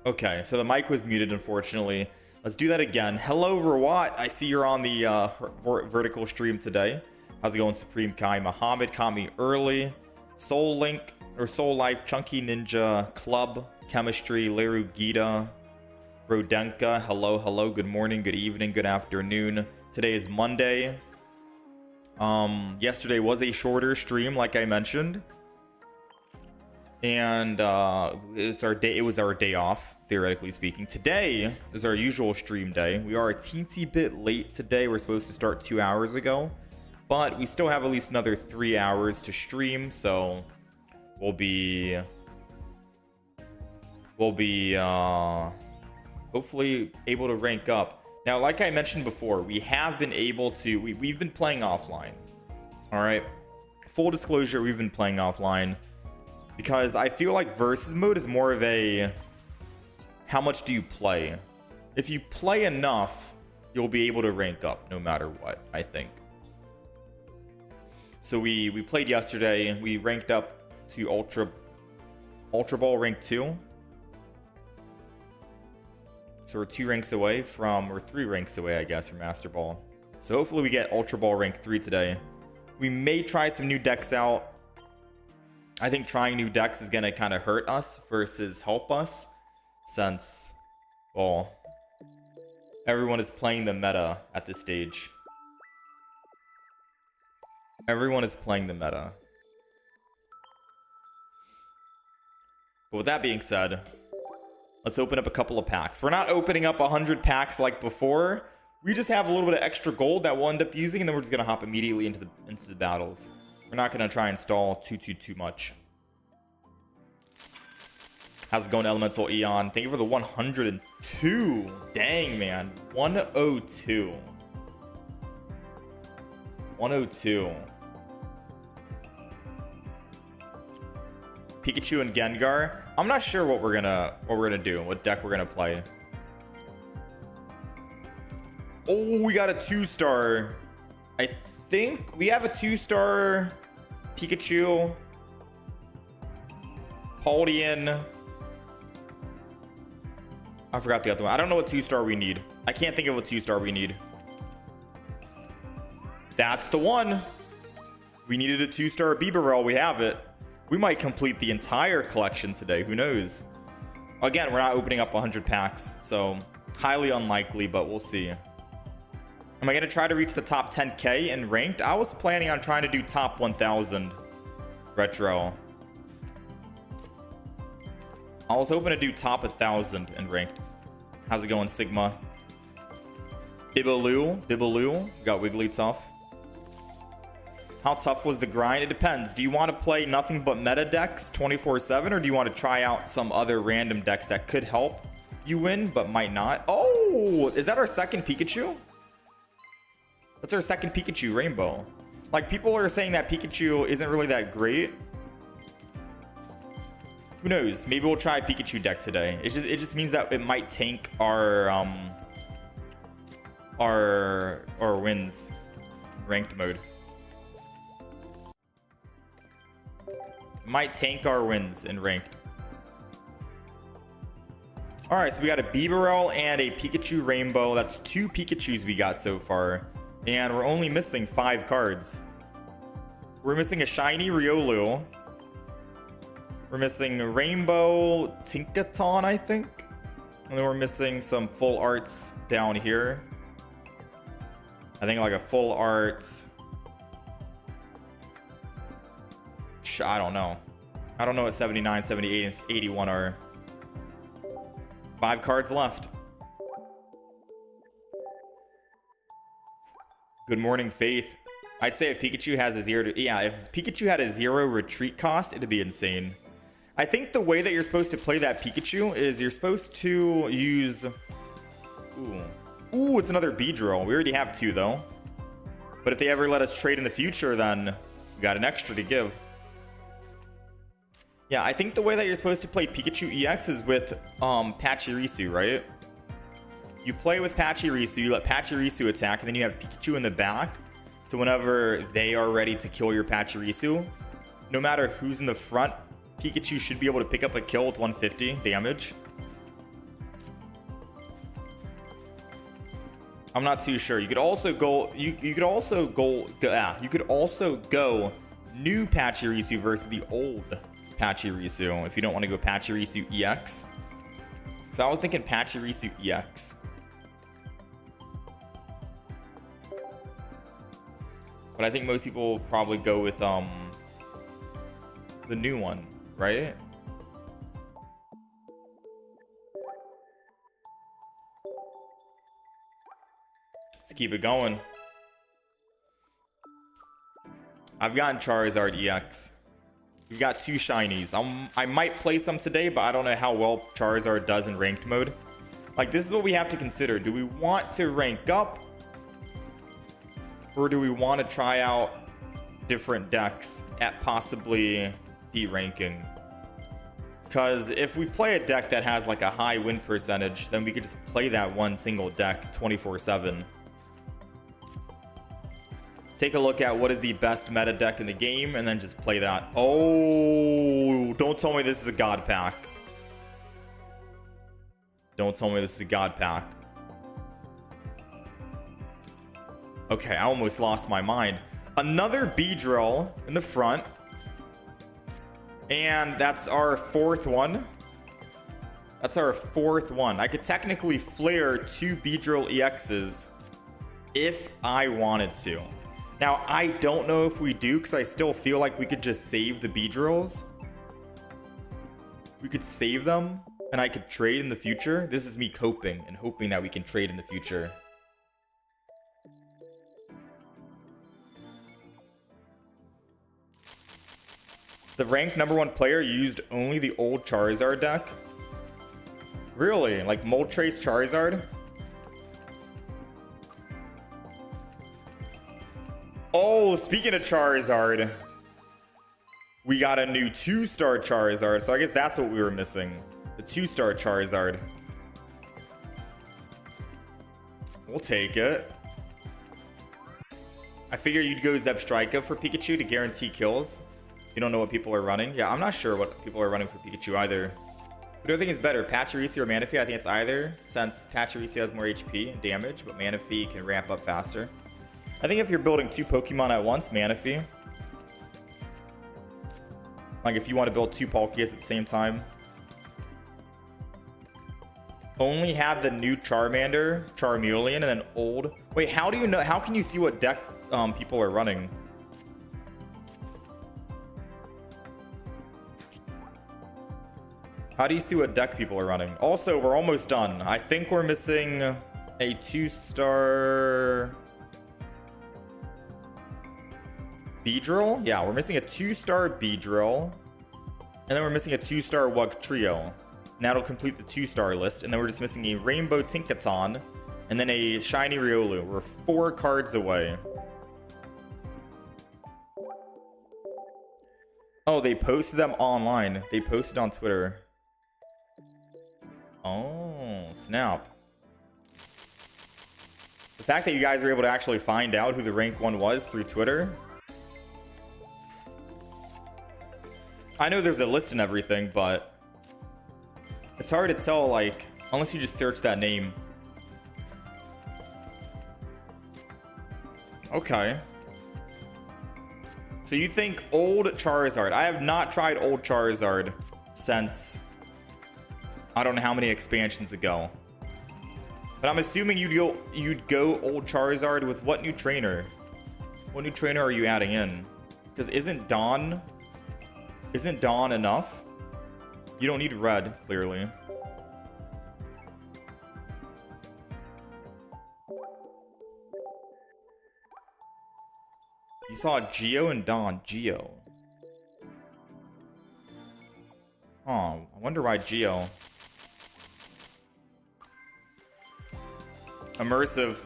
Okay, so the mic was muted, unfortunately. Let's do that again. Hello, Rawat. I see you're on the vertical stream today. How's it going, Supreme Kai? Muhammad caught me early. Soul Link or Soul Life, Chunky Ninja, Club, Chemistry, Leru Gita, Rodenka. Hello, hello. Good morning, good evening, good afternoon. Today is Monday. Yesterday was a shorter stream, like I mentioned. And it's our day. It was our day off, theoretically speaking. Today is our usual stream day. We are a teensy bit late today. We're supposed to start 2 hours ago, but we still have at least another 3 hours to stream. So we'll be hopefully able to rank up. Now, like I mentioned before, we have been able to. We've been playing offline. All right. Full disclosure, we've been playing offline. Because I feel like versus mode is more of a how much do you play? If you play enough, you'll be able to rank up no matter what, I think. So we played yesterday. We ranked up to Ultra Ball rank 2. So we're 2 ranks away from, or 3 ranks away, I guess, from Master Ball. So hopefully we get Ultra Ball rank 3 today. We may try some new decks out. I think trying new decks is going to kind of hurt us versus help us since, well, everyone is playing the meta at this stage. Everyone is playing the meta. But with that being said, let's open up a couple of packs. We're not opening up 100 packs like before. We just have a little bit of extra gold that we'll end up using, and then we're just going to hop immediately into the battles. We're not going to try and stall too much. How's it going, Elemental Eon? Thank you for the 102. Dang, man. 102. 102. Pikachu and Gengar. I'm not sure what we're gonna do, what deck we're gonna play. Oh, we got a 2-star. I think we have a 2-star Pikachu, Paldean. I forgot the other one. I don't know what 2-star we need. I can't think of what 2-star we need. That's the one. We needed a 2-star Bibarel. We have it. We might complete the entire collection today. Who knows? Again, we're not opening up 100 packs, so highly unlikely, but we'll see. Am I going to try to reach the top 10k in ranked? I was planning on trying to do top 1000 retro. I was hoping to do top 1000 in ranked. How's it going, Sigma? Bibbaloo. Got Wigglytuff. How tough was the grind? It depends. Do you want to play nothing but meta decks 24/7, or do you want to try out some other random decks that could help you win but might not? Oh, is that our second Pikachu? That's our second Pikachu Rainbow. Like, people are saying that Pikachu isn't really that great. Who knows? Maybe we'll try a Pikachu deck today. It just means that it might tank our wins ranked mode. It might tank our wins in ranked. All right, so we got a Bibarel and a Pikachu Rainbow. That's 2 Pikachus we got so far. And we're only missing 5 cards. We're missing a shiny Riolu. We're missing a Rainbow Tinkaton, I think. And then we're missing some full arts down here. I think like a full art. I don't know. I don't know what 79, 78, and 81 are. 5 cards left. Good morning, Faith. I'd say if Pikachu has a 0 to... Yeah, if Pikachu had a 0 retreat cost, it'd be insane. I think the way that you're supposed to play that Pikachu is you're supposed to use... Ooh, it's another Beedrill. We already have 2, though. But if they ever let us trade in the future, then we got an extra to give. Yeah, I think the way that you're supposed to play Pikachu EX is with Pachirisu, right? You play with Pachirisu, you let Pachirisu attack, and then you have Pikachu in the back. So whenever they are ready to kill your Pachirisu, no matter who's in the front, Pikachu should be able to pick up a kill with 150 damage. I'm not too sure. You could also go. You could also go. You could also go new Pachirisu versus the old Pachirisu if you don't want to go Pachirisu EX. So I was thinking Pachirisu EX. But I think most people will probably go with the new one, right? Let's keep it going. I've gotten Charizard EX. We've got 2 shinies. I might play some today, but I don't know how well Charizard does in ranked mode. Like, this is what we have to consider. Do we want to rank up? Or do we want to try out different decks at possibly de-ranking? Because if we play a deck that has like a high win percentage, then we could just play that one single deck 24/7. Take a look at what is the best meta deck in the game and then just play that. Oh, don't tell me this is a God Pack. Don't tell me this is a God Pack. Okay, I almost lost my mind. Another Beedrill in the front. And that's our 4th one. That's our 4th one. I could technically flare 2 Beedrill EXs if I wanted to. Now, I don't know if we do because I still feel like we could just save the Beedrills. We could save them and I could trade in the future. This is me coping and hoping that we can trade in the future. The ranked #1 player used only the old Charizard deck? Really? Like Moltres Charizard? Oh, speaking of Charizard, we got a new 2-star Charizard, so I guess that's what we were missing. The 2-star Charizard. We'll take it. I figured you'd go Zebstrika for Pikachu to guarantee kills. You don't know what people are running? Yeah, I'm not sure what people are running for Pikachu either. What do I think is better, Pachirisu or Manaphy? I think it's either, since Pachirisu has more HP and damage, but Manaphy can ramp up faster. I think if you're building 2 Pokemon at once, Manaphy. Like if you want to build 2 Palkias at the same time. Only have the new Charmander, Charmeleon, and then old. Wait, how do you know? How can you see what deck people are running? How do you see what deck people are running? Also, we're almost done. I think we're missing a 2-star Beedrill. Yeah, we're missing a 2-star Beedrill. And then we're missing a 2-star Wugtrio. And that'll complete the 2-star list. And then we're just missing a Rainbow Tinkaton. And then a Shiny Riolu. We're 4 cards away. Oh, they posted them online. They posted on Twitter. Oh, snap. The fact that you guys were able to actually find out who the rank 1 was through Twitter. I know there's a list and everything, but it's hard to tell, like, unless you just search that name. Okay. So you think old Charizard. I have not tried old Charizard since I don't know how many expansions ago. But I'm assuming you'd go old Charizard with what new trainer? What new trainer are you adding in? Because isn't Dawn enough? You don't need red, clearly. You saw Geo and Dawn. Geo. Oh, I wonder why Geo. Immersive.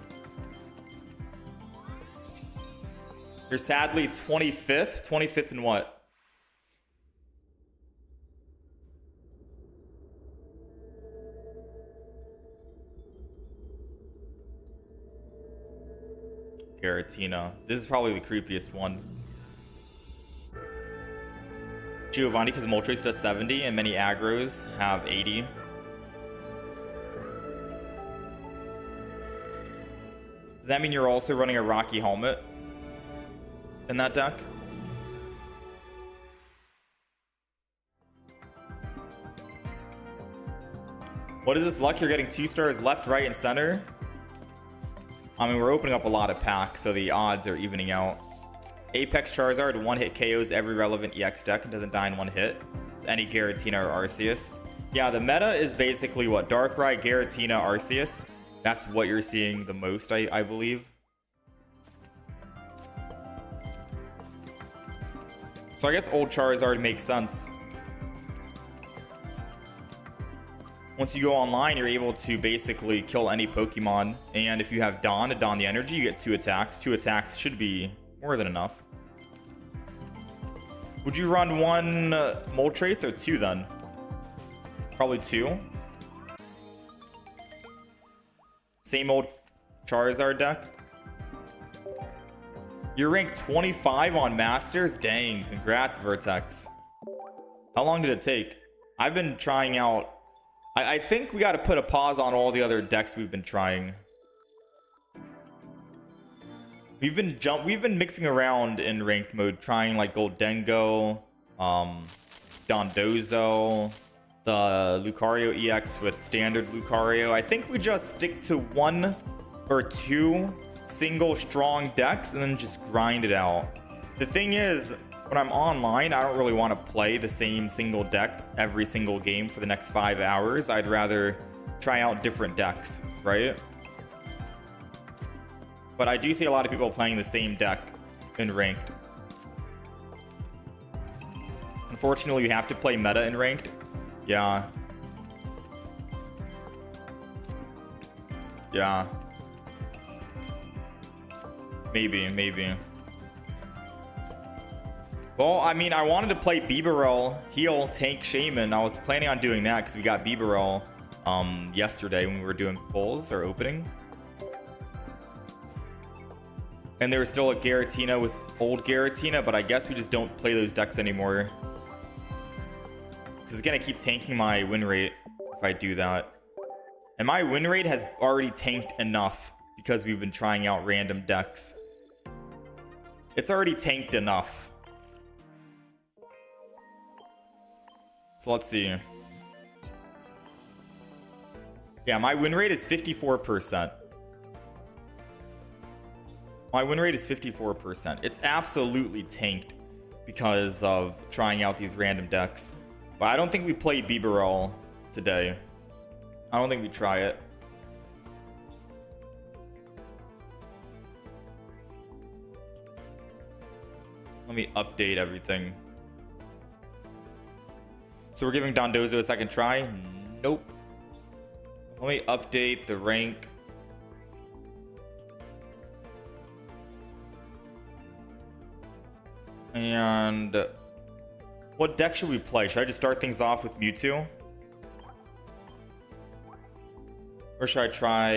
You're sadly 25th. 25th in what? Garatina. This is probably the creepiest one. Giovanni, because Moltres does 70 and many aggros have 80. Does that mean you're also running a Rocky Helmet in that deck? What is this luck? You're getting 2 stars left, right, and center. I mean, we're opening up a lot of packs, so the odds are evening out. Apex Charizard, 1-hit KOs every relevant EX deck and doesn't die in 1 hit. It's any Giratina or Arceus. Yeah, the meta is basically what? Darkrai, Giratina, Arceus. That's what you're seeing the most, I believe. So I guess old Charizard makes sense. Once you go online, you're able to basically kill any Pokemon. And if you have Dawn to Dawn the energy, you get 2 attacks. 2 attacks should be more than enough. Would you run 1 Moltres or 2 then? Probably 2. Same old Charizard deck. You're ranked 25 on Masters? Dang, congrats, Vertex. How long did it take? I've been trying out... I think we got to put a pause on all the other decks we've been trying. We've been mixing around in ranked mode, trying like Goldengo, Dondozo, the Lucario EX with standard Lucario. I think we just stick to 1 or 2 single strong decks and then just grind it out. The thing is, when I'm online, I don't really want to play the same single deck every single game for the next 5 hours. I'd rather try out different decks, right? But I do see a lot of people playing the same deck in ranked. Unfortunately, you have to play meta in ranked. Yeah. Yeah. Maybe. Well, I mean, I wanted to play Bibarel, heal, tank, Shaman. I was planning on doing that because we got Bibarel yesterday when we were doing polls or opening. And there was still a Giratina with old Giratina, but I guess we just don't play those decks anymore. Because it's going to keep tanking my win rate if I do that. And my win rate has already tanked enough because we've been trying out random decks. It's already tanked enough. So let's see. Yeah, my win rate is 54%. My win rate is 54%. It's absolutely tanked because of trying out these random decks. But I don't think we play Bibarel today. I don't think we try it. Let me update everything. So we're giving Dondozo a second try? Nope. Let me update the rank. And what deck should we play? Should I just start things off with Mewtwo? Or should I try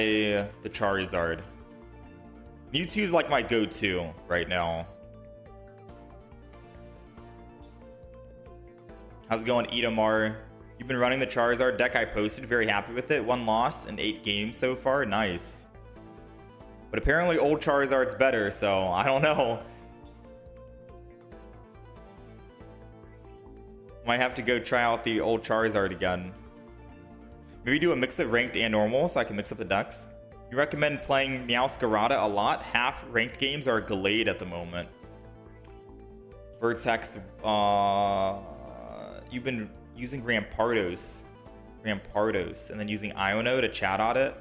the Charizard? Mewtwo's like my go-to right now. How's it going, Edomar? You've been running the Charizard deck I posted. Very happy with it. 1 loss in 8 games so far. Nice. But apparently old Charizard's better, so I don't know. Might have to go try out the old Charizard again. Maybe do a mix of ranked and normal so I can mix up the decks. You recommend playing Meowscarada a lot? Half ranked games are delayed at the moment. Vertex, you've been using Rampardos, and then using Iono to chat on it.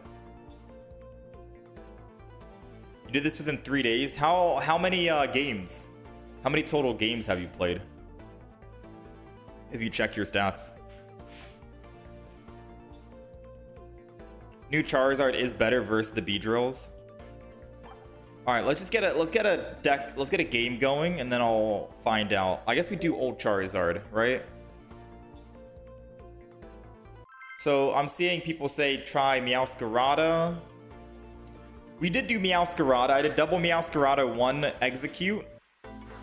You did this within 3 days. How many games? How many total games have you played? If you check your stats. New Charizard is better versus the Beedrills. All right, let's get a game going, and then I'll find out. I guess we do old Charizard, right? So I'm seeing people say try Meowscarada. We did do Meowscarada. I did double Meowscarada 1 execute,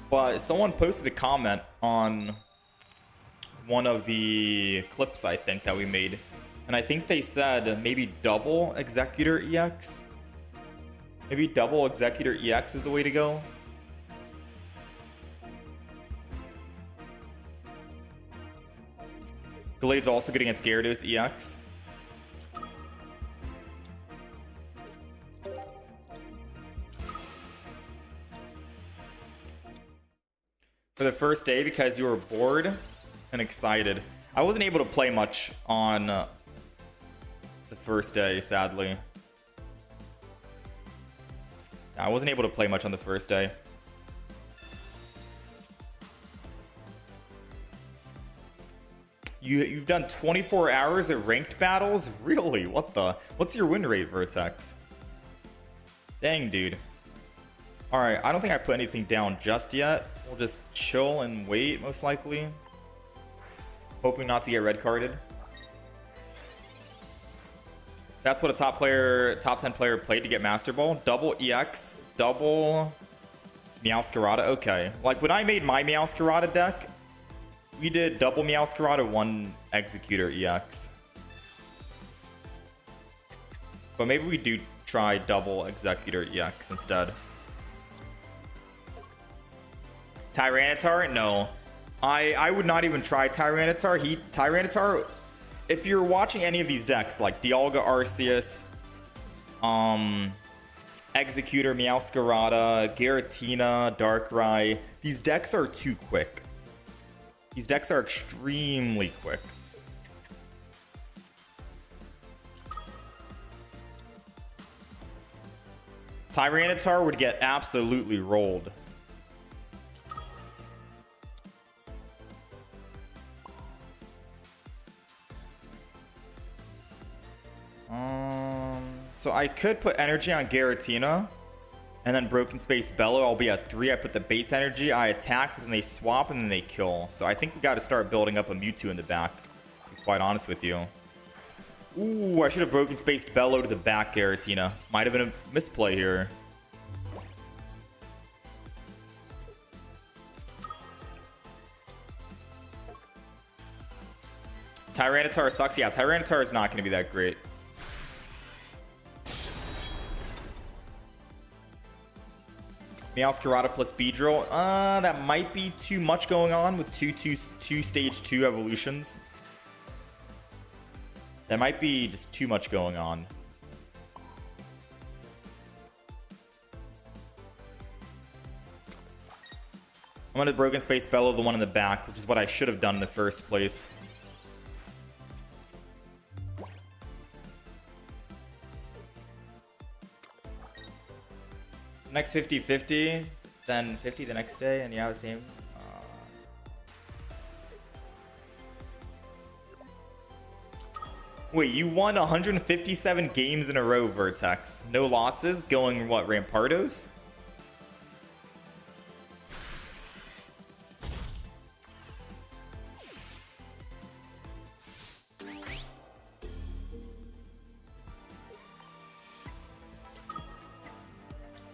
but someone posted a comment on one of the clips I think that we made, and I think they said maybe double Executor EX. Maybe double Executor EX is the way to go. Glade's also good against Gyarados EX. For the first day, because you were bored and excited. I wasn't able to play much on the first day, sadly. I wasn't able to play much on the first day. You've done 24 hours of ranked battles? Really? What the? What's your win rate, Vertex? Dang, dude. Alright, I don't think I put anything down just yet. We'll just chill and wait, most likely. Hoping not to get red carded. That's what a top 10 player played to get Master Ball. Double EX, double Meowscarada. Okay. Like when I made my Meowscarada deck, we did double Meowscarada, one Executor EX. But maybe we do try double Executor EX instead. Tyranitar? No. I would not even try Tyranitar. Tyranitar, if you're watching any of these decks, like Dialga Arceus, Executor, Meowscarada, Giratina, Darkrai, these decks are too quick. These decks are extremely quick. Tyranitar would get absolutely rolled. So I could put energy on Giratina and then Broken Space Bellow. I'll be at 3. I put the base energy, I attack, and they swap, and then they kill. So I think we got to start building up a Mewtwo in the back, to be quite honest with you. Ooh, I should have Broken Space Bellow to the back, Giratina. Might have been a misplay here. Tyranitar sucks. Yeah, Tyranitar is not going to be that great. Meowscarada plus Beedrill. That might be too much going on with two stage 2 evolutions. That might be just too much going on. I'm going to Broken Space Bellow the one in the back, which is what I should have done in the first place. Next 50-50, then 50 the next day, and yeah, the same. Wait, you won 157 games in a row, Vertex. No losses, going what, Rampardos?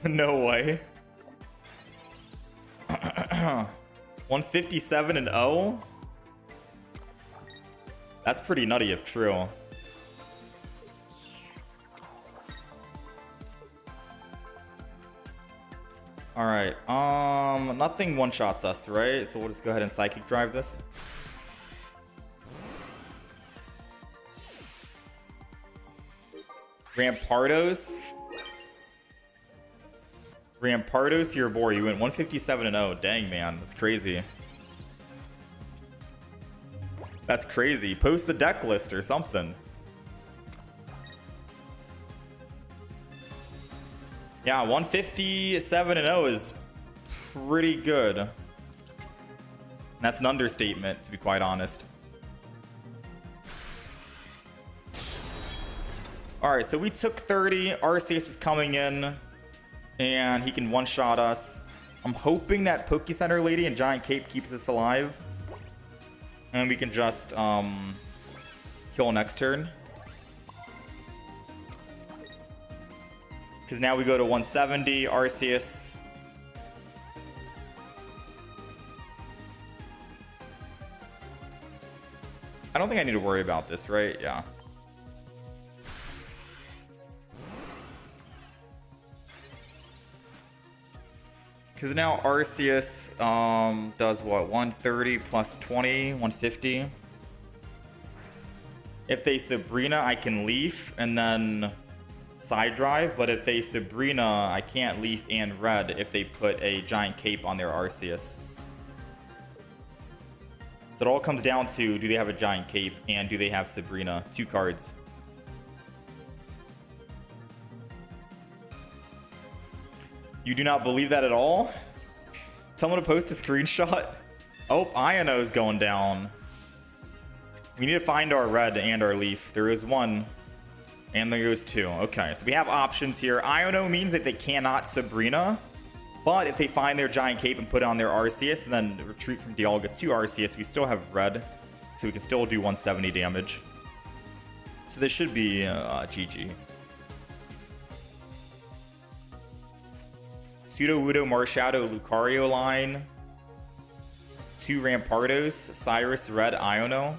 No way. 157 and 0? That's pretty nutty if true. Alright, nothing one-shots us, right? So we'll just go ahead and Psychic Drive this. Rampardos? Rampardos, your boy. You went 157 and 0. Dang, man. That's crazy. That's crazy. Post the deck list or something. Yeah, 157 and 0 is pretty good. And that's an understatement, to be quite honest. Alright, so we took 30. Arceus is coming in. And he can one-shot us. I'm hoping that Poke Center Lady and Giant Cape keeps us alive. And we can just kill next turn. Because now we go to 170. Arceus. I don't think I need to worry about this, right? Yeah. Because now Arceus does what? 130 plus 20, 150. If they Sabrina, I can Leaf and then side drive. But if they Sabrina, I can't Leaf and Red if they put a giant cape on their Arceus. So it all comes down to, do they have a giant cape and do they have Sabrina? 2 cards. You do not believe that at all? Tell them to post a screenshot. Oh, Iono's going down. We need to find our Red and our Leaf. There is 1. And there goes 2. Okay, so we have options here. Iono means that they cannot Sabrina. But if they find their giant cape and put it on their Arceus and then retreat from Dialga to Arceus, we still have Red. So we can still do 170 damage. So this should be GG. Sudowoodo, Marshadow, Lucario line. 2 Rampardos, Cyrus, Red, Iono.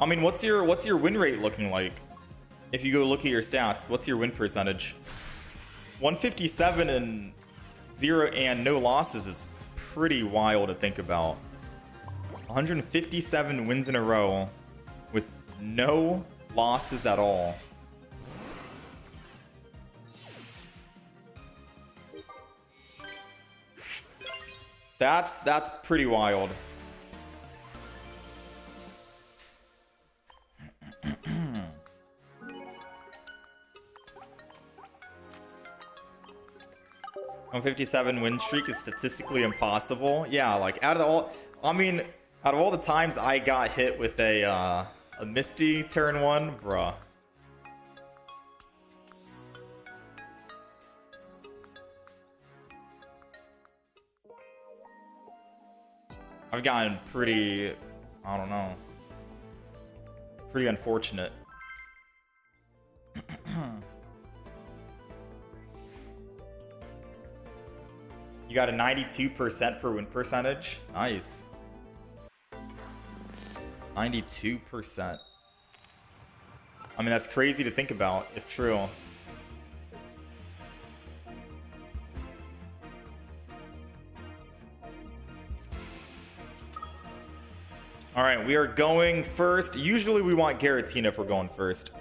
I mean, what's your win rate looking like? If you go look at your stats, what's your win percentage? 157 and 0 and no losses is pretty wild to think about. 157 wins in a row with no losses at all. That's pretty wild. A 57 win streak is statistically impossible. Yeah, like out of all the times I got hit with a Misty turn 1, bruh. I've gotten pretty, I don't know, pretty unfortunate. You got a 92% for win percentage. Nice. 92%. I mean, that's crazy to think about, if true. All right, we are going first. Usually we want Giratina if we're going first.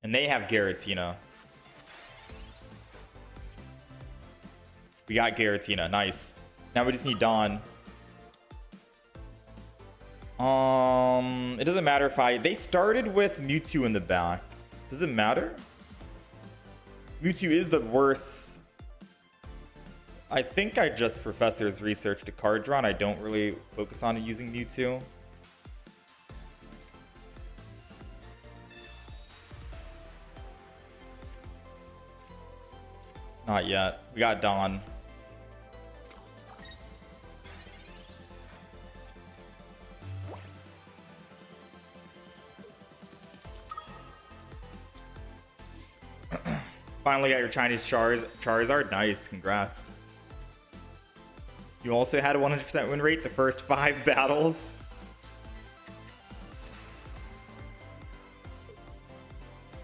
And they have Giratina. We got Giratina. Nice. Now we just need Dawn. It doesn't matter if they started with Mewtwo in the back. Does it matter? Mewtwo is the worst. I think I just Professor's researched a card draw and I don't really focus on using Mewtwo. Not yet. We got Dawn. Finally got your Chinese Charizard. Nice. Congrats. You also had a 100% win rate the first 5 battles.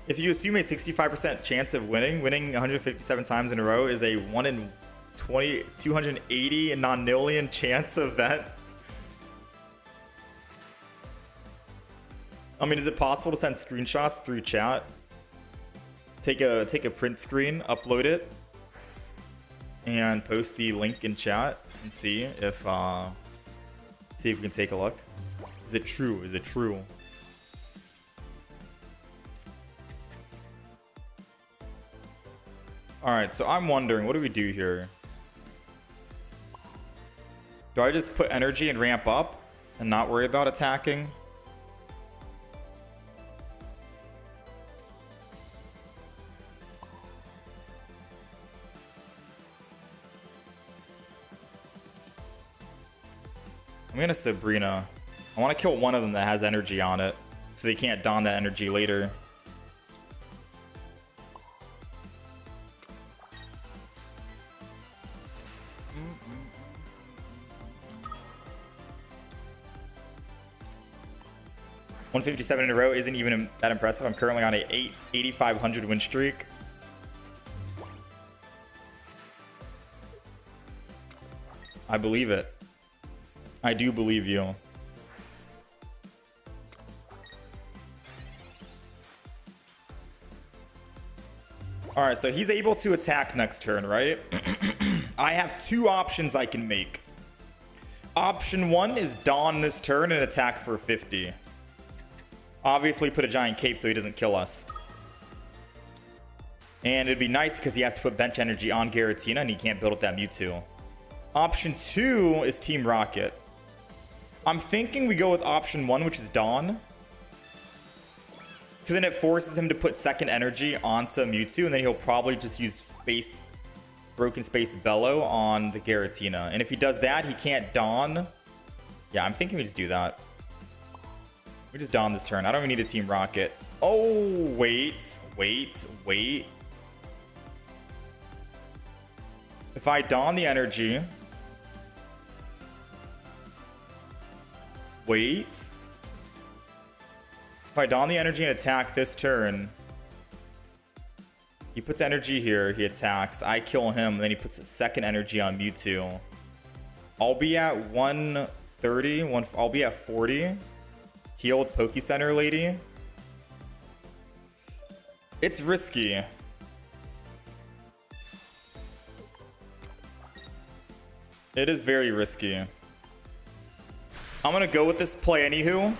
If you assume a 65% chance of winning 157 times in a row is a 1 in 280 non-nillion chance event. I mean, is it possible to send screenshots through chat? Take a print screen, upload it, and post the link in chat and see if we can take a look. Is it true? Is it true? Alright, so I'm wondering, what do we do here? Do I just put energy and ramp up and not worry about attacking? I'm gonna Sabrina. I want to kill one of them that has energy on it, so they can't don that energy later. 157 in a row isn't even that impressive. I'm currently on a 8,500 win streak. I believe it. I do believe you. All right, so he's able to attack next turn, right? I have two options I can make. Option one is Dawn this turn and attack for 50. Obviously put a giant cape so he doesn't kill us. And it'd be nice because he has to put bench energy on Giratina and he can't build up that Mewtwo. Option two is Team Rocket. I'm thinking we go with option one, which is Dawn. Because then it forces him to put second energy onto Mewtwo, and then he'll probably just use Broken Space Bellow on the Giratina. And if he does that, he can't Dawn. Yeah, I'm thinking we just do that. We just Dawn this turn. I don't even need a Team Rocket. Oh, wait. If I Dawn the energy... Wait. If I Dawn the energy and attack this turn, he puts energy here, he attacks, I kill him, and then he puts a second energy on Mewtwo. I'll be at 130, I'll be at 40. Healed Poke Center lady. It's risky. It is very risky. I'm gonna go with this play anywho.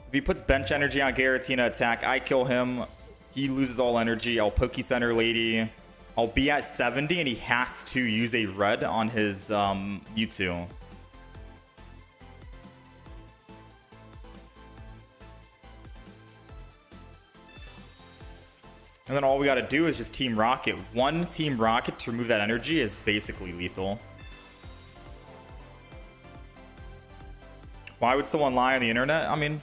If he puts bench energy on Giratina attack, I kill him. He loses all energy. I'll Poke Center lady. I'll be at 70 and he has to use a red on his Mewtwo. And then all we gotta do is just Team Rocket. One Team Rocket to remove that energy is basically lethal. Why would someone lie on the internet? I mean,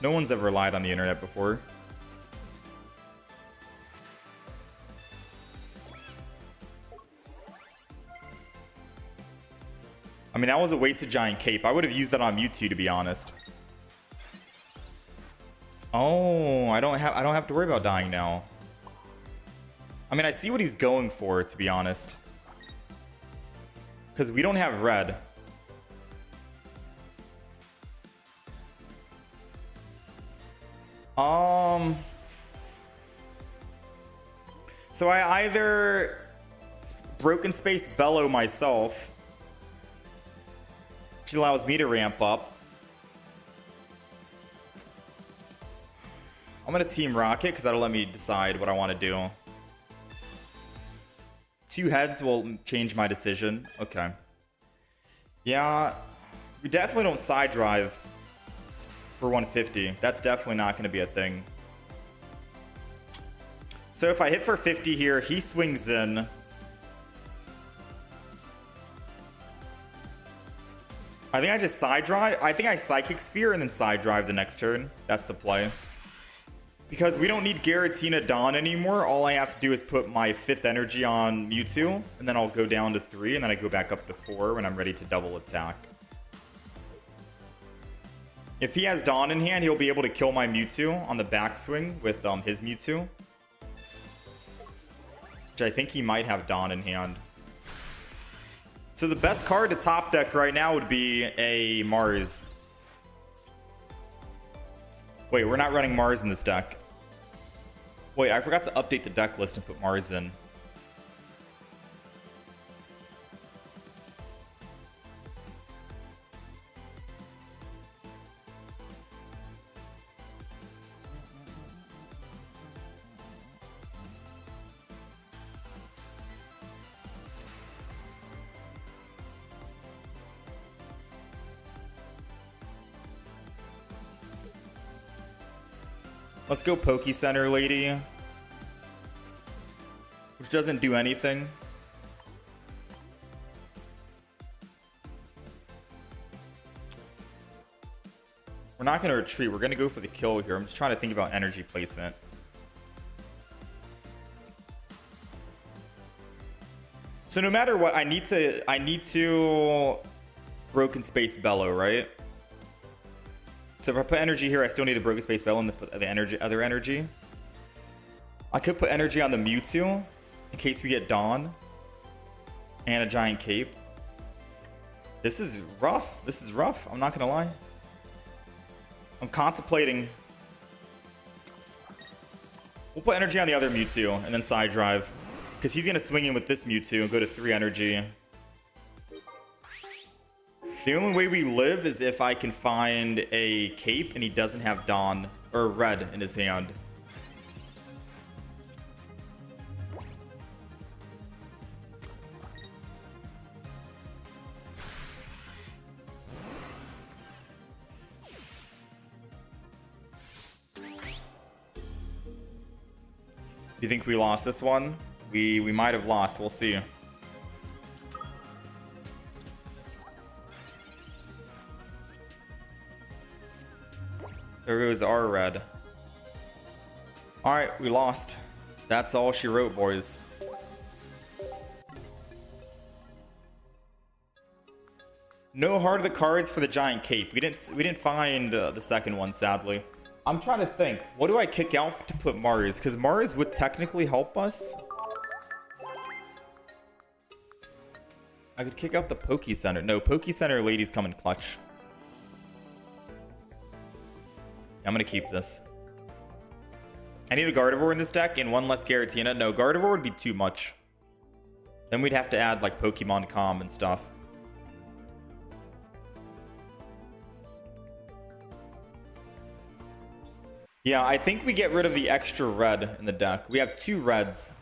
no one's ever lied on the internet before. I mean, that was a wasted giant cape. I would have used that on Mewtwo, to be honest. Oh, I don't have to worry about dying now. I mean, I see what he's going for, to be honest. Because we don't have red. So I either Broken Space Bellow myself, which allows me to ramp up. I'm gonna Team Rocket because that'll let me decide what I want to do. Two heads will change my decision. Okay. Yeah, we definitely don't side drive for 150. That's definitely not going to be a thing. So if I hit for 50 here, he swings in. I think I just side drive. I think I Psychic Sphere and then side drive the next turn. That's the play. Because we don't need Giratina Dawn anymore. All I have to do is put my 5th energy on Mewtwo. And then I'll go down to 3. And then I go back up to 4 when I'm ready to double attack. If he has Dawn in hand, he'll be able to kill my Mewtwo on the backswing with his Mewtwo. Which I think he might have Dawn in hand. So the best card to top deck right now would be a Mars. Wait, we're not running Mars in this deck. Wait, I forgot to update the deck list and put Mars in. Let's go Poke Center lady. Which doesn't do anything. We're not going to retreat. We're going to go for the kill here. I'm just trying to think about energy placement. So no matter what, I need to Broken Space Bellow, right? So if I put energy here, I still need a Broken Space Bellow and put the other energy. I could put energy on the Mewtwo in case we get Dawn and a Giant Cape. This is rough. This is rough. I'm not gonna lie. I'm contemplating. We'll put energy on the other Mewtwo and then side drive, because he's gonna swing in with this Mewtwo and go to 3 energy. The only way we live is if I can find a Cape and he doesn't have Dawn or Red in his hand. Do you think we lost this one? We might have lost. We'll see. There goes our red. Alright, we lost. That's all she wrote, boys. No heart of the cards for the Giant Cape. We didn't find the second one, sadly. I'm trying to think. What do I kick out to put Mars? Because Mars would technically help us. I could kick out the Poke Center. No, Poke Center ladies come in clutch. I'm going to keep this. I need a Gardevoir in this deck and one less Giratina. No, Gardevoir would be too much. Then we'd have to add like Pokemon Com and stuff. Yeah, I think we get rid of the extra red in the deck. We have 2 reds.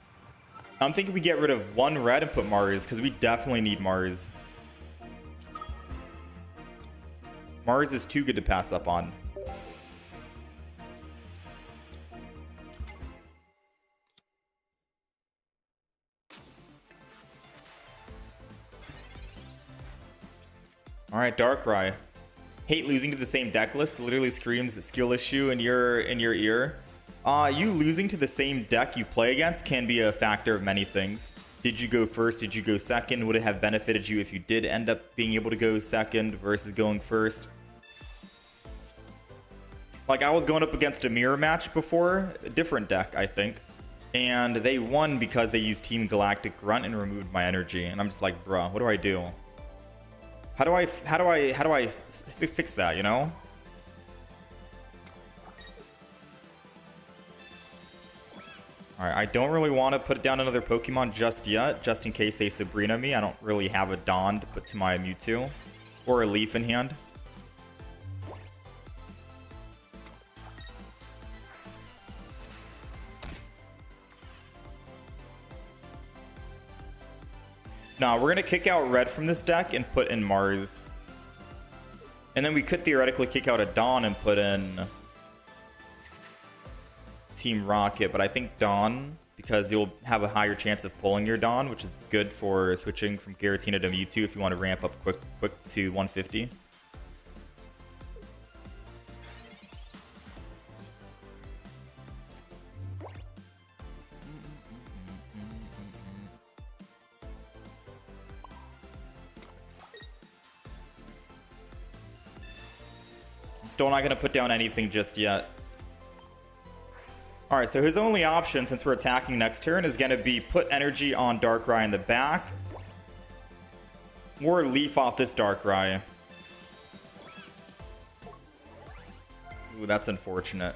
I'm thinking we get rid of 1 red and put Mars, because we definitely need Mars. Mars is too good to pass up on. Alright, Darkrai. Hate losing to the same deck list. Literally screams skill issue in your ear. You losing to the same deck you play against can be a factor of many things. Did you go first? Did you go second? Would it have benefited you if you did end up being able to go second versus going first? Like, I was going up against a mirror match before, a different deck, I think. And they won because they used Team Galactic Grunt and removed my energy. And I'm just like, bruh, what do I do? How do I fix that, you know? Alright, I don't really want to put down another Pokemon just yet, just in case they Sabrina me. I don't really have a Dawn to put to my Mewtwo. Or a Leaf in hand. Nah, we're going to kick out Red from this deck and put in Mars. And then we could theoretically kick out a Dawn and put in Team Rocket. But I think Dawn, because you'll have a higher chance of pulling your Dawn, which is good for switching from Giratina to Mewtwo if you want to ramp up quick to 150. Still not going to put down anything just yet. Alright, so his only option, since we're attacking next turn, is going to be put energy on Darkrai in the back. Or leaf off this Darkrai. Ooh, that's unfortunate.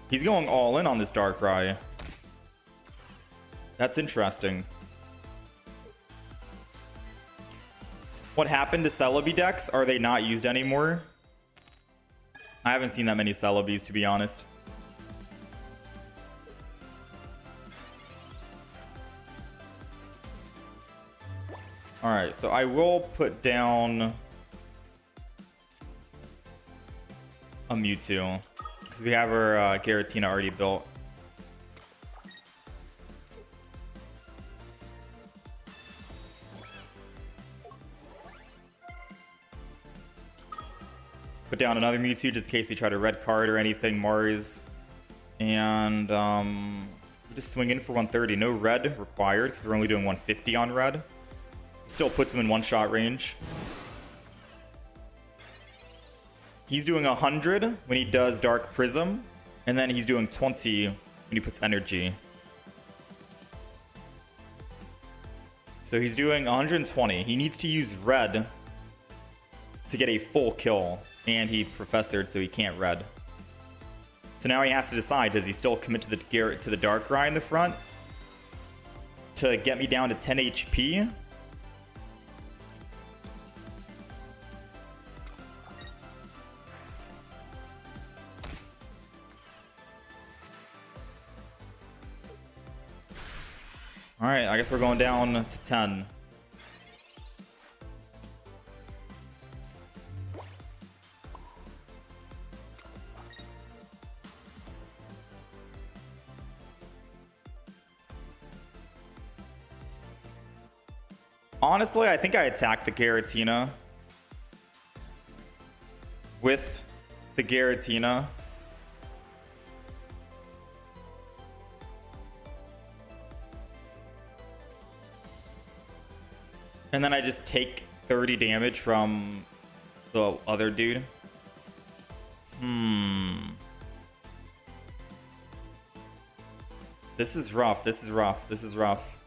He's going all in on this Darkrai. That's interesting. What happened to Celebi decks? Are they not used anymore? I haven't seen that many Celebis, to be honest. Alright, so I will put down a Mewtwo, because we have our Giratina already built. Put down another Mewtwo just in case they try to red card or anything. Mars. And we Just swing in for 130. No red required because we're only doing 150 on red. Still puts him in one-shot range. He's doing 100 when he does Dark Prism, and then he's doing 20 when he puts Energy. So he's doing 120. He needs to use red to get a full kill, and he professored, so he can't red. So now he has to decide, does he still commit to the Darkrai in the front to get me down to 10 HP? Alright, I guess we're going down to 10. Honestly, I think I attacked the Giratina with the Giratina. And then I just take 30 damage from the other dude. This is rough. This is rough. This is rough.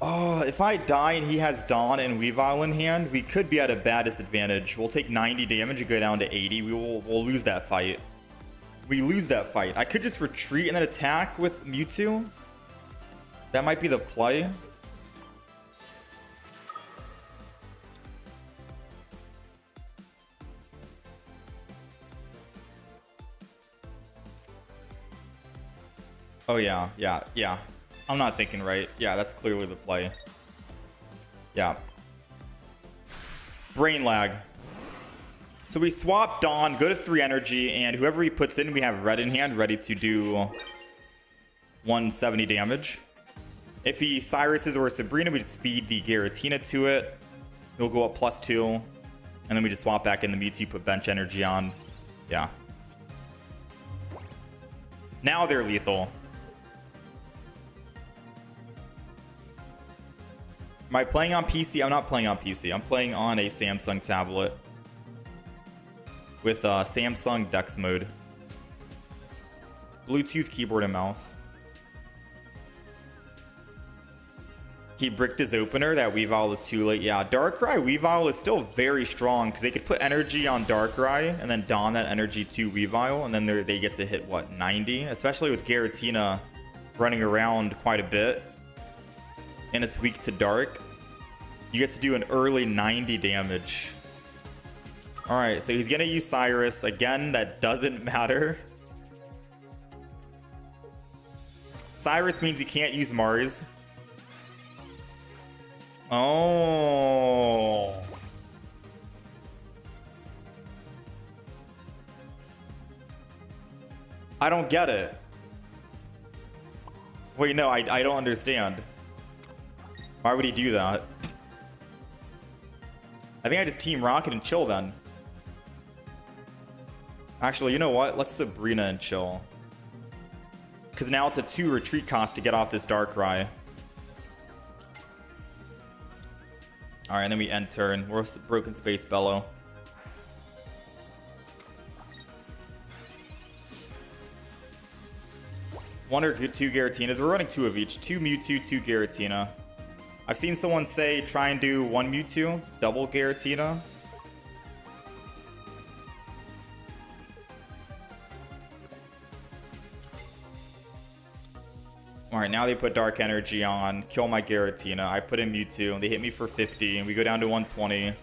Oh, if I die and he has Dawn and Weavile in hand, we could be at a bad disadvantage. We'll take 90 damage and go down to 80. We'll lose that fight. We lose that fight. I could just retreat and then attack with Mewtwo. That might be the play. Oh yeah, yeah. I'm not thinking right. Yeah, that's clearly the play. Yeah. Brain lag. So we swap Dawn, go to 3 energy, and whoever he puts in, we have red in hand, ready to do 170 damage. If he Cyruses or Sabrina, we just feed the Giratina to it. He'll go up +2. And then we just swap back in the Mewtwo, put bench energy on. Yeah. Now they're lethal. Am I playing on PC? I'm not playing on PC. I'm playing on a Samsung tablet with Samsung Dex mode. Bluetooth keyboard and mouse. He bricked his opener. That Weavile is too late. Yeah, Darkrai Weavile is still very strong because they could put energy on Darkrai and then don that energy to Weavile, and then they get to hit, what, 90? Especially with Giratina running around quite a bit. And it's weak to Dark. You get to do an early 90 damage. Alright, so he's going to use Cyrus. Again, that doesn't matter. Cyrus means he can't use Mars. Oh. I don't get it. Wait, no, I don't understand. Why would he do that? I think I just Team Rocket and chill then. Actually, you know what? Let's Sabrina and chill. Because now it's a 2 retreat cost to get off this Darkrai. Alright, and then we end turn. We're Broken Space Bellow. One or 2 Giratinas. We're running 2 of each. 2 Mewtwo, 2 Giratina. I've seen someone say try and do 1 Mewtwo, double Giratina. Alright, now they put Dark Energy on, kill my Giratina. I put in Mewtwo, they hit me for 50, and we go down to 120.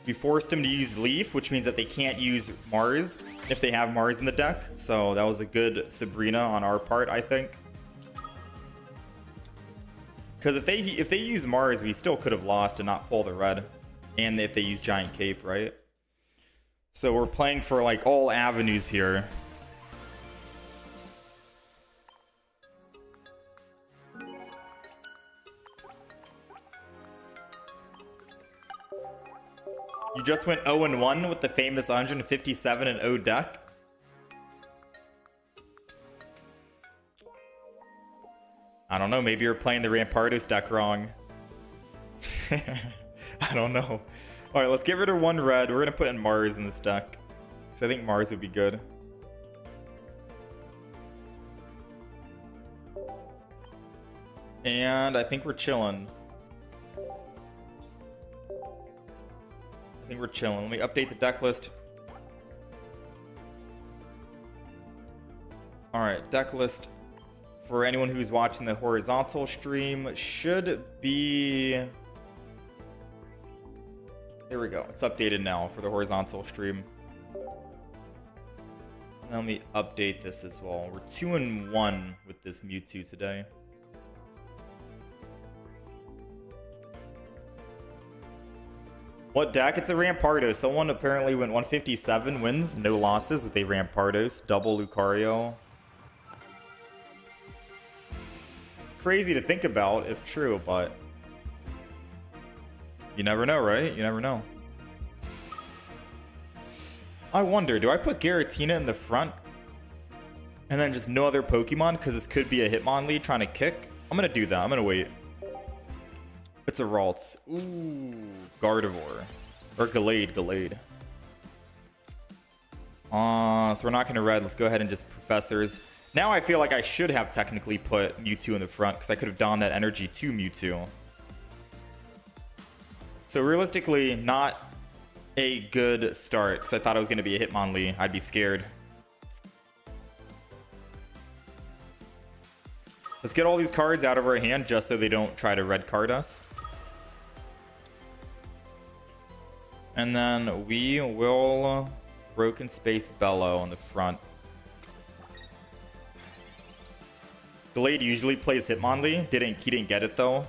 We forced him to use Leaf, which means that they can't use Mars if they have Mars in the deck. So that was a good Sabrina on our part, I think. Because if they use Mars, we still could have lost and not pull the red. And if they use Giant Cape, right? So we're playing for like all avenues here. You just went 0-1 with the famous 157-0 deck. I don't know. Maybe you're playing the Rampardos deck wrong. I don't know. All right, let's get rid of one red. We're going to put in Mars in this deck. Because I think Mars would be good. And I think we're chilling. I think we're chilling. Let me update the deck list. All right, deck list for anyone who's watching the horizontal stream should be... There we go. It's updated now for the horizontal stream. And let me update this as well. We're 2-1 with this Mewtwo today. What deck? It's a Rampardos. Someone apparently went 157 wins, no losses with a Rampardos, double Lucario. Crazy to think about if true, but you never know, right? You never know. I wonder, do I put Giratina in the front and then just no other Pokemon because this could be a Hitmonlee trying to kick? I'm going to do that. I'm going to wait. It's a Ralts. Ooh, Gardevoir. Or Gallade. So we're not going to red. Let's go ahead and just Professors. Now I feel like I should have technically put Mewtwo in the front because I could have donned that energy to Mewtwo. So realistically, not a good start because I thought it was going to be a Hitmonlee. I'd be scared. Let's get all these cards out of our hand just so they don't try to red card us. And then we will Broken Space Bellow on the front. Gallade usually plays Hitmonlee. He didn't get it though.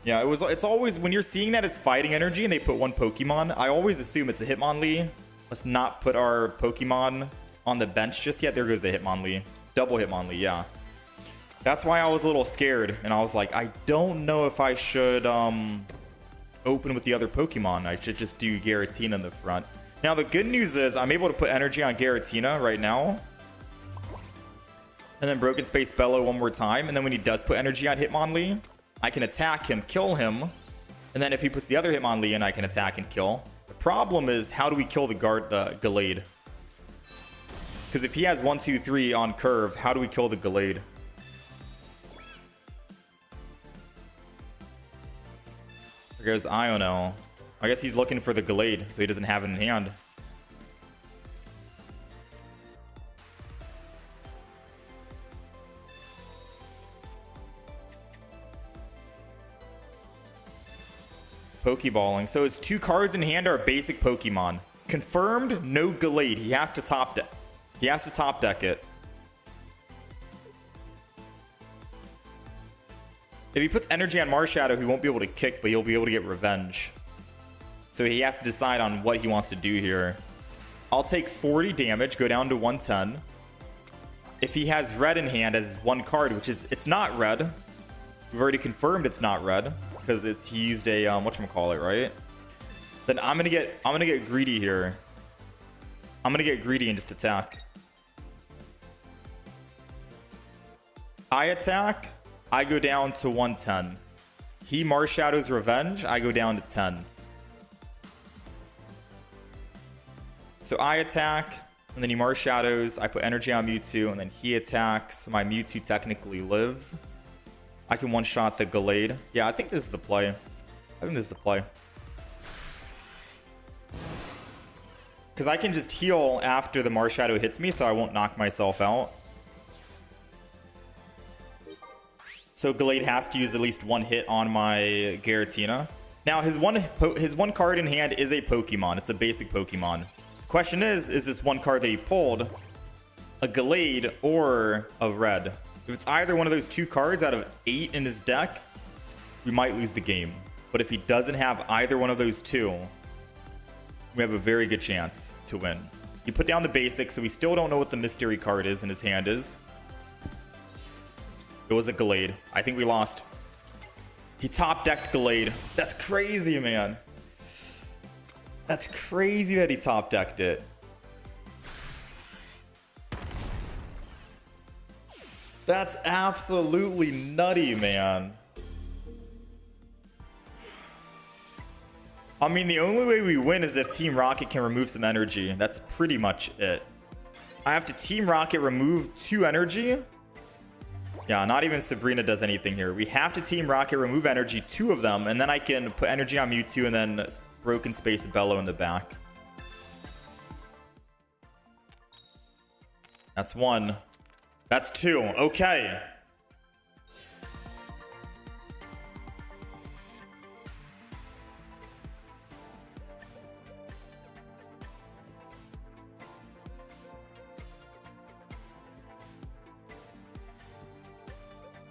Yeah, it's always when you're seeing that it's fighting energy and they put one Pokemon, I always assume it's a Hitmonlee. Let's not put our Pokemon on the bench just yet. There goes the Hitmonlee. Double Hitmonlee, yeah. That's why I was a little scared and I was like, I don't know if I should open with the other Pokemon. I should just do Giratina in the front. Now the good news is I'm able to put energy on Giratina right now. And then Broken Space Bellow one more time. And then when he does put energy on Hitmonlee, I can attack him, kill him. And then if he puts the other Hitmonlee in, I can attack and kill. The problem is, how do we kill the Gallade? Because if he has 1, 2, 3 on curve, how do we kill the Gallade? There goes Iono. I guess he's looking for the Gallade, so he doesn't have it in hand. Pokeballing. So his 2 cards in hand are basic Pokemon. Confirmed, no Gallade. He has to top deck. He has to top deck it. If he puts energy on Marshadow, he won't be able to kick, but he'll be able to get revenge. So he has to decide on what he wants to do here. I'll take 40 damage, go down to 110. If he has red in hand as 1 card, which is, it's not red. We've already confirmed it's not red because he used a whatchamacallit, right? Then I'm gonna get greedy here. I'm gonna get greedy and just attack. I attack. I go down to 110. He Marshadow's revenge. I go down to 10. So I attack, and then he Marshadows. I put energy on Mewtwo, and then he attacks. My Mewtwo technically lives. I can one-shot the Gallade. Yeah, I think this is the play. I think this is the play. Because I can just heal after the Marshadow hits me, so I won't knock myself out. So Gallade has to use at least 1 hit on my Giratina. Now his one card in hand is a Pokemon. It's a basic Pokemon. The question is this 1 card that he pulled a Gallade or a red? If it's either one of those 2 cards out of 8 in his deck, we might lose the game. But if he doesn't have either one of those 2, we have a very good chance to win. He put down the basics, so we still don't know what the mystery card is in his hand is. It was a Gallade. I think we lost. He top-decked Gallade. That's crazy, man. That's crazy that he top-decked it. That's absolutely nutty, man. I mean, the only way we win is if Team Rocket can remove some energy. That's pretty much it. I have to Team Rocket remove 2 energy. Yeah, not even Sabrina does anything here. We have to Team Rocket remove energy, 2 of them, and then I can put energy on Mewtwo and then Broken Space Bellow in the back. That's 1. That's 2. Okay.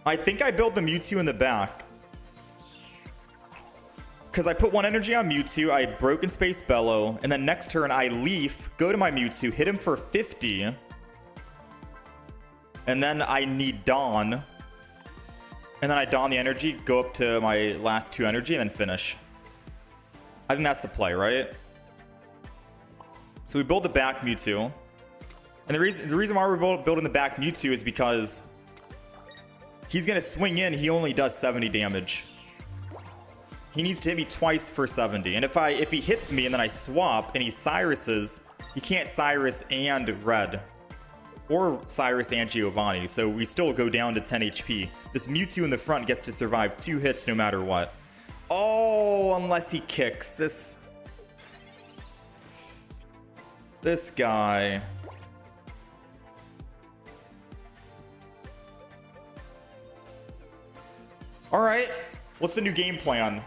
I think I built the Mewtwo in the back. Because I put 1 energy on Mewtwo, I had Broken Space Bellow, and then next turn I Leaf, go to my Mewtwo, hit him for 50. And then I need Dawn. And then I Dawn the energy, go up to my last 2 energy, and then finish. I think that's the play, right? So we build the back Mewtwo. And the reason why we're building the back Mewtwo is because he's going to swing in, he only does 70 damage. He needs to hit me twice for 70. And if he hits me and then I swap and he Cyruses, he can't Cyrus and Red. Or Cyrus and Giovanni, so we still go down to 10 HP. This Mewtwo in the front gets to survive 2 hits no matter what. Oh, unless he kicks. This guy. Alright, what's the new game plan?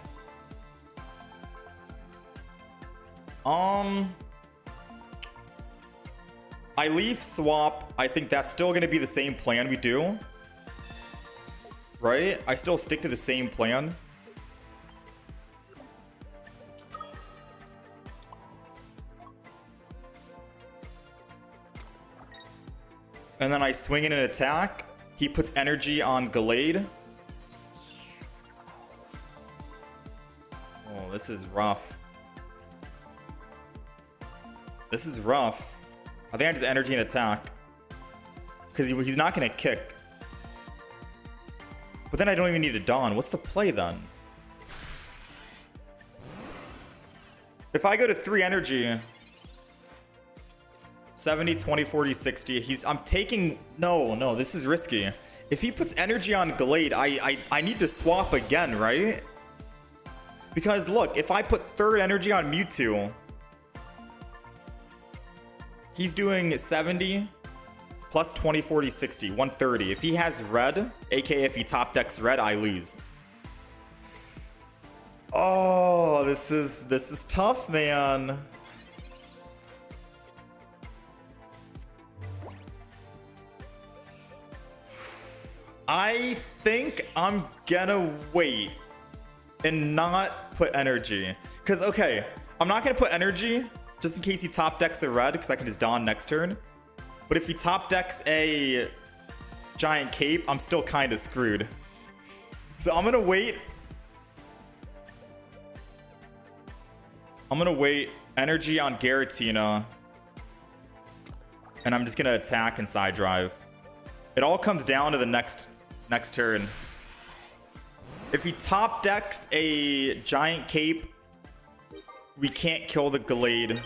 I Leaf swap. I think that's still going to be the same plan we do. Right? I still stick to the same plan. And then I swing in an attack. He puts energy on Gallade. Oh, this is rough. This is rough. I think I just energy and attack. Because he's not going to kick. But then I don't even need a Dawn. What's the play then? If I go to 3 energy... 70, 20, 40, 60. I'm taking... No, this is risky. If he puts energy on Gallade, I need to swap again, right? Because look, if I put 3rd energy on Mewtwo... He's doing 70 plus 20, 40, 60, 130. If he has Red, aka if he top decks Red, I lose. Oh, this is tough, man. I think I'm gonna wait and not put energy. Because, okay, I'm not gonna put energy just in case he top decks a Red, because I can just Dawn next turn. But if he top decks a Giant Cape, I'm still kind of screwed. So I'm gonna wait. I'm gonna wait. Energy on Giratina. And I'm just gonna attack and side drive. It all comes down to the next turn. If he top decks a Giant Cape, we can't kill the Gallade.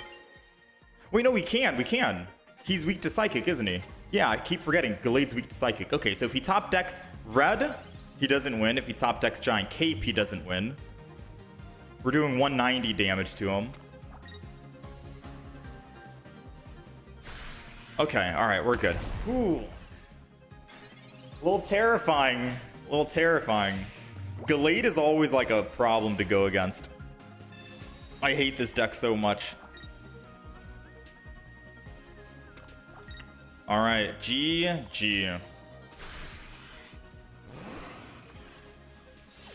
Wait, no, we can. He's weak to Psychic, isn't he? Yeah, I keep forgetting. Gallade's weak to Psychic. Okay, so if he top decks Red, he doesn't win. If he top decks Giant Cape, he doesn't win. We're doing 190 damage to him. Okay, alright, we're good. Ooh. A little terrifying. Gallade is always like a problem to go against. I hate this deck so much. Alright, GG.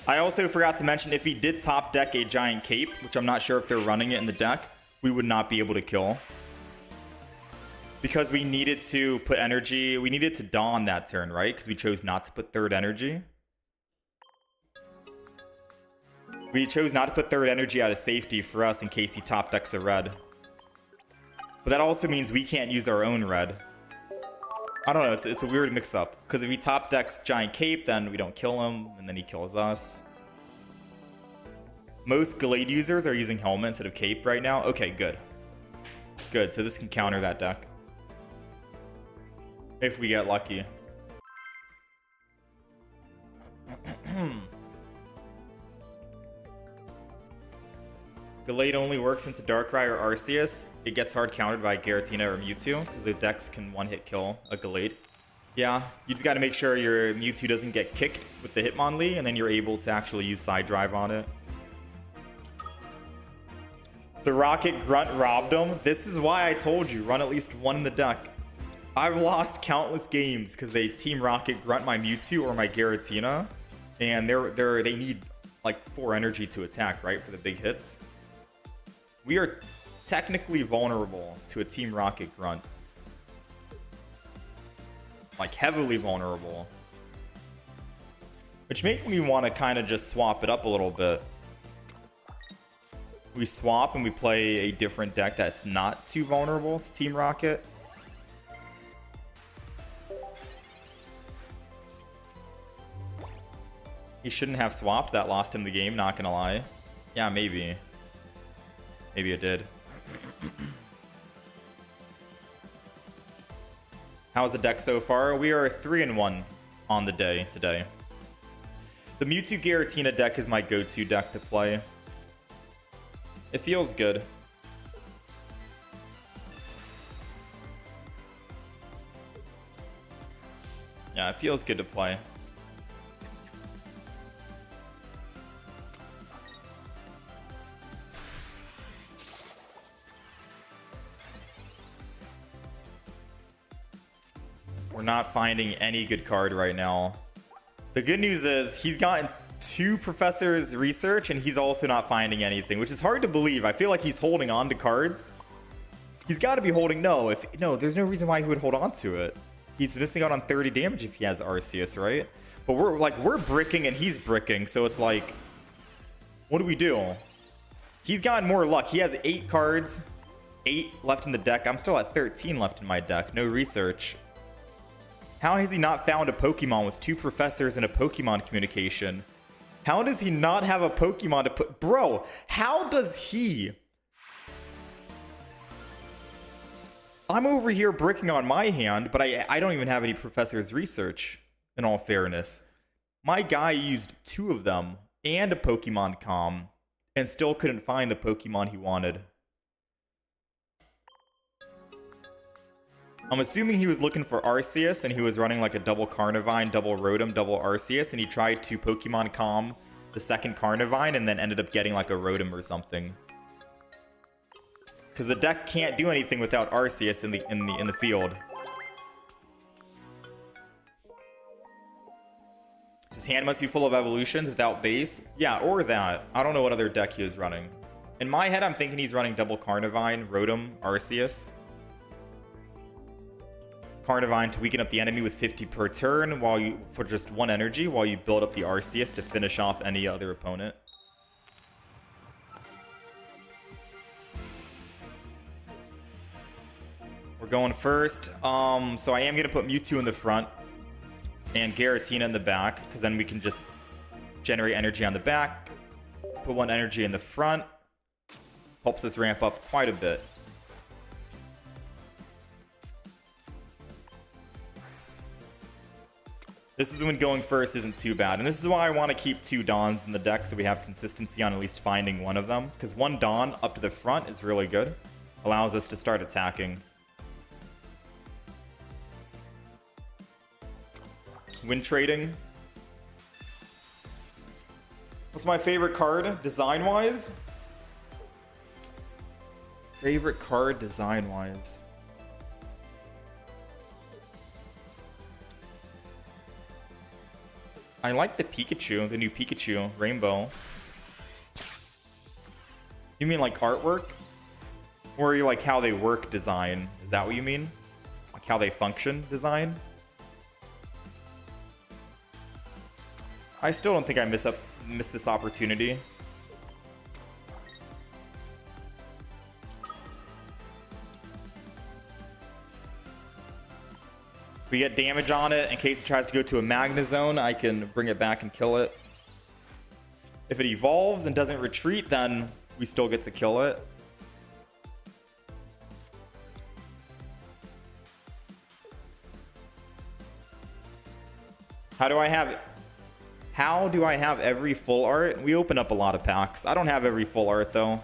I also forgot to mention, if he did top deck a Giant Cape, which I'm not sure if they're running it in the deck, we would not be able to kill. Because we needed to put energy, we needed to Dawn that turn, right? Because we chose not to put 3rd energy. We chose not to put 3rd energy out of safety for us in case he top decks a Red. But that also means we can't use our own Red. I don't know, it's a weird mix-up. Because if he top decks Giant Cape, then we don't kill him, and then he kills us. Most Glade users are using Helmet instead of Cape right now. Okay, good. Good, so this can counter that deck. If we get lucky. Glade only works into Darkrai or Arceus. It gets hard countered by Giratina or Mewtwo, because the decks can one-hit kill a Glade. Yeah, you just got to make sure your Mewtwo doesn't get kicked with the Hitmonlee, and then you're able to actually use Side Drive on it. The Rocket Grunt robbed him. This is why I told you, run at least one in the deck. I've lost countless games because they Team Rocket Grunt my Mewtwo or my Giratina, and they need like 4 energy to attack, right, for the big hits. We are technically vulnerable to a Team Rocket Grunt. Like, heavily vulnerable. Which makes me want to kind of just swap it up a little bit. We swap and we play a different deck that's not too vulnerable to Team Rocket. He shouldn't have swapped. That lost him the game, not gonna lie. Yeah, maybe. Maybe it did. How's the deck so far? We are 3-1 on the day today. The Mewtwo Giratina deck is my go-to deck to play. It feels good. Yeah, it feels good to play. We're not finding any good card right now. The good news is he's gotten 2 Professor's Research and he's also not finding anything, which is hard to believe. I feel like he's holding on to cards. He's got to be holding... No, there's no reason why he would hold on to it. He's missing out on 30 damage if he has Arceus, right? But we're bricking and he's bricking, so it's like... What do we do? He's gotten more luck. He has 8 cards, 8 left in the deck. I'm still at 13 left in my deck. No research. How has he not found a Pokemon with 2 professors and a Pokemon communication? How does he not have a Pokemon to put... Bro, how does he... I'm over here bricking on my hand, but I don't even have any Professor's Research, in all fairness. My guy used 2 of them and a Pokemon Com and still couldn't find the Pokemon he wanted. I'm assuming he was looking for Arceus and he was running like a double Carnivine, double Rotom, double Arceus, and he tried to Pokemon Com the second Carnivine and then ended up getting like a Rotom or something. Because the deck can't do anything without Arceus in the field. His hand must be full of evolutions without base. Yeah, or that. I don't know what other deck he was running. In my head, I'm thinking he's running double Carnivine, Rotom, Arceus. Carnivine to weaken up the enemy with 50 per turn for just 1 energy while you build up the Arceus to finish off any other opponent. We're going first. So I am going to put Mewtwo in the front and Giratina in the back, because then we can just generate energy on the back, put 1 energy in the front. Helps us ramp up quite a bit. This is when going first isn't too bad. And this is why I want to keep 2 Dawns in the deck so we have consistency on at least finding one of them. Because 1 Dawn up to the front is really good. Allows us to start attacking. Win trading. What's my favorite card design-wise? Favorite card design-wise. I like the Pikachu, the new Pikachu, Rainbow. You mean like artwork? Or you like how they work design? Is that what you mean? Like how they function design? I still don't think I missed this opportunity. We get damage on it in case it tries to go to a Magna Zone. I can bring it back and kill it. If it evolves and doesn't retreat, then we still get to kill it. How do I have every full art? We open up a lot of packs. I don't have every full art though.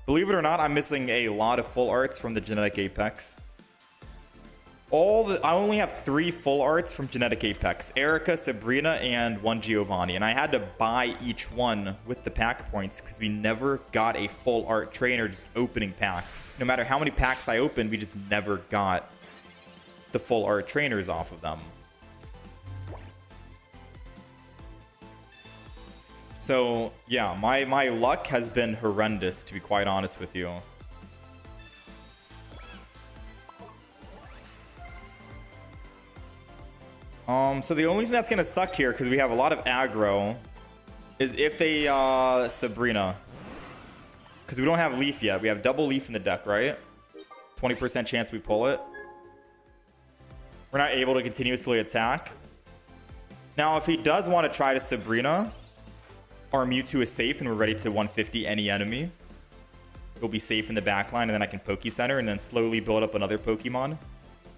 Believe it or not, I'm missing a lot of full arts from the Genetic Apex. I only have 3 full arts from Genetic Apex. Erica, Sabrina, and 1 Giovanni. And I had to buy each one with the pack points because we never got a full art trainer just opening packs. No matter how many packs I opened, we just never got the full art trainers off of them. So yeah, my luck has been horrendous, to be quite honest with you. So the only thing that's gonna suck here, because we have a lot of aggro, is if they Sabrina. Because we don't have Leaf yet. We have double Leaf in the deck, right? 20% chance we pull it. We're not able to continuously attack. Now, if he does want to try to Sabrina, our Mewtwo is safe and we're ready to 150 any enemy. It'll be safe in the backline, and then I can Poke Center and then slowly build up another Pokemon.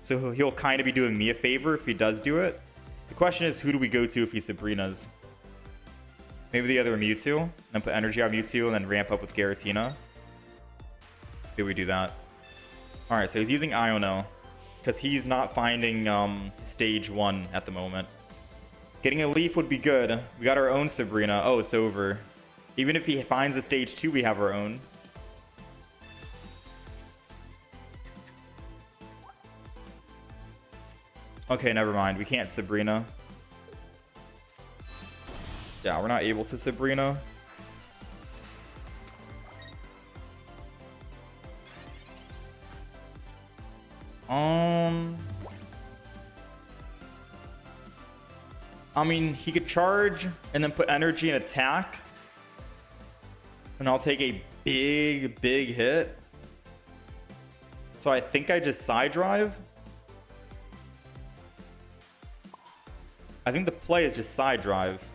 So he'll kind of be doing me a favor if he does do it. The question is, who do we go to if he Sabrinas? Maybe the other Mewtwo, then put energy on Mewtwo and then ramp up with Giratina. Maybe we do that. Alright, so he's using Iono because he's not finding stage 1 at the moment. Getting a Leaf would be good. We got our own Sabrina. Oh, it's over. Even if he finds a stage 2, we have our own. Okay, never mind. We can't Sabrina. Yeah, we're not able to Sabrina. I mean, he could charge and then put energy and attack. And I'll take a big, big hit. So I think I just side drive. I think the play is just side drive.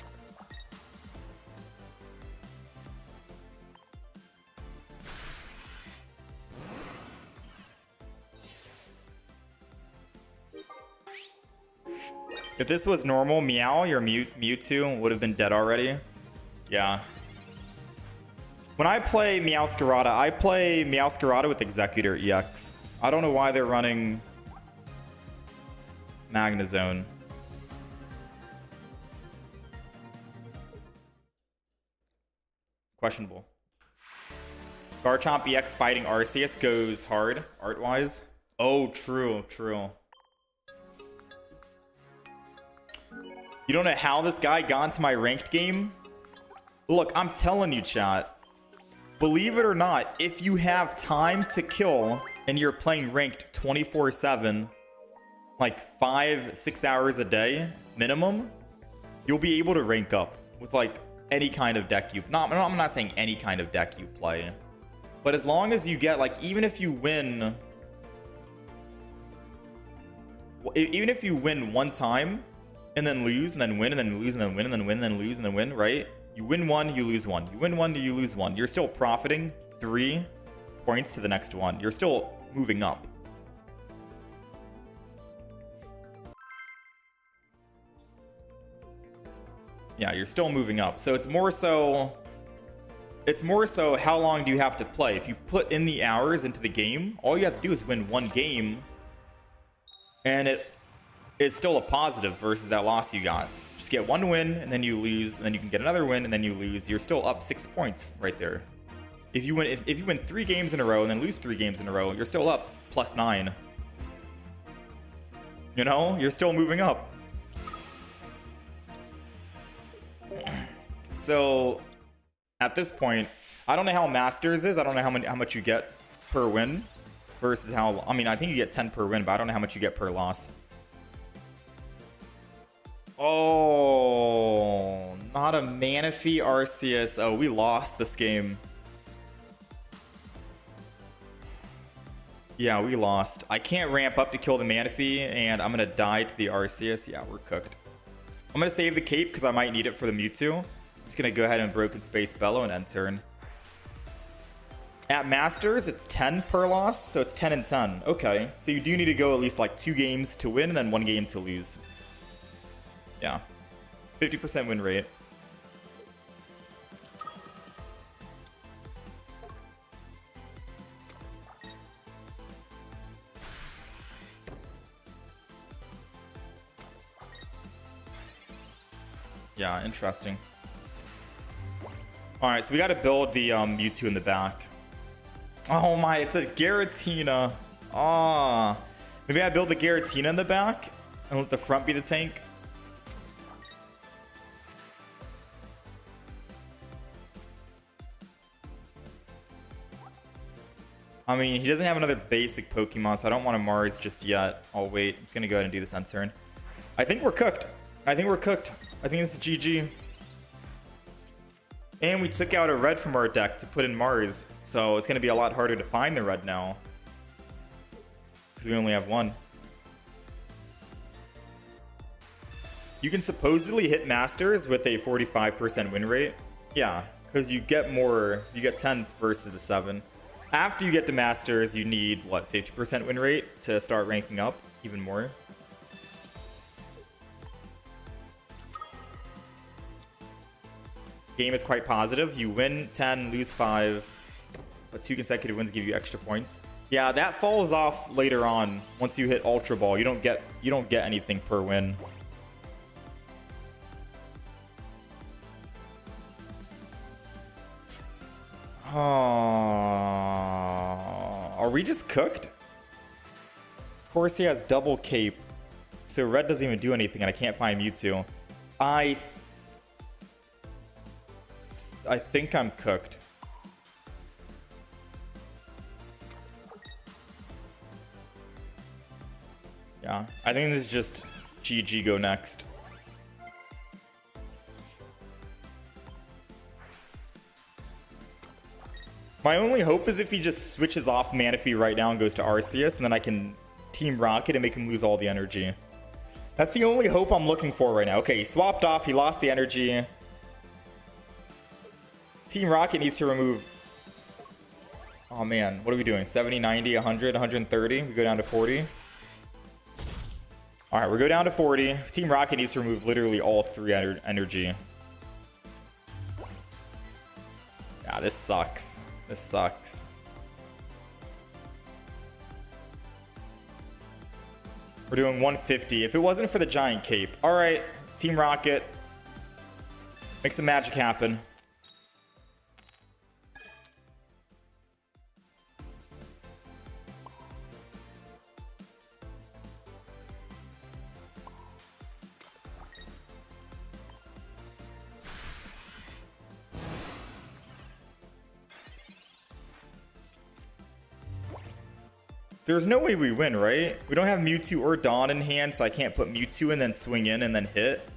If this was normal, Meow, your Mewtwo would have been dead already. Yeah. When I play Meowscarada, I play Meowscarada with Executor EX. I don't know why they're running Magnezone. Questionable. Garchomp EX fighting Arceus goes hard, art-wise. Oh, true, true. You don't know how this guy got into my ranked game? Look, I'm telling you, chat. Believe it or not, if you have time to kill and you're playing ranked 24/7, like 5-6 hours a day minimum, you'll be able to rank up with like any kind of deck you... I'm not saying any kind of deck you play. But as long as you get, like, even if you win one time and then lose and then win and then lose and then win and then win and then lose and then win, right? You win one, you lose one. You win one, you lose one. You're still profiting 3 points to the next one. You're still moving up. Yeah, you're still moving up. So it's more so how long do you have to play? If you put in the hours into the game, all you have to do is win one game, and it is still a positive versus that loss you got. Just get one win and then you lose, and then you can get another win and then you lose. You're still up 6 points right there. If you win 3 games in a row and then lose 3 games in a row, you're still up +9. You know, you're still moving up. So at this point, I don't know how Masters is. I don't know how much you get per win versus how... I mean, I think you get 10 per win, but I don't know how much you get per loss. Oh, not a Manaphy Arceus. Oh, we lost this game. Yeah, we lost. I can't ramp up to kill the Manaphy, and I'm gonna die to the Arceus. Yeah, we're cooked. I'm gonna save the cape because I might need it for the Mewtwo. I'm just gonna go ahead and Broken Space Bellow and end turn. At Masters, it's 10 per loss, so it's 10 and 10. Okay, so you do need to go at least like 2 games to win and then 1 game to lose. Yeah, 50% win rate. Yeah, interesting. All right, so we got to build the Mewtwo in the back. Oh my, it's a Giratina. Ah, maybe I build the Giratina in the back and let the front be the tank. I mean, he doesn't have another basic Pokemon, so I don't want to Mars just yet. I'll wait. I'm just going to go ahead and do this end turn. I think we're cooked. I think we're cooked. I think this is GG. And we took out a red from our deck to put in Mars. So it's going to be a lot harder to find the red now. Because we only have one. You can supposedly hit Masters with a 45% win rate. Yeah, because you get more. You get 10 versus the 7. After you get to Masters, you need, what, 50% win rate to start ranking up even more. Game is quite positive. You win 10, lose 5, but 2 consecutive wins give you extra points. Yeah, that falls off later on. Once you hit Ultra Ball, you don't get anything per win. Oh, are we just cooked? Of course, he has double cape, so red doesn't even do anything, and I can't find Mewtwo. I think I'm cooked. Yeah, I think this is just GG, go next. My only hope is if he just switches off Manaphy right now and goes to Arceus, and then I can Team Rocket and make him lose all the energy. That's the only hope I'm looking for right now. Okay, he swapped off, he lost the energy. Team Rocket needs to remove... Oh man, what are we doing? 70, 90, 100, 130? We go down to 40. Alright, we go down to 40. Team Rocket needs to remove literally all 3 energy. Yeah, this sucks. This sucks. We're doing 150. If it wasn't for the giant cape. Alright, Team Rocket. Make some magic happen. There's no way we win, right? We don't have Mewtwo or Dawn in hand, so I can't put Mewtwo and then swing in and then hit.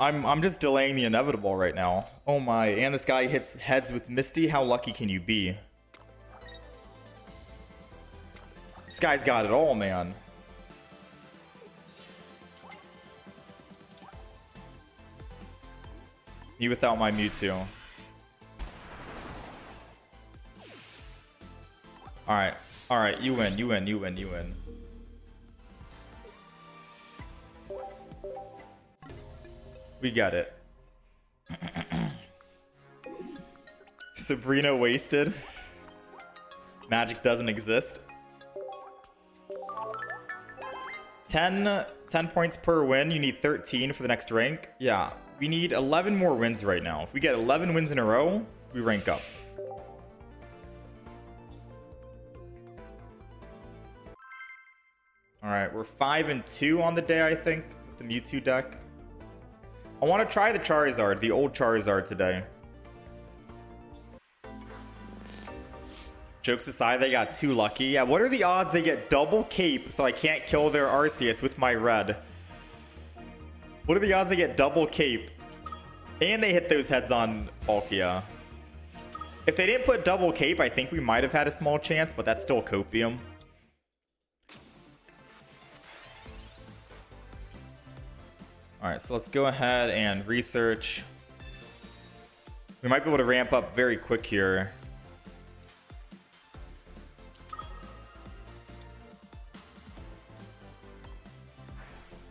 I'm just delaying the inevitable right now. Oh my, and this guy hits heads with Misty. How lucky can you be? This guy's got it all, man. Me without my Mewtwo. Alright. Alright, you win, you win, you win, you win. We got it. Sabrina wasted. Magic doesn't exist. 10 points per win. You need 13 for the next rank. Yeah, we need 11 more wins right now. If we get 11 wins in a row, we rank up. Alright, we're 5-2 on the day, I think, with the Mewtwo deck. I want to try the Charizard, the old Charizard today. Jokes aside, they got too lucky. Yeah, what are the odds they get double cape so I can't kill their Arceus with my red? What are the odds they get double cape? And they hit those heads on Palkia. If they didn't put double cape, I think we might have had a small chance, but that's still copium. Alright, so let's go ahead and research. We might be able to ramp up very quick here.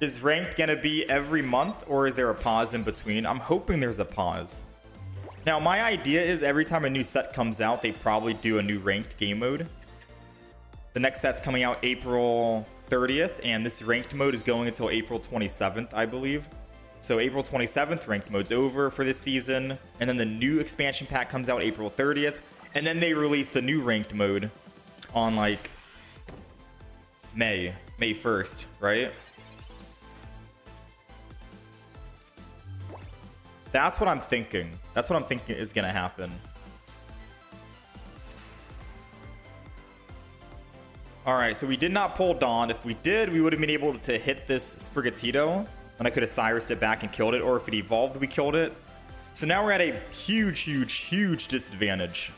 Is ranked gonna be every month, or is there a pause in between? I'm hoping there's a pause. Now, my idea is every time a new set comes out, they probably do a new ranked game mode. The next set's coming out April 30th, and this ranked mode is going until April 27th, I believe. So April 27th, ranked mode's over for this season, and then the new expansion pack comes out April 30th, and then they release the new ranked mode on like May 1st, right? That's what I'm thinking. That's what I'm thinking is gonna happen. Alright, so we did not pull Dawn. If we did, we would have been able to hit this Sprigatito, and I could have Cyrused it back and killed it, or if it evolved, we killed it. So now we're at a huge disadvantage.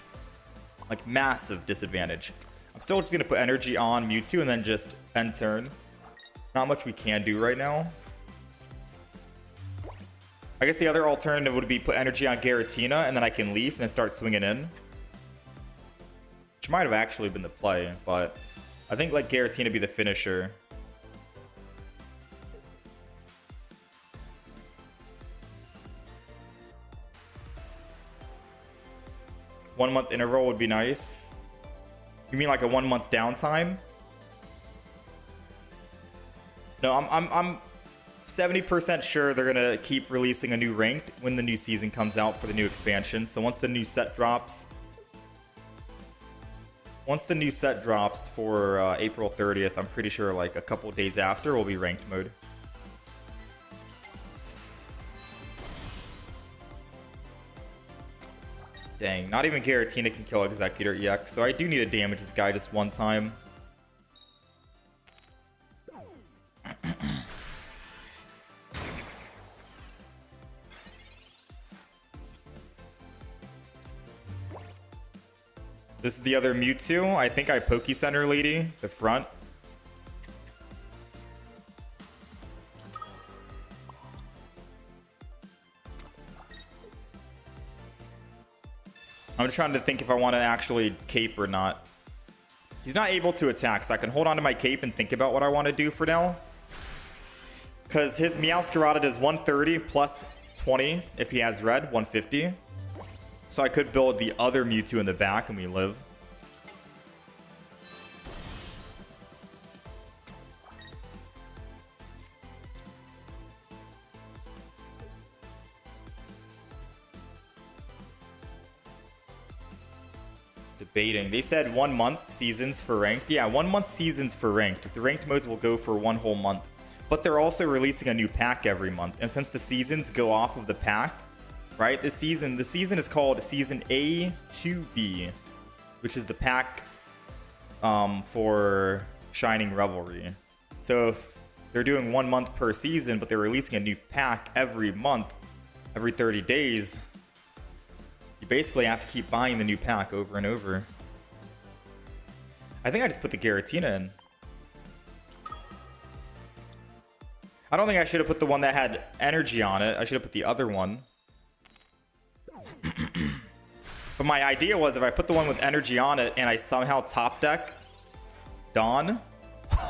Like, massive disadvantage. I'm still just gonna put energy on Mewtwo and then just end turn. Not much we can do right now. I guess the other alternative would be put energy on Giratina, and then I can leaf and then start swinging in. Which might have actually been the play, but I think let Giratina be the finisher. One month interval would be nice. You mean like a 1 month downtime? No, I'm 70% sure they're gonna keep releasing a new ranked when the new season comes out for the new expansion. So once the new set drops, for April 30th, I'm pretty sure like a couple days after will be ranked mode. Dang, not even Giratina can kill Executor EX, so I do need to damage this guy just one time. This is the other Mewtwo. I think I Poke Center Lady, the front. I'm just trying to think if I want to actually cape or not. He's not able to attack, so I can hold on to my cape and think about what I want to do for now. Because his Meowscarada does 130 plus 20 if he has red, 150. So I could build the other Mewtwo in the back and we live. Debating. They said 1 month seasons for ranked. Yeah, 1 month seasons for ranked. The ranked modes will go for 1 whole month. But they're also releasing a new pack every month. And since the seasons go off of the pack, right? The season is called Season A to B, which is the pack for Shining Revelry. So if they're doing 1 month per season, but they're releasing a new pack every month, every 30 days, you basically have to keep buying the new pack over and over. I think I just put the Giratina in. I don't think I should have put the one that had energy on it. I should have put the other one. But my idea was if I put the one with energy on it and I somehow top deck Dawn,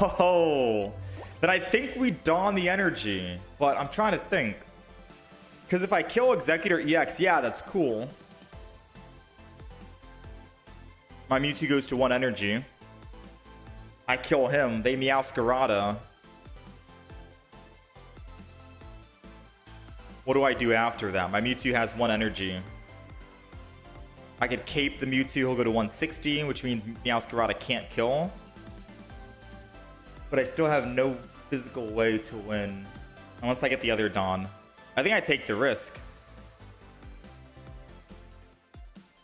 oh, then I think we Dawn the energy. But I'm trying to think. Because if I kill Executor EX, yeah, that's cool. My Mewtwo goes to 1 energy. I kill him. They Meowscarada. What do I do after that? My Mewtwo has 1 energy. I could cape the Mewtwo. He'll go to 160, which means Meowscarada can't kill. But I still have no physical way to win. Unless I get the other Dawn. I think I take the risk.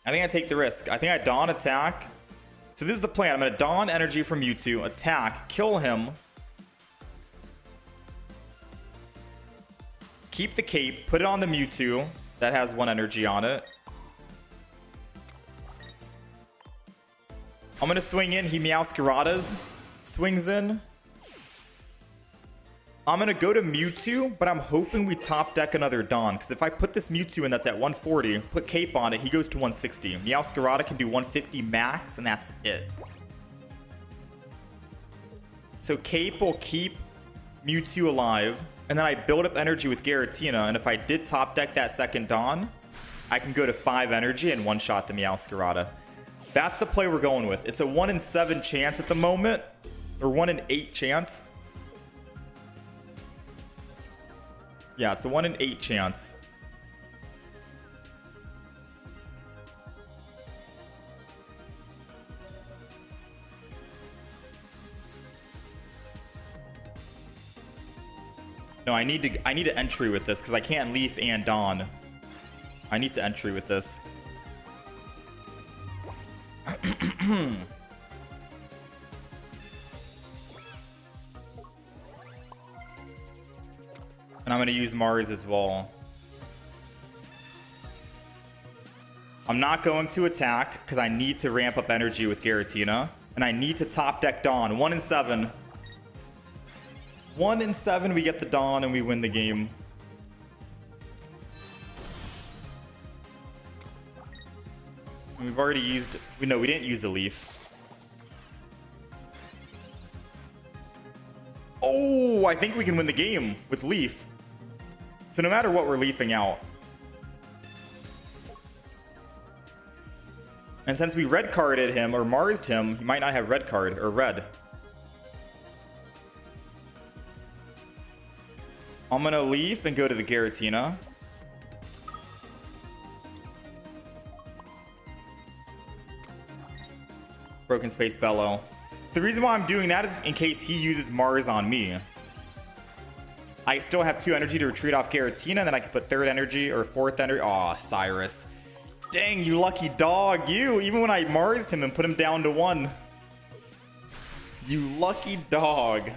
I think I Dawn attack. So this is the plan. I'm going to Dawn energy from Mewtwo, attack, kill him. Keep the cape, put it on the Mewtwo that has 1 energy on it. I'm going to swing in. He Meowscaradas. Swings in. I'm going to go to Mewtwo, but I'm hoping we top deck another Dawn. Because if I put this Mewtwo in that's at 140, put Cape on it, he goes to 160. Meowscarada can do 150 max, and that's it. So Cape will keep Mewtwo alive. And then I build up energy with Giratina. And if I did top deck that second Dawn, I can go to 5 energy and one-shot the Meowscarada. That's the play we're going with. It's a 1 in 7 chance at the moment. Or 1 in 8 chance. Yeah, it's a 1 in 8 chance. No, I need to entry with this because I can't Leaf and Dawn. I need to entry with this. And I'm going to use Mars as well. I'm not going to attack because I need to ramp up energy with Giratina. And I need to top deck Dawn. 1 in 7. 1 in 7, we get the Dawn and we win the game. And we've already used... No, we didn't use the Leaf. Oh, I think we can win the game with Leaf. So no matter what, we're Leafing out. And since we red carded him or Marsed him, he might not have red card or red. I'm gonna Leaf and go to the Giratina. Broken Space Bellow. The reason why I'm doing that is in case he uses Mars on me. I still have 2 energy to retreat off Giratina, and then I can put 3rd energy or 4th energy. Aw, Cyrus. Dang, you lucky dog. You, even when I Marsed him and put him down to 1. You lucky dog.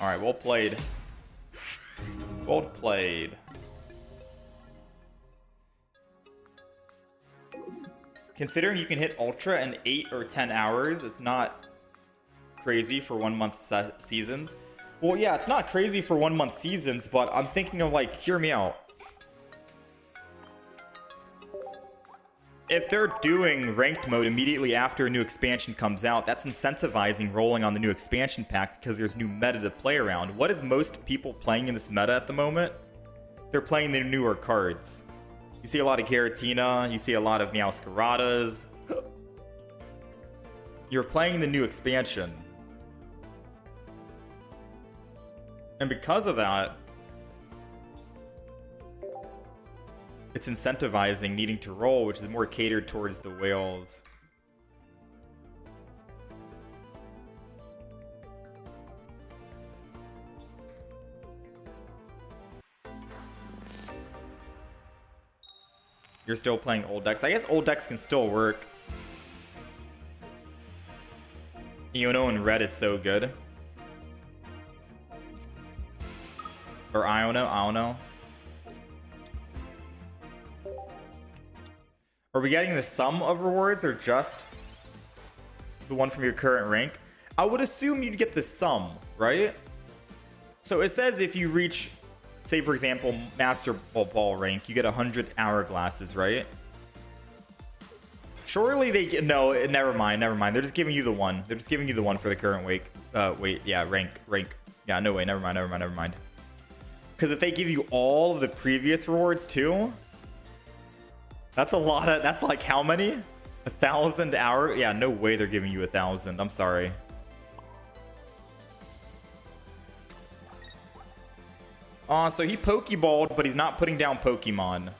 Alright, well played. Well played. Considering you can hit Ultra in 8 or 10 hours, it's not crazy for 1 month seasons. Well, yeah, it's not crazy for 1 month seasons, but I'm thinking of like, hear me out. If they're doing ranked mode immediately after a new expansion comes out, that's incentivizing rolling on the new expansion pack because there's new meta to play around. What is most people playing in this meta at the moment? They're playing the newer cards. You see a lot of Giratina, you see a lot of Meowscaradas. You're playing the new expansion. And because of that, it's incentivizing needing to roll, which is more catered towards the whales. You're still playing old decks. I guess old decks can still work. Iono in red is so good. Or Iono, I don't know. Are we getting the sum of rewards or just the one from your current rank? I would assume you'd get the sum, right? So it says if you reach, say for example, Master Ball rank, you get 100 hourglasses, right? Surely they get, no, never mind. They're just giving you the one. They're just giving you the one for the current rank. Yeah, no way, never mind. Because if they give you all of the previous rewards too, that's a lot of, that's like how many? 1,000 hour? Yeah, no way they're giving you 1,000. I'm sorry. So he Pokeballed, but he's not putting down Pokemon. I'm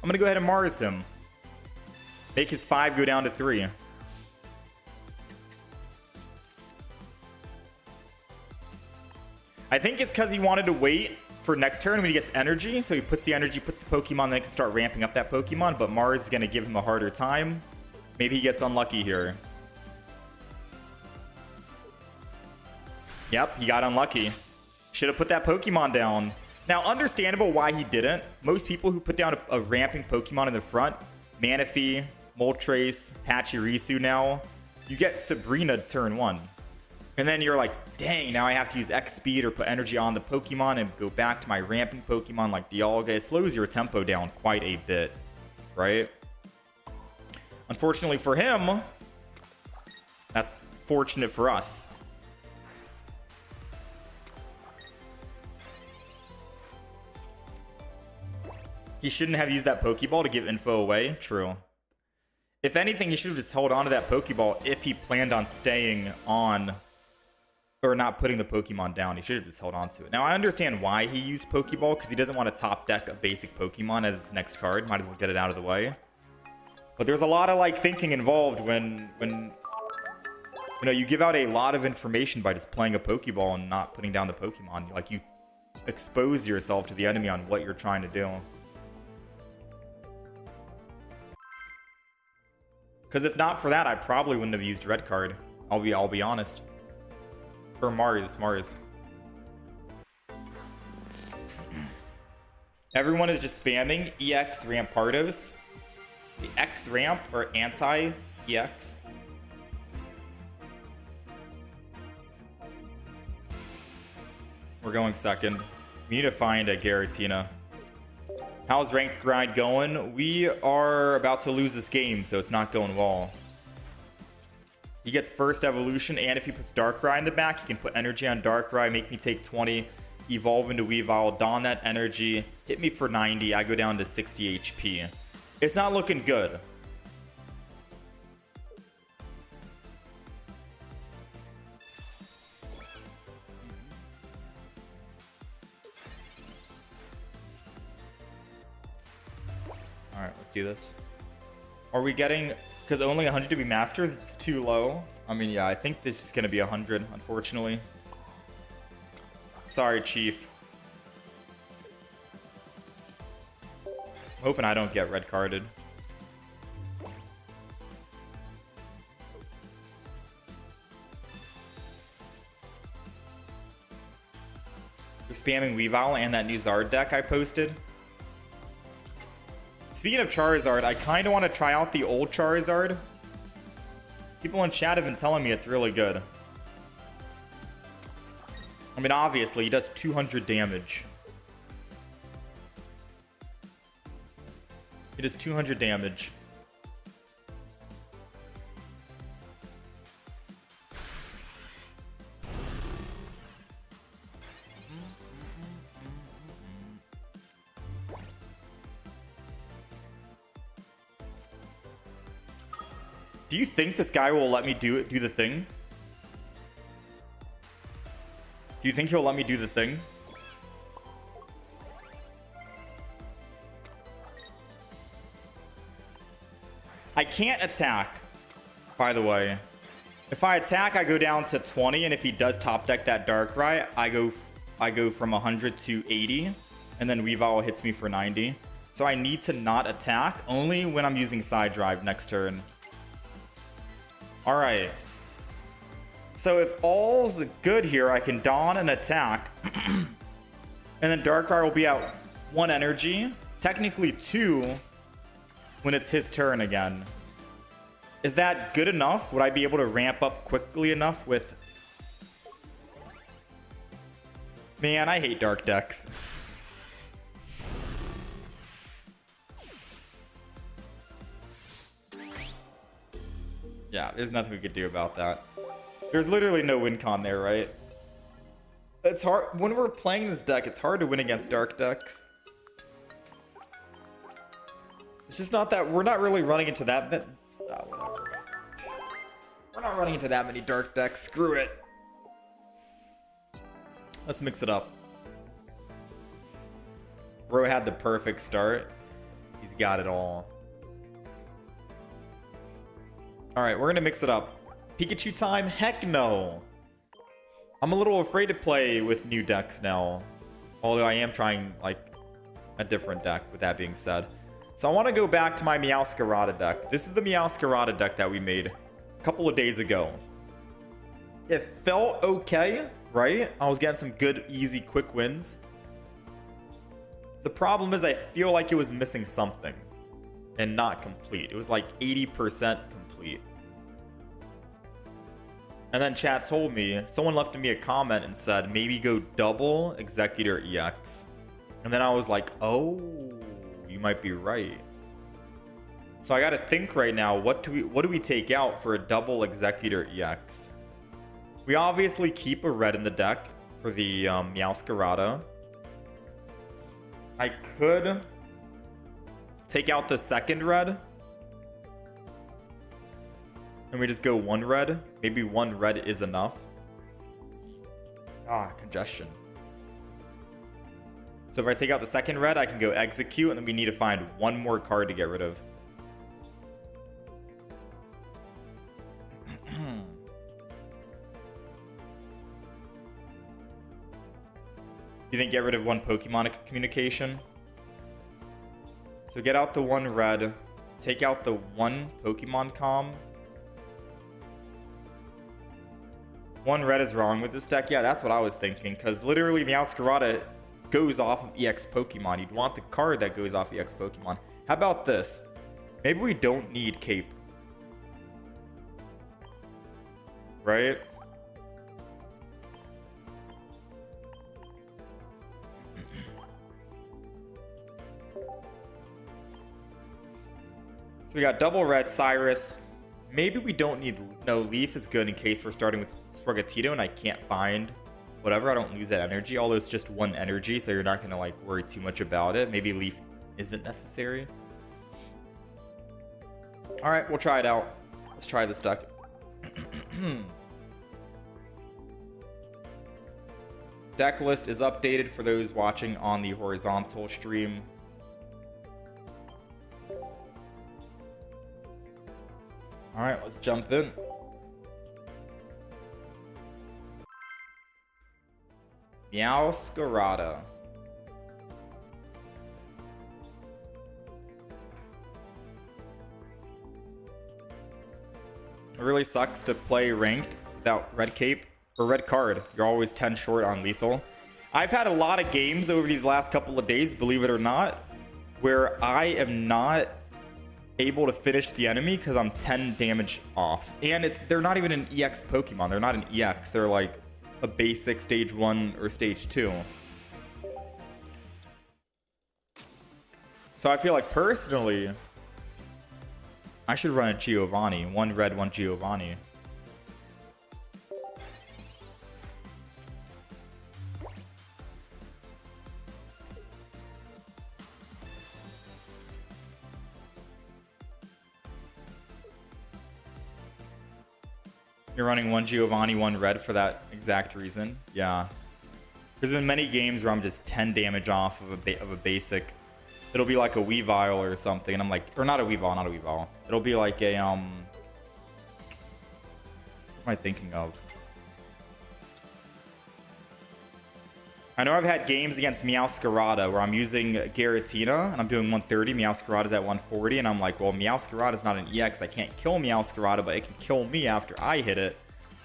gonna go ahead and Mars him. Make his 5 go down to 3. I think it's because he wanted to wait for next turn when he gets energy. So he puts the energy, puts the Pokemon, then he can start ramping up that Pokemon. But Mars is going to give him a harder time. Maybe he gets unlucky here. Yep, he got unlucky. Should have put that Pokemon down. Now, understandable why he didn't. Most people who put down a ramping Pokemon in the front Manaphy, Moltres, Pachirisu now. You get Sabrina turn 1. And then you're like, dang, now I have to use X speed or put energy on the Pokemon and go back to my ramping Pokemon like Dialga. It slows your tempo down quite a bit, right? Unfortunately for him, that's fortunate for us. He shouldn't have used that Pokeball to give info away. True. If anything, he should have just held on to that Pokeball if he planned on staying on or not putting the Pokemon down. He should have just held on to it. Now, I understand why he used Pokeball, because he doesn't want to top deck a basic Pokemon as his next card. Might as well get it out of the way. But there's a lot of like thinking involved when you know, you give out a lot of information by just playing a Pokeball and not putting down the Pokemon. Like, you expose yourself to the enemy on what you're trying to do. Because if not for that, I probably wouldn't have used red card. I'll be honest. Or Mars. Everyone is just spamming EX Rampardos. The X ramp or anti-EX. We're going second. We need to find a Giratina. How's ranked grind going? We are about to lose this game, so it's not going well. He gets first evolution, and if he puts Darkrai in the back, he can put energy on Darkrai, make me take 20, evolve into Weavile, don that energy, hit me for 90, I go down to 60 HP. It's not looking good. Alright, let's do this. Are we getting... Because only 100 to be Masters, it's too low. I mean, yeah, I think this is going to be 100, unfortunately. Sorry, Chief. I'm hoping I don't get red carded. We're spamming Weavile and that new Zard deck I posted. Speaking of Charizard, I kind of want to try out the old Charizard. People in chat have been telling me it's really good. I mean, obviously, he does 200 damage. It does 200 damage. Do you think this guy will let me do the thing? Do you think he'll let me do the thing? I can't attack, by the way. If I attack, I go down to 20, and if he does top deck that Darkrai, I go from 100 to 80, and then Weavile hits me for 90. So I need to not attack, only when I'm using Side Drive next turn. Alright. So if all's good here, I can Dawn and attack. And then Darkrai will be out 1 energy. Technically 2 when it's his turn again. Is that good enough? Would I be able to ramp up quickly enough with... Man, I hate dark decks. Yeah, there's nothing we could do about that. There's literally no win con there, right? It's hard when we're playing this deck. It's hard to win against dark decks. It's just not that we're not really running into that. Whatever. We're not running into that many dark decks. Screw it. Let's mix it up. Bro had the perfect start. He's got it all. Alright, we're gonna mix it up. Pikachu time? Heck no. I'm a little afraid to play with new decks now. Although I am trying, like, a different deck, with that being said. So I want to go back to my Meowscarada deck. This is the Meowscarada deck that we made a couple of days ago. It felt okay, right? I was getting some good, easy, quick wins. The problem is I feel like it was missing something. and not complete. It was like 80% complete. And then chat told me, someone left me a comment and said, maybe go double Executor EX. And then I was like, oh, you might be right. So I gotta think right now, what do we take out for a double Executor EX? We obviously keep a red in the deck for the Meowscarada. I could take out the second red. And we just go one red. Maybe one red is enough. Ah, congestion. So if I take out the second red, I can go execute, and then we need to find one more card to get rid of. You think get rid of one Pokemon communication? So get out the one red, take out the one Pokemon comm. One red is wrong with this deck. Yeah, that's what I was thinking, because literally Meowscarada goes off of EX Pokemon. You'd want the card that goes off EX Pokemon. How about this? Maybe we don't need Cape. Right? So we got double red Cyrus. Maybe we don't need... No, Leaf is good in case we're starting with Sprigatito and I can't find whatever. I don't lose that energy. Although it's just one energy, so you're not going to like worry too much about it. Maybe Leaf isn't necessary. Alright, we'll try it out. Let's try this deck. Deck list is updated for those watching on the horizontal stream. All right, let's jump in. Meowscarada. It really sucks to play ranked without red cape or red card. You're always 10 short on lethal. I've had a lot of games over these last couple of days, believe it or not, where I am not able to finish the enemy because I'm 10 damage off. And they're not even an EX Pokemon. They're not an EX. They're like a basic stage 1 or stage 2. So I feel like personally, I should run a Giovanni. One red, one Giovanni. You're running one Giovanni, one red for that exact reason. Yeah. There's been many games where I'm just 10 damage off of a basic. It'll be like a Weavile or something, and I'm like, or not a Weavile, not a Weavile. It'll be like a what am I thinking of? I know I've had games against Meowscarada where I'm using Giratina and I'm doing 130. Meowscarada's at 140, and I'm like, well, Meowscarada's not an EX. I can't kill Meowscarada, but it can kill me after I hit it.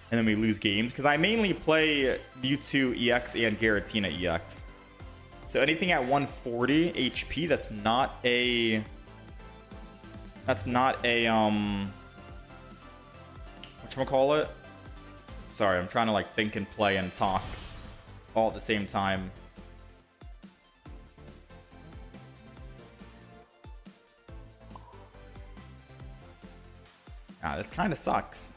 And then we lose games because I mainly play Mewtwo EX and Giratina EX. So anything at 140 HP, that's not a whatchamacallit? Sorry, I'm trying to like think and play and talk all at the same time. Ah, this kind of sucks.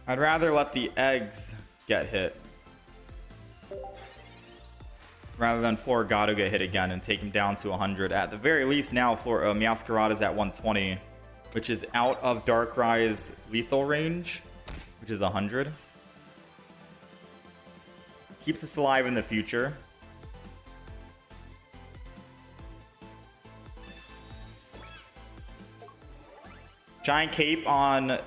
I'd rather let the eggs get hit rather than Floragato get hit again and take him down to 100. At the very least, now Meowscarada's at 120, which is out of Darkrai's lethal range, which is 100. Keeps us alive in the future. Giant Cape on...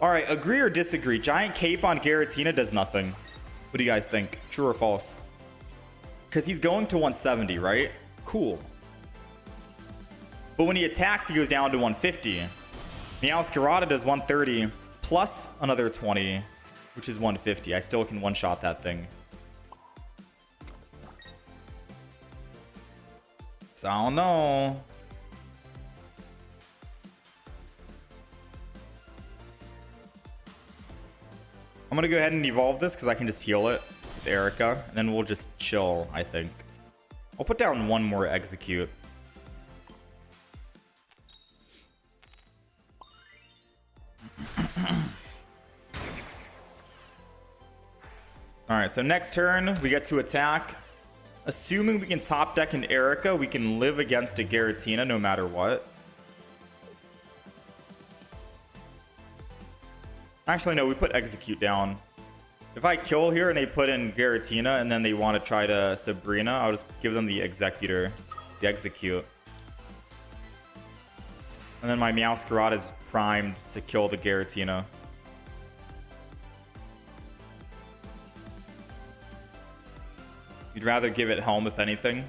Alright, agree or disagree? Giant Cape on Giratina does nothing. What do you guys think? True or false? Because he's going to 170, right? Cool. But when he attacks, he goes down to 150. Meowscarada does 130 plus another 20, which is 150. I still can one-shot that thing. So I don't know. I'm gonna go ahead and evolve this because I can just heal it with Erica, and then we'll just chill, I think. I'll put down one more execute. Alright, so next turn, we get to attack. Assuming we can top deck an Erica, we can live against a Giratina no matter what. Actually, no, we put execute down. If I kill here and they put in Giratina and then they want to try to Sabrina, I'll just give them the executor, the execute. And then my Meowscarada is primed to kill the Giratina. You'd rather give it Helm, if anything.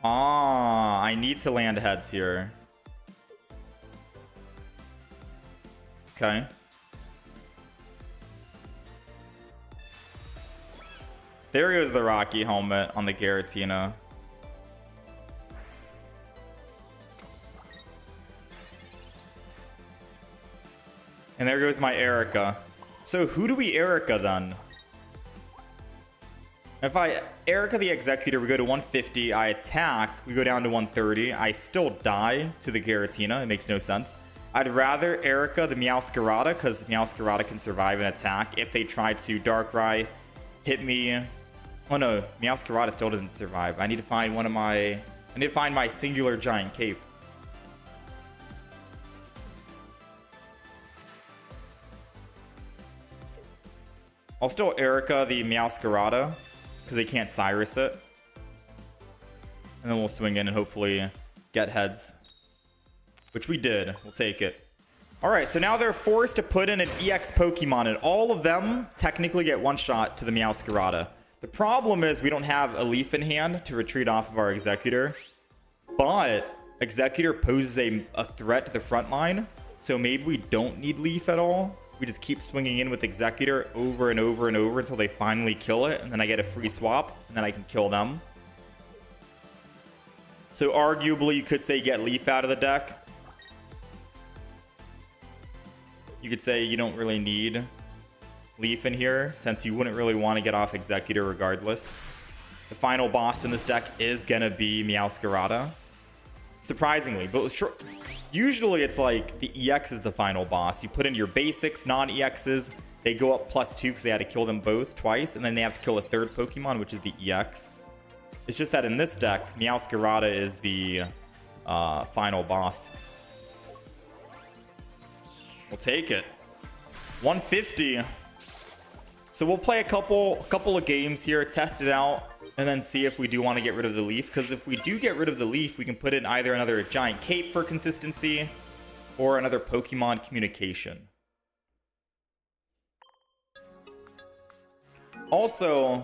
Ah, I need to land heads here. Okay. There goes the Rocky helmet on the Giratina. And there goes my Erica. So who do we Erica then? If I Erica the Executor, we go to 150. I attack, we go down to 130. I still die to the Giratina. It makes no sense. I'd rather Erica the Meowscarada, because Meowscarada can survive an attack if they try to Darkrai, hit me. Oh no, Meowscarada still doesn't survive. I need to find one of my... I need to find my singular giant cape. I'll still Erica the Meowscarada, because they can't Cyrus it. And then we'll swing in and hopefully get heads. Which we did. We'll take it. Alright, so now they're forced to put in an EX Pokemon, and all of them technically get one shot to the Meowscarada. The problem is we don't have a Leaf in hand to retreat off of our Executor. But Executor poses a threat to the front line. So maybe we don't need Leaf at all. We just keep swinging in with Executor over and over and over until they finally kill it. And then I get a free swap. And then I can kill them. So arguably you could say get Leaf out of the deck. You could say you don't really need Leaf in here, since you wouldn't really want to get off Executor regardless. The final boss in this deck is gonna be Meowscarada. Surprisingly, but usually it's like the EX is the final boss. You put in your basics, non-EXs, they go up +2 because they had to kill them both twice, and then they have to kill a third Pokemon, which is the EX. It's just that in this deck, Meowscarada is the final boss. We'll take it. 150. So we'll play a couple of games here, test it out, and then see if we do want to get rid of the Leaf. Because if we do get rid of the Leaf, we can put in either another Giant Cape for consistency or another Pokemon Communication. Also,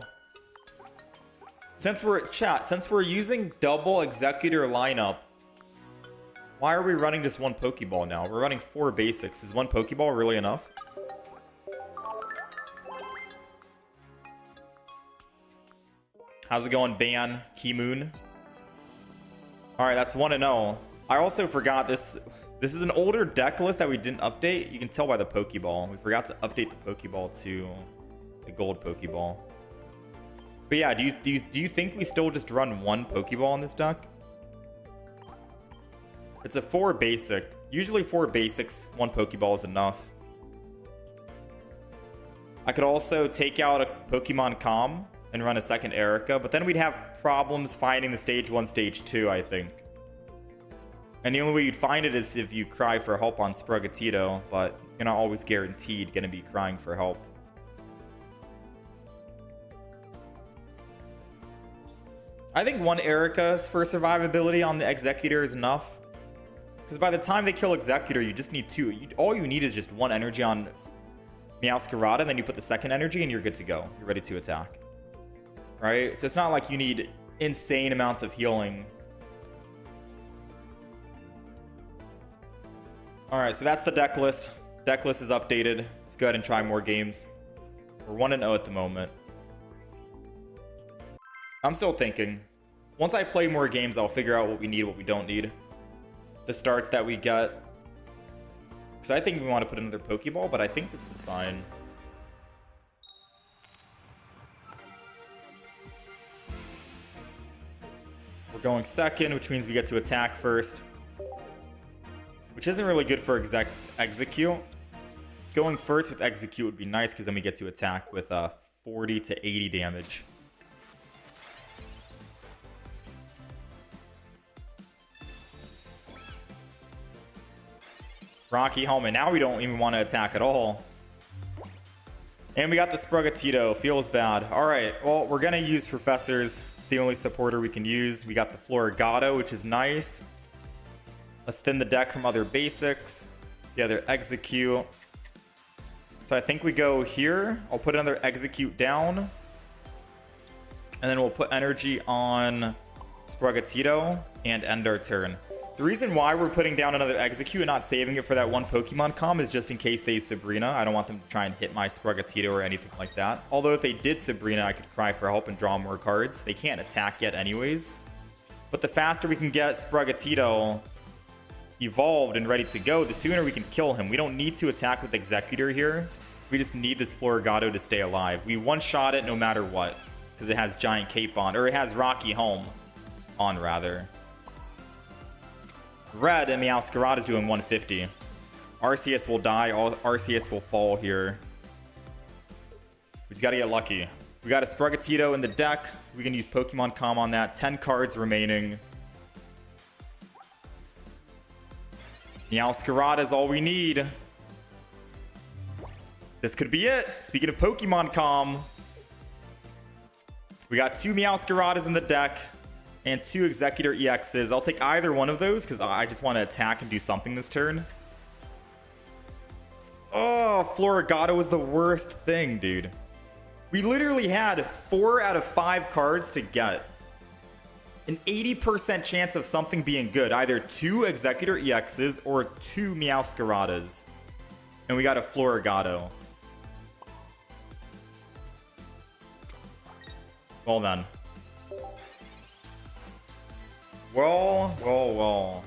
since we're using double Executor lineup, why are we running just one Pokeball now? We're running 4 basics. Is one Pokeball really enough? How's it going, Ban? Keymoon? Alright, that's 1-0. I also forgot this. This is an older deck list that we didn't update. You can tell by the Pokeball. We forgot to update the Pokeball to the gold Pokeball. But yeah, do you think we still just run one Pokeball in this deck? It's a 4 basic. Usually 4 basics, 1 Pokeball is enough. I could also take out a Pokemon Com and run a second Erica, but then we'd have problems finding the stage 1, stage 2, I think. And the only way you'd find it is if you cry for help on Sprigatito, but you're not always guaranteed going to be crying for help. I think 1 Erica for survivability on the Executor is enough. Because by the time they kill Executor, you just need two. All you need is just one energy on Meowscarada, and then you put the second energy, and you're good to go. You're ready to attack. Right? So it's not like you need insane amounts of healing. Alright, so that's the deck list. Deck list is updated. Let's go ahead and try more games. We're 1-0 at the moment. I'm still thinking. Once I play more games, I'll figure out what we need, what we don't need. The starts that we get. Because I think we want to put another Pokeball, but I think this is fine. We're going second, which means we get to attack first. Which isn't really good for Execute. Going first with Execute would be nice, because then we get to attack with 40 to 80 damage. Rocky Helmet. Now we don't even want to attack at all. And we got the Sprigatito. Feels bad. Alright, well, we're going to use Professors. It's the only supporter we can use. We got the Floragato, which is nice. Let's thin the deck from other basics. The other Execute. So I think we go here. I'll put another Execute down. And then we'll put energy on Sprigatito and end our turn. The reason why we're putting down another Execute and not saving it for that one Pokemon com is just in case they Sabrina. I don't want them to try and hit my Sprigatito or anything like that. Although if they did Sabrina, I could cry for help and draw more cards. They can't attack yet anyways. But the faster we can get Sprigatito evolved and ready to go, the sooner we can kill him. We don't need to attack with Executor here. We just need this Floragato to stay alive. We one-shot it no matter what, because it has Giant Cape on, or it has Rocky Helm on, rather. Red and Meowscarada is doing 150. Arceus will die. Arceus will fall here. We just gotta get lucky. We got a Sprigatito in the deck. We can use Pokemon Com on that. 10 cards remaining. Meowscarada is all we need. This could be it. Speaking of Pokemon Com, we got 2 Meowscaradas in the deck and 2 Executor EXs. I'll take either one of those because I just want to attack and do something this turn. Oh, Floragato was the worst thing, dude. We literally had 4 out of 5 cards to get. An 80% chance of something being good. Either 2 Executor EXs or 2 Meowscaradas. And we got a Floragato. Well then. Well.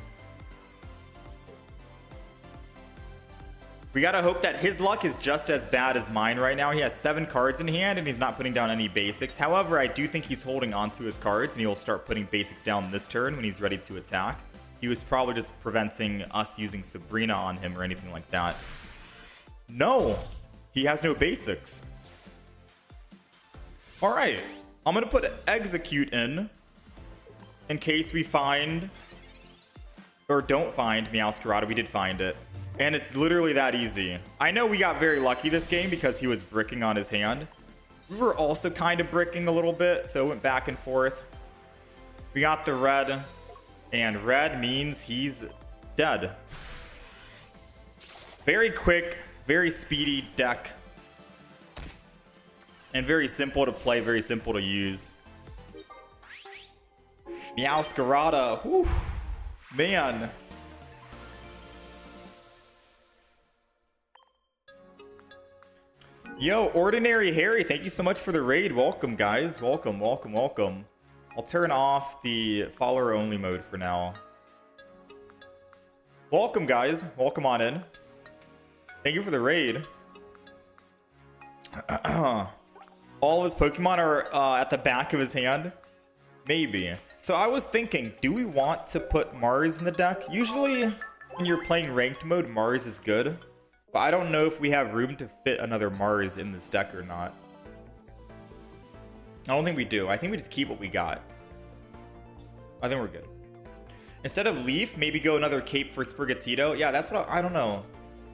We gotta hope that his luck is just as bad as mine right now. He has 7 cards in hand and he's not putting down any basics. However, I do think he's holding on to his cards and he'll start putting basics down this turn when he's ready to attack. He was probably just preventing us using Sabrina on him or anything like that. No! He has no basics. Alright. I'm gonna put Execute in case we find or don't find Meowscarada. We did find it. And it's literally that easy. I know we got very lucky this game because he was bricking on his hand. We were also kind of bricking a little bit, so it went back and forth. We got the red, and red means he's dead. Very quick, very speedy deck. And very simple to play, very simple to use. Meowscarada, whew, man. Yo, Ordinary Harry, thank you so much for the raid. Welcome, guys. Welcome. I'll turn off the follower-only mode for now. Welcome, guys. Welcome on in. Thank you for the raid. All of his Pokemon are at the back of his hand? Maybe. So I was thinking, do we want to put Mars in the deck? Usually, when you're playing ranked mode, Mars is good. But I don't know if we have room to fit another Mars in this deck or not. I don't think we do. I think we just keep what we got. I think we're good. Instead of Leaf, maybe go another Cape for Sprigatito. Yeah, that's what I don't know.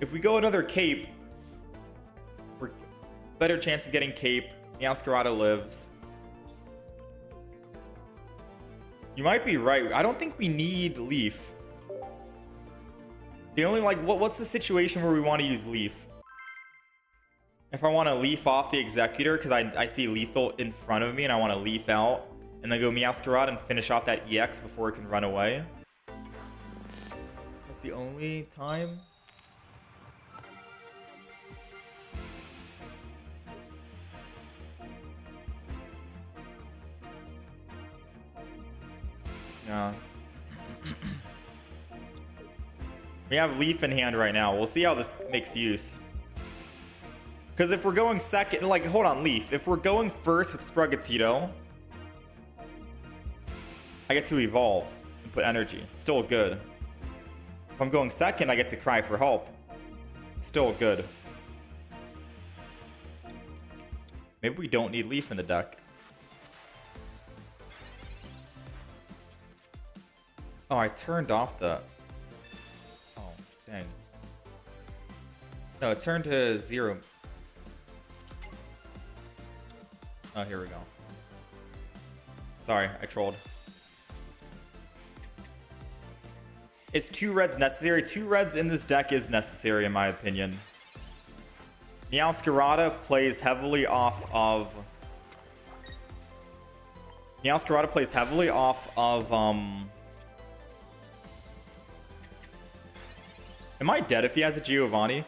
If we go another Cape, we're better chance of getting Cape. Meowscarada lives. You might be right. I don't think we need Leaf. The only, like, what's the situation where we want to use Leaf? If I want to leaf off the Executor because I see lethal in front of me and I want to leaf out and then go Meowscarada and finish off that EX before it can run away. That's the only time. Yeah. We have Leaf in hand right now. We'll see how this makes use. Because if we're going second, like, hold on, Leaf. If we're going first with Sprigatito, I get to evolve and put energy. Still good. If I'm going second, I get to cry for help. Still good. Maybe we don't need Leaf in the deck. Oh, I turned off the... Oh, dang. No, it turned to 0. Oh, here we go. Sorry, I trolled. Is 2 reds necessary? 2 reds in this deck is necessary, in my opinion. Meowscarada plays heavily off of... Meowscarada plays heavily off of, Am I dead if he has a Giovanni?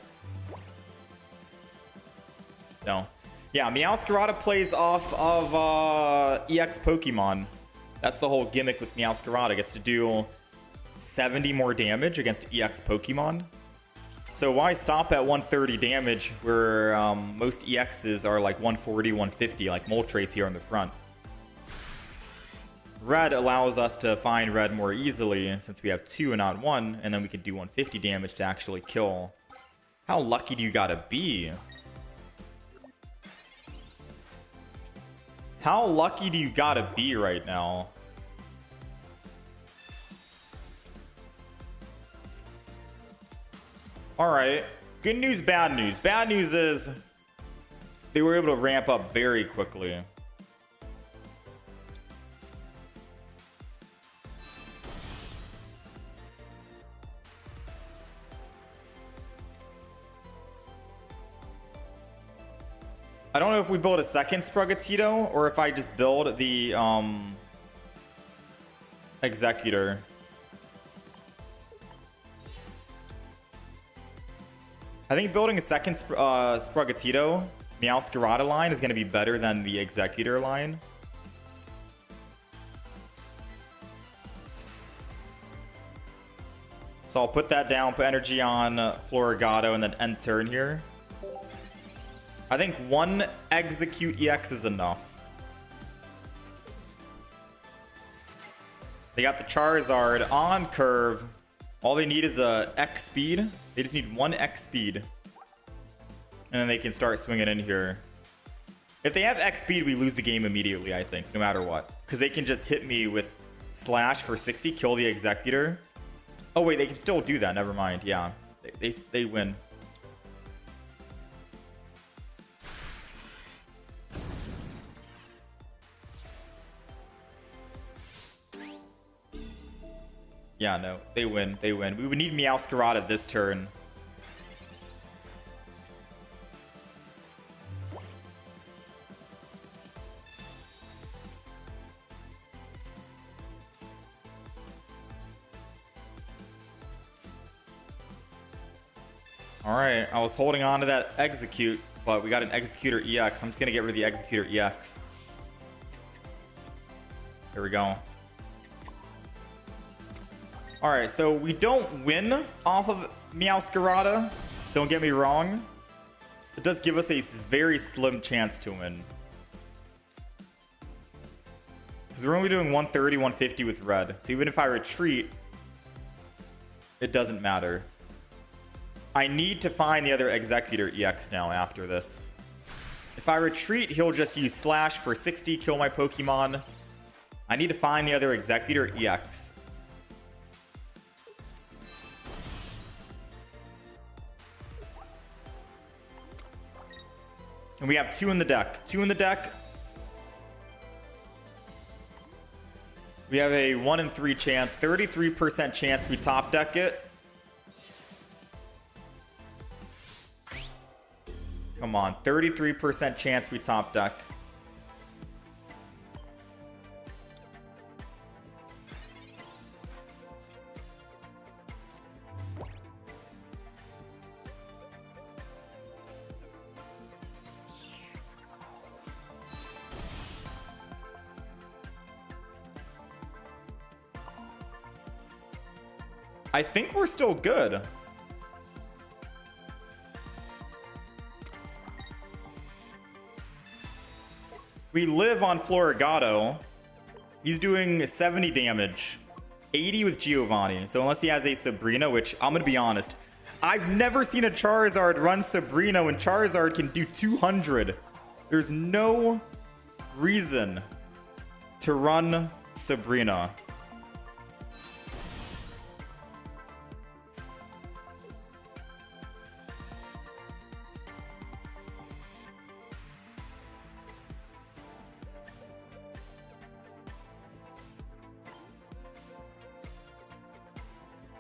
No. Yeah, Meowscarada plays off of EX Pokemon. That's the whole gimmick with Meowscarada. Gets to do 70 more damage against EX Pokemon. So why stop at 130 damage where most EXs are like 140, 150, like Moltres here on the front? Red allows us to find red more easily since we have 2 and not 1, and then we can do 150 damage to actually kill. How lucky do you gotta be? How lucky do you gotta be right now? Alright, good news, bad news. Bad news is they were able to ramp up very quickly. I don't know if we build a second Sprigatito or if I just build the Executor. I think building a second Sprigatito Meowscarada line is going to be better than the Executor line. So I'll put that down, put energy on Florigato, and then end turn here. I think 1 Execute EX is enough. They got the Charizard on curve. All they need is a X speed. They just need 1 X speed. And then they can start swinging in here. If they have X speed, we lose the game immediately, I think, no matter what. Because they can just hit me with Slash for 60, kill the Executor. Oh, wait, they can still do that. Never mind. Yeah, they win. Yeah, no, they win. They win. We would need Meowscarada this turn. Alright, I was holding on to that Execute, but we got an Executor EX. I'm just going to get rid of the Executor EX. Here we go. Alright, so we don't win off of Meowscarada. Don't get me wrong. It does give us a very slim chance to win. Because we're only doing 130, 150 with red. So even if I retreat, it doesn't matter. I need to find the other Executor EX now after this. If I retreat, he'll just use Slash for 60, kill my Pokemon. I need to find the other Executor EX. And we have 2 in the deck. 2 in the deck. We have a 1 in 3 chance, 33% chance we top deck it. Come on, 33% chance we top deck. I think we're still good. We live on Florigato. He's doing 70 damage. 80 with Giovanni. So unless he has a Sabrina, which I'm going to be honest, I've never seen a Charizard run Sabrina when Charizard can do 200. There's no reason to run Sabrina.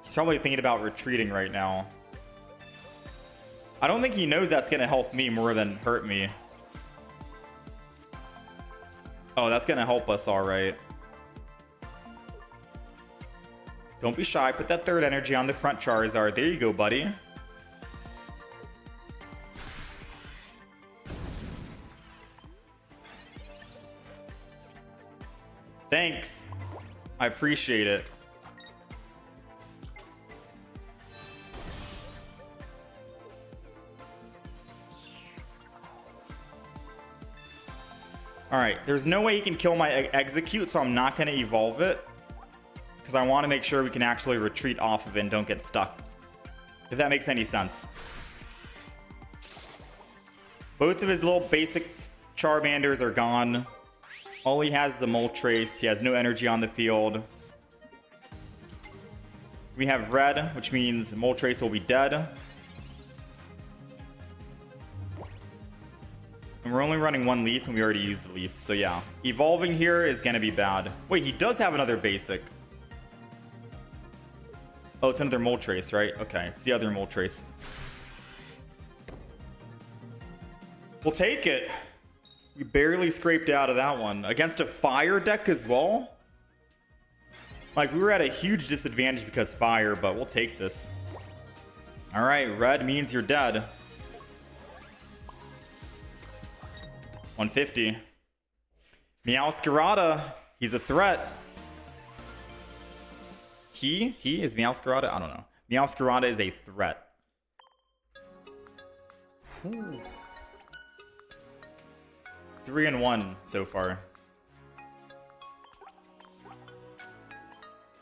He's probably thinking about retreating right now. I don't think he knows that's going to help me more than hurt me. Oh, that's going to help us, all right. Don't be shy. Put that third energy on the front Charizard. There you go, buddy. Thanks. I appreciate it. Alright, there's no way he can kill my execute, so I'm not going to evolve it. Because I want to make sure we can actually retreat off of it and don't get stuck. If that makes any sense. Both of his little basic Charmanders are gone. All he has is a Moltres. He has no energy on the field. We have red, which means Moltres will be dead. And we're only running one leaf, and we already used the leaf. So yeah, evolving here is going to be bad. Wait, he does have another basic. Oh, it's another Moltres, right? Okay, it's the other Moltres. We'll take it. We barely scraped out of that one. Against a fire deck as well? Like, we were at a huge disadvantage because fire, but we'll take this. Alright, red means you're dead. 150. Meowscarada, he's a threat. He is Meowscarada? I don't know. Meowscarada is a threat. Whew. 3-1 so far.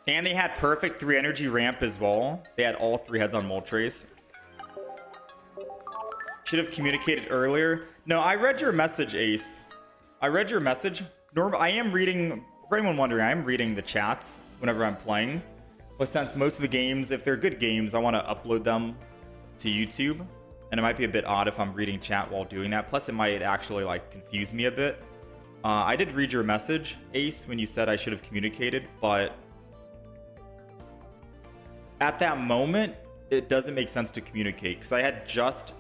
And they had perfect 3 energy ramp as well. They had all 3 heads on Moltres. Should have communicated earlier. No, I read your message, Ace. I read your message. I am reading, for anyone wondering, I am reading the chats whenever I'm playing. But since most of the games, if they're good games, I want to upload them to YouTube. And it might be a bit odd if I'm reading chat while doing that. Plus, it might actually like confuse me a bit. I did read your message, Ace, when you said I should have communicated. But at that moment, it doesn't make sense to communicate. Because I had just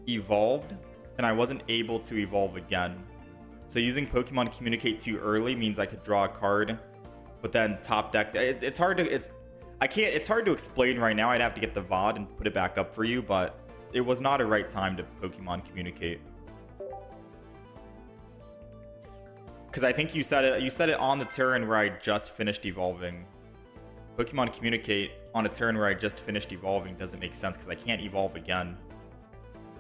evolved and I wasn't able to evolve again. So using Pokemon Communicate too early means I could draw a card, but then top deck. It's hard to explain right now. I'd have to get the VOD and put it back up for you, but it was not a right time to Pokemon Communicate. Because I think you said it on the turn where I just finished evolving. Pokemon Communicate on a turn where I just finished evolving doesn't make sense because I can't evolve again.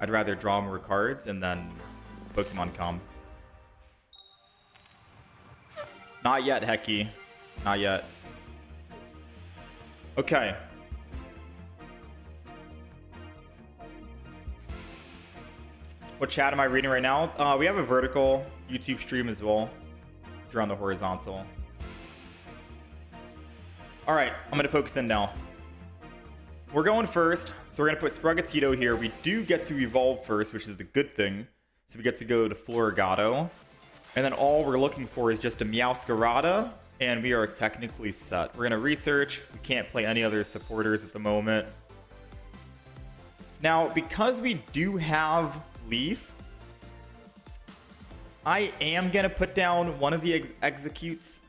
I'd rather draw more cards and then Pokemon come. Not yet, Hecky. Not yet. Okay. What chat am I reading right now? We have a vertical YouTube stream as well. If you're on the horizontal. Alright, I'm going to focus in now. We're going first, so we're going to put Sprigatito here. We do get to evolve first, which is the good thing. So we get to go to Florigato. And then all we're looking for is just a Meowscarada, and we are technically set. We're going to research. We can't play any other supporters at the moment. Now, because we do have Leaf. I am gonna put down one of the executes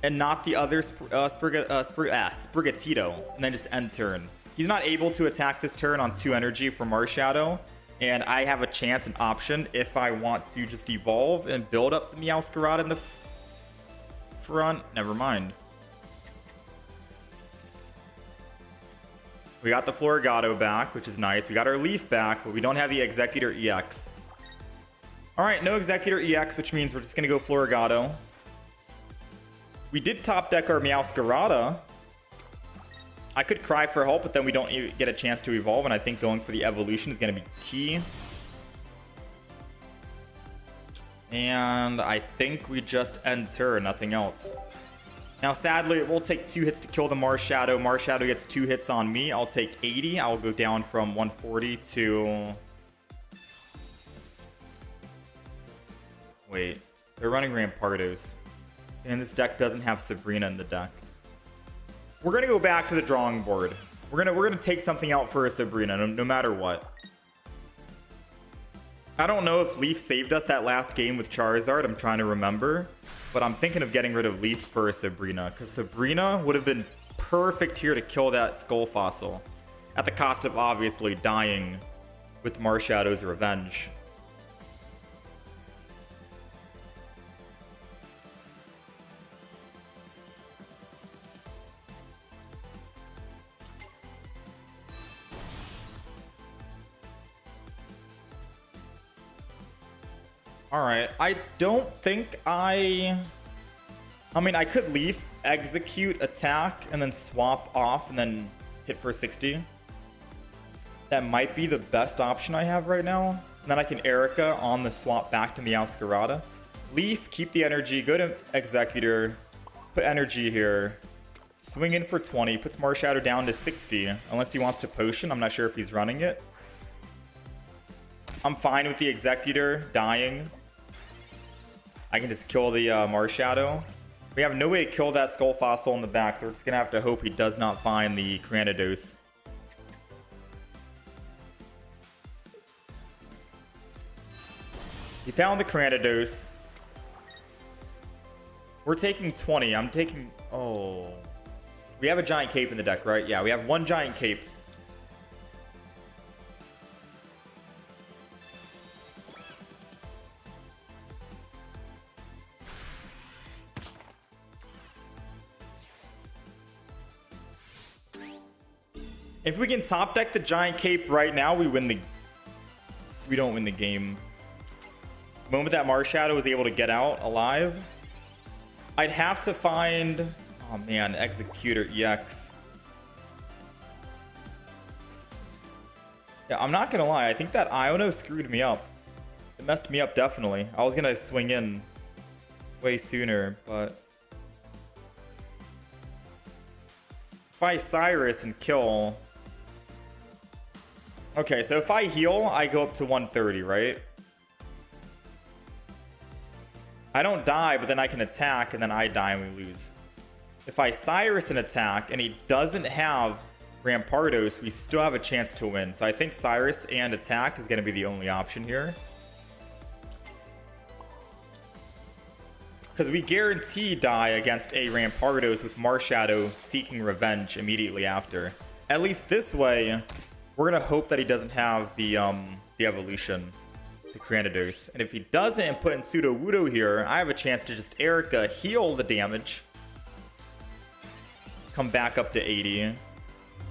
and not the other Sprigatito, and then just end turn. He's not able to attack this turn on 2 energy from Marshadow, and I have a chance, an option, if I want to just evolve and build up the Meowscarada in the front. Never mind. We got the Florigato back, which is nice. We got our Leaf back, but we don't have the Executor EX. Alright, no Executor EX, which means we're just going to go Florigato. We did top deck our Meowscarada. I could cry for help, but then we don't get a chance to evolve, and I think going for the evolution is going to be key. And I think we just end turn, nothing else. Now, sadly, it will take 2 hits to kill the Marshadow. Marshadow gets 2 hits on me. I'll take 80. I'll go down from 140 to... Wait. They're running Rampardos. And this deck doesn't have Sabrina in the deck. We're going to go back to the drawing board. We're gonna take something out for a Sabrina, no matter what. I don't know if Leaf saved us that last game with Charizard. I'm trying to remember. But I'm thinking of getting rid of Leaf for a Sabrina, because Sabrina would have been perfect here to kill that Skull Fossil, at the cost of obviously dying with Marshadow's Revenge. Alright, I don't think I mean, I could Leaf, execute, attack, and then swap off, and then hit for 60. That might be the best option I have right now. And then I can Erica on the swap back to Meowscarada. Leaf, keep the energy, go to Executor, put energy here, swing in for 20, puts Marshadow down to 60, unless he wants to Potion. I'm not sure if he's running it. I'm fine with the Executor dying. I can just kill the Marshadow. We have no way to kill that Skull Fossil in the back, so we're just going to have to hope he does not find the Cranidos. He found the Cranidos. We're taking 20. I'm taking... Oh. We have a Giant Cape in the deck, right? Yeah, we have 1 Giant Cape. If we can top deck the Giant Cape right now, we win the... We don't win the game. The moment that Marshadow is able to get out alive, I'd have to find... Oh man, Executor EX. Yeah, I'm not gonna lie. I think that Iono screwed me up. It messed me up, definitely. I was gonna swing in way sooner, but... If I Cyrus and kill... Okay, so if I heal, I go up to 130, right? I don't die, but then I can attack, and then I die and we lose. If I Cyrus and attack, and he doesn't have Rampardos, we still have a chance to win. So I think Cyrus and attack is going to be the only option here. Because we guarantee die against a Rampardos with Marshadow seeking revenge immediately after. At least this way... We're going to hope that he doesn't have the evolution, the Cranidos. And if he doesn't and put in Sudowoodo here, I have a chance to just Erica heal the damage. Come back up to 80. And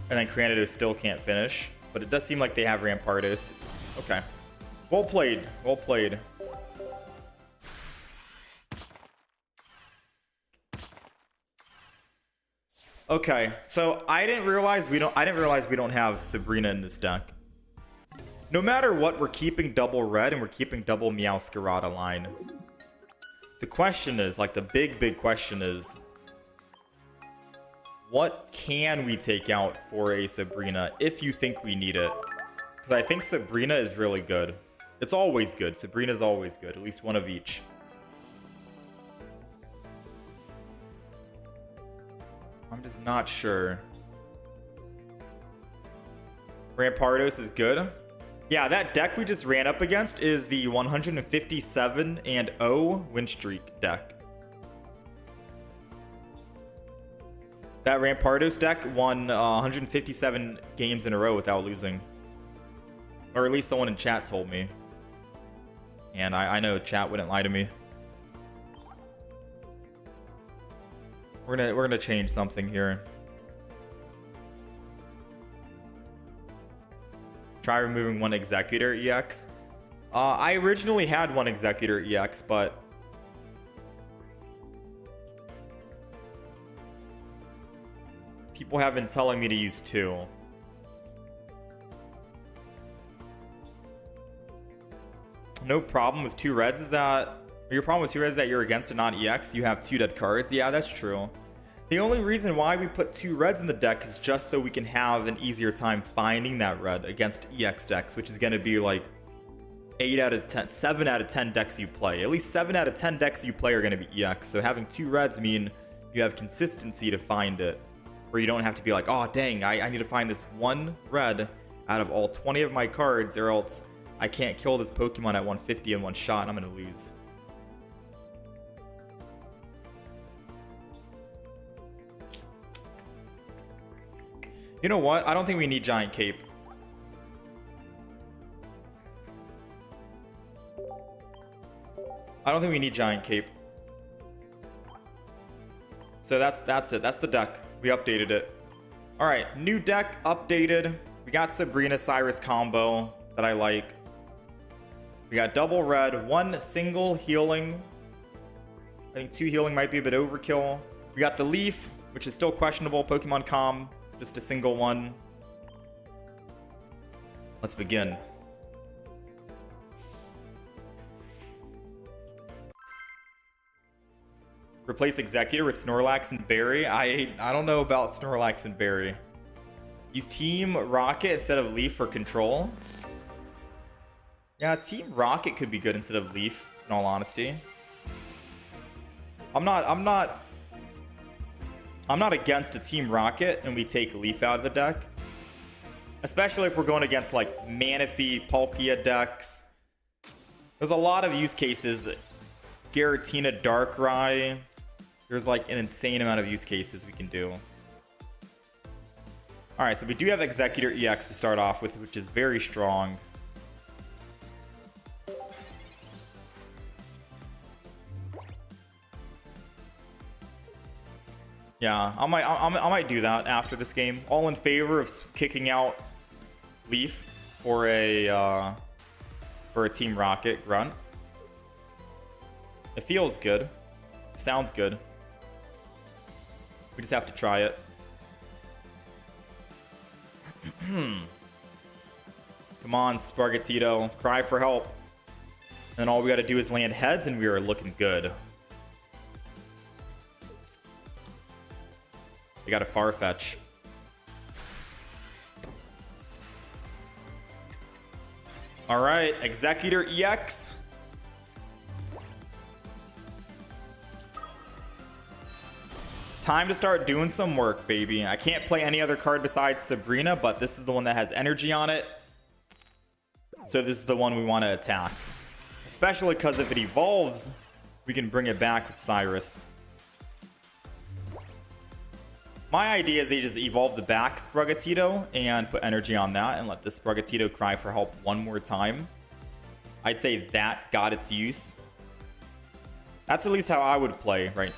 then Cranidos still can't finish. But it does seem like they have Rampardos. Okay. Well played. Well played. Okay, so I didn't realize we don't have Sabrina in this deck. No matter what, we're keeping double red and we're keeping double Meowscarada line. The question is, like the big question is, what can we take out for a Sabrina if you think we need it? Because I think Sabrina is really good. It's always good. Sabrina's always good, at least one of each. I'm just not sure. Rampardos is good. Yeah, that deck we just ran up against is the 157-0 win streak deck. That Rampardos deck won 157 games in a row without losing. Or at least someone in chat told me. And I know chat wouldn't lie to me. We're gonna change something here. Try removing one Executor EX. I originally had one Executor EX, but people have been telling me to use 2. No problem with 2 reds is that your problem with 2 reds is that you're against a non-EX. You have 2 dead cards. Yeah, that's true. The only reason why we put 2 reds in the deck is just so we can have an easier time finding that red against EX decks, which is going to be like 8 out of 10, 7 out of 10 decks you play. At least 7 out of 10 decks you play are going to be EX. So having 2 reds mean you have consistency to find it, where you don't have to be like, oh dang, I need to find this one red out of all 20 of my cards, or else I can't kill this Pokemon at 150 in one shot and I'm going to lose. You know what? I don't think we need Giant Cape. I don't think we need Giant Cape. So that's it. That's the deck. We updated it. All right, new deck updated. We got Sabrina Cyrus combo that I like. We got double red, 1 single healing. I think 2 healing might be a bit overkill. We got the Leaf, which is still questionable. Pokemon Com, just a single one. Let's begin. Replace Executor with Snorlax and Berry. I don't know about Snorlax and Berry. Use Team Rocket instead of Leaf for control. Yeah, Team Rocket could be good instead of Leaf, in all honesty. I'm not against a Team Rocket and we take Leaf out of the deck. Especially if we're going against like Manaphy, Palkia decks. There's a lot of use cases. Giratina, Darkrai. There's like an insane amount of use cases we can do. Alright, so we do have Executor EX to start off with, which is very strong. Yeah, I might do that after this game. All in favor of kicking out Leaf for a Team Rocket grunt. It feels good. It sounds good. We just have to try it. Come on, Spargatito. Cry for help. And all we got to do is land heads and we are looking good. We got a Farfetch. All right, Executor EX. Time to start doing some work, baby. I can't play any other card besides Sabrina, but this is the one that has energy on it. So this is the one we want to attack. Especially because if it evolves, we can bring it back with Cyrus. My idea is they just evolve the back Sprigatito and put energy on that and let the Sprigatito cry for help one more time. I'd say that got its use. That's at least how I would play, right?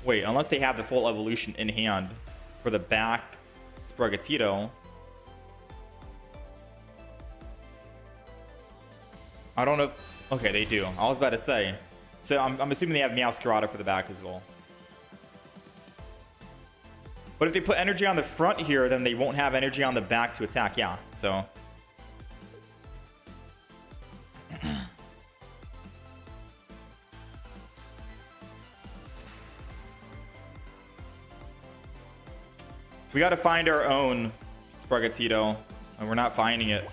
Wait, unless they have the full evolution in hand for the back Sprigatito. I don't know if... Okay, they do. I was about to say. So I'm assuming they have Meowscarada for the back as well. But if they put energy on the front here, then they won't have energy on the back to attack. Yeah, so... We got to find our own Sprigatito, and we're not finding it.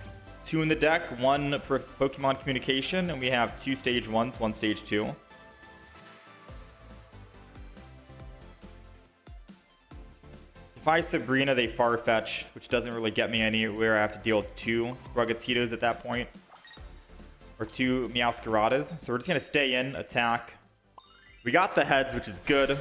2 in the deck, 1 for Pokemon Communication, and we have 2 stage 1s, 1 stage 2. If I Sabrina, they Farfetch, which doesn't really get me anywhere. I have to deal with 2 Sprugatitos at that point. Or 2 Meowscaradas. So we're just going to stay in, attack. We got the heads, which is good.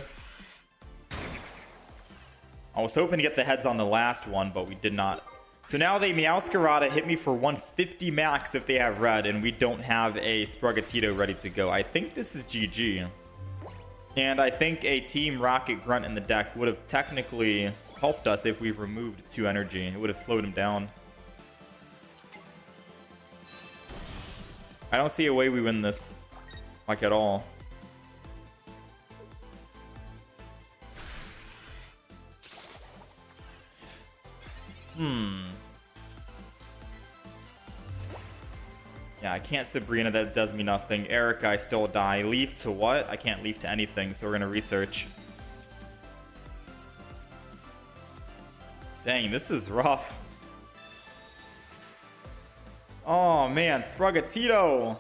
I was hoping to get the heads on the last one, but we did not. So now they Meowscarada hit me for 150 max if they have red, and we don't have a Sprugatito ready to go. I think this is GG. And I think a Team Rocket Grunt in the deck would have technically helped us if we've removed 2 energy. It would have slowed him down. I don't see a way we win this, like, at all. Yeah, I can't Sabrina, that does me nothing. Erica, I still die. Leaf to what? I can't leaf to anything, so we're gonna research. Dang, this is rough. Oh man, Sprugatito.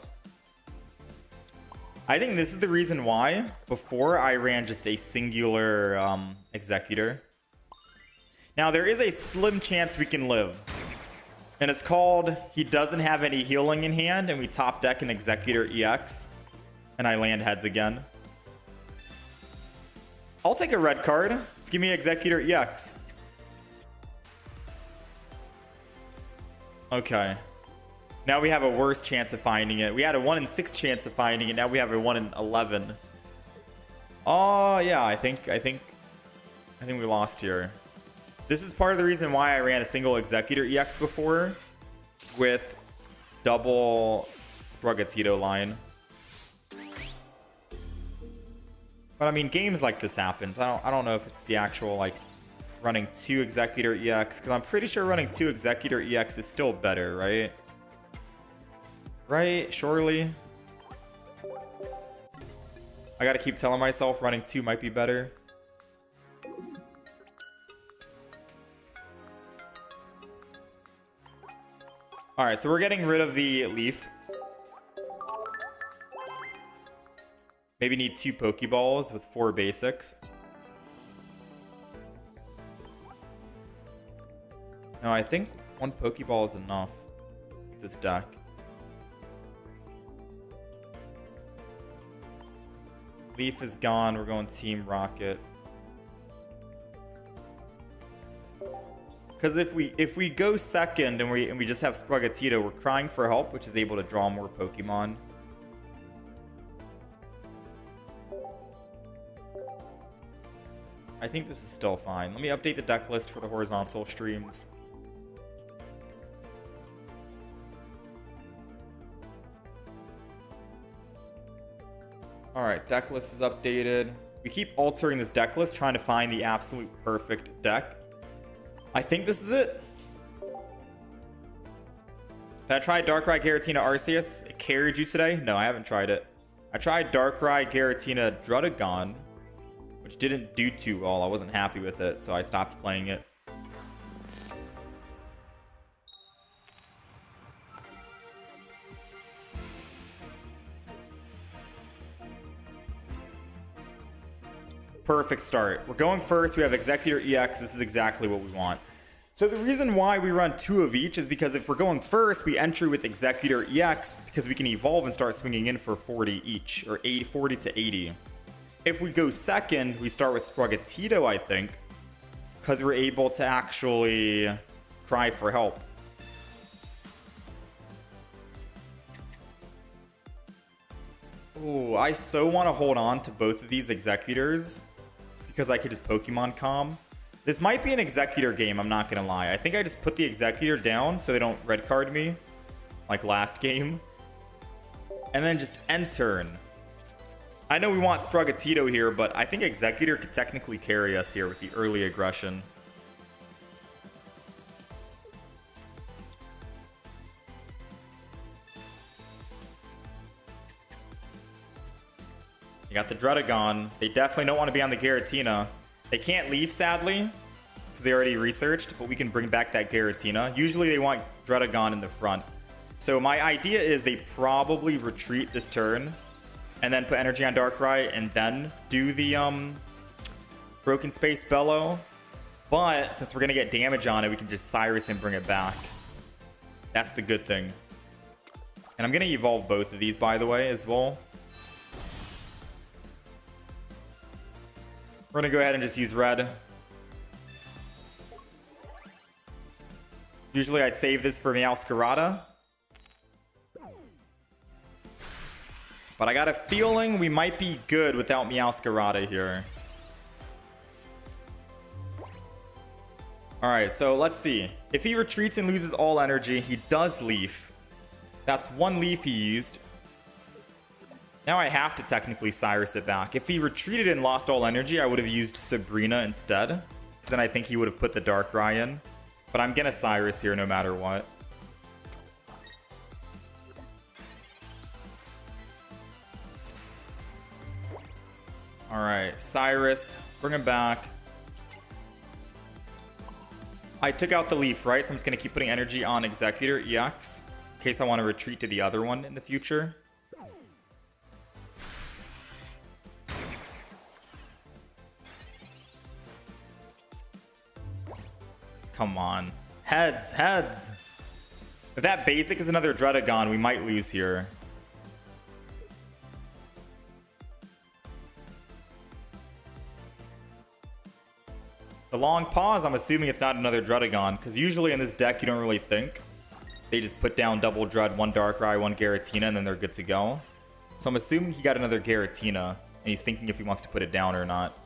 I think this is the reason why before I ran just a singular Executor. Now there is a slim chance we can live. And it's called he doesn't have any healing in hand, and we top deck an Executor EX. And I land heads again. I'll take a red card. Just give me Executor EX. Okay. Now we have a worse chance of finding it. We had a 1 in 6 chance of finding it. Now we have a 1 in 11. Oh yeah, I think we lost here. This is part of the reason why I ran a single Executor EX before with double Sprugatito line. But I mean, games like this happens. I don't know if it's the actual like running 2 Executor EX, because I'm pretty sure running 2 Executor EX is still better, right? Right? Surely. I gotta keep telling myself running 2 might be better. Alright, so we're getting rid of the leaf. Maybe need 2 Pokeballs with 4 basics. No, I think 1 Pokeball is enough with this deck. Leaf is gone. We're going Team Rocket. Because if we go second and we just have Sprugatito, we're crying for help, which is able to draw more Pokemon. I think this is still fine. Let me update the deck list for the horizontal streams. Alright, deck list is updated. We keep altering this deck list, trying to find the absolute perfect deck. I think this is it. Did I try Darkrai, Giratina, Arceus? It carried you today? No, I haven't tried it. I tried Darkrai, Giratina, Druddigon, which didn't do too well. I wasn't happy with it, so I stopped playing it. Perfect start. We're going first. We have Executor EX. This is exactly what we want. So the reason why we run 2 of each is because if we're going first, we enter with Executor EX because we can evolve and start swinging in for 40 each, or 40 to 80. If we go second, we start with Sprugatito, I think, because we're able to actually cry for help. Ooh, I so want to hold on to both of these Executors because I could just Pokemon Calm. This might be an Executor game, I'm not going to lie. I think I just put the Executor down so they don't red card me, like last game. And then just end turn. I know we want Sprugatito here, but I think Executor could technically carry us here with the early aggression. You got the Druddigon. They definitely don't want to be on the Giratina. They can't leave, sadly, because they already researched, but we can bring back that Giratina. Usually they want Druddigon in the front. So my idea is they probably retreat this turn and then put energy on Darkrai and then do the Broken Space Bellow. But since we're going to get damage on it, we can just Cyrus and bring it back. That's the good thing. And I'm going to evolve both of these, by the way, as well. We're going to go ahead and just use red. Usually I'd save this for Meowscarada. But I got a feeling we might be good without Meowscarada here. Alright, so let's see. If he retreats and loses all energy, he does leaf. That's one leaf he used. Now I have to technically Cyrus it back. If he retreated and lost all energy, I would have used Sabrina instead. Because then I think he would have put the Darkrai in. But I'm going to Cyrus here no matter what. Alright, Cyrus. Bring him back. I took out the leaf, right? So I'm just going to keep putting energy on Executor EX. In case I want to retreat to the other one in the future. Come on. Heads, heads. If that basic is another Dredagon, we might lose here. The long pause, I'm assuming it's not another Dredagon, because usually in this deck you don't really think. They just put down double Dread, one Darkrai, one Giratina, and then they're good to go. So I'm assuming he got another Giratina, and he's thinking if he wants to put it down or not.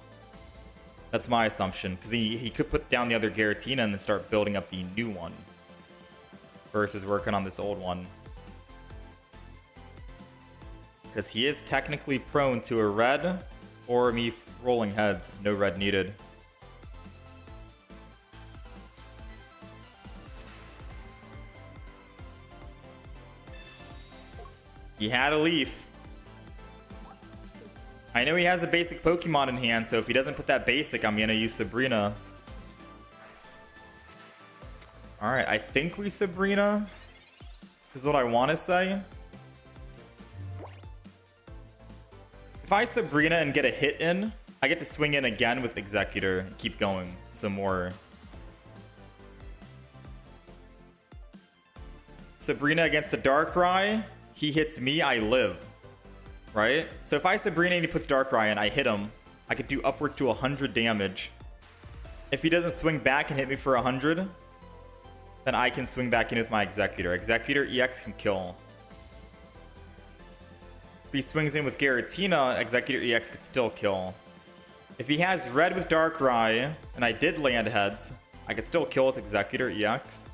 That's my assumption, because he could put down the other Giratina and then start building up the new one. Versus working on this old one. Because he is technically prone to a red or me rolling heads. No red needed. He had a leaf. I know he has a basic Pokemon in hand, so if he doesn't put that basic, I'm going to use Sabrina. Alright, I think we Sabrina is what I want to say. If I Sabrina and get a hit in, I get to swing in again with Executor and keep going some more. Sabrina against the Darkrai. He hits me, I live. Right? So if I Sabrina and he puts Darkrai in, I hit him. I could do upwards to 100 damage. If he doesn't swing back and hit me for 100, then I can swing back in with my Executor. Executor EX can kill. If he swings in with Giratina, Executor EX could still kill. If he has red with Darkrai, and I did land heads, I could still kill with Executor EX.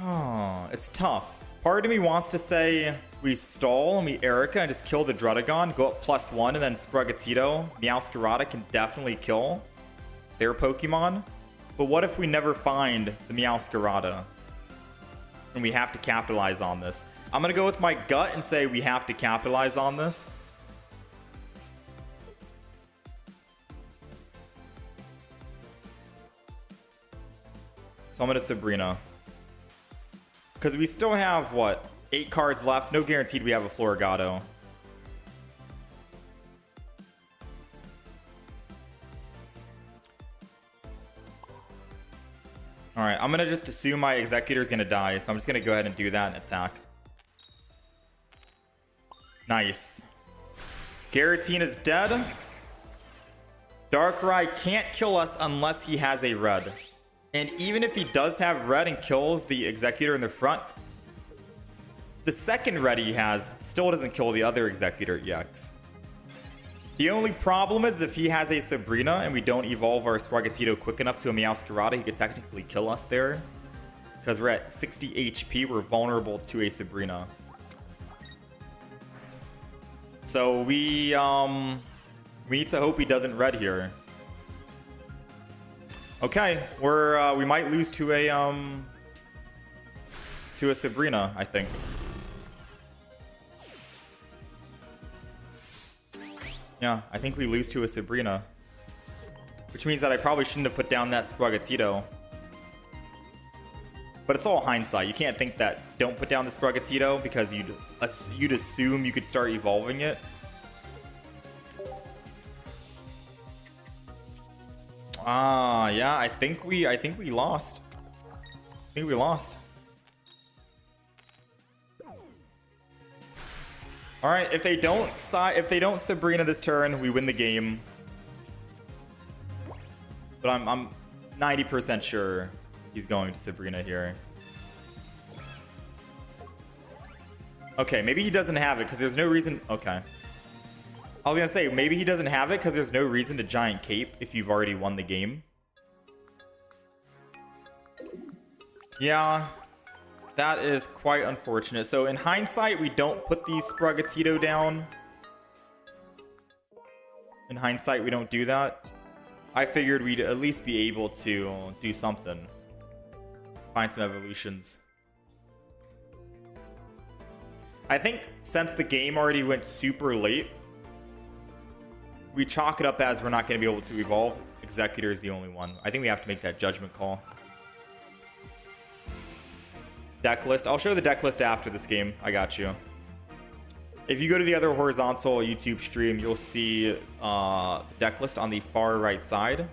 Oh, it's tough. Part of me wants to say we stall and we Erica and just kill the Dredagon, go up +1, and then Sprigatito, Meowscarada can definitely kill their Pokemon. But what if we never find the Meowscarada? And we have to capitalize on this. I'm going to go with my gut and say we have to capitalize on this. So I'm going to Sabrina. Because we still have, what, 8 cards left. No guaranteed we have a Floragato. Alright, I'm going to just assume my Executor is going to die. So I'm just going to go ahead and do that and attack. Nice. Giratina is dead. Darkrai can't kill us unless he has a red. And even if he does have red and kills the Executor in the front, the second red he has still doesn't kill the other Executor EX. The only problem is if he has a Sabrina and we don't evolve our Sprigatito quick enough to a Meowscarada, he could technically kill us there. Because we're at 60 HP, we're vulnerable to a Sabrina. So we need to hope he doesn't red here. Okay, we might lose to a Sabrina, I think. Yeah, I think we lose to a Sabrina. Which means that I probably shouldn't have put down that Sprigatito. But it's all hindsight. You can't think that don't put down the Sprigatito because you'd assume you could start evolving it. Yeah, I think we lost. I think we lost. All right, if they don't Sabrina this turn, we win the game. But I'm 90% sure he's going to Sabrina here. Okay, maybe he doesn't have it because there's no reason. Okay. I was going to say, maybe he doesn't have it because there's no reason to Giant Cape if you've already won the game. Yeah, that is quite unfortunate. So in hindsight, we don't put the Sprogatito down. In hindsight, we don't do that. I figured we'd at least be able to do something. Find some evolutions. I think since the game already went super late, we chalk it up as we're not going to be able to evolve. Executor is the only one. I think we have to make that judgment call. Deck list. I'll show the deck list after this game. I got you. If you go to the other horizontal YouTube stream, you'll see the deck list on the far right side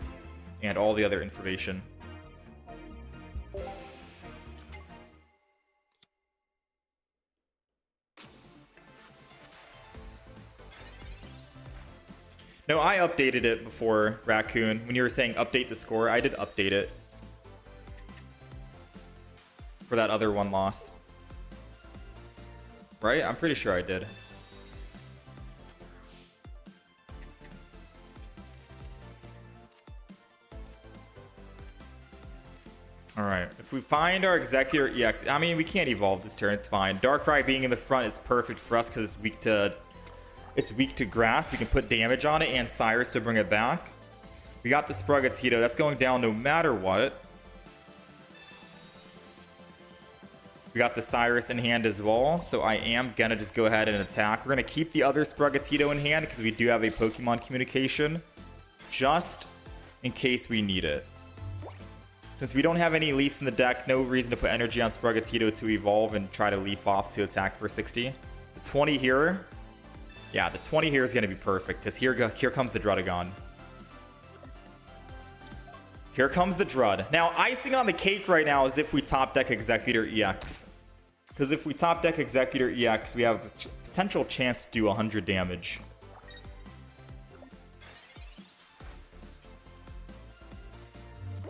and all the other information. No, I updated it before, Raccoon. When you were saying update the score, I did update it for that other one loss. Right? I'm pretty sure I did. Alright, if we find our Executor EX, I mean, we can't evolve this turn, it's fine. Darkrai being in the front is perfect for us because it's weak to grass. We can put damage on it and Cyrus to bring it back. We got the Sprogatito. That's going down no matter what. We got the Cyrus in hand as well. So I am going to just go ahead and attack. We're going to keep the other Sprogatito in hand because we do have a Pokemon communication. Just in case we need it. Since we don't have any Leafs in the deck, no reason to put energy on Sprogatito to evolve and try to Leaf off to attack for 60. The 20 here. Yeah, the 20 here is going to be perfect because here comes the Drudagon. Here comes the Drud. Now, icing on the cake right now is if we top deck Executor EX. Because if we top deck Executor EX, we have a potential chance to do 100 damage.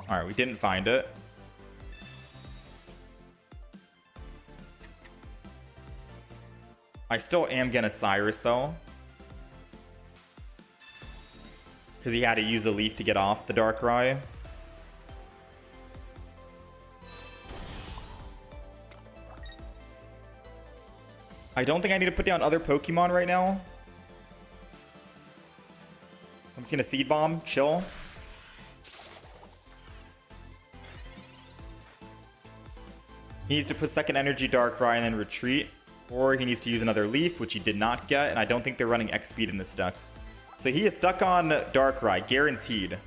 Alright, we didn't find it. I still am gonna Cyrus though. Because he had to use the Leaf to get off the Darkrai. I don't think I need to put down other Pokemon right now. I'm just gonna Seed Bomb, chill. He needs to put second energy Darkrai and then retreat. Or he needs to use another Leaf, which he did not get. And I don't think they're running X-Speed in this deck. So he is stuck on Darkrai, guaranteed.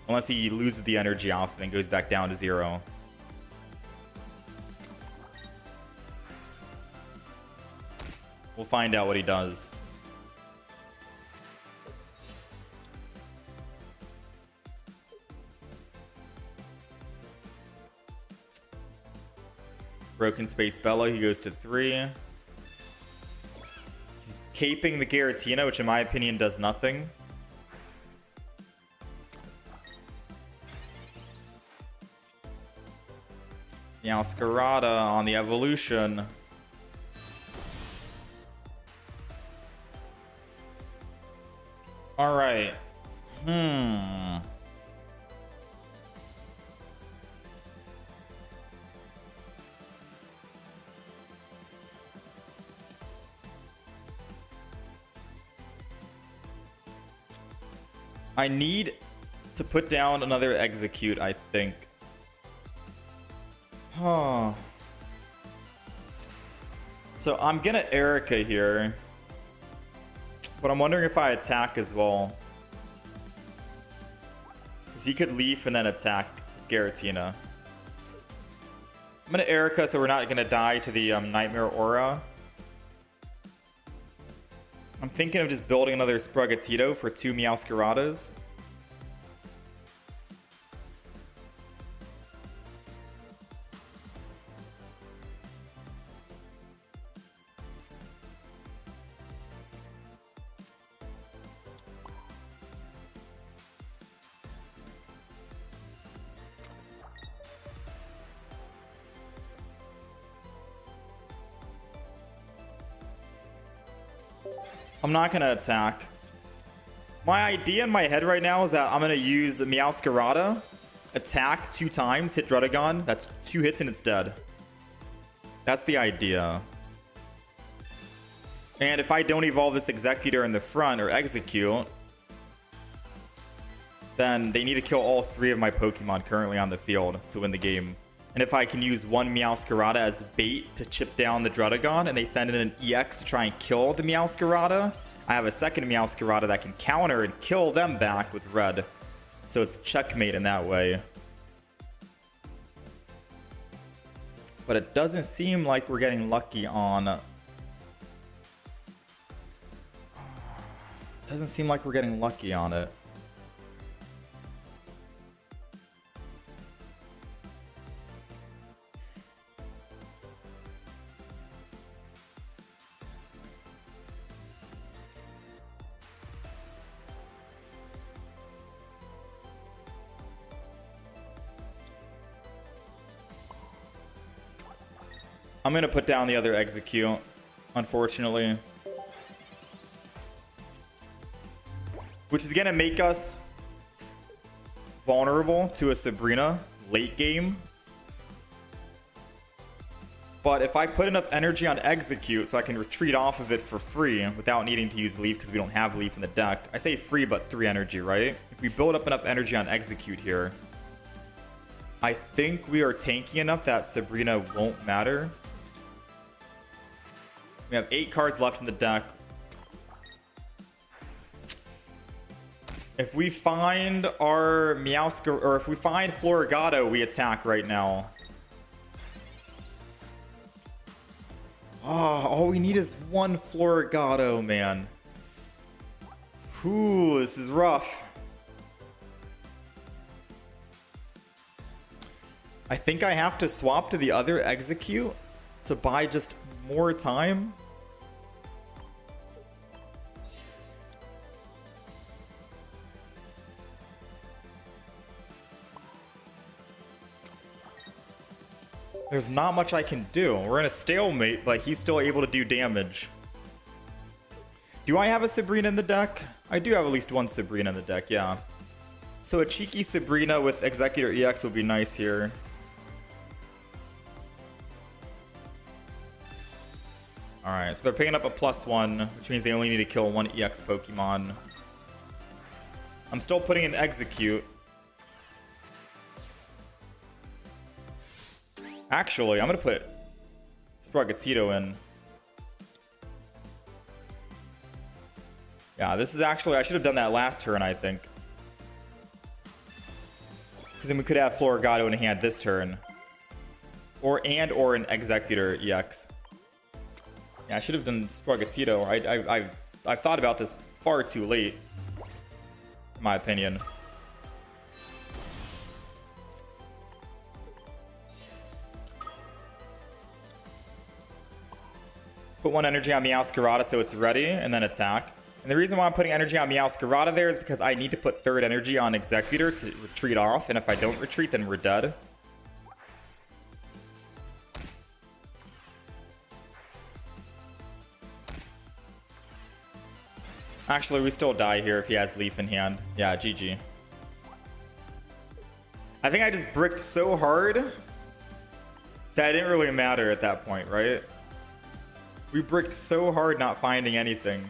Unless he loses the energy off and then goes back down to 0. We'll find out what he does. Broken Space Bella, he goes to 3. He's caping the Giratina, which in my opinion does nothing. Meowscarada on the evolution. Alright. I need to put down another Execute, I think. Huh. So I'm gonna Erica here. But I'm wondering if I attack as well. Because he could Leaf and then attack Giratina. I'm gonna Erica so we're not gonna die to the Nightmare Aura. I'm thinking of just building another Sprogatito for 2 Meowscaradas. I'm not gonna attack. My idea in my head right now is that I'm gonna use Meowscarada, attack 2 times, hit Druddigon. That's 2 hits and it's dead. That's the idea. And if I don't evolve this Executor in the front or execute, then they need to kill all 3 of my Pokemon currently on the field to win the game. And if I can use one Meowscarada as bait to chip down the Druddigon and they send in an EX to try and kill the Meowscarada, I have a second Meowscarada that can counter and kill them back with red. So it's checkmate in that way. But it doesn't seem like we're getting lucky on... Doesn't seem like we're getting lucky on it. I'm going to put down the other execute, unfortunately. Which is going to make us vulnerable to a Sabrina late game. But if I put enough energy on execute so I can retreat off of it for free without needing to use leaf because we don't have leaf in the deck. I say free, but 3 energy, right? If we build up enough energy on execute here, I think we are tanky enough that Sabrina won't matter. We have 8 cards left in the deck. If we find our Meowscar, or if we find Floragato, we attack right now. Oh, all we need is one Floragato, man. Whew, this is rough. I think I have to swap to the other execute to buy just more time. There's not much I can do. We're in a stalemate, but he's still able to do damage. Do I have a Sabrina in the deck? I do have at least one Sabrina in the deck, yeah. So a cheeky Sabrina with Executor EX would be nice here. Alright, so they're picking up a +1, which means they only need to kill 1 EX Pokemon. I'm still putting in Execute. Actually, I'm going to put Sprigatito in. Yeah, this is actually... I should have done that last turn, I think. Because then we could have Floragato in hand this turn. Or an Executor EX. Yeah, I should have done Sprigatito. I've thought about this far too late. In my opinion. Put 1 energy on Meowscarada so it's ready, and then attack. And the reason why I'm putting energy on Meowscarada there is because I need to put 3rd energy on Executor to retreat off, and if I don't retreat, then we're dead. Actually, we still die here if he has Leaf in hand. Yeah, GG. I think I just bricked so hard that it didn't really matter at that point, right? We bricked so hard not finding anything.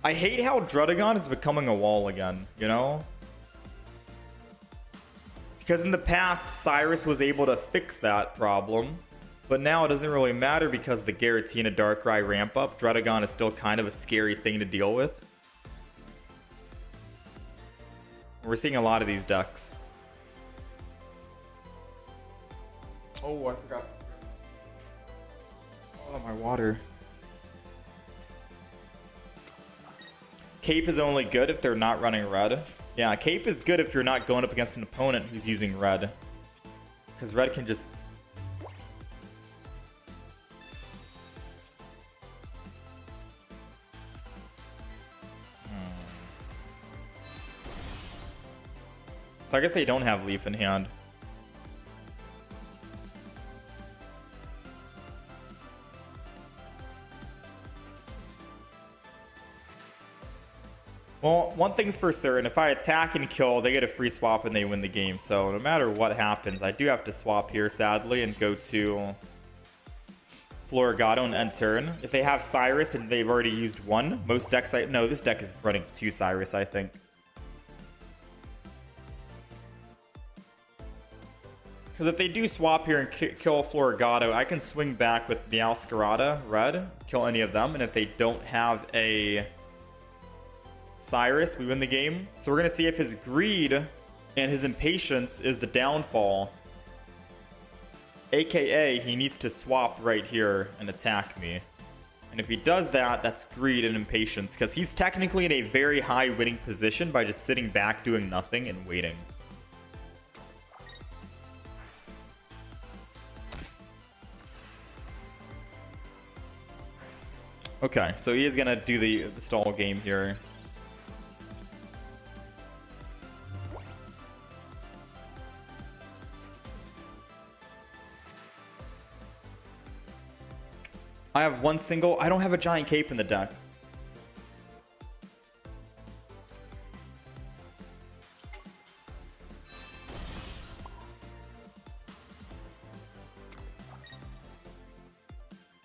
I hate how Druddigon is becoming a wall again, you know? Because in the past, Cyrus was able to fix that problem. But now it doesn't really matter because the Giratina Darkrai ramp up. Druddigon is still kind of a scary thing to deal with. We're seeing a lot of these decks. Oh, I forgot. Oh, my water. Cape is only good if they're not running red. Yeah, Cape is good if you're not going up against an opponent who's using red. Because red can just... So I guess they don't have Leaf in hand. Well, one thing's for certain. If I attack and kill, they get a free swap and they win the game. So no matter what happens, I do have to swap here, sadly, and go to Floragato and end turn. If they have Cyrus and they've already used one, most decks... No, this deck is running 2 Cyrus, I think. Because if they do swap here and kill Floragato, I can swing back with Meowscarada, red, kill any of them. And if they don't have a Cyrus, we win the game. So we're going to see if his greed and his impatience is the downfall. AKA, he needs to swap right here and attack me. And if he does that, that's greed and impatience. Because he's technically in a very high winning position by just sitting back, doing nothing, and waiting. Okay, so he is going to do the stall game here. I have one single. I don't have a giant cape in the deck.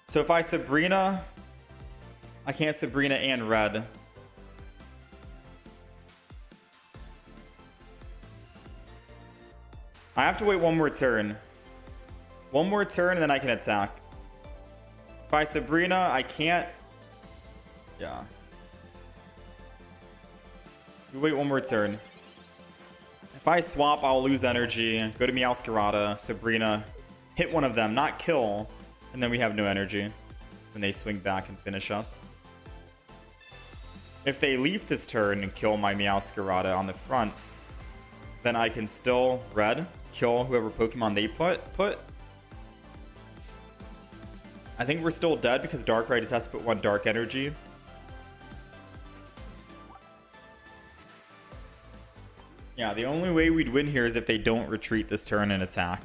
So if I Sabrina, I can't Sabrina and red. I have to wait one more turn. One more turn and then I can attack. If I Sabrina, I can't. Yeah. You wait one more turn. If I swap, I'll lose energy. Go to Meowscarada, Sabrina, hit one of them, not kill, and then we have no energy when they swing back and finish us. If they leave this turn and kill my Meowscarada on the front, then I can still red kill whoever Pokemon they put. I think we're still dead because Darkrai just has to put one dark energy. Yeah, the only way we'd win here is if they don't retreat this turn and attack.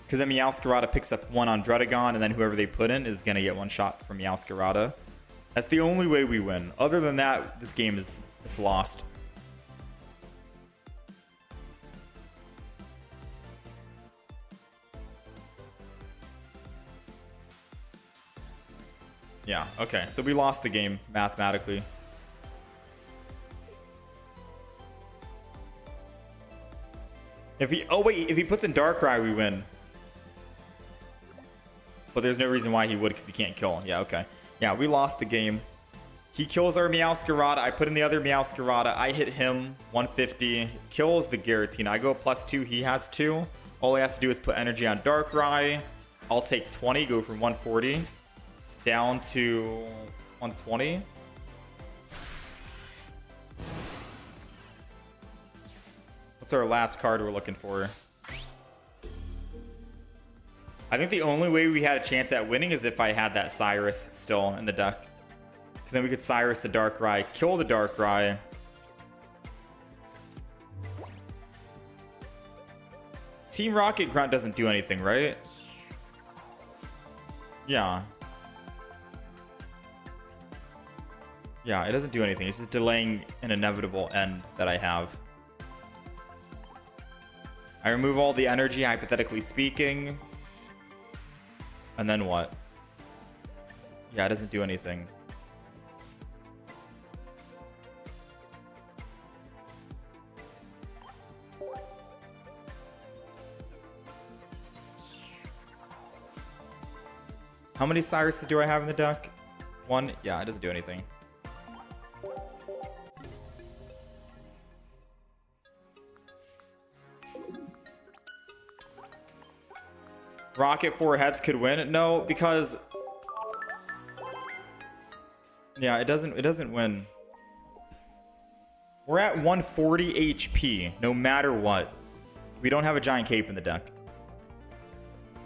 Because then Meowscarada picks up one on Dredagon, and then whoever they put in is going to get one shot from Meowscarada. That's the only way we win. Other than that, this game is lost. Yeah, okay. So we lost the game mathematically. If he puts in Darkrai, we win. But there's no reason why he would, because he can't kill. Yeah, okay. Yeah, we lost the game. He kills our Meowscarada. I put in the other Meowscarada. I hit him 150. Kills the Giratina. I go +2. He has 2. All he has to do is put energy on Darkrai. I'll take 20. Go from 140 down to 120. What's our last card we're looking for? I think the only way we had a chance at winning is if I had that Cyrus still in the deck. Because then we could Cyrus the Darkrai, kill the Darkrai. Team Rocket Grunt doesn't do anything, right? Yeah. Yeah, it doesn't do anything. It's just delaying an inevitable end that I have. I remove all the energy, hypothetically speaking. And then what? Yeah, it doesn't do anything. How many Cyruses do I have in the deck? 1? Yeah, it doesn't do anything. Rocket 4 heads could win? No, because yeah, it doesn't win. We're at 140 HP no matter what. We don't have a giant cape in the deck.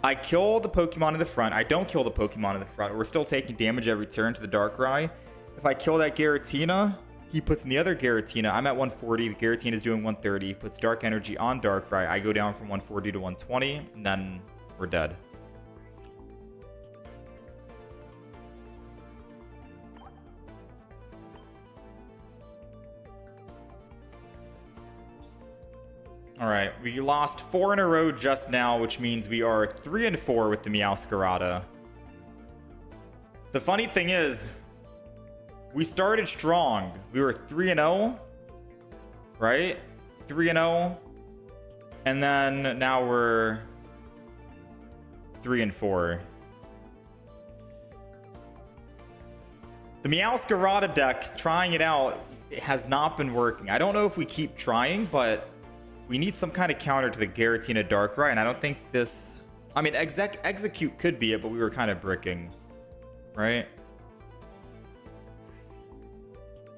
I kill the Pokemon in the front. I don't kill the Pokemon in the front. We're still taking damage every turn to the Darkrai. If I kill that Giratina, he puts in the other Giratina. I'm at 140. The Giratina is doing 130. Puts dark energy on Darkrai. I go down from 140 to 120, and then we're dead. All right, we lost 4 in a row just now, which means we are 3-4 with the Meowscarada. The funny thing is, we started strong. We were 3-0, right? 3-0, and then now we're 3-4. The Meowscarada deck, trying it out, it has not been working. I don't know if we keep trying, but we need some kind of counter to the Giratina Darkrai, and I don't think this... I mean, Execute could be it, but we were kind of bricking, right?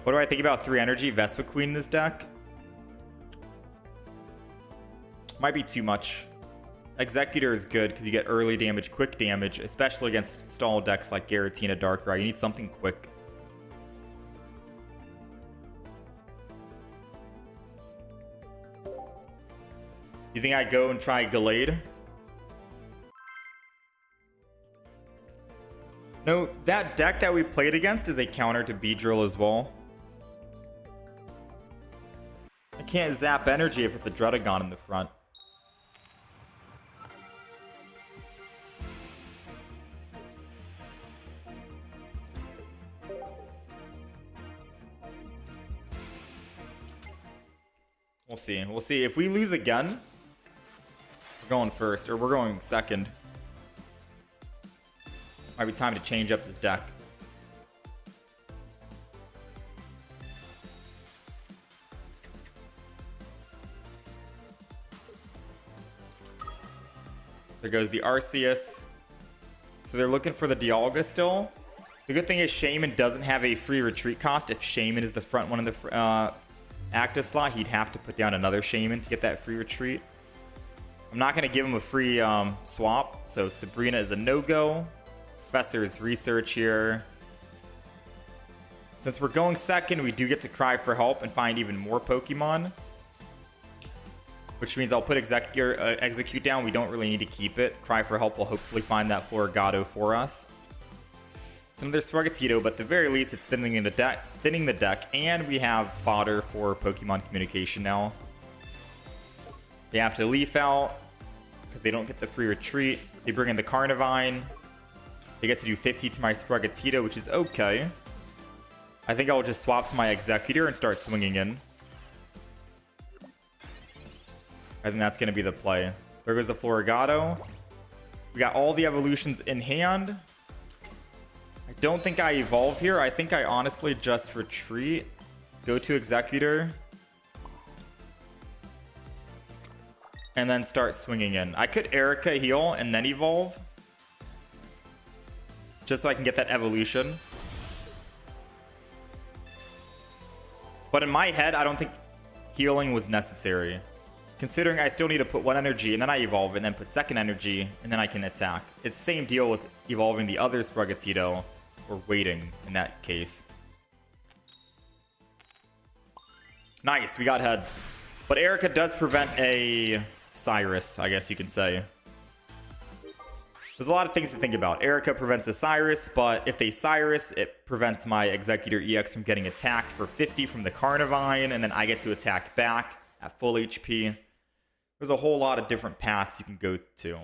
What do I think about 3 energy Vespa Queen in this deck? Might be too much. Executor is good because you get early damage, quick damage, especially against stall decks like Giratina Darkrai. You need something quick. You think I go and try Gallade? No, that deck that we played against is a counter to Beedrill as well. I can't zap energy if it's a Dredagon in the front. We'll see. We'll see. If we lose again, we're going first, or we're going second. Might be time to change up this deck. There goes the Arceus. So they're looking for the Dialga still. The good thing is Shaman doesn't have a free retreat cost. If Shaman is the front one in the active slot, he'd have to put down another Shaman to get that free retreat. I'm not going to give him a free swap. So Sabrina is a no-go. Professor's Research here. Since we're going second, we do get to cry for help and find even more Pokemon. Which means I'll put Execute down. We don't really need to keep it. Cry for help will hopefully find that Floragato for us. Some there's Sprigatito, but at the very least, it's thinning the deck. And we have fodder for Pokemon communication now. They have to Leaf out because they don't get the free retreat. They bring in the Carnivine. They get to do 50 to my Sprigatito, which is okay. I think I'll just swap to my Executor and start swinging in. I think that's going to be the play. There goes the Floragato. We got all the evolutions in hand. I don't think I evolve here. I think I honestly just retreat. Go to Executor. And then start swinging in. I could Erica heal and then evolve. Just so I can get that evolution. But in my head, I don't think healing was necessary. Considering I still need to put 1 energy and then I evolve and then put 2nd energy and then I can attack. It's the same deal with evolving the other Sprigatito or waiting in that case. Nice, we got heads. But Erica does prevent a Cyrus, I guess you can say. There's a lot of things to think about. Erica prevents a Cyrus, but if they Cyrus, it prevents my Executor EX from getting attacked for 50 from the Carnivine, and then I get to attack back at full HP. There's a whole lot of different paths you can go to.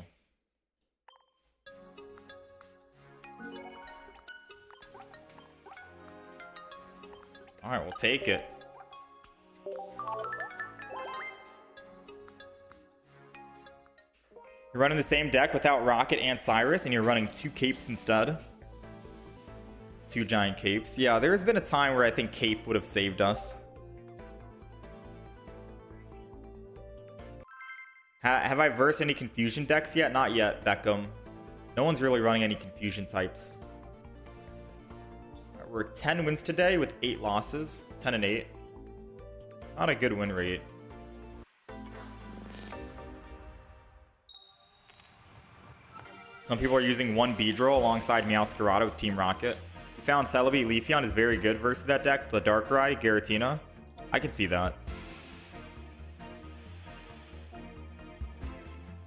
Alright, we'll take it. You're running the same deck without Rocket and Cyrus, and you're running 2 Capes instead. 2 giant Capes. Yeah, there's been a time where I think Cape would have saved us. Have I versed any Confusion decks yet? Not yet, Beckham. No one's really running any Confusion types. Right, we're 10 wins today with 8 losses. 10 and 8. Not a good win rate. Some people are using 1 Beedrill alongside Meowscarada with Team Rocket. We found Celebi Leafeon is very good versus that deck. The Darkrai, Giratina. I can see that.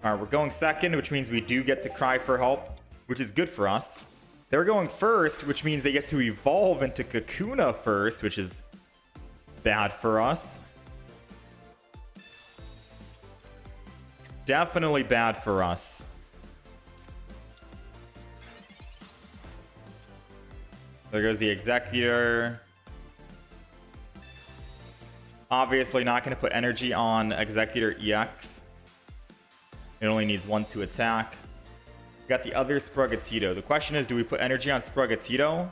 Alright, we're going second, which means we do get to cry for help, which is good for us. They're going first, which means they get to evolve into Kakuna first, which is bad for us. definitely bad for us. There goes the Executor. Obviously not going to put energy on Executor EX. It only needs 1 to attack. We got the other Sprogatito. The question is, do we put energy on Sprogatito?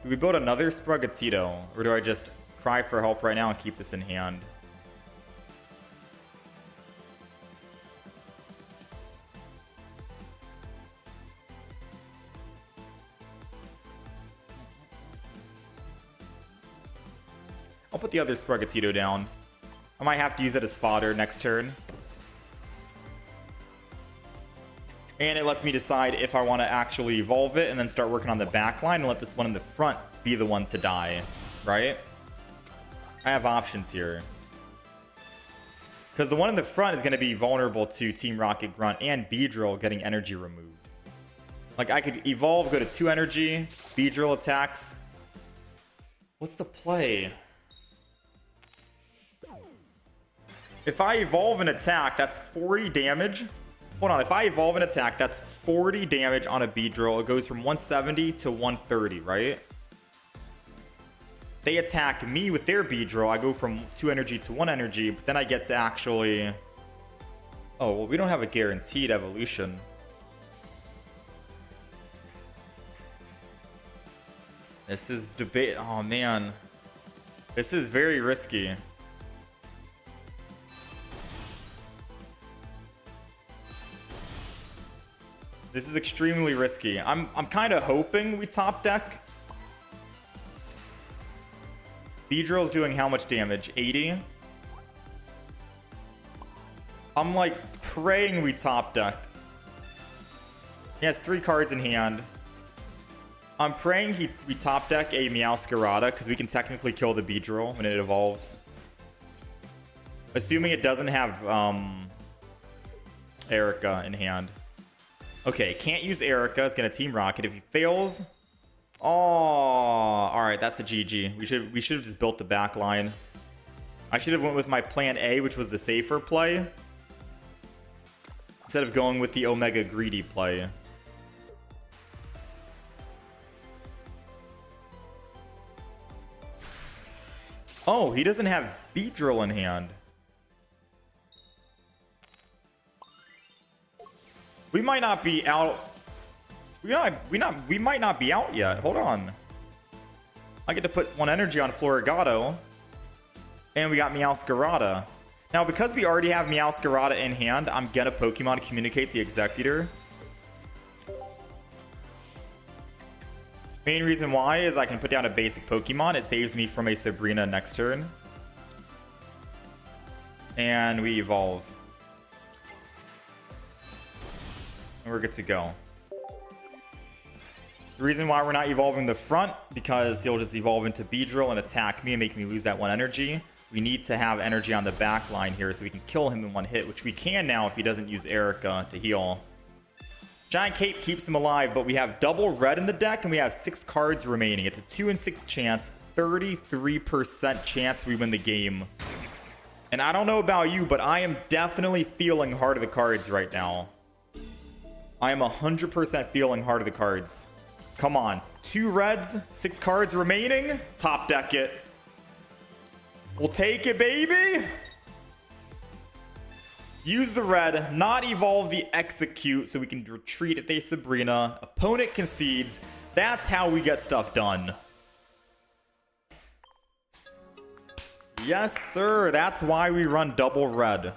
Do we build another Sprogatito? Or do I just cry for help right now and keep this in hand? I'll put the other Sprogatito down. I might have to use it as fodder next turn. And it lets me decide if I want to actually evolve it and then start working on the back line and let this one in the front be the one to die, right? I have options here. Because the one in the front is going to be vulnerable to Team Rocket Grunt and Beedrill getting energy removed. Like, I could evolve, go to 2 energy, Beedrill attacks. What's the play? If I evolve an attack, that's 40 damage. Hold on, if I evolve an attack, that's 40 damage on a Beedrill. It goes from 170 to 130, right? They attack me with their Beedrill. I go from 2 energy to 1 energy, but then I get to actually... Oh, well, we don't have a guaranteed evolution. This is debate. Oh, man. This is very risky. This is extremely risky. I'm kind of hoping we top deck. Beedrill's doing how much damage? 80? I'm like praying we top deck. He has 3 cards in hand. I'm praying we top deck a Meowscarada because we can technically kill the Beedrill when it evolves. Assuming it doesn't have Erica in hand. Okay, can't use Erica. It's gonna Team Rocket. If he fails, oh, all right, that's a GG. We should have just built the back line. I should have went with my plan A, which was the safer play, instead of going with the Omega greedy play. Oh, he doesn't have Beedrill in hand. We might not be out. We might not be out yet. Hold on. I get to put 1 energy on Florigato. And we got Meowscarada. Now, because we already have Meowscarada in hand, I'm gonna Pokemon Communicate the Executor. Main reason why is I can put down a basic Pokemon. It saves me from a Sabrina next turn. And we evolve. And we're good to go. The reason why we're not evolving the front, because he'll just evolve into Beedrill and attack me and make me lose that 1 energy. We need to have energy on the back line here so we can kill him in 1 hit, which we can now if he doesn't use Erica to heal. Giant Cape keeps him alive, but we have double red in the deck and we have 6 cards remaining. It's a 2 in 6 chance, 33% chance we win the game. And I don't know about you, but I am definitely feeling Heart of the Cards right now. I am 100% feeling Heart of the Cards. Come on. 2 reds, 6 cards remaining. Top deck it. We'll take it, baby. Use the red, not evolve the Execute so we can retreat if they Sabrina. Opponent concedes. That's how we get stuff done. Yes, sir. That's why we run double red.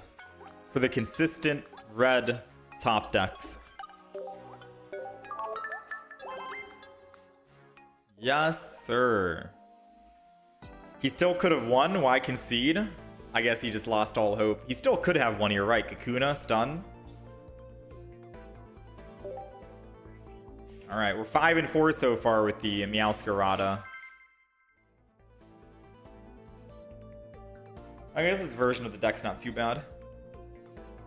For the consistent red top decks. Yes, sir. He still could have won. Why concede? I guess he just lost all hope. He still could have won. You're right. Kakuna, stun. All right, we're 5 and 4 so far with the Meowscarada. I guess this version of the deck's not too bad.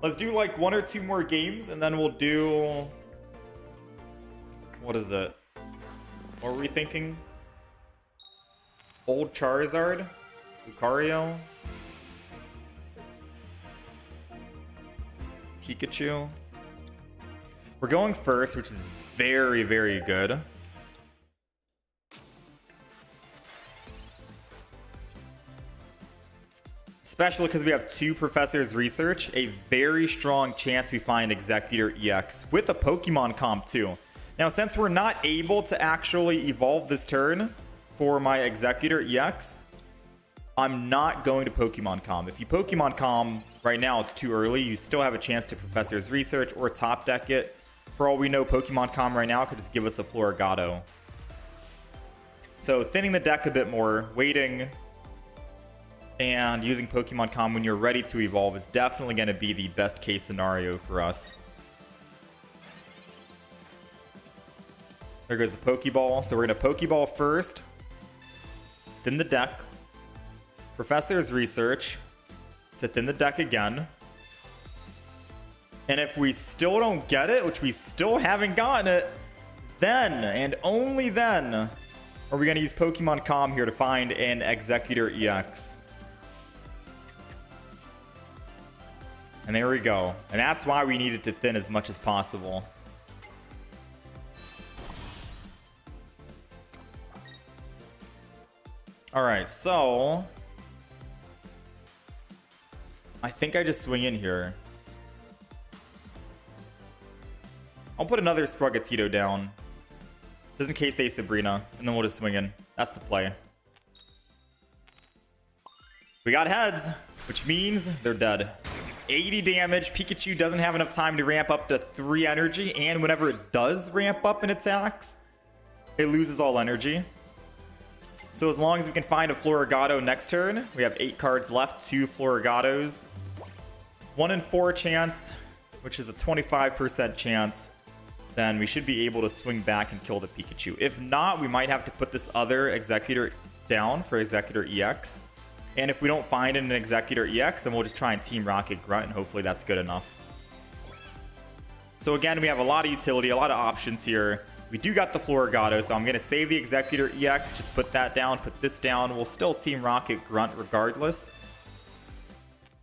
Let's do like 1 or 2 more games, and then we'll do... What is it? What were we thinking? Old Charizard? Lucario? Pikachu. We're going first, which is very, very good. Especially because we have 2 Professor's Research, a very strong chance we find Executor EX with a Pokemon comp too. Now, since we're not able to actually evolve this turn for my Executor EX, I'm not going to Pokemon comp. If you Pokemon comp right now, it's too early. You still have a chance to Professor's Research or top deck it. For all we know, Pokemon comp right now could just give us a Floragato. So thinning the deck a bit more, waiting, and using Pokemon comp when you're ready to evolve is definitely going to be the best case scenario for us. There goes the Pokeball. So we're going to Pokeball first, thin the deck, Professor's Research to thin the deck again. And if we still don't get it, which we still haven't gotten it, then, and only then, are we going to use Pokemon comp here to find an Executor EX. And there we go. And that's why we needed to thin as much as possible. Alright, so I think I just swing in here. I'll put another Sprigatito down, just in case they Sabrina, and then we'll just swing in. That's the play. We got heads, which means they're dead. 80 damage. Pikachu doesn't have enough time to ramp up to 3 energy, and whenever it does ramp up in attacks, it loses all energy. So as long as we can find a Floragato next turn, we have 8 cards left, 2 Floragatos. 1 in 4 chance, which is a 25% chance. Then we should be able to swing back and kill the Pikachu. If not, we might have to put this other Executor down for Executor EX. And if we don't find an Executor EX, then we'll just try and Team Rocket Grunt, and hopefully that's good enough. So again, we have a lot of utility, a lot of options here. We do got the Floragato, so I'm going to save the Executor EX, just put that down, put this down. We'll still Team Rocket Grunt regardless.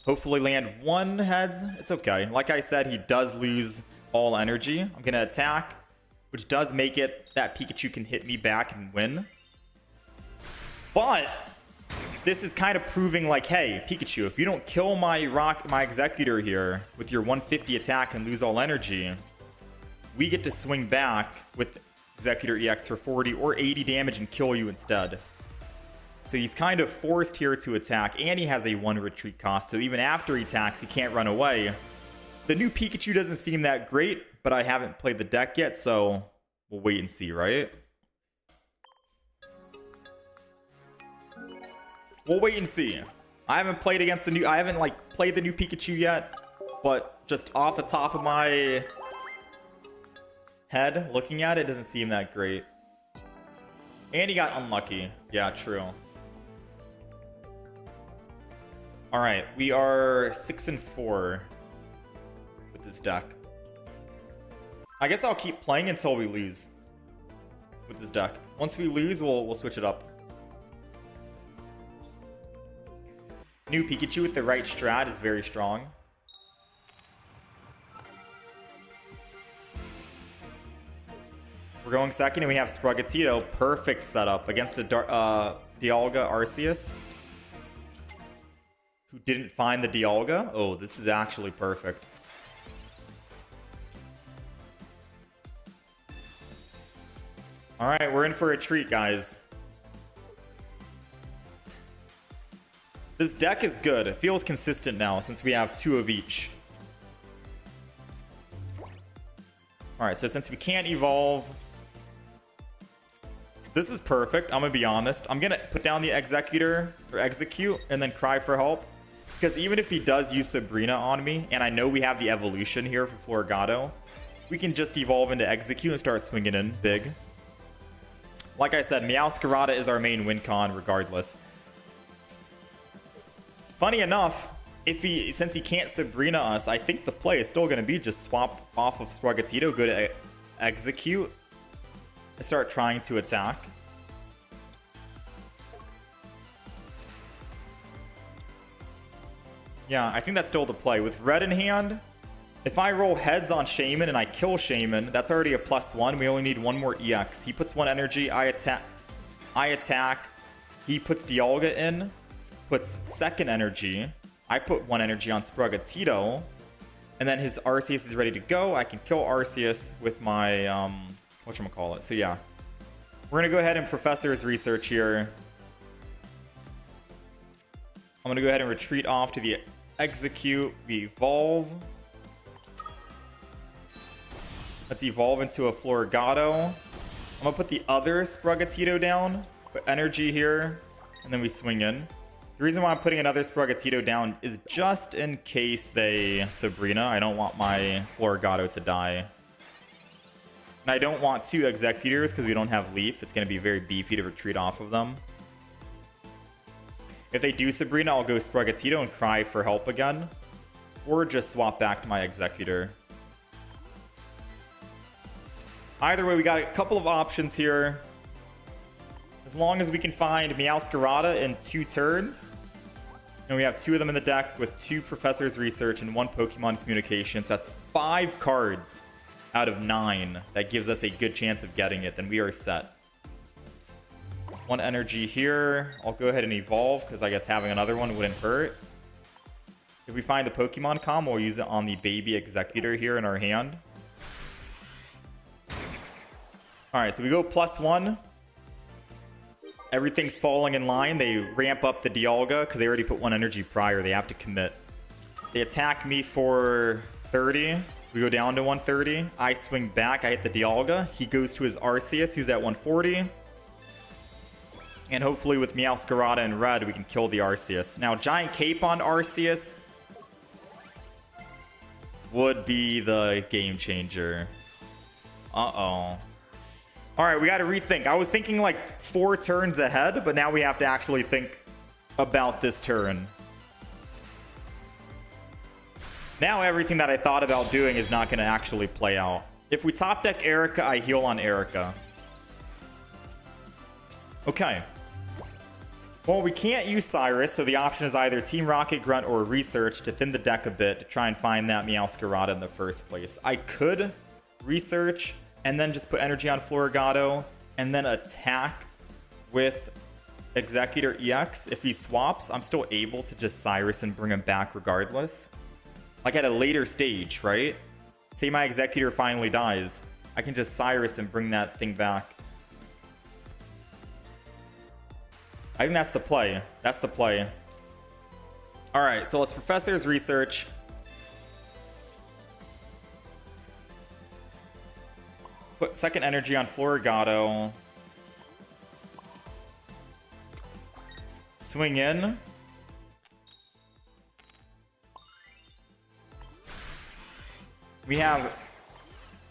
Hopefully land 1 heads. It's okay. Like I said, he does lose all energy. I'm going to attack, which does make it that Pikachu can hit me back and win. But this is kind of proving like, hey, Pikachu, if you don't kill my Executor here with your 150 attack and lose all energy, we get to swing back with Executor EX for 40 or 80 damage and kill you instead. So he's kind of forced here to attack, and he has a 1 retreat cost, so even after he attacks, he can't run away. The new Pikachu doesn't seem that great, but I haven't played the deck yet, so we'll wait and see, right? We'll wait and see. I haven't played against the new... I haven't, like, played the new Pikachu yet, but just off the top of my head, looking at it, doesn't seem that great. And he got unlucky. Yeah, true. Alright, we are 6-4 with this deck. I guess I'll keep playing until we lose with this deck. Once we lose, we'll switch it up. New Pikachu with the right strat is very strong. We're going second, and we have Sprigatito. Perfect setup against a Dialga Arceus, who didn't find the Dialga. Oh, this is actually perfect. All right, we're in for a treat, guys. This deck is good. It feels consistent now since we have 2 of each. All right, so since we can't evolve, this is perfect. I'm gonna be honest. I'm gonna put down the Executor or Execute and then cry for help, because even if he does use Sabrina on me, and I know we have the evolution here for Floragato, we can just evolve into Execute and start swinging in big. Like I said, Meowscarada is our main win con regardless. Funny enough, since he can't Sabrina us, I think the play is still going to be just swap off of Sprigatito, go to Execute, and start trying to attack. Yeah, I think that's still the play. With red in hand, If I roll heads on Shaman and I kill Shaman, that's already a +1. We only need one more EX. He puts 1 energy. I attack. He puts Dialga in. Puts 2nd energy. I put 1 energy on Sprigatito. And then his Arceus is ready to go. I can kill Arceus with my, whatchamacallit. So yeah. We're going to go ahead and Professor's Research here. I'm going to go ahead and retreat off to the Execute. We evolve. Let's evolve into a Floragato. I'm going to put the other Sprigatito down. Put energy here. And then we swing in. The reason why I'm putting another Sprigatito down is just in case they Sabrina. I don't want my Floragato to die. And I don't want 2 Executors because we don't have Leaf. It's going to be very beefy to retreat off of them. If they do Sabrina, I'll go Sprigatito and cry for help again. Or just swap back to my Executor. Either way, we got a couple of options here. As long as we can find Meowscarada in 2 turns. And we have 2 of them in the deck with 2 Professor's Research and 1 Pokemon Communications. That's 5 cards out of 9. That gives us a good chance of getting it. Then we are set. 1 energy here. I'll go ahead and evolve because I guess having another one wouldn't hurt. If we find the Pokemon Com, we'll use it on the baby Executor here in our hand. Alright, so we go +1. Everything's falling in line. They ramp up the Dialga because they already put 1 energy prior. They have to commit. They attack me for 30. We go down to 130. I swing back. I hit the Dialga. He goes to his Arceus, who's at 140. And hopefully with Meowscarada and red, we can kill the Arceus. Now, Giant Cape on Arceus would be the game changer. Uh-oh. Alright, we got to rethink. I was thinking like 4 turns ahead, but now we have to actually think about this turn. Now everything that I thought about doing is not going to actually play out. If we top deck Erica, I heal on Erica. Okay. Well, we can't use Cyrus, so the option is either Team Rocket, Grunt, or Research to thin the deck a bit to try and find that Meowscarada in the first place. I could Research and then just put energy on Floragato and then attack with Executor EX. If he swaps, I'm still able to just Cyrus and bring him back regardless. Like at a later stage, right? Say my Executor finally dies. I can just Cyrus and bring that thing back. I think that's the play. That's the play. Alright, so let's Professor's Research. Put 2nd energy on Floragato. Swing in. We have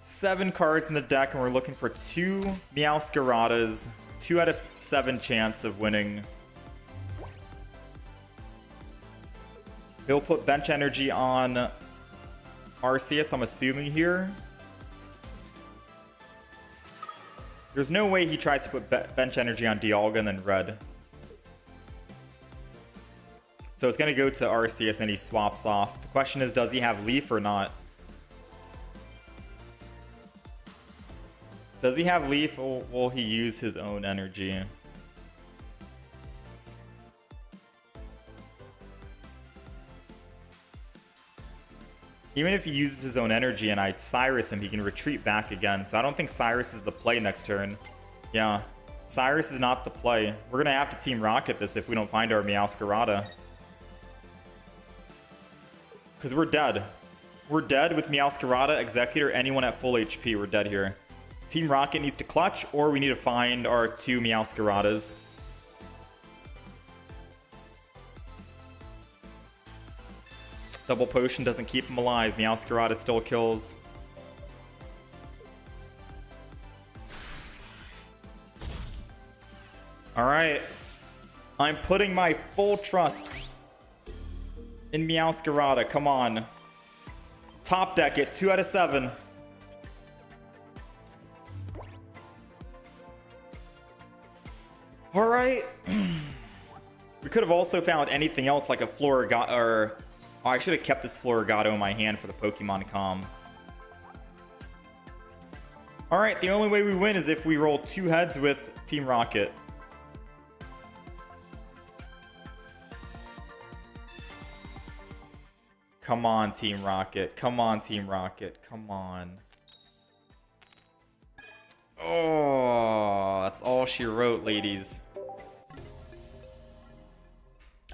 7 cards in the deck, and we're looking for 2 Meowscaradas. 2 out of 7 chance of winning. He'll put bench energy on Arceus, I'm assuming here. There's no way he tries to put bench energy on Dialga and then red. So it's going to go to Arceus and then he swaps off. The question is, does he have Leaf or not? Does he have Leaf or will he use his own energy? Even if he uses his own energy and I Cyrus him, he can retreat back again. So I don't think Cyrus is the play next turn. Yeah, Cyrus is not the play. We're going to have to Team Rocket this if we don't find our Meowscarada. Because we're dead. We're dead with Meowscarada, Executor, anyone at full HP. We're dead here. Team Rocket needs to clutch, or we need to find our 2 Meowscaradas. Double Potion doesn't keep him alive. Meowscarada still kills. Alright. I'm putting my full trust in Meowscarada. Come on. Top deck it. 2 out of 7. Alright. We could have also found anything else like a Floragato or Oh, I should have kept this Florigato in my hand for the Pokemon Com. Alright, the only way we win is if we roll 2 heads with Team Rocket. Come on, Team Rocket. Come on, Team Rocket. Come on. Oh, that's all she wrote, ladies.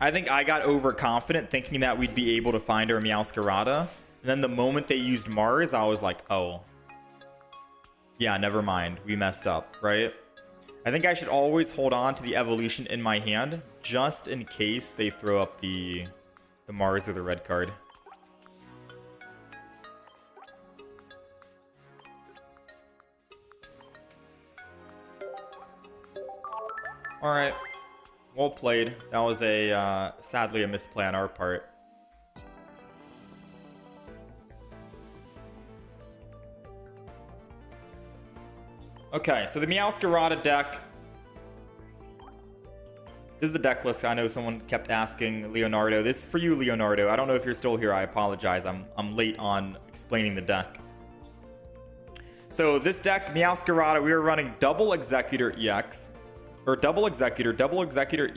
I think I got overconfident thinking that we'd be able to find our Meowscarada. And then the moment they used Mars, I was like, oh. Yeah, never mind. We messed up, right? I think I should always hold on to the evolution in my hand just in case they throw up the Mars or the red card. All right. Well played. That was a sadly a misplay on our part. Okay, so the Meowscarada deck. This is the deck list. I know someone kept asking Leonardo. This is for you, Leonardo. I don't know if you're still here. I apologize. I'm late on explaining the deck. So this deck, Meowscarada, we were running double Executor EX. Or double Executor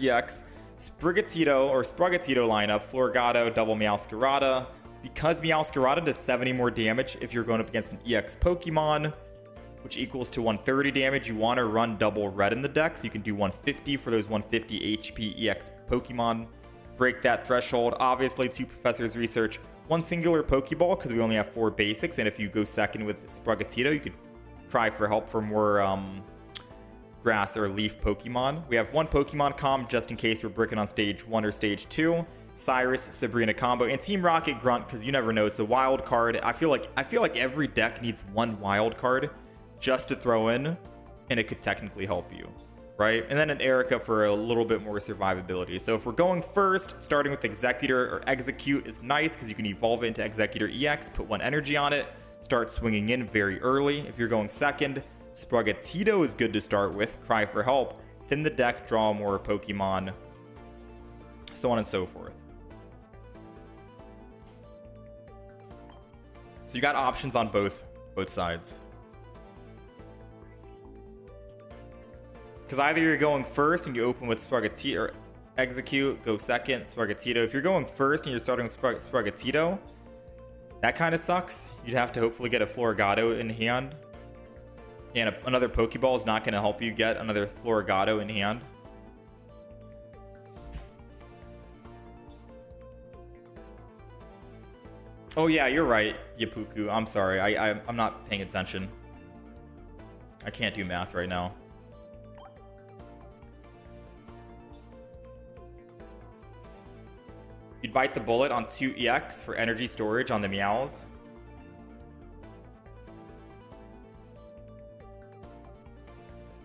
EX, Sprigatito or Sprigatito lineup, Florigato, double Meowscarada. Because Meowscarada does 70 more damage if you're going up against an EX Pokemon, which equals to 130 damage, you want to run double red in the deck, so you can do 150 for those 150 HP EX Pokemon. Break that threshold. Obviously, 2 professors research 1 singular Pokeball because we only have 4 basics, and if you go second with Sprigatito, you could try for help for more grass or leaf Pokemon. We have 1 Pokemon Com just in case we're bricking on stage 1 or stage 2. Cyrus, Sabrina combo, and Team Rocket Grunt because you never know. It's a wild card. I feel like every deck needs 1 wild card just to throw in, and it could technically help you, right? And then an Erica for a little bit more survivability. So if we're going first, starting with Executor or Execute is nice because you can evolve it into Executor EX, put 1 energy on it, start swinging in very early. If you're going second, Sprigatito is good to start with, cry for help, thin the deck, draw more Pokemon, so on and so forth. So you got options on both sides. Because either you're going first and you open with Sprigatito, or Execute, go second, Sprigatito. If you're going first and you're starting with Sprigatito, that kind of sucks. You'd have to hopefully get a Florigato in hand. And another Pokeball is not going to help you get another Florigato in hand. Oh yeah, you're right, Yapuku. I'm sorry. I'm not paying attention. I can't do math right now. You'd bite the bullet on 2 EX for energy storage on the Meows.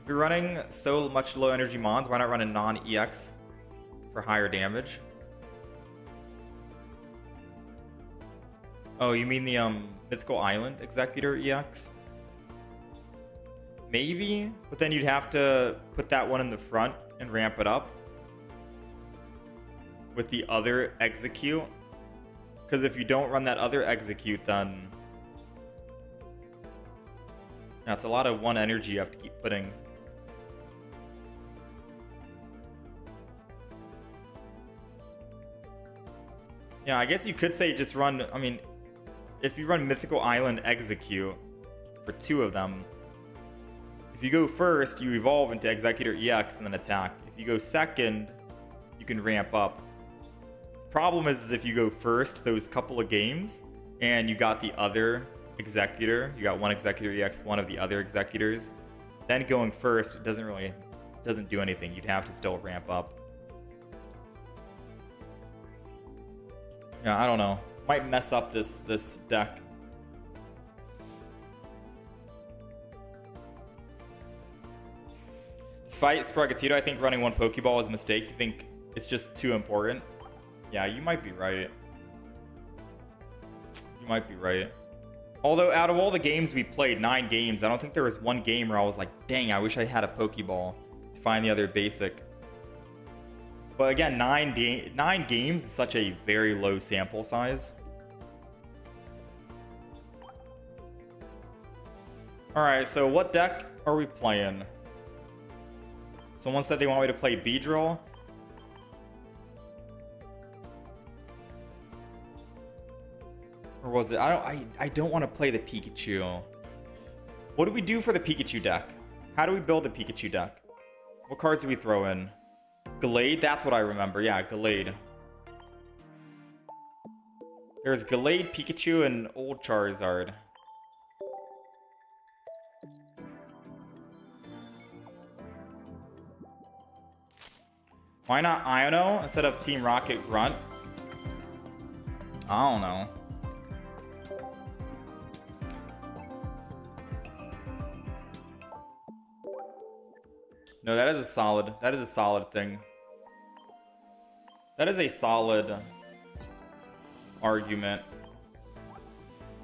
If you're running so much low energy Mons, why not run a non-EX for higher damage? Oh, you mean the Mythical Island Executor EX? Maybe, but then you'd have to put that one in the front and ramp it up with the other Execute. Because if you don't run that other Execute, then that's a lot of 1 energy you have to keep putting. Yeah, I guess you could say just run, I mean, if you run Mythical Island Execute for 2 of them, if you go first, you evolve into Executor EX and then attack. If you go second, you can ramp up. Problem is if you go first those couple of games and you got the other Executor, you got 1 Executor EX, 1 of the other Executors, then going first doesn't do anything. You'd have to still ramp up. Yeah, I don't know. Might mess up this deck. Despite Sprigatito, I think running 1 Pokeball is a mistake. You think it's just too important? Yeah, you might be right. You might be right. Although out of all the games we played, 9 games, I don't think there was 1 game where I was like, dang, I wish I had a Pokeball to find the other basic. But again, 9 games is such a very low sample size. Alright, so what deck are we playing? Someone said they want me to play Beedrill. Or was it? I don't want to play the Pikachu. What do we do for the Pikachu deck? How do we build the Pikachu deck? What cards do we throw in? Gallade? That's what I remember. Yeah, Gallade. There's Gallade, Pikachu, and old Charizard. Why not Iono instead of Team Rocket Grunt? I don't know. No, that is a solid thing. That is a solid argument.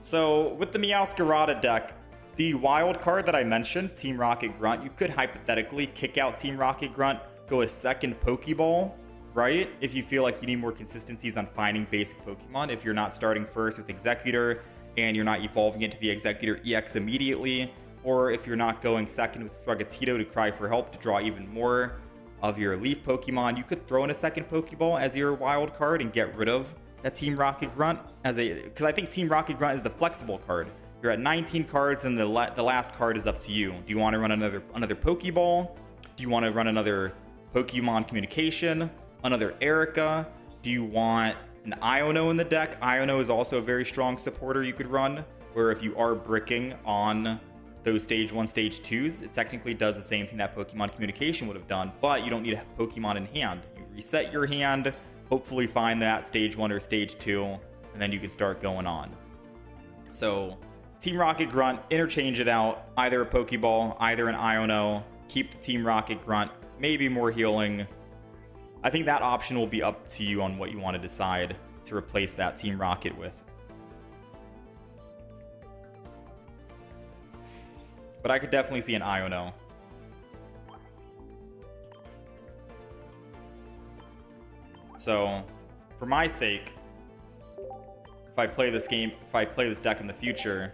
So with the Meowscarada deck, the wild card that I mentioned, Team Rocket Grunt, you could hypothetically kick out Team Rocket Grunt, go a second Pokeball, right? If you feel like you need more consistencies on finding basic Pokemon, if you're not starting first with Executor and you're not evolving into the Executor EX immediately, or if you're not going second with Sprigatito to cry for help to draw even more of your Leaf Pokemon, you could throw in a second Pokeball as your wild card and get rid of that Team Rocket Grunt because I think Team Rocket Grunt is the flexible card. You're at 19 cards and the last card is up to you. Do you want to run another Pokeball? Do you want to run another Pokemon Communication? Another Erica? Do you want an Iono in the deck? Iono is also a very strong supporter you could run, where if you are bricking on those stage 1, stage 2s, it technically does the same thing that Pokemon Communication would have done, but you don't need a Pokemon in hand. You reset your hand, hopefully find that stage 1 or stage 2, and then you can start going on. So Team Rocket Grunt, interchange it out, either a Pokeball, either an Iono, keep the Team Rocket Grunt, maybe more healing. I think that option will be up to you on what you want to decide to replace that Team Rocket with. But I could definitely see an Iono. So, for my sake, if I play this deck in the future,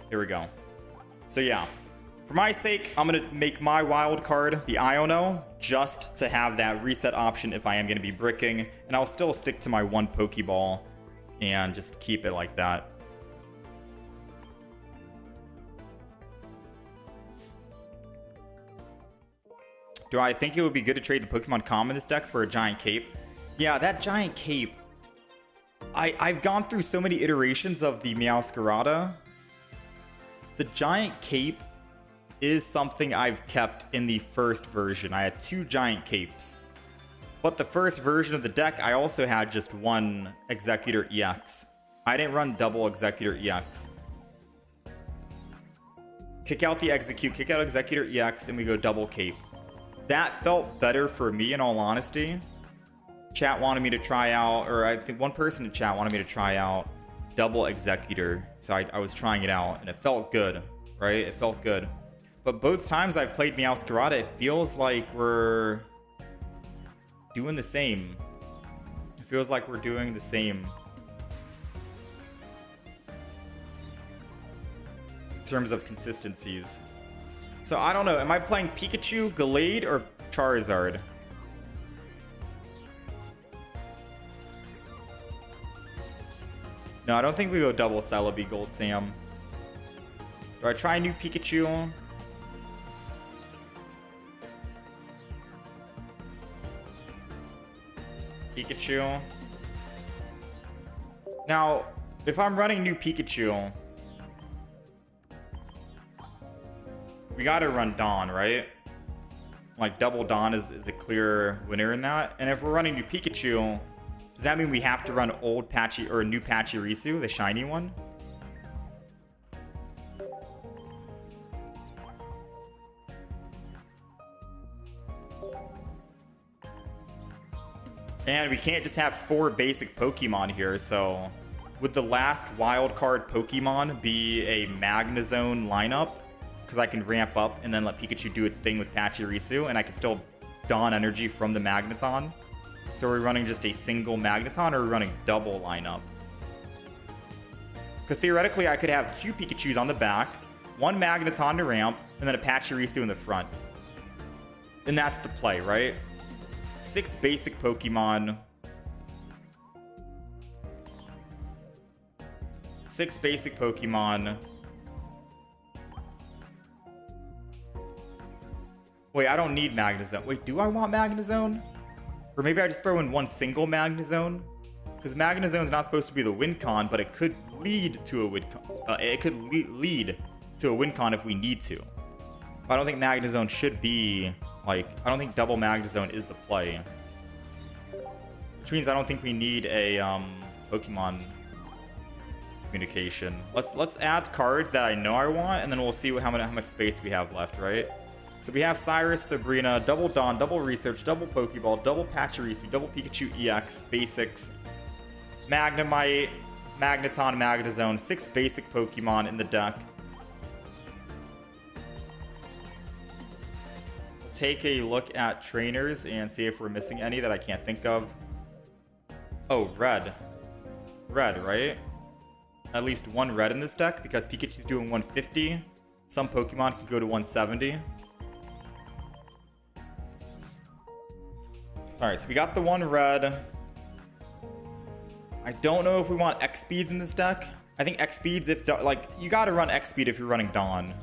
here we go. So yeah, for my sake, I'm gonna make my wild card the Iono, just to have that reset option if I am gonna be bricking, and I'll still stick to my one Pokeball and just keep it like that. Do I think it would be good to trade the Pokemon Common in this deck for a Giant Cape? Yeah, that Giant Cape, I've gone through so many iterations of the Meowscarada. The Giant Cape is something I've kept in the first version. I had 2 Giant Capes. But the first version of the deck, I also had just one Executor EX. I didn't run double Executor EX. Kick out the Execute, kick out Executor EX, and we go double Cape. That felt better for me, in all honesty. Chat wanted me to try out, or I think one person in chat wanted me to try out double Executor. So I was trying it out, and it felt good, right? It felt good. But both times I've played Meowscarada, it feels like we're doing the same. It feels like we're doing the same. In terms of consistencies. So I don't know, am I playing Pikachu, Gallade, or Charizard? No, I don't think we go double Celebi, Gold Sam. Do I try a new Pikachu? Pikachu. Now, if I'm running new Pikachu, we gotta run Dawn, right? Like, double Dawn is a clear winner in that. And if we're running new Pikachu, does that mean we have to run old Patchy or new Pachirisu, the shiny one? And we can't just have 4 basic Pokemon here, so would the last wildcard Pokemon be a Magnezone lineup? because I can ramp up and then let Pikachu do its thing with Pachirisu, and I can still Dawn energy from the Magneton. So are we running just a single Magneton, or are we running double lineup? Because theoretically, I could have 2 Pikachus on the back, 1 Magneton to ramp, and then a Pachirisu in the front. And that's the play, right? 6 basic Pokemon. 6 basic Pokemon. Wait, I don't need Magnezone. Wait, do I want Magnezone? Or maybe I just throw in 1 single Magnezone? Because Magnezone's not supposed to be the win con, but it could lead to a win con. It could lead to a win con if we need to. But I don't think Magnezone should be, like, I don't think double Magnezone is the play. Which means I don't think we need a Pokemon communication. Let's add cards that I know I want, and then we'll see how much space we have left, right? So we have Cyrus, Sabrina, double Dawn, double Research, double Pokeball, double Pachirisu, double Pikachu EX, basics, Magnemite, Magneton, Magnezone, 6 basic Pokemon in the deck. Take a look at trainers and see if we're missing any that I can't think of. Oh, red. Red, right? At least 1 red in this deck because Pikachu's doing 150. Some Pokemon could go to 170. Alright, so we got the 1 red. I don't know if we want X-Speeds in this deck. I think X-Speeds, if like, you gotta run X-Speed if you're running Dawn.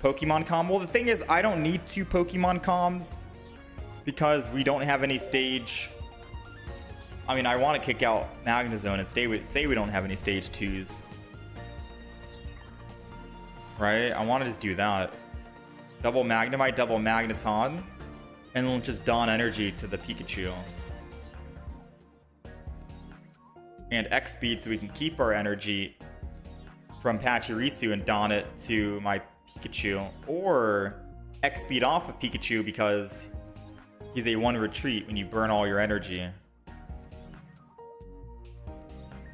Pokemon Com. Well, the thing is, I don't need 2 Pokemon Coms because we don't have any stage. I mean, I want to kick out Magnezone and say we don't have any stage 2s. Right? I want to just do that. Double Magnemite, double Magneton, and then just Dawn Energy to the Pikachu. And X-Speed so we can keep our energy from Pachirisu and Dawn it to my Pikachu. Or X-Speed off of Pikachu because he's a 1 retreat when you burn all your energy.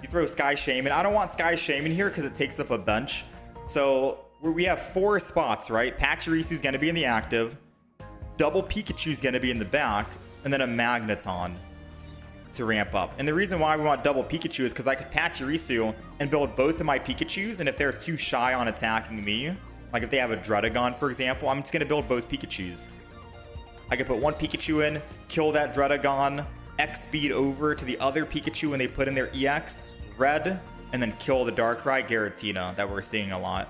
You throw Sky Shaman. I don't want Sky Shaman here because it takes up a bench. So we have 4 spots, right? Pachirisu's going to be in the active. Double Pikachu's going to be in the back. And then a Magneton to ramp up. And the reason why we want double Pikachu is because I could Pachirisu and build both of my Pikachus. And if they're too shy on attacking me, like if they have a Dredagon, for example, I'm just going to build both Pikachus. I could put 1 Pikachu in, kill that Dredagon, X-Speed over to the other Pikachu when they put in their EX, red, and then kill the Darkrai Giratina that we're seeing a lot.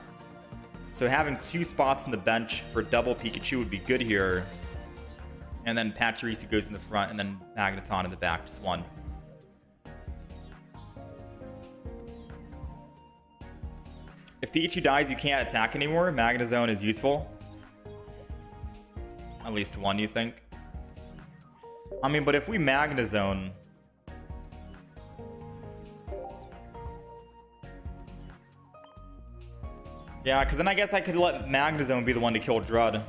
So having 2 spots in the bench for double Pikachu would be good here. And then Pachirisu goes in the front, and then Magneton in the back, just 1. If Pikachu dies, you can't attack anymore. Magnezone is useful. At least 1, you think? I mean, but if we Magnezone... Yeah, because then I guess I could let Magnezone be the one to kill Drud.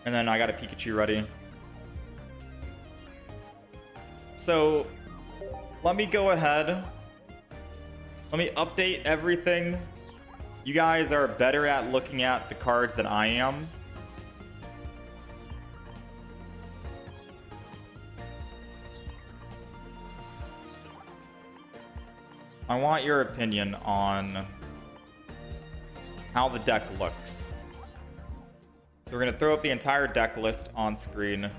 And then I got a Pikachu ready. So, let me go ahead. Let me update everything. You guys are better at looking at the cards than I am. I want your opinion on how the deck looks. So we're going to throw up the entire deck list on screen.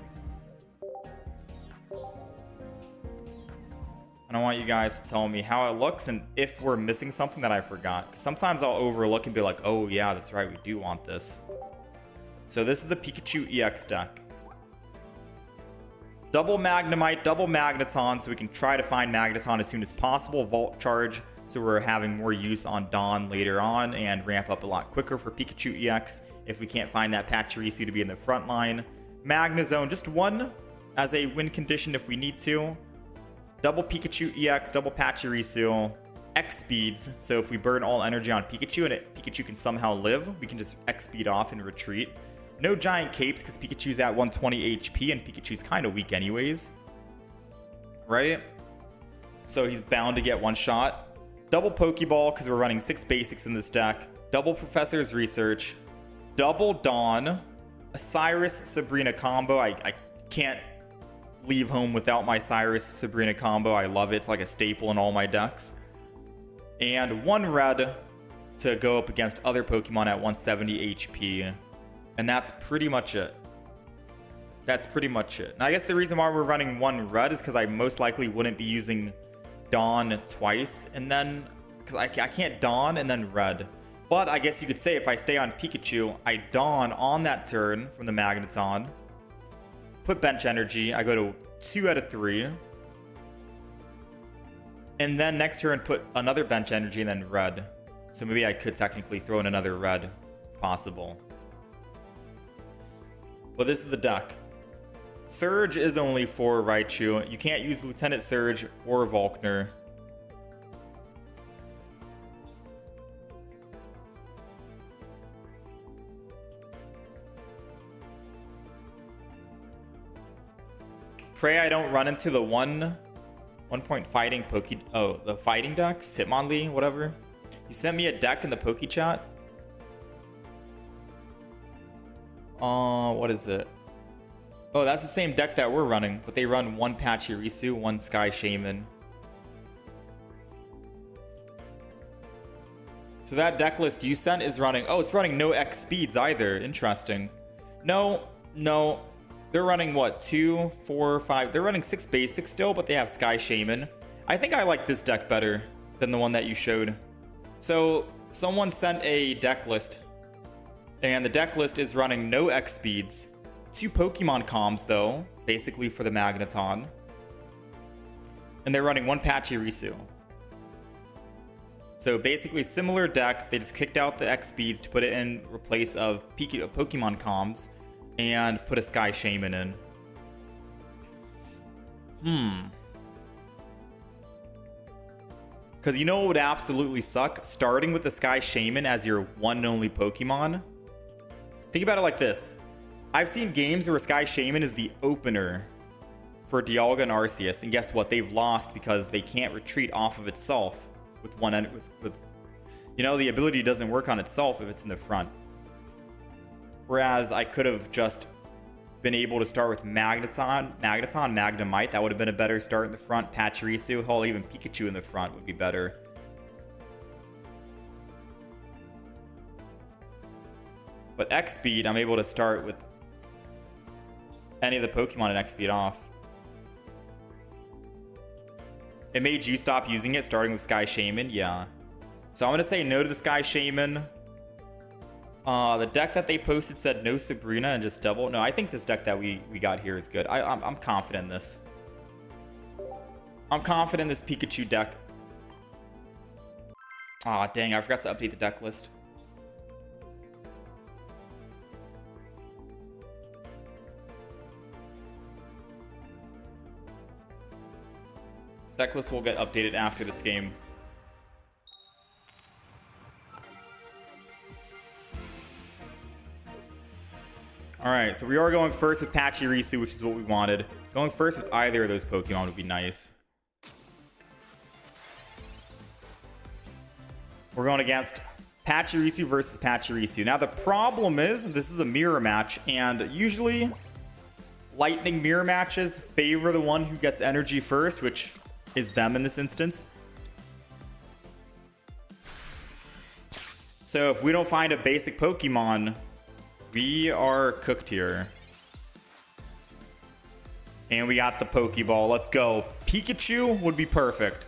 And I want you guys to tell me how it looks and if we're missing something that I forgot. 'Cause sometimes I'll overlook and be like, oh yeah, that's right, we do want this. So this is the Pikachu EX deck. Double Magnemite, double Magneton, so we can try to find Magneton as soon as possible. Volt Charge, so we're having more use on Dawn later on and ramp up a lot quicker for Pikachu EX if we can't find that Pachirisu to be in the front line. Magnezone, just 1 as a win condition if we need to. Double Pikachu EX, double Pachirisu, X-Speeds, so if we burn all energy on Pikachu and Pikachu can somehow live, we can just X-Speed off and retreat. No giant capes because Pikachu's at 120 HP and Pikachu's kind of weak anyways. right? So he's bound to get one shot. Double Pokeball because we're running 6 basics in this deck. Double Professor's Research. Double Dawn. A Cyrus Sabrina combo. I can't leave home without my Cyrus Sabrina combo. I love it. It's like a staple in all my decks. And 1 red to go up against other Pokemon at 170 HP. And that's pretty much it. That's pretty much it. And I guess the reason why we're running 1 red is because I most likely wouldn't be using Dawn twice. And then, because I can't Dawn and then red. But I guess you could say if I stay on Pikachu, I Dawn on that turn from the Magneton. Put bench energy. I go to 2 out of 3. And then next turn put another bench energy and then red. So maybe I could technically throw in another red. Possible. But this is the deck. Surge is only for Raichu. You can't use Lieutenant Surge or Volkner. Pray I don't run into the one point fighting the fighting decks, Hitmonlee, whatever. You sent me a deck in the Poke Chat. What is it? Oh, that's the same deck that we're running, but they run 1 Pachirisu, 1 Sky Shaman. So that deck list you sent is running. Oh, it's running no X speeds either. Interesting. No. They're running what? 2, 4, 5. They're running 6 basics still, but they have Sky Shaman. I think I like this deck better than the one that you showed. So someone sent a deck list, and the deck list is running no X speeds. 2 Pokemon comms though, basically for the Magneton. And they're running 1 Pachirisu. So basically similar deck. They just kicked out the X speeds to put it in replace of Pokemon comms. And put a Sky Shaman in. Because you know what would absolutely suck? Starting with the Sky Shaman as your one and only Pokemon. Think about it like this. I've seen games where Sky Shaman is the opener for Dialga and Arceus. And guess what? They've lost because they can't retreat off of itself with one end. You know, the ability doesn't work on itself if it's in the front. Whereas I could have just been able to start with Magnemite. That would have been a better start in the front. Pachirisu, hell, even Pikachu in the front would be better. But X speed, I'm able to start with any of the Pokemon and X speed off. It made you stop using it starting with Sky Shaman? Yeah. So I'm going to say no to the Sky Shaman. The deck that they posted said no Sabrina and just double. No, I think this deck that we got here is good. I'm confident in this. I'm confident in this Pikachu deck. Aw, dang, I forgot to update the deck list. Deck list will get updated after this game. Alright, so we are going first with Pachirisu, which is what we wanted. Going first with either of those Pokemon would be nice. We're going against Pachirisu versus Pachirisu. Now the problem is, this is a mirror match, and usually lightning mirror matches favor the one who gets energy first, which is them in this instance. So if we don't find a basic Pokemon, we are cooked here. And we got the Pokeball. Let's go. Pikachu would be perfect.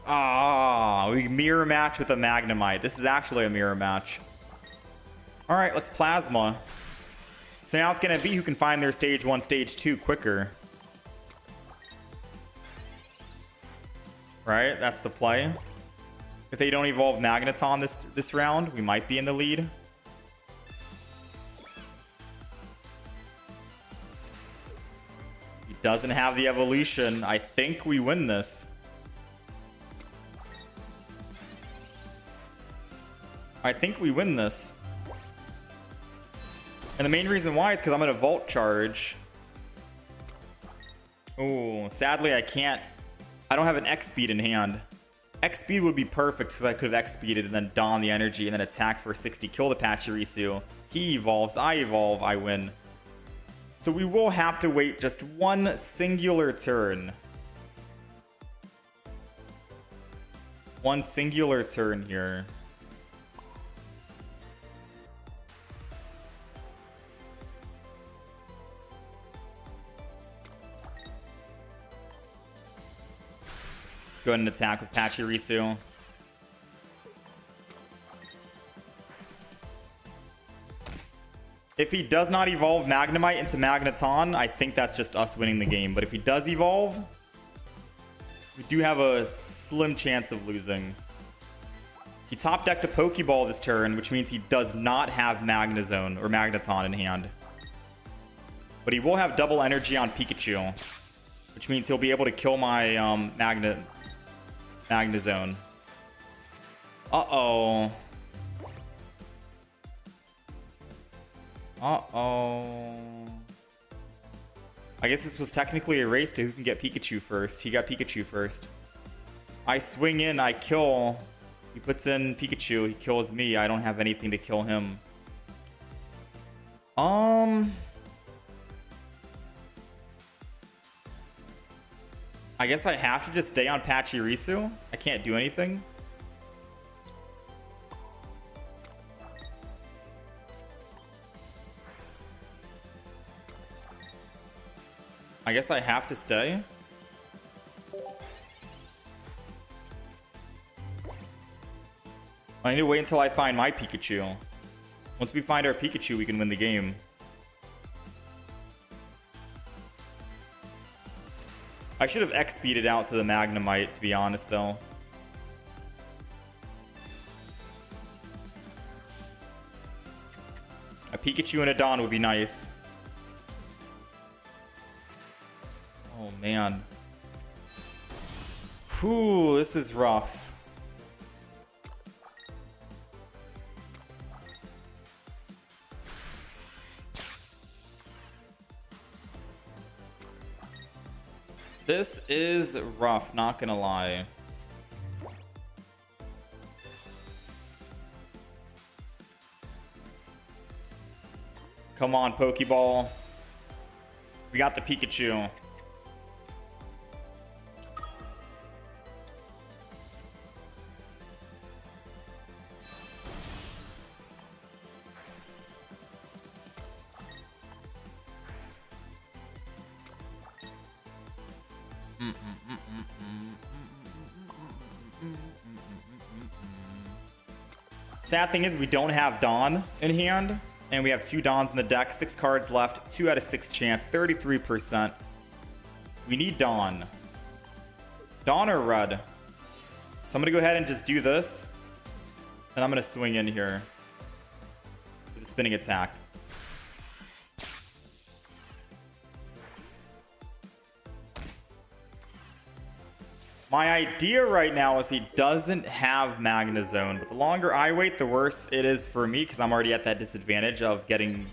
Ah, we mirror match with a Magnemite. This is actually a mirror match. Alright, let's Plasma. So now it's going to be who can find their stage 1, stage 2 quicker. Right? That's the play. If they don't evolve Magneton this round, we might be in the lead. He doesn't have the evolution. I think we win this. I think we win this. And the main reason why is because I'm going to Volt Charge. Oh, sadly I can't. I don't have an X speed in hand. X speed would be perfect because I could have X speeded and then don the energy and then attack for 60, kill the Pachirisu. He evolves, I evolve, I win. So we will have to wait just one singular turn. One singular turn here. Let's go ahead and attack with Pachirisu. If he does not evolve Magnemite into Magneton, I think that's just us winning the game. But if he does evolve, we do have a slim chance of losing. He top decked a Pokeball this turn, which means he does not have Magnezone or Magneton in hand. But he will have double energy on Pikachu, which means he'll be able to kill my Magnezone. Uh-oh. Uh-oh. I guess this was technically a race to who can get Pikachu first. He got Pikachu first. I swing in, I kill. He puts in Pikachu, he kills me. I don't have anything to kill him. I guess I have to just stay on Pachirisu. I can't do anything. I guess I have to stay. I need to wait until I find my Pikachu. Once we find our Pikachu, we can win the game. I should have X-speeded out to the Magnemite, to be honest, though. A Pikachu and a Dawn would be nice. Oh, man. Whew, this is rough. This is rough, not gonna lie. Come on, Pokeball. We got the Pikachu. Sad thing is we don't have Dawn in hand, and we have 2 Dawns in the deck, 6 cards left, 2 out of 6 chance, 33%. We need Dawn. Dawn or Red? So I'm gonna go ahead and just do this, and I'm gonna swing in here with a spinning attack. My idea right now is he doesn't have Magnezone, but the longer I wait, the worse it is for me because I'm already at that disadvantage of getting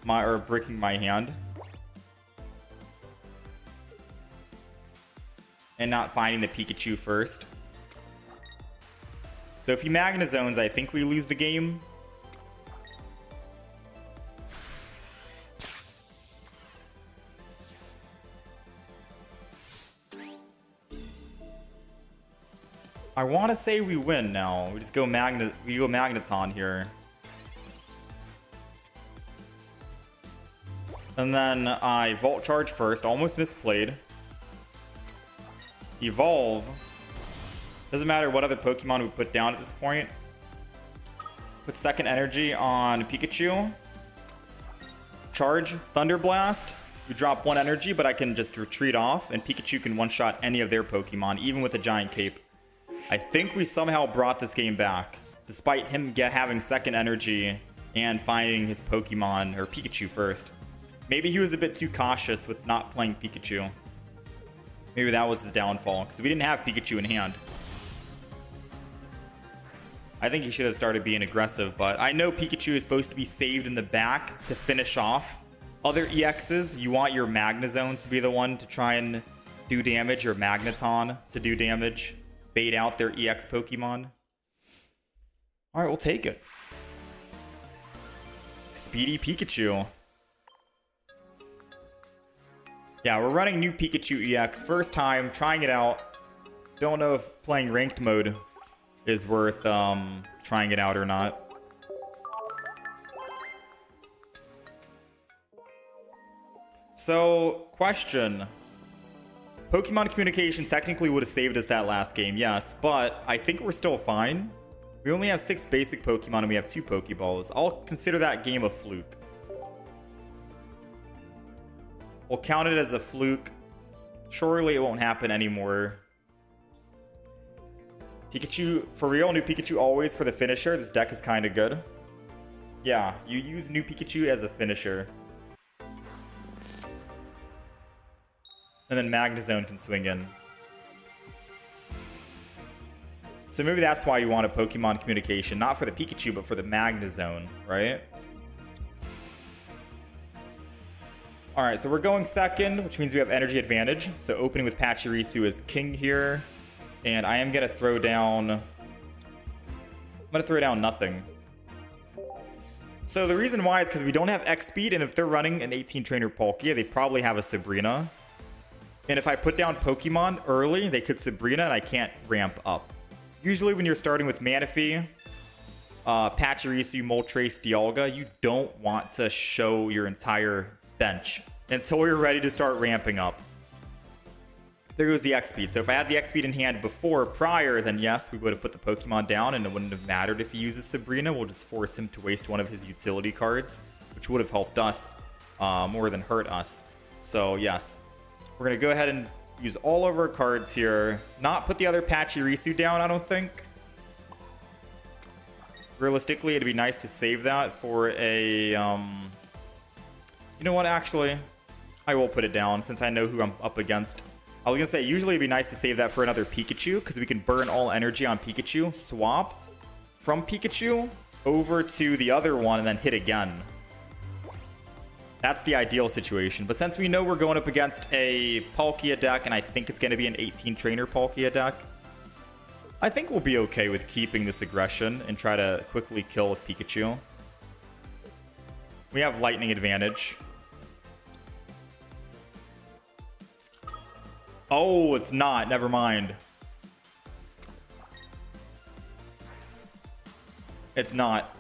my or breaking my hand and not finding the Pikachu first. So if he Magnezones, I think we lose the game. I want to say we win now. We just go Magneton here. And then I Volt Charge first. Almost misplayed. Evolve. Doesn't matter what other Pokemon we put down at this point. Put second energy on Pikachu. Charge Thunder Blast. We drop 1 energy, but I can just retreat off, and Pikachu can one-shot any of their Pokemon, even with a giant cape. I think we somehow brought this game back, despite him having second energy and finding his Pokemon, or Pikachu first. Maybe he was a bit too cautious with not playing Pikachu. Maybe that was his downfall, because we didn't have Pikachu in hand. I think he should have started being aggressive, but I know Pikachu is supposed to be saved in the back to finish off Other EXs, you want your Magnezone to be the one to try and do damage, or Magneton to do damage. Bait out their EX Pokemon. Alright, we'll take it. Speedy Pikachu. Yeah, we're running new Pikachu EX. First time, trying it out. Don't know if playing ranked mode is worth trying it out or not. So, question. Pokemon communication technically would have saved us that last game, yes, but I think we're still fine. We only have 6 basic Pokemon and we have 2 Pokeballs. I'll consider that game a fluke. We'll count it as a fluke. Surely it won't happen anymore. Pikachu, for real, new Pikachu always for the finisher. This deck is kind of good. Yeah, you use new Pikachu as a finisher. And then Magnezone can swing in. So maybe that's why you want a Pokemon communication. Not for the Pikachu, but for the Magnezone, right? Alright, so we're going second, which means we have energy advantage. So opening with Pachirisu as king here. And I am going to throw down... I'm going to throw down nothing. So the reason why is because we don't have X speed, and if they're running an 18 trainer Palkia, they probably have a Sabrina. And if I put down Pokemon early, they could Sabrina and I can't ramp up. Usually when you're starting with Manaphy, Pachirisu, Moltres, Dialga, you don't want to show your entire bench until you're ready to start ramping up. There goes the X speed. So if I had the X speed in hand prior, then yes, we would have put the Pokemon down and it wouldn't have mattered if he uses Sabrina. We'll just force him to waste one of his utility cards, which would have helped us more than hurt us. So yes, we're going to go ahead and use all of our cards here. Not put the other Pachirisu down, I don't think. Realistically, it'd be nice to save that for a... You know what, actually? I will put it down since I know who I'm up against. I was going to say, usually it'd be nice to save that for another Pikachu because we can burn all energy on Pikachu, swap from Pikachu over to the other one, and then hit again. That's the ideal situation. But since we know we're going up against a Palkia deck, and I think it's going to be an 18 trainer Palkia deck, I think we'll be okay with keeping this aggression and try to quickly kill with Pikachu. We have lightning advantage. Oh, it's not. Never mind. It's not.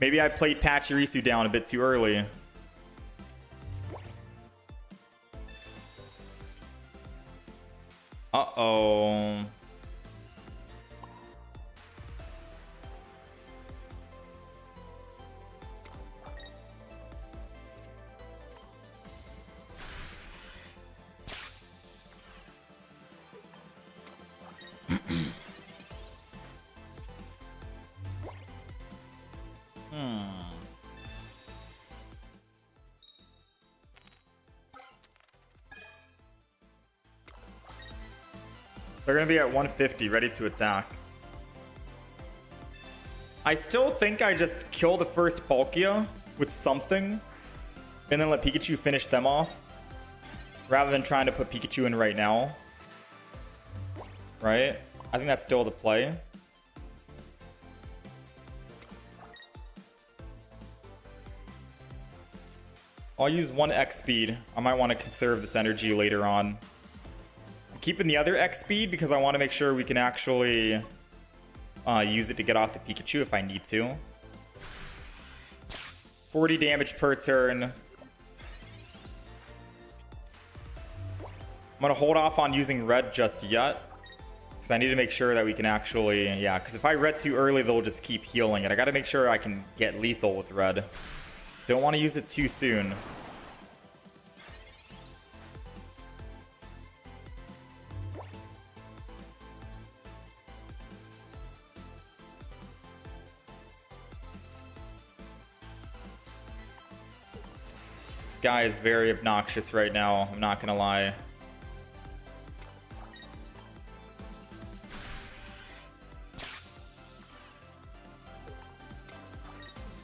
Maybe I played Pachirisu down a bit too early. Uh-oh. They're going to be at 150, ready to attack. I still think I just kill the first Palkia with something and then let Pikachu finish them off rather than trying to put Pikachu in right now. Right? I think that's still the play. I'll use one X speed. I might want to conserve this energy later on. I'm keeping the other X speed because I want to make sure we can actually use it to get off the Pikachu if I need to. 40 damage per turn. I'm going to hold off on using red just yet. Because I need to make sure that we can actually... Yeah, because if I red too early, they'll just keep healing it. I got to make sure I can get lethal with red. Don't want to use it too soon. This guy is very obnoxious right now. I'm not going to lie.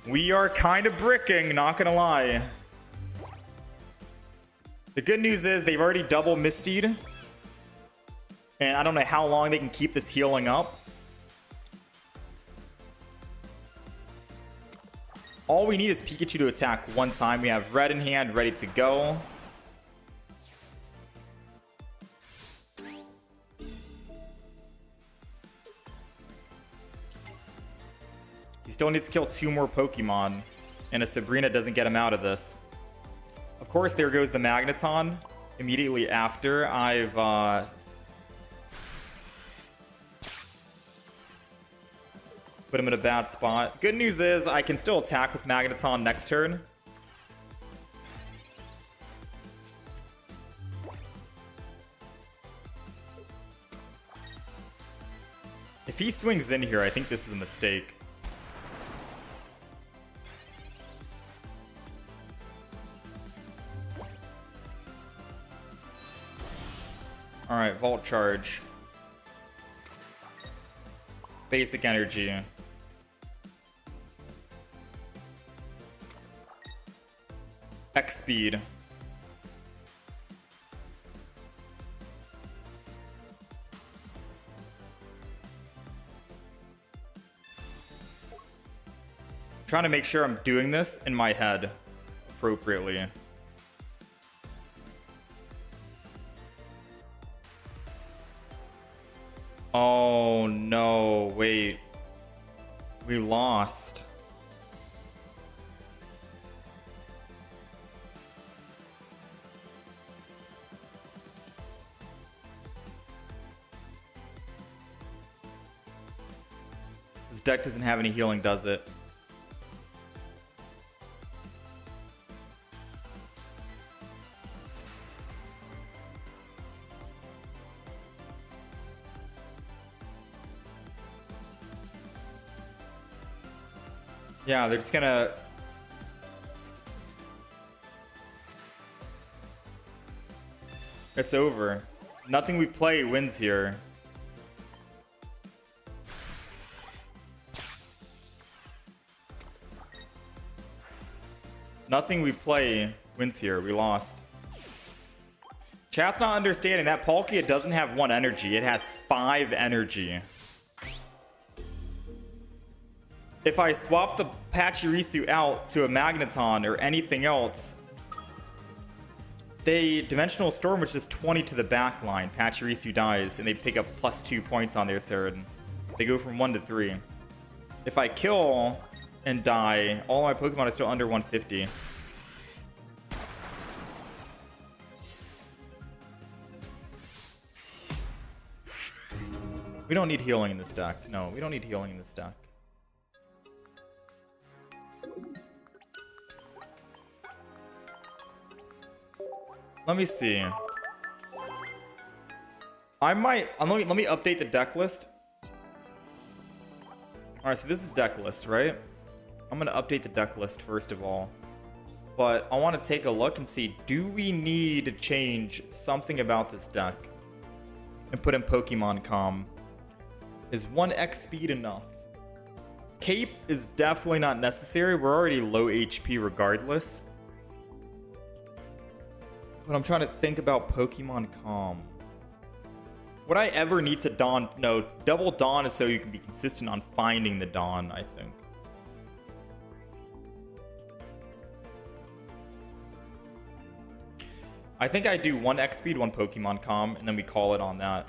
We are kind of bricking, not gonna lie. good news is they've already double Mistied. And I don't know how long they can keep this healing up. All we need is Pikachu to attack one time. We have red in hand, ready to go. He still needs to kill 2 more Pokemon. And a Sabrina doesn't get him out of this. Of course, there goes the Magneton. Immediately after, I've... put him in a bad spot. Good news is I can still attack with Magneton next turn. If he swings in here, I think this is a mistake. Alright, Volt Charge. Basic Energy. X Speed. Trying to make sure I'm doing this in my head appropriately. Oh no, wait. We lost. This deck doesn't have any healing, does it? Yeah, they're just gonna... It's over. Nothing we play wins here. Nothing we play wins here. We lost. Chat's not understanding that Palkia doesn't have 1 energy. It has 5 energy. If I swap the Pachirisu out to a Magneton or anything else, they Dimensional Storm, which is 20 to the back line. Pachirisu dies, and they pick up +2 points on their turn. They go from 1 to 3. If I kill and die, all my Pokemon are still under 150. We don't need healing in this deck. No, we don't need healing in this deck. Let me see. Let me update the deck list. Alright, so this is the deck list, right? I'm gonna update the deck list first of all. But I want to take a look and see, do we need to change something about this deck? And put in Pokemon Com. Is 1 X speed enough? Cape is definitely not necessary. We're already low HP regardless. But I'm trying to think about Pokemon Com. Would I ever need to Dawn? No, double Dawn is so you can be consistent on finding the Dawn, I think. I think I do 1 X speed, 1 Pokemon Com, and then we call it on that.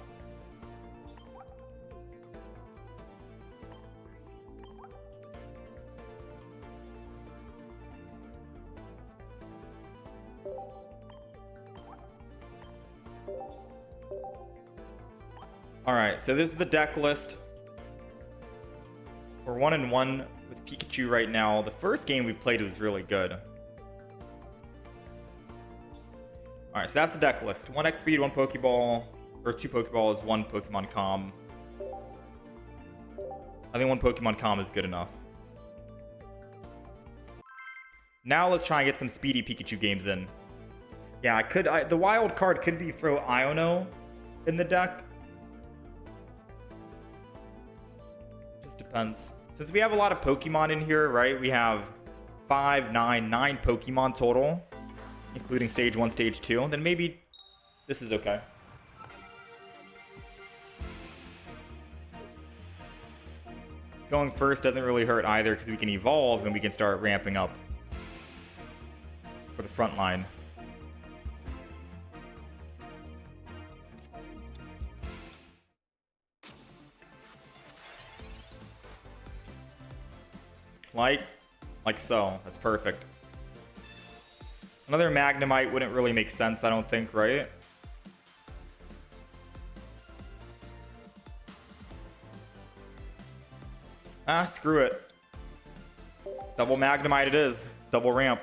Alright, so this is the deck list. We're 1-1 with Pikachu right now. The first game we played was really good. Alright, so that's the deck list. 1 X speed, 1 Pokeball, or 2 Pokeballs, 1 Pokemon Com. I think 1 Pokemon Com is good enough. Now let's try and get some speedy Pikachu games in. Yeah, the wild card could be throw Iono in the deck. Depends. Since we have a lot of Pokemon in here, right? We have 9 Pokemon total. including stage 1, stage 2, then maybe this is okay. Going first doesn't really hurt either because we can evolve and we can start ramping up for the front line. Like so. That's perfect. Another Magnemite wouldn't really make sense, I don't think, right? Ah, screw it. Double Magnemite it is. Double ramp.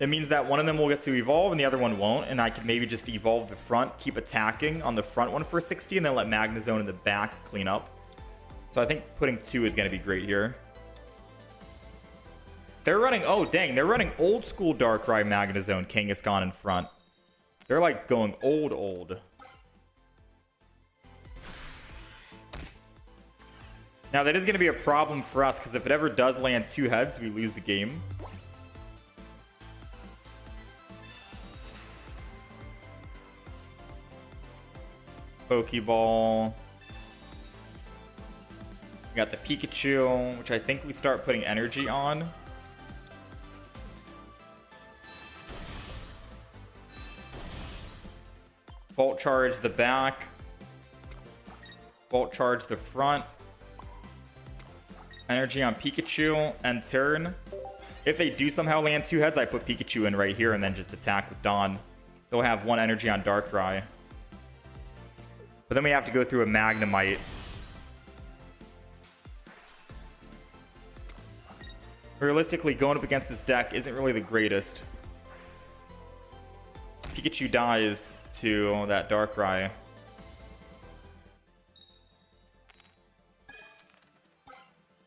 It means that one of them will get to evolve and the other one won't, and I could maybe just evolve the front, keep attacking on the front one for 60, and then let Magnezone in the back clean up. So I think putting 2 is going to be great here. They're running, oh dang, they're running old school Darkrai Magnezone Kangaskhan in front. They're like going old. Now that is going to be a problem for us because if it ever does land 2 heads, we lose the game. Pokeball. We got the Pikachu, which I think we start putting energy on. Volt Charge the back. Volt Charge the front. Energy on Pikachu and turn. If they do somehow land 2 heads, I put Pikachu in right here and then just attack with Dawn. They'll have 1 energy on Darkrai. But then we have to go through a Magnemite. Realistically, going up against this deck isn't really the greatest. Pikachu dies to that Darkrai.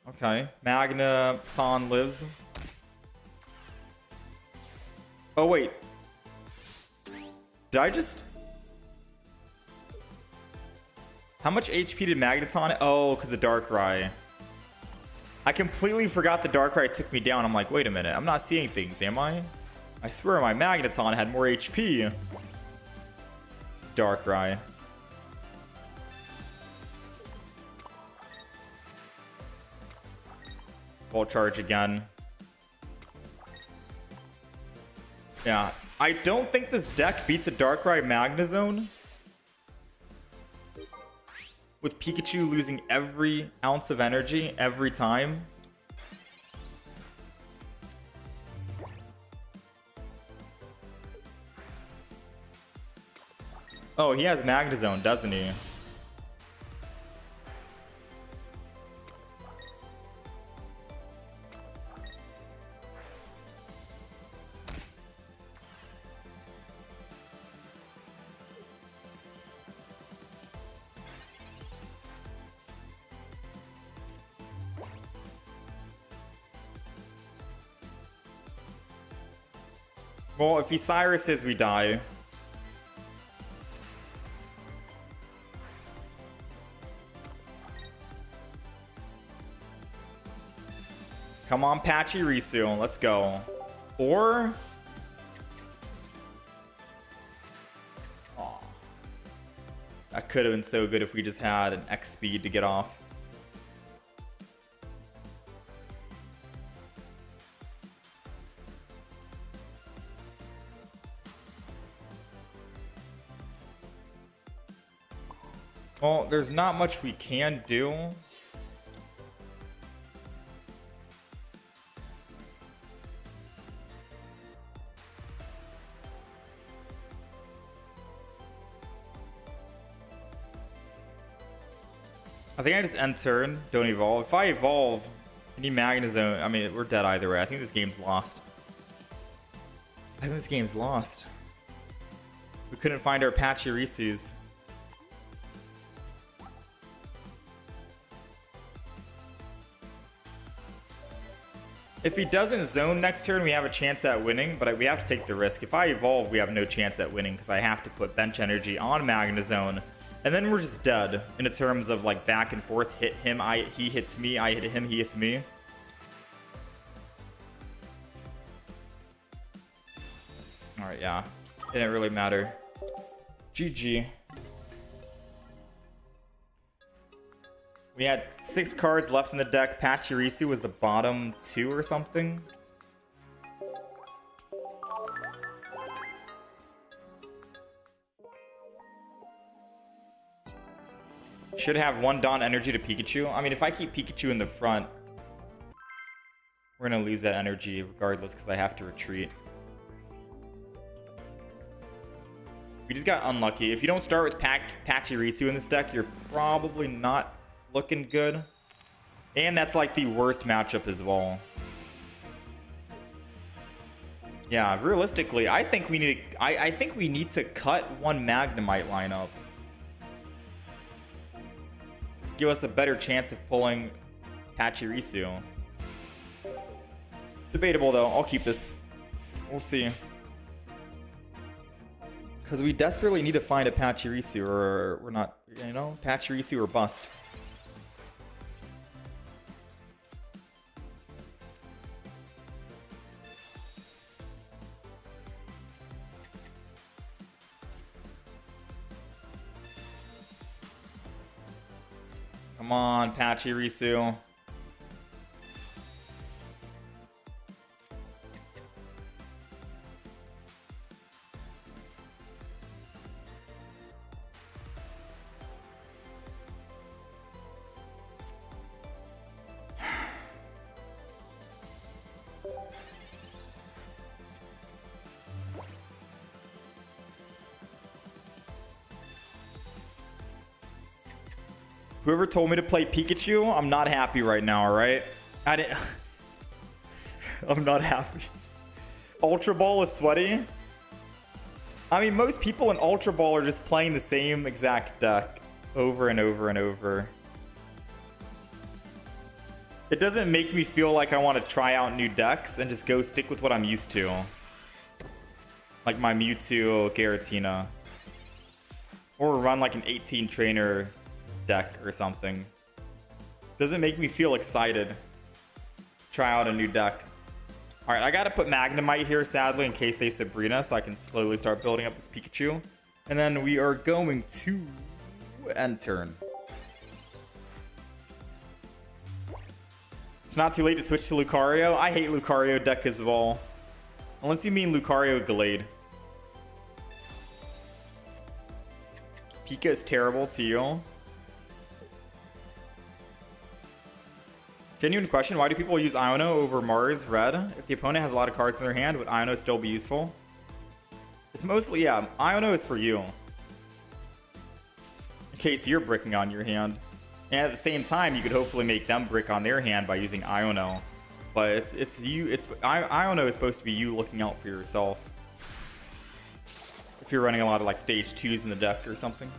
Okay, Magneton lives. Oh wait. Did I just... How much HP did Magneton? Oh, because of Darkrai. I completely forgot the Darkrai took me down. I'm like, wait a minute. I'm not seeing things, am I? I swear my Magneton had more HP. It's Darkrai. Volt Charge again. Yeah. I don't think this deck beats a Darkrai Magnezone. With Pikachu losing every ounce of energy every time. Oh, he has Magnezone, doesn't he? Well, if he Cyruses, we die. Come on, Pachirisu. Let's go. Or... Oh. That could have been so good if we just had an X speed to get off. Well, there's not much we can do. I think I just end turn, don't evolve. If I evolve, I need Magnezone. I mean, we're dead either way. I think this game's lost. I think this game's lost. We couldn't find our Pachirisus. If he doesn't zone next turn, we have a chance at winning, but we have to take the risk. If I evolve, we have no chance at winning because I have to put bench energy on Magnezone. And then we're just dead in terms of like back and forth. Hit him, he hits me, I hit him, he hits me. Alright, yeah. It didn't really matter. GG. We had 6 cards left in the deck. Pachirisu was the bottom 2 or something. Should have 1 Dawn energy to Pikachu. I mean, if I keep Pikachu in the front, we're going to lose that energy regardless because I have to retreat. We just got unlucky. If you don't start with Pachirisu in this deck, you're probably not looking good. And that's like the worst matchup as well. Yeah, realistically, I think we need to, I think we need to cut 1 Magnemite lineup. Give us a better chance of pulling Pachirisu. Debatable though. I'll keep this. We'll see. Because we desperately need to find a Pachirisu, or we're not, you know, Pachirisu or bust. Come on, Pachirisu. Whoever told me to play Pikachu, I'm not happy right now, alright? I didn't... I'm not happy. Ultra Ball is sweaty? I mean, most people in Ultra Ball are just playing the same exact deck over and over and over. It doesn't make me feel like I want to try out new decks and just go stick with what I'm used to. Like my Mewtwo Giratina. Or run like an 18 trainer deck or something. Doesn't make me feel excited. Try out a new deck. Alright, I gotta put Magnemite here, sadly, in case they Sabrina, so I can slowly start building up this Pikachu. And then we are going to end turn. It's not too late to switch to Lucario. I hate Lucario deck as well. Unless you mean Lucario Glade. Pika is terrible to you. Genuine question, why do people use Iono over Mars Red? If the opponent has a lot of cards in their hand, would Iono still be useful? It's mostly, yeah, Iono is for you. In case you're bricking on your hand. And at the same time, you could hopefully make them brick on their hand by using Iono. But Iono is supposed to be you looking out for yourself. If you're running a lot of like stage 2s in the deck or something.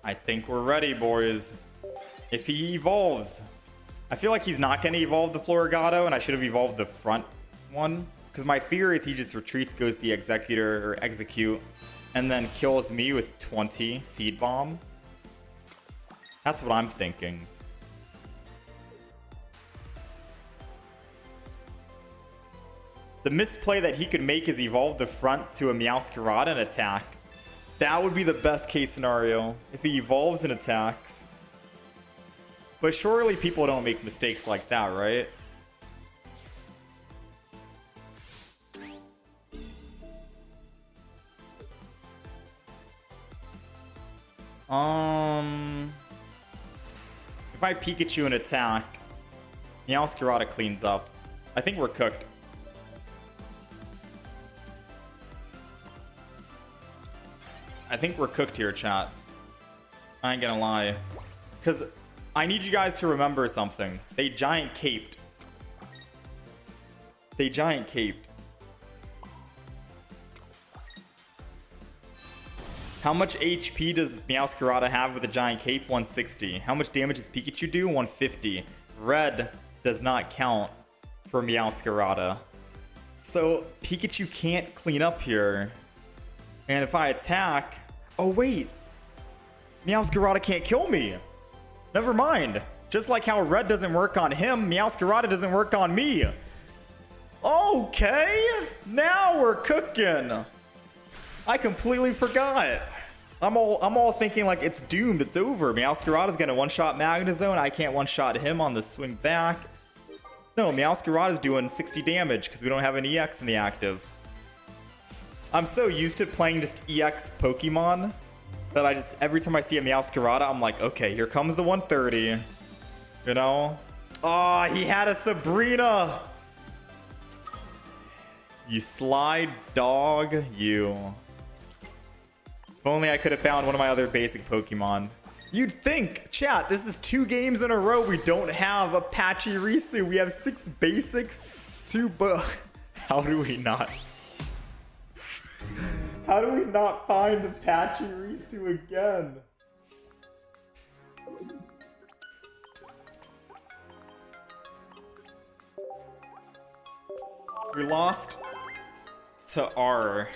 I think we're ready, boys. If he evolves. I feel like he's not going to evolve the Florigato, and I should have evolved the front one. Because my fear is he just retreats, goes to the Executor or Execute, and then kills me with 20 Seed Bomb. That's what I'm thinking. The misplay that he could make is evolve the front to a Meowscarada and attack. That would be the best case scenario, if he evolves and attacks. But surely people don't make mistakes like that, right? If I Pikachu and attack, Meowscarada cleans up. I think we're cooked. I think we're cooked here, chat. I ain't gonna lie. Because I need you guys to remember something. They giant caped. They giant caped. How much HP does Meowscarada have with a giant cape? 160. How much damage does Pikachu do? 150. Red does not count for Meowscarada. So Pikachu can't clean up here. And if I attack... Oh, wait. Meowscarada can't kill me. Never mind. Just like how red doesn't work on him, Meowscarada doesn't work on me. Okay, now we're cooking. I completely forgot. I'm all thinking like it's doomed, it's over. Meowscarada's gonna one-shot Magnezone. I can't one-shot him on the swing back. No, Meowscarada's doing 60 damage because we don't have an EX in the active. I'm so used to playing just EX Pokemon that I just, every time I see a Meowscarada, I'm like, okay, here comes the 130. You know? Oh, he had a Sabrina. You slide dog, you. If only I could have found one of my other basic Pokemon. You'd think, chat, this is 2 games in a row we don't have a Pachirisu. We have 6 basics, 2 How do we not? How do we not find the Pachirisu again? We lost to R.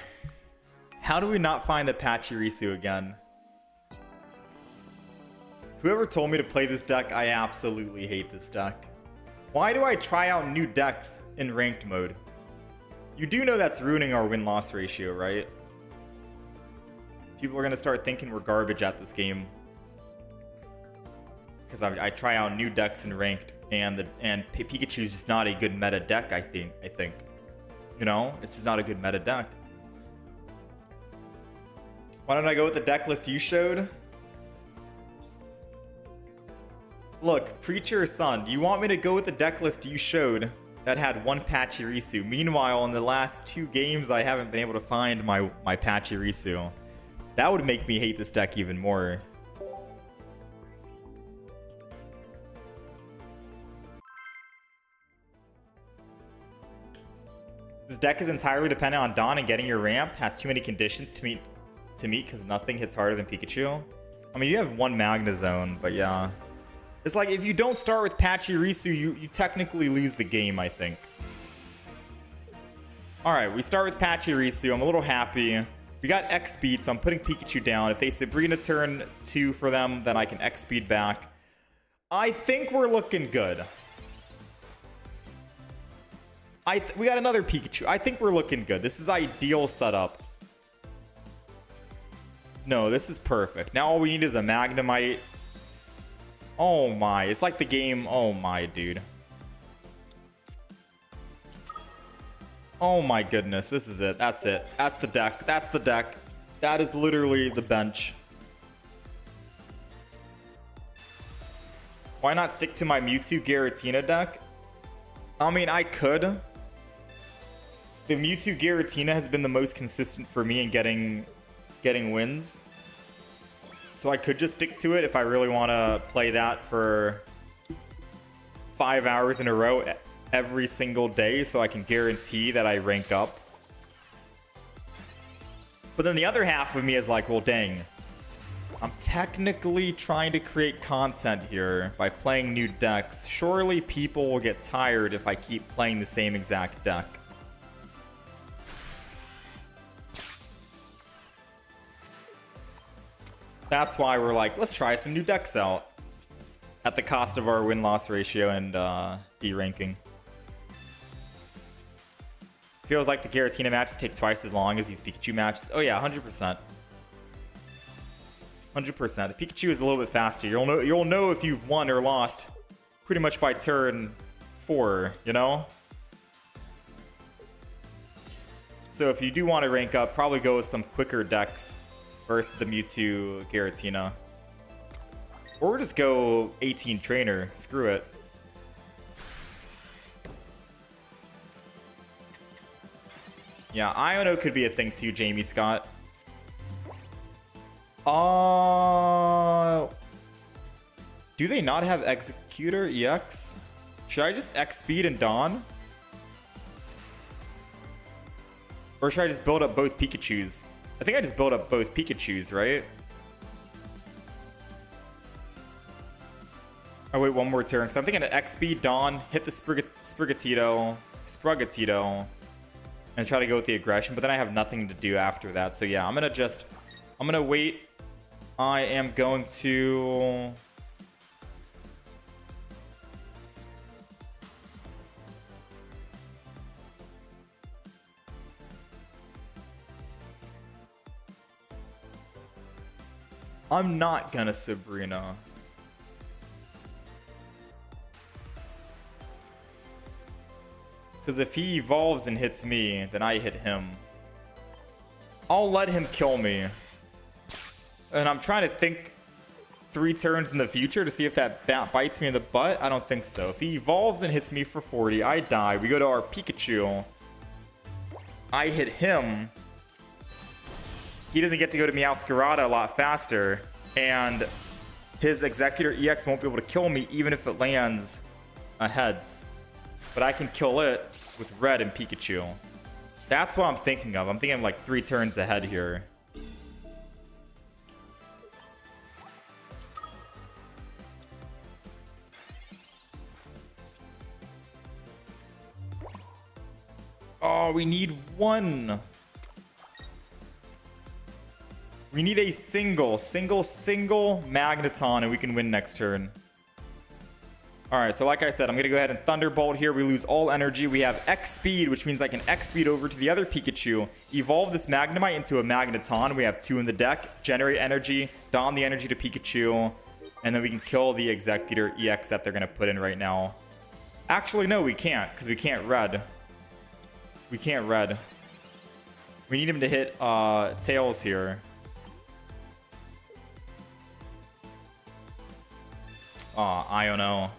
How do we not find the Pachirisu again? Whoever told me to play this deck, I absolutely hate this deck. Why do I try out new decks in ranked mode? You do know that's ruining our win-loss ratio, right? People are gonna start thinking we're garbage at this game. Because I try out new decks in ranked, and Pikachu's just not a good meta deck, I think. You know? It's just not a good meta deck. Why don't I go with the deck list you showed? Look, Preacher Son, do you want me to go with the deck list you showed that had 1 Pachirisu? Meanwhile, in the last 2 games, I haven't been able to find my Pachirisu. That would make me hate this deck even more. This deck is entirely dependent on Dawn and getting your ramp. Has too many conditions to meet because nothing hits harder than Pikachu. I mean, you have 1 Magnezone, but yeah. It's like if you don't start with Pachirisu, you technically lose the game, I think. Alright, we start with Pachirisu. I'm a little happy. We got X speed, so I'm putting Pikachu down. If they Sabrina turn 2 for them, then I can X speed back. I think we're looking good. We got another Pikachu. I think we're looking good. This is ideal setup. No, this is perfect. Now all we need is a Magnemite. Oh my, it's like the game. Oh my, dude. Oh my goodness, this is it. That's it. That's the deck. That's the deck. That is literally the bench. Why not stick to my Mewtwo Giratina deck? I mean, I could. The Mewtwo Giratina has been the most consistent for me in getting wins. So I could just stick to it if I really want to play that for 5 hours in a row every single day so I can guarantee that I rank up. But then the other half of me is like, well, dang. I'm technically trying to create content here by playing new decks. Surely people will get tired if I keep playing the same exact deck. That's why we're like, let's try some new decks out. At the cost of our win-loss ratio and D-ranking. Feels like the Giratina matches take twice as long as these Pikachu matches. Oh yeah, 100%. 100%. The Pikachu is a little bit faster. You'll know if you've won or lost pretty much by turn 4, you know? So if you do want to rank up, probably go with some quicker decks versus the Mewtwo Giratina. Or just go 18 trainer. Screw it. Yeah, Iono could be a thing too, Jamie Scott. Do they not have Executor EX? Should I just X speed and Dawn? Or should I just build up both Pikachus? I think I just build up both Pikachus, right? Oh wait, one more turn. Because I'm thinking of X speed, Dawn, hit the Sprigatito, and try to go with the aggression. But then I have nothing to do after that. So yeah, I'm gonna wait I am going to... I'm not gonna Sabrina. Because if he evolves and hits me, then I hit him. I'll let him kill me. And I'm trying to think 3 turns in the future to see if that bites me in the butt. I don't think so. If he evolves and hits me for 40, I die. We go to our Pikachu. I hit him. He doesn't get to go to Meowscarada a lot faster. And his Executor EX won't be able to kill me even if it lands a heads. But I can kill it with Red and Pikachu. That's what I'm thinking of. I'm thinking of like 3 turns ahead here. Oh, we need 1. We need a single Magneton and we can win next turn. Alright, so like I said, I'm going to go ahead and Thunderbolt here. We lose all energy. We have X speed, which means I can X speed over to the other Pikachu. Evolve this Magnemite into a Magneton. We have 2 in the deck. Generate energy. Don the energy to Pikachu. And then we can kill the Executor EX that they're going to put in right now. Actually, no, we can't, because we can't Red. We can't Red. We need him to hit Tails here. Aw, I don't know.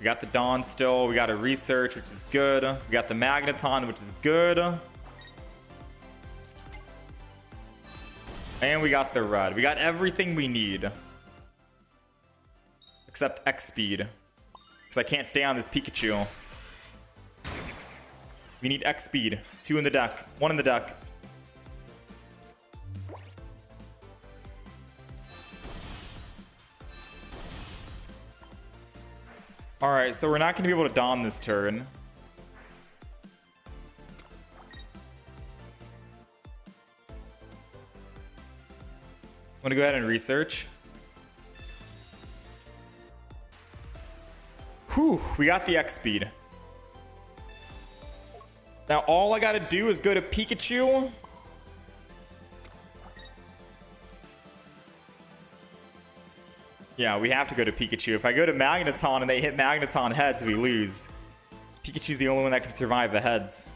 We got the Dawn still. We got a Research, which is good. We got the Magneton, which is good. And we got the Red. We got everything we need. Except X speed. Because I can't stay on this Pikachu. We need X speed. 2 in the deck. 1 in the deck. Alright, so we're not going to be able to Dawn this turn. I'm going to go ahead and Research. Whew, we got the X speed. Now all I got to do is go to Pikachu. Yeah, we have to go to Pikachu. If I go to Magneton and they hit Magneton heads, we lose. Pikachu's the only one that can survive the heads.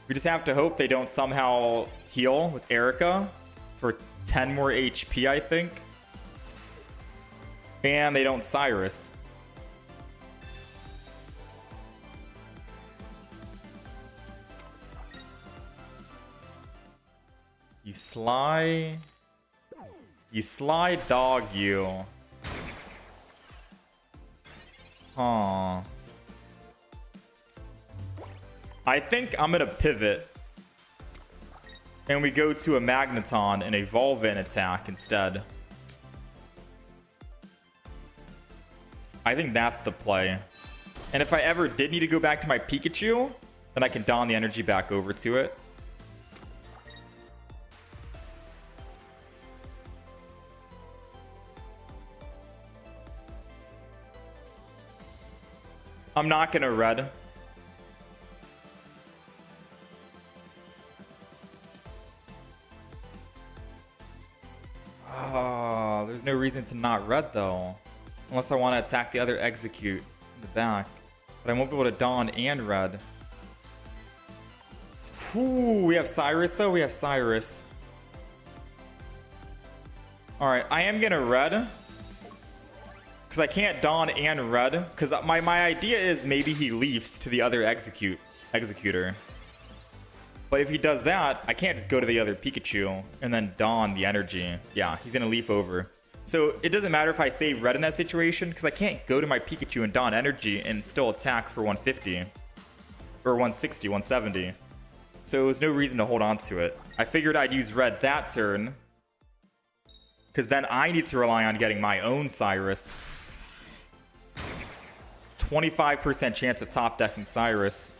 We just have to hope they don't somehow heal with Erica for 10 more HP, I think. And they don't Cyrus. You sly dog, you. Huh. I think I'm gonna pivot. And we go to a Magneton and evolve an attack instead. I think that's the play. And if I ever did need to go back to my Pikachu, then I can Dawn the energy back over to it. I'm not gonna Red. Oh, there's no reason to not Red though. Unless I want to attack the other Execute in the back. But I won't be able to Dawn and Red. Ooh, we have Cyrus though? We have Cyrus. Alright, I am gonna Red. Because I can't Dawn and Red. Because my idea is maybe he leafs to the other Executor. But if he does that, I can't just go to the other Pikachu and then Dawn the energy. Yeah, he's going to leaf over. So it doesn't matter if I save Red in that situation. Because I can't go to my Pikachu and Dawn energy and still attack for 150. Or 160, 170. So there's no reason to hold on to it. I figured I'd use Red that turn. Because then I need to rely on getting my own Cyrus. 25% chance of top decking Cyrus.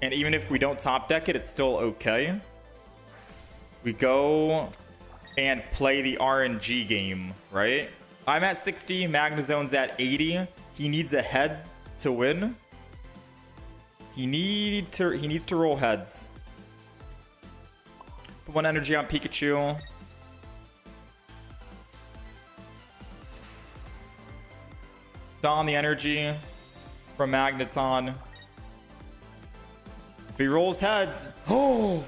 And even if we don't top deck it, it's still okay. We go and play the RNG game, right? I'm at 60, Magnazone's at 80. He needs a head to win. He needs to roll heads. Put 1 energy on Pikachu. Don the energy from Magneton. If he rolls heads, oh!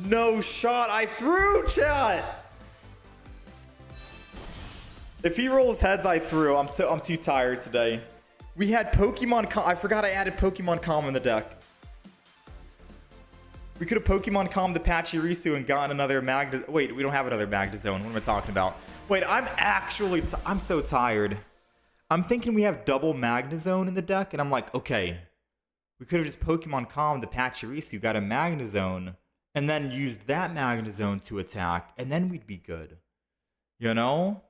No shot, I threw, chat! If he rolls heads, I threw. I'm too tired today. We had Pokemon I forgot I added Pokemon Calm in the deck. We could have Pokemon Calm the Pachirisu and gotten another Magna. Wait, we don't have another Magnezone. What am I talking about? Wait, I'm so tired. I'm thinking we have double Magnezone in the deck, and I'm like, okay, we could have just Pokemon Calm the Pachirisu, got a Magnezone, and then used that Magnezone to attack, and then we'd be good. You know?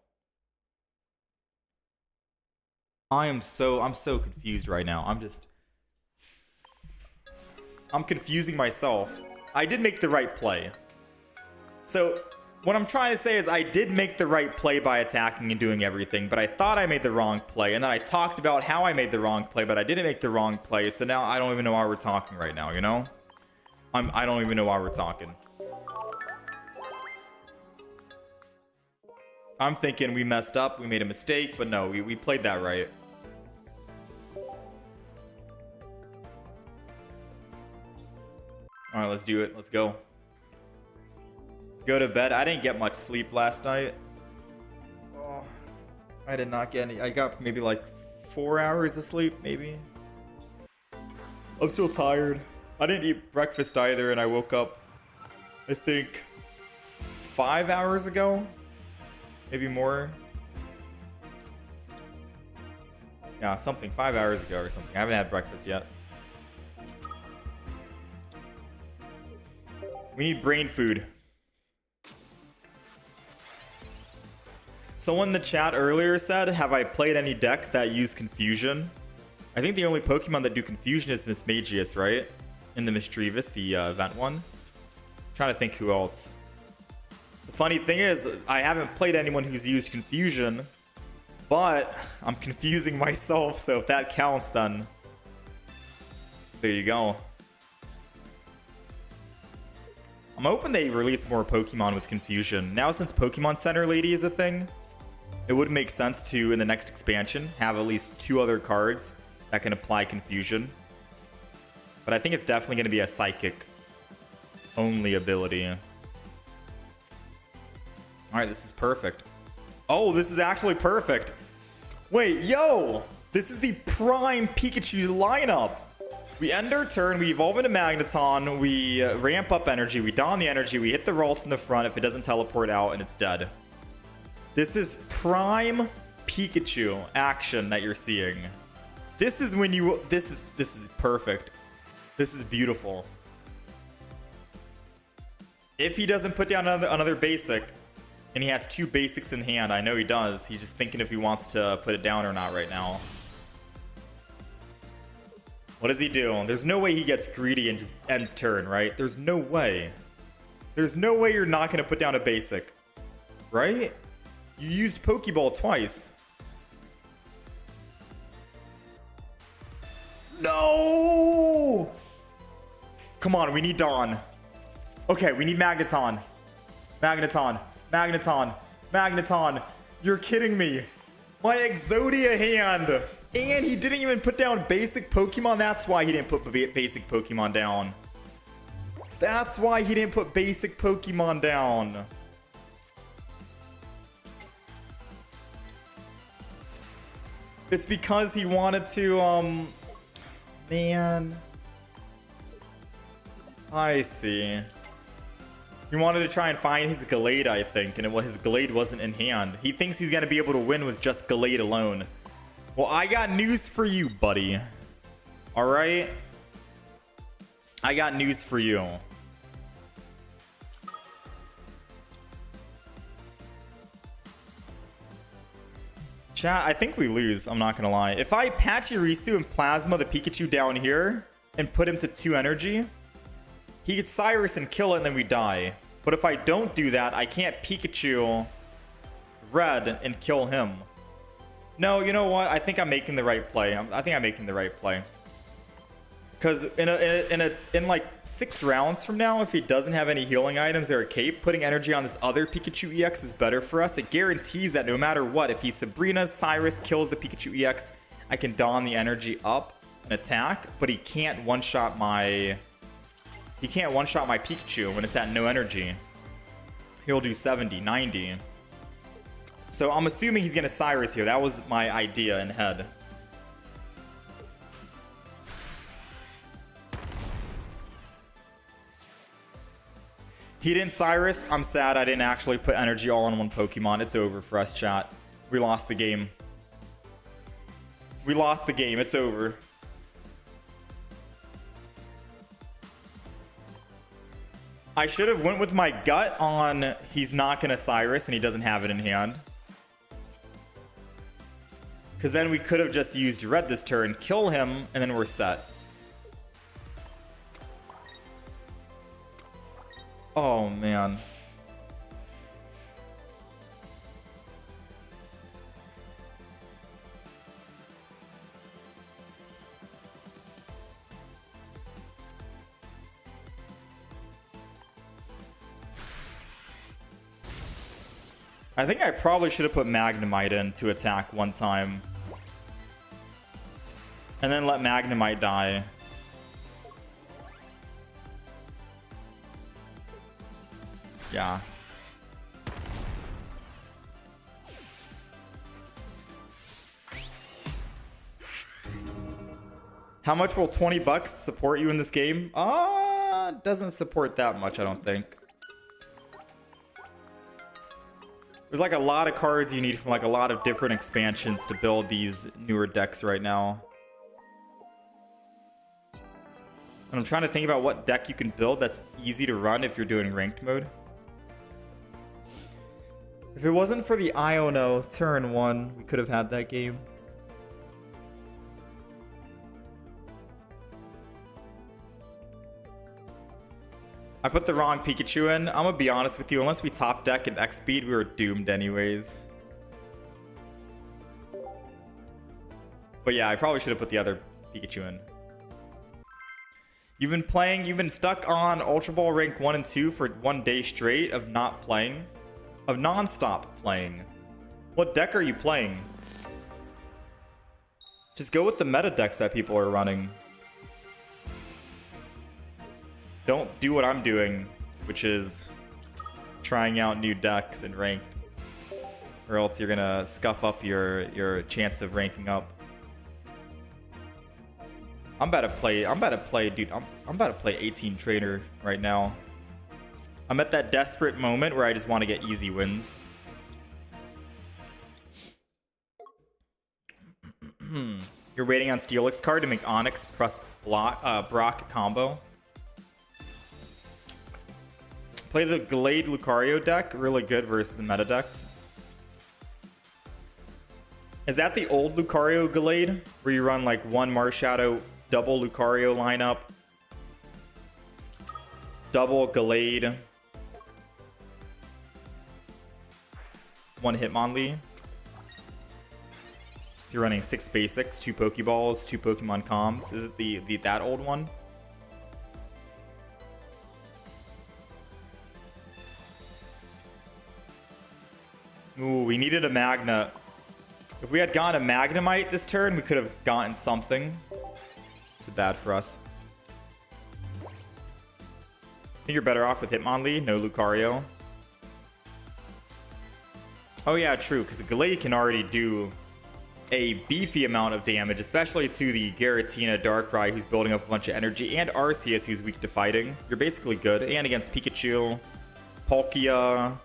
I'm so confused right now. I'm confusing myself. I did make the right play. So what I'm trying to say is I did make the right play by attacking and doing everything, but I thought I made the wrong play, and then I talked about how I made the wrong play, but I didn't make the wrong play, so now I don't even know why we're talking right now, you know? I don't even know why we're talking. I'm thinking we messed up, we made a mistake, but no, we played that right. All right, let's do it. Let's go. Go to bed. I didn't get much sleep last night. Oh, I did not get any. I got maybe like 4 hours of sleep, maybe. I'm still tired. I didn't eat breakfast either, and I woke up, I think, 5 hours ago. Maybe more. Yeah, something. 5 hours ago or something. I haven't had breakfast yet. We need brain food. Someone in the chat earlier said, have I played any decks that use Confusion? I think the only Pokemon that do Confusion is Mismagius, right? In the Mischievous, the event one. I'm trying to think who else. The funny thing is, I haven't played anyone who's used Confusion, but I'm confusing myself, so if that counts, then there you go. I'm hoping they release more Pokemon with Confusion. Now, since Pokemon Center Lady is a thing, it would make sense to, in the next expansion, have at least 2 other cards that can apply Confusion. But I think it's definitely going to be a Psychic-only ability. Alright, this is perfect. Oh, this is actually perfect. Wait, yo! This is the prime Pikachu lineup! We end our turn, we evolve into Magneton, we ramp up energy, we don the energy, we hit the Ralt in the front if it doesn't teleport out, and it's dead. This is prime Pikachu action that you're seeing. This is when you... This is perfect. This is beautiful. If he doesn't put down another basic, and he has 2 basics in hand, I know he does. He's just thinking if he wants to put it down or not right now. What does he do? There's no way he gets greedy and just ends turn, right? There's no way. There's no way you're not going to put down a basic. Right? You used Pokeball twice. No! Come on, we need Dawn. Okay, we need Magneton. Magneton. Magneton. Magneton. You're kidding me. My Exodia hand. And he didn't even put down basic Pokemon. That's why he didn't put basic Pokemon down. That's why he didn't put basic Pokemon down. It's because he wanted to, man. I see. He wanted to try and find his Gallade, I think, and his Gallade wasn't in hand. He thinks he's going to be able to win with just Gallade alone. Well, I got news for you, buddy. Alright? I got news for you. Chat, I think we lose. I'm not gonna lie. If I Pachirisu and Plasma the Pikachu down here and put him to 2 energy, he gets Cyrus and kill it and then we die. But if I don't do that, I can't Pikachu red and kill him. No, you know what? I think I'm making the right play. I think I'm making the right play. Because in like 6 rounds from now, if he doesn't have any healing items or a cape, putting energy on this other Pikachu EX is better for us. It guarantees that no matter what, if he Sabrina's Cyrus kills the Pikachu EX, I can don the energy up and attack. But he can't one-shot my Pikachu when it's at no energy. He'll do 70, 90. So I'm assuming he's gonna Cyrus here. That was my idea in head. He didn't Cyrus. I'm sad I didn't actually put energy all on one Pokemon. It's over for us, chat. We lost the game. We lost the game. It's over. I should have went with my gut on he's not going to Cyrus and he doesn't have it in hand. Because then we could have just used red this turn, kill him, and then we're set. Oh, man. I think I probably should have put Magnemite in to attack one time. And then let Magnemite die. Yeah. How much will 20 bucks support you in this game? Doesn't support that much, I don't think. There's like a lot of cards you need from like a lot of different expansions to build these newer decks right now. And I'm trying to think about what deck you can build that's easy to run if you're doing ranked mode. If it wasn't for the Iono turn 1, we could have had that game. I put the wrong Pikachu in. I'm gonna be honest with you, unless we top deck and X speed, we were doomed anyways. But yeah, I probably should have put the other Pikachu in. You've been stuck on Ultra Ball rank 1 and 2 for 1 day straight of not playing. Of non-stop playing. What deck are you playing? Just go with the meta decks that people are running. Don't do what I'm doing, which is trying out new decks and ranked. Or else you're gonna scuff up your chance of ranking up. I'm about to play, dude. I'm about to play 18 Trainer right now. I'm at that desperate moment where I just want to get easy wins. You're waiting on Steelix card to make Onyx plus Brock combo. Play the Glade Lucario deck. Really good versus the meta decks. Is that the old Lucario Glade? Where you run like 1 Marshadow, double Lucario lineup, double Glade, 1 Hitmonlee. You're running 6 basics, 2 Pokeballs, 2 Pokemon comms. Is it that old one? Ooh, we needed a Magna. If we had gotten a Magnemite this turn, we could have gotten something. This is bad for us. I think you're better off with Hitmonlee, no Lucario. Oh yeah, true, because Glade can already do a beefy amount of damage, especially to the Giratina Darkrai, who's building up a bunch of energy, and Arceus, who's weak to fighting. You're basically good, and against Pikachu, Palkia.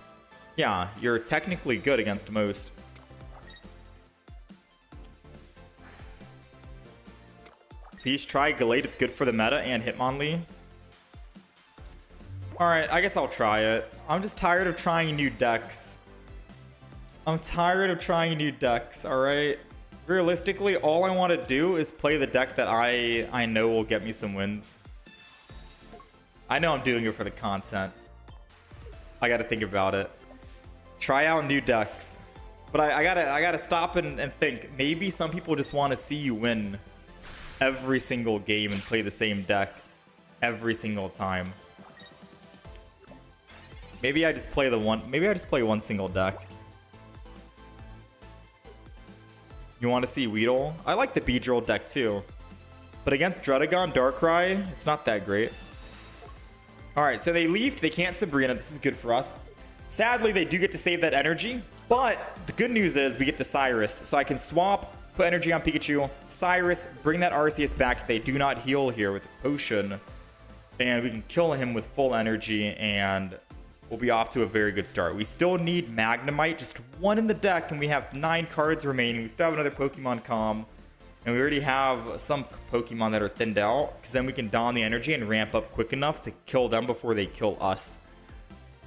Yeah, you're technically good against most. Please try Glade, it's good for the meta, and Hitmonlee. Alright, I guess I'll try it. I'm just tired of trying new decks. I'm tired of trying new decks, alright? Realistically, all I want to do is play the deck that I know will get me some wins. I know I'm doing it for the content. I gotta think about it. Try out new decks. But I gotta stop and think. Maybe some people just want to see you win every single game and play the same deck every single time. Maybe I just play one single deck. You want to see Weedle? I like the Beedrill deck too. But against Dredagon Darkrai, it's not that great. Alright, so they leafed. They can't Sabrina. This is good for us. Sadly, they do get to save that energy. But the good news is we get to Cyrus. So I can swap, put energy on Pikachu. Cyrus, bring that Arceus back. They do not heal here with a potion. And we can kill him with full energy. And we'll be off to a very good start. We still need Magnemite. Just one in the deck. And we have 9 cards remaining. We still have another Pokemon Com. And we already have some Pokemon that are thinned out. Because then we can don the energy and ramp up quick enough to kill them before they kill us.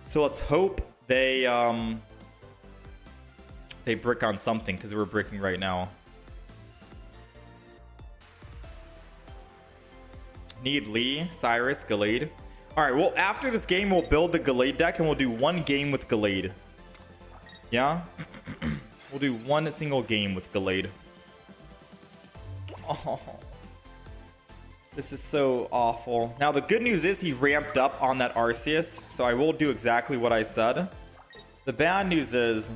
So let's hope they brick on something, because we're bricking right now. Need Lee, Cyrus, Gallade. Alright, well, after this game, we'll build the Gallade deck, and we'll do one game with Gallade. Yeah? We'll do one single game with Gallade. Oh. This is so awful. Now, the good news is he ramped up on that Arceus, so I will do exactly what I said. The bad news is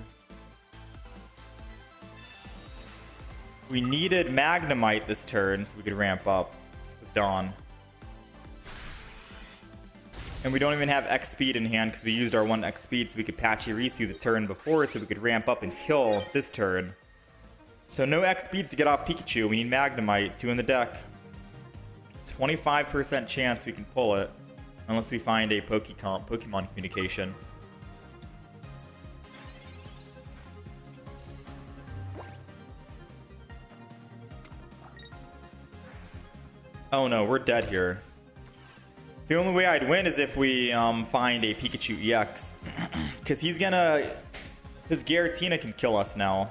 we needed Magnemite this turn so we could ramp up with Dawn. And we don't even have X speed in hand because we used our 1 X speed so we could Pachirisu the turn before so we could ramp up and kill this turn. So no X speeds to get off Pikachu. We need Magnemite, 2 in the deck. 25% chance we can pull it unless we find a Pokemon communication. Oh no, we're dead here. The only way I'd win is if we find a Pikachu EX. Because his Giratina can kill us now.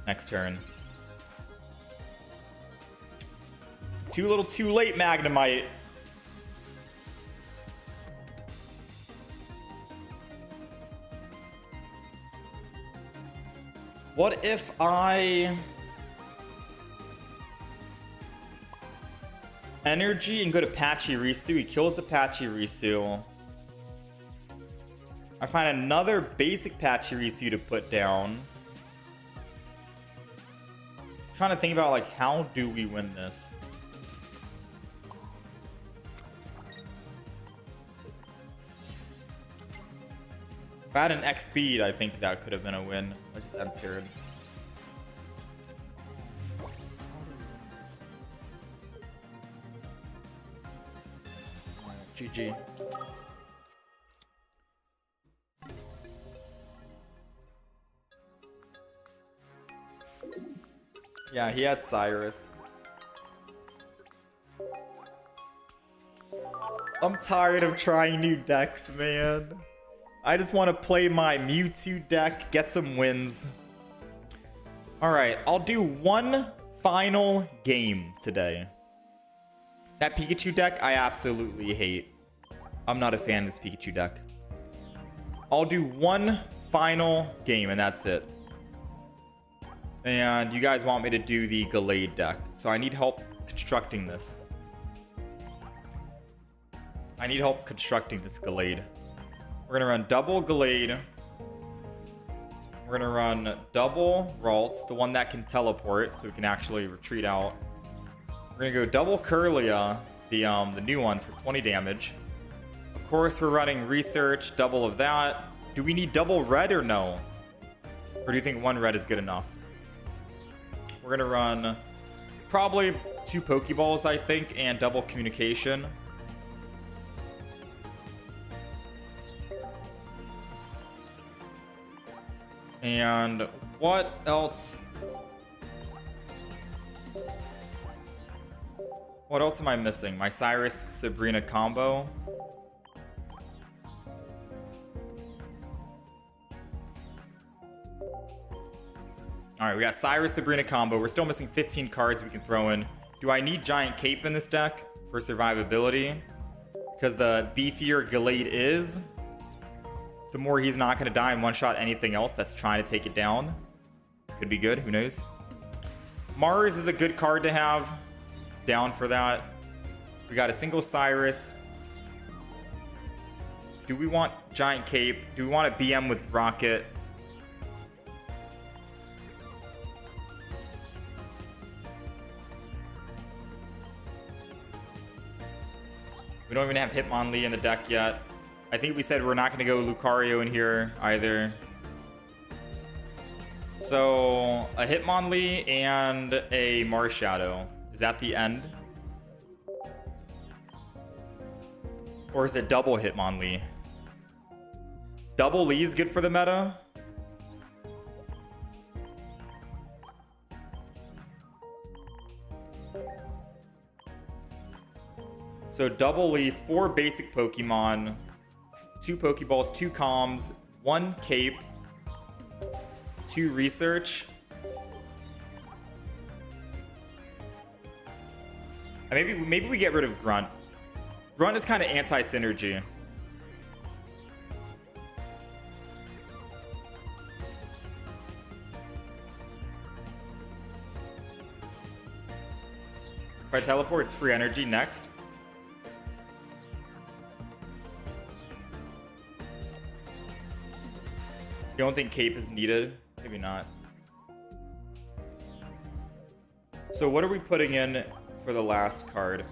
Next turn. Too little too late, Magnemite. What if I energy and go to Pachirisu? He kills the Pachirisu. I find another basic Pachirisu to put down. I'm trying to think about, like, how do we win this? If I had an X speed, I think that could have been a win. Let's just end turn. GG. Yeah, he had Cyrus. I'm tired of trying new decks, man. I just want to play my Mewtwo deck, get some wins. Alright, I'll do one final game today. That Pikachu deck, I absolutely hate. I'm not a fan of this Pikachu deck. I'll do one final game, and that's it. And you guys want me to do the Gallade deck. So I need help constructing this. I need help constructing this Gallade. We're going to run double Gallade. We're going to run double Ralts, the one that can teleport, so we can actually retreat out. We're going to go double Kirlia, the new one, for 20 damage. Of course, we're running Research, double of that. Do we need double red or no? Or do you think one red is good enough? We're going to run probably 2 Pokeballs, I think, and double Communication. And what else? What else am I missing? My Cyrus Sabrina combo. All right, we got Cyrus Sabrina combo. We're still missing 15 cards we can throw in. Do I need Giant Cape in this deck for survivability? Because the beefier Gallade is, the more he's not going to die and one-shot anything else that's trying to take it down. Could be good. Who knows? Mars is a good card to have. Down for that. We got a single Cyrus. Do we want Giant Cape? Do we want a BM with Rocket? We don't even have Hitmonlee in the deck yet. I think we said we're not going to go Lucario in here either. So a Hitmonlee and a Marshadow. Is that the end? Or is it double Hitmonlee? Double Lee is good for the meta. So double Lee, 4 basic Pokemon, 2 Pokeballs, 2 comms, 1 cape, 2 research. Maybe we get rid of Grunt. Grunt is kind of anti-synergy. If I teleport, it's free energy next. You don't think cape is needed? Maybe not. So what are we putting in for the last card?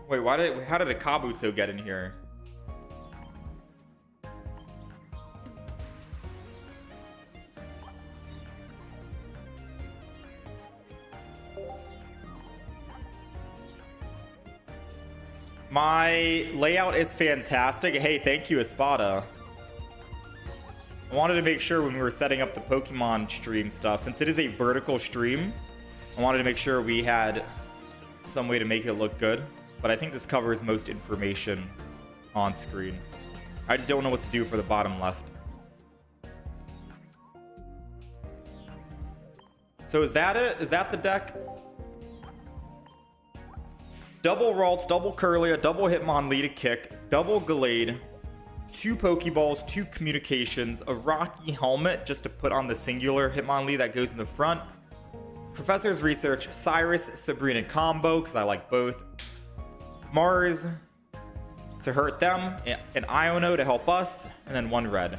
Wait, how did a Kabuto get in here? My layout is fantastic. Hey, thank you, Espada. I wanted to make sure when we were setting up the Pokemon stream stuff, since it is a vertical stream, I wanted to make sure we had some way to make it look good. But I think this covers most information on screen. I just don't know what to do for the bottom left. So is that it? Is that the deck? Double Ralts, double Kirlia, double Hitmonlee to kick, double Gallade, 2 Pokeballs, 2 Communications, a Rocky Helmet just to put on the singular Hitmonlee that goes in the front, Professor's Research, Cyrus, Sabrina combo, because I like both, Mars to hurt them, an Iono to help us, and then 1 red.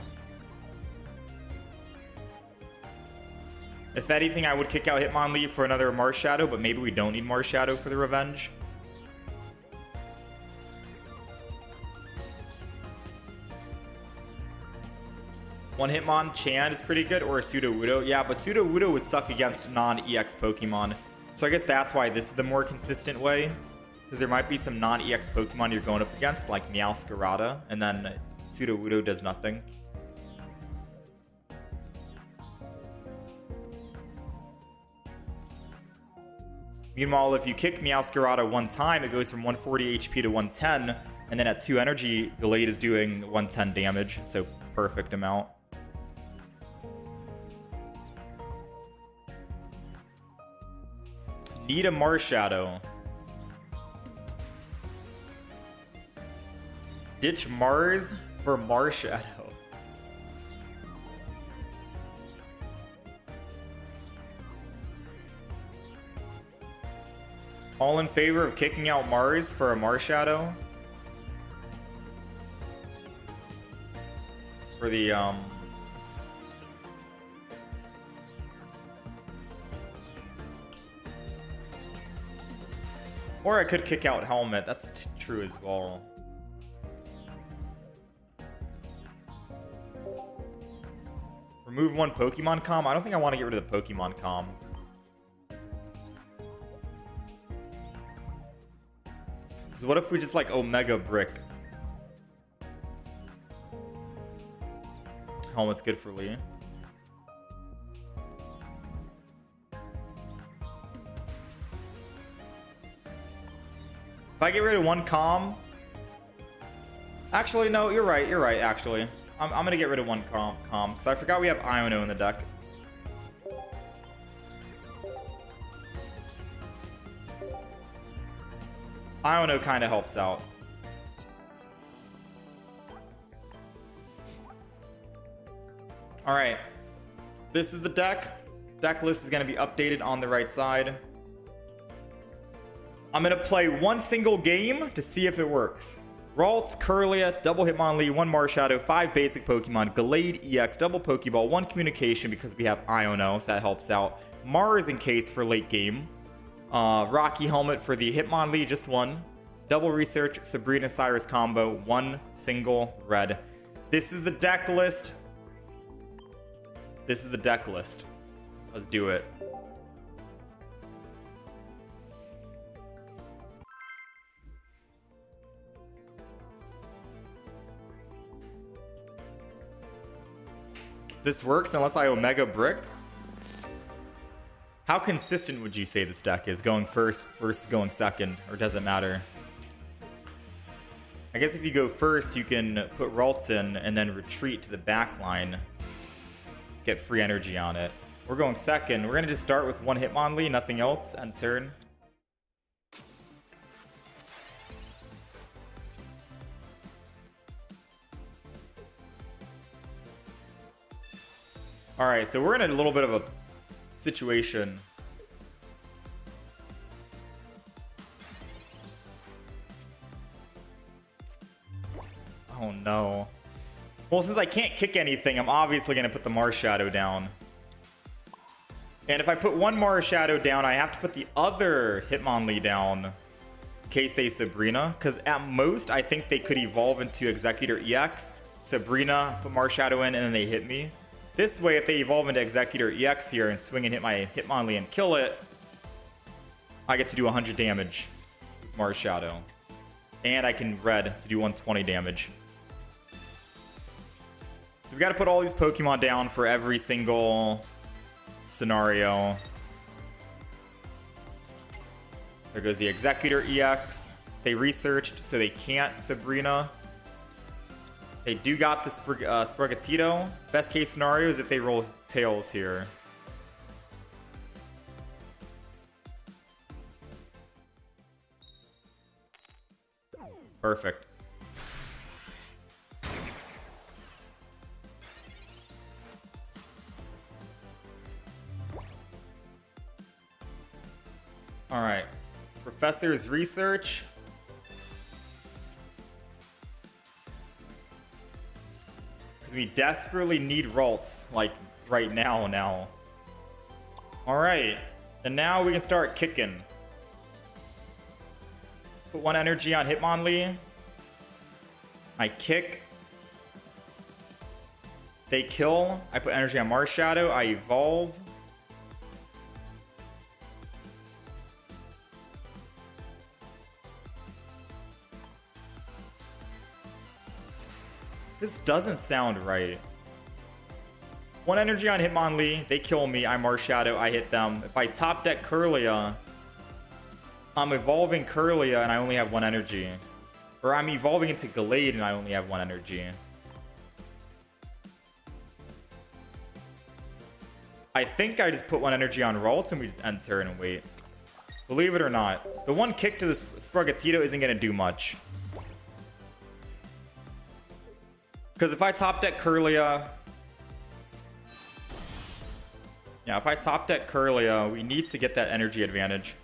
If anything, I would kick out Hitmonlee for another Marshadow, but maybe we don't need Marshadow for the revenge. One Hitmonchan is pretty good, or a Sudowoodo. Yeah, but Sudowoodo would suck against non-EX Pokemon. So I guess that's why this is the more consistent way. Because there might be some non-EX Pokemon you're going up against, like Meowscarada, and then Sudowoodo does nothing. Meanwhile, if you kick Meowscarada 1 time, it goes from 140 HP to 110, and then at 2 energy, Gallade is doing 110 damage, so perfect amount. Need a Marshadow. Ditch Mars for Marshadow. All in favor of kicking out Mars for a Marshadow? For the, Or I could kick out Helmet. That's true as well. Remove 1 Pokemon comm? I don't think I want to get rid of the Pokemon comm. Because what if we just like Omega Brick? Helmet's good for Lee. I get rid of one calm... Actually, no, you're right, actually. I'm gonna get rid of one calm, because I forgot we have Iono in the deck. Iono kind of helps out. Alright. This is the deck. Deck list is going to be updated on the right side. I'm going to play one single game to see if it works. Ralts, Kirlia, double Hitmonlee, one Marshadow, 5 basic Pokemon, Gallade EX, double Pokeball, 1 communication because we have Iono, so that helps out. Mars in case for late game. Rocky Helmet for the Hitmonlee, just 1. Double Research, Sabrina Cyrus combo, 1 single red. This is the deck list. This is the deck list. Let's do it. This works unless I Omega Brick. How consistent would you say this deck is? Going first versus going second, or does it matter? I guess if you go first, you can put Ralts in and then retreat to the back line. Get free energy on it. We're going second. We're going to just start with one Hitmonlee, nothing else, and turn. Alright, so we're in a little bit of a situation. Oh no. Well, since I can't kick anything, I'm obviously going to put the Marshadow down. And if I put one Marshadow down, I have to put the other Hitmonlee down in case they Sabrina. Because at most, I think they could evolve into Executor EX, Sabrina, put Marshadow in, and then they hit me. This way, if they evolve into Executor EX here and swing and hit my Hitmonlee and kill it, I get to do 100 damage with Marshadow. And I can red to do 120 damage. So we got to put all these Pokemon down for every single scenario. There goes the Executor EX. They researched, so they can't Sabrina. They do got the Sprigatito. Best case scenario is if they roll Tails here. Perfect. All right. Professor's research. Because we desperately need Ralts, like, right now. All right. And now we can start kicking. Put one energy on Hitmonlee. I kick. They kill. I put energy on Marshadow. I evolve. This doesn't sound right. One energy on Hitmonlee. They kill me. I Marshadow. I hit them. If I top deck Kirlia, I'm evolving Kirlia and I only have one energy. Or I'm evolving into Gallade and I only have one energy. I think I just put one energy on Ralts and we just end turn and wait. Believe it or not, the one kick to the Sprigatito isn't going to do much. Because if I top deck Kirlia... Yeah, if I top deck Kirlia, we need to get that energy advantage.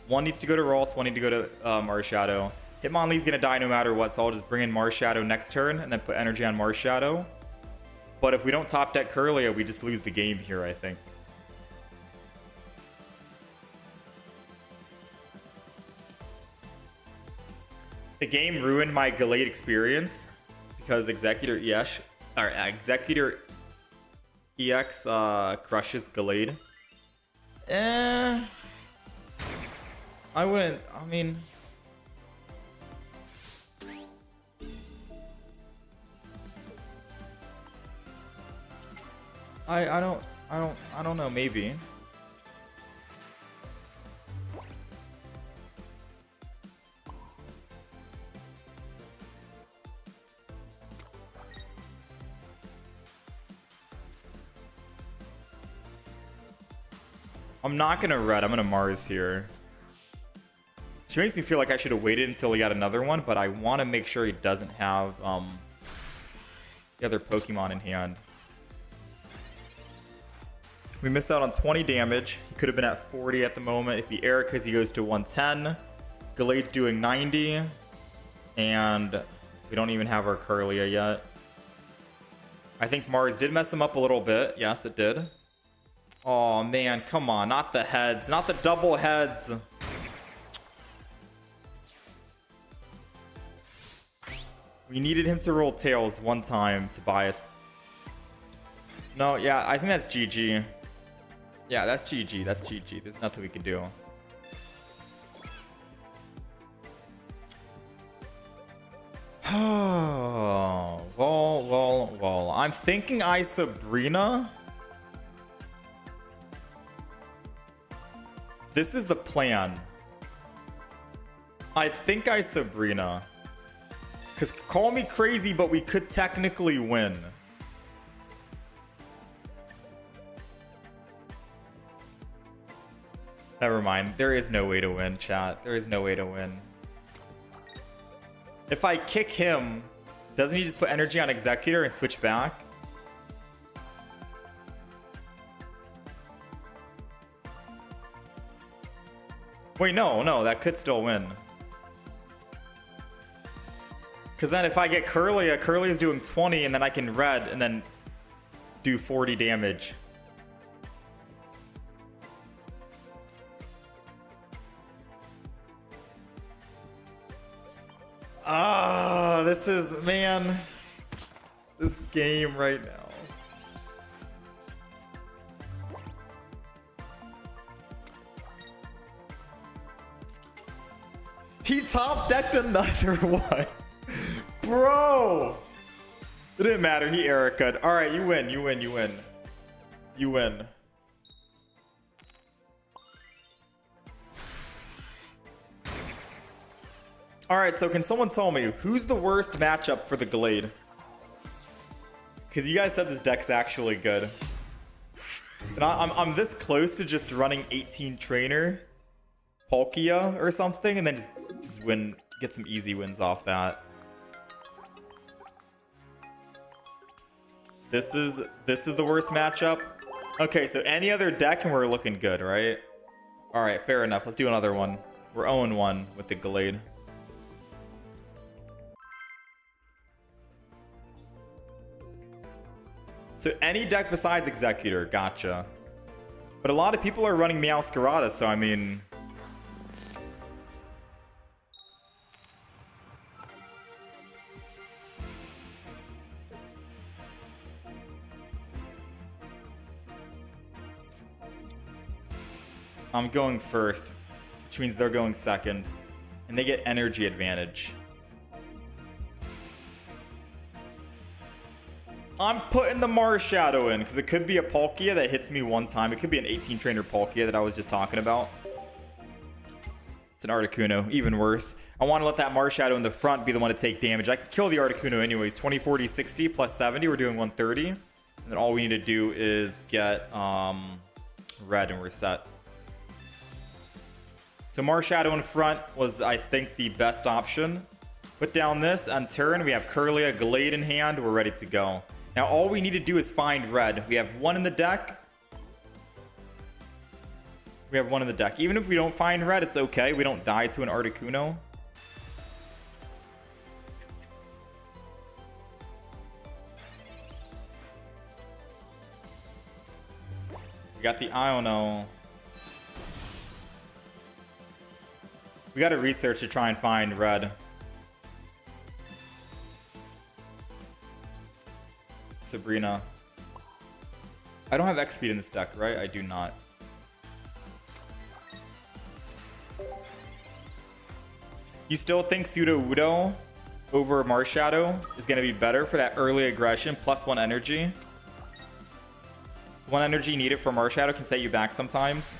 One needs to go to Ralts, one needs to go to Marshadow. Hitmonlee's going to die no matter what, so I'll just bring in Marshadow next turn and then put energy on Marshadow. But if we don't top deck Kirlia, we just lose the game here, I think. The game ruined my Gallade experience because Executor EX crushes Gallade. I wouldn't. I mean, I don't know. Maybe. I'm not gonna red. I'm gonna Mars here. She makes me feel like I should have waited until he got another one, but I want to make sure he doesn't have the other Pokemon in hand. We missed out on 20 damage. He could have been at 40 at the moment. If he Ericas, he goes to 110. Gallade's doing 90. And we don't even have our Kirlia yet. I think Mars did mess him up a little bit. Yes, it did. Oh, man. Come on. Not the heads. Not the double heads. We needed him to roll tails one time to buy us. No, yeah, I think that's GG. Yeah, that's GG. That's GG. There's nothing we can do. Oh, well. I'm thinking Sabrina. This is the plan. I think Sabrina. Because call me crazy, but we could technically win. Never mind. There is no way to win, chat. There is no way to win. If I kick him, doesn't he just put energy on Executor and switch back? Wait, no. That could still win. Because then if I get Kirlia is doing 20, and then I can red and then do 40 damage. Ah, this is, man, this game right now. He top decked another one. Bro! It didn't matter. He Erica'd. Alright, you win. You win. Alright, so can someone tell me who's the worst matchup for the Gallade? Because you guys said this deck's actually good. And I'm this close to just running 18 trainer Palkia or something, and then just win, get some easy wins off that. This is the worst matchup. Okay, so any other deck and we're looking good, right? All right, fair enough. Let's do another one. We're 0-1 with the Gallade. So any deck besides Executor, gotcha. But a lot of people are running Meowscarada, so I mean... I'm going first, which means they're going second, and they get energy advantage. I'm putting the Mars Shadow in, because it could be a Palkia that hits me one time. It could be an 18 trainer Palkia that I was just talking about. It's an Articuno, even worse. I want to let that Mars Shadow in the front be the one to take damage. I could kill the Articuno anyways. 20, 40, 60, plus 70. We're doing 130. And then all we need to do is get red and we're set. So Mars Shadow in front was, I think, the best option. Put down this. On turn, we have Kirlia, Gallade in hand. We're ready to go. Now, all we need to do is find red. We have one in the deck. Even if we don't find red, it's okay. We don't die to an Articuno. We got the Iono. We got to research to try and find red. Sabrina. I don't have X speed in this deck, right? I do not. You still think Sudowoodo over Mars Shadow is going to be better for that early aggression plus 1 energy? 1 energy needed for Mars Shadow can set you back sometimes.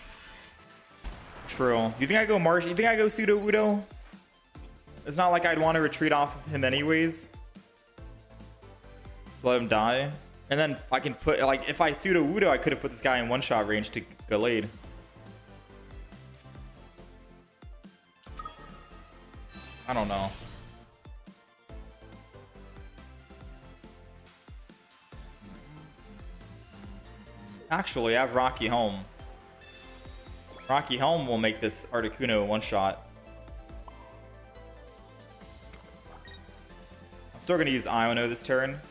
True. You think I go Mars? You think I go Sudowoodo? It's not like I'd want to retreat off of him anyways. Just let him die. And then I can put, like, if I Sudowoodo, I could have put this guy in one-shot range to Gallade. I don't know. Actually, I have Rocky Helm. Rocky Helm will make this Articuno a one-shot. I'm still going to use Iono this turn.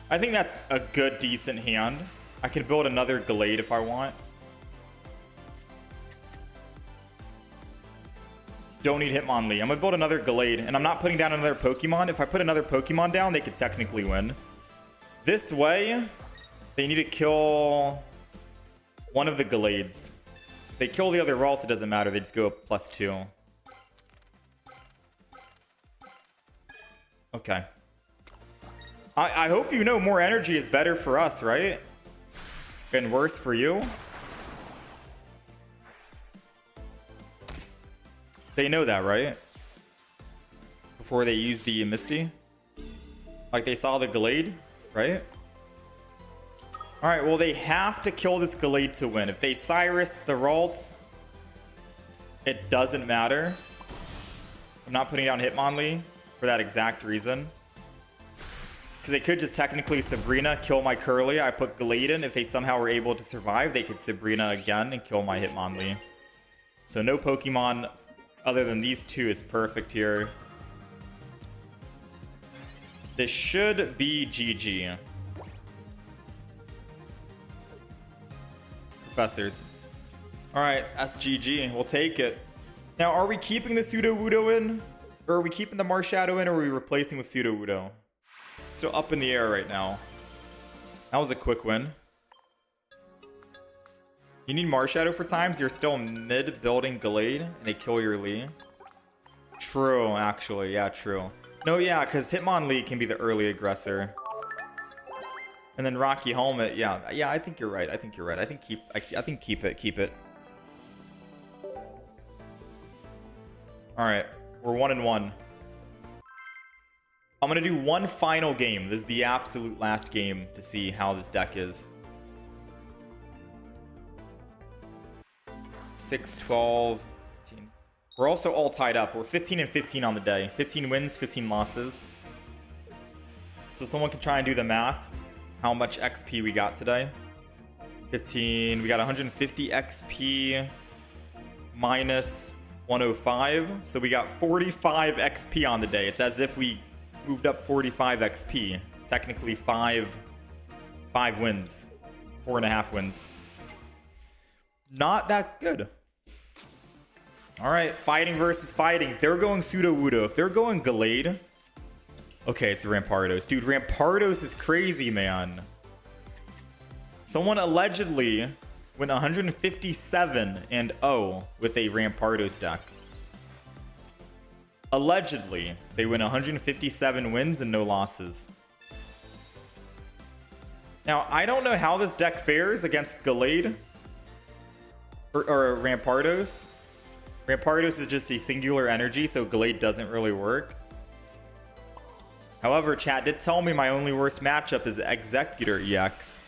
I think that's a good, decent hand. I can build another Gallade if I want. Don't need Hitmonlee. I'm gonna build another Gallade, and I'm not putting down another Pokemon. If I put another Pokemon down, they could technically win. This way, they need to kill one of the Gallades. If they kill the other Ralt, it doesn't matter. They just go up +2. Okay. I hope you know more energy is better for us, right? And worse for you. They know that, right? Before they use the Misty. Like they saw the Gallade, right? Alright, well they have to kill this Gallade to win. If they Cyrus the Ralts, it doesn't matter. I'm not putting down Hitmonlee for that exact reason. Because they could just technically Sabrina, kill my Curly. I put Gallade in. If they somehow were able to survive, they could Sabrina again and kill my Hitmonlee. So no Pokemon other than these two is perfect here. This should be GG. Professors. Alright, that's GG. We'll take it. Now, are we keeping the Sudowoodo in? Or are we keeping the Marshadow in, or are we replacing with Sudowoodo? Still up in the air right now. That was a quick win. You need Marshadow for times. You're still mid-building Gallade, and they kill your Lee. True, actually. Yeah, true. No, yeah, because Hitmonlee can be the early aggressor. And then Rocky Helmet. Yeah, I think you're right. I think you're right. I think keep it. All right, we're 1-1. I'm going to do one final game. This is the absolute last game to see how this deck is. 6, 12, 15. We're also all tied up. We're 15 and 15 on the day. 15 wins, 15 losses. So someone can try and do the math. How much XP we got today. 15. We got 150 XP minus 105. So we got 45 XP on the day. It's as if we moved up 45 XP. Technically 5 wins. 4.5 wins. Not that good. Alright, fighting versus fighting. They're going Sudowoodo. If they're going Gallade... Okay, it's Rampardos. Dude, Rampardos is crazy, man. Someone allegedly went 157-0 with a Rampardos deck. Allegedly, they win 157 wins and no losses. Now, I don't know how this deck fares against Gallade or Rampardos. Rampardos is just a singular energy, so Gallade doesn't really work. However, chat did tell me my only worst matchup is Executor EX.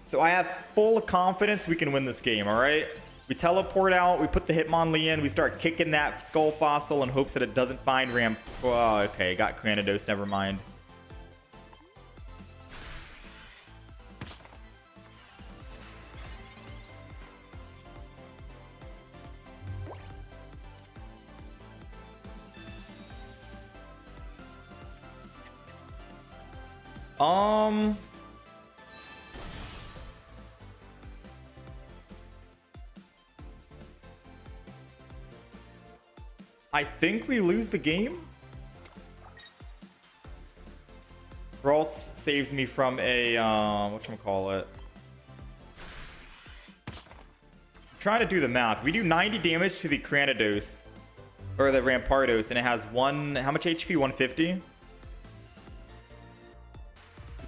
So I have full confidence we can win this game, alright? We teleport out, we put the Hitmonlee in, we start kicking that Skull Fossil in hopes that it doesn't find Oh, okay, got Cranidos, never mind. I think we lose the game. Ralts saves me from a whatchamacallit. I'm trying to do the math. We do 90 damage to the Cranidos or the Rampardos, and it has how much HP? 150. We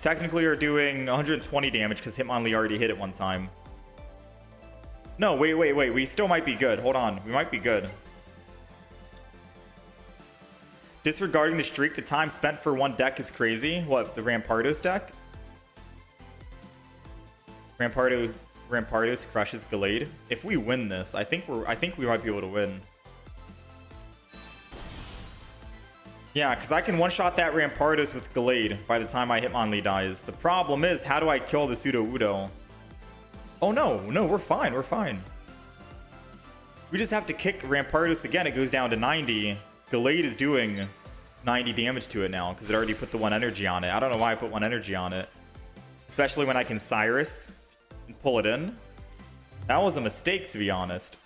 technically are doing 120 damage because Hitmonlee already hit it one time. No, wait. We still might be good. Hold on. We might be good. Disregarding the streak, the time spent for one deck is crazy. What, the Rampardos deck? Rampardos crushes Gallade. If we win this, I think we might be able to win. Yeah, because I can one-shot that Rampardos with Gallade by the time my Hitmonlee dies. The problem is, how do I kill the Sudowoodo? Oh no, we're fine, we're fine. We just have to kick Rampardos again, it goes down to 90. Gallade is doing 90 damage to it now, because it already put the 1 energy on it. I don't know why I put 1 energy on it. Especially when I can Cyrus and pull it in. That was a mistake, to be honest.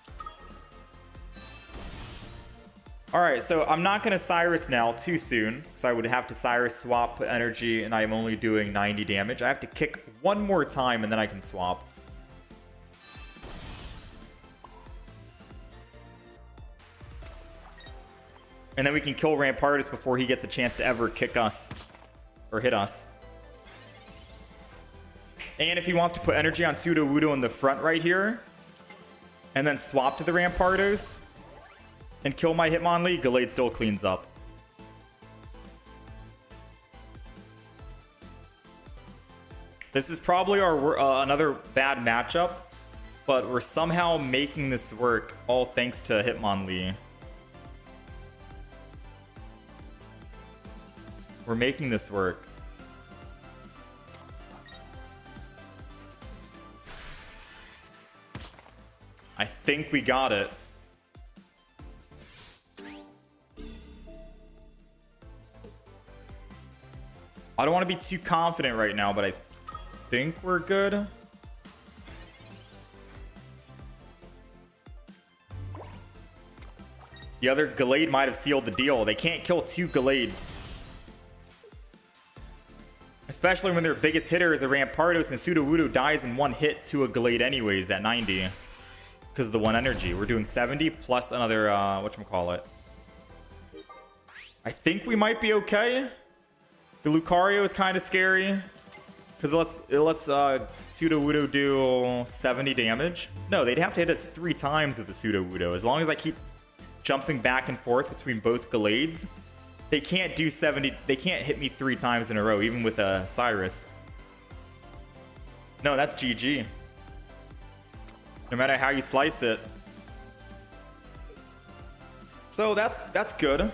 Alright, so I'm not going to Cyrus now too soon, because I would have to Cyrus swap, put energy, and I'm only doing 90 damage. I have to kick one more time, and then I can swap. And then we can kill Rampardos before he gets a chance to ever kick us or hit us. And if he wants to put energy on Sudowoodo in the front right here, and then swap to the Rampardos and kill my Hitmonlee, Gallade still cleans up. This is probably our another bad matchup, but we're somehow making this work, all thanks to Hitmonlee. We're making this work. I think we got it. I don't want to be too confident right now, but I think we're good. The other Gallade might have sealed the deal. They can't kill 2 Gallades. Especially when their biggest hitter is a Rampardos and Sudowoodo dies in 1 hit to a Gallade anyways at 90. Because of the 1 energy. We're doing 70 plus another, whatchamacallit. I think we might be okay. The Lucario is kind of scary. Because it lets Sudowoodo do 70 damage. No, they'd have to hit us 3 times with the Sudowoodo. As long as I keep jumping back and forth between both Gallades, they can't do 70. They can't hit me 3 times in a row, even with a Cyrus. No, that's GG. No matter how you slice it. So that's good.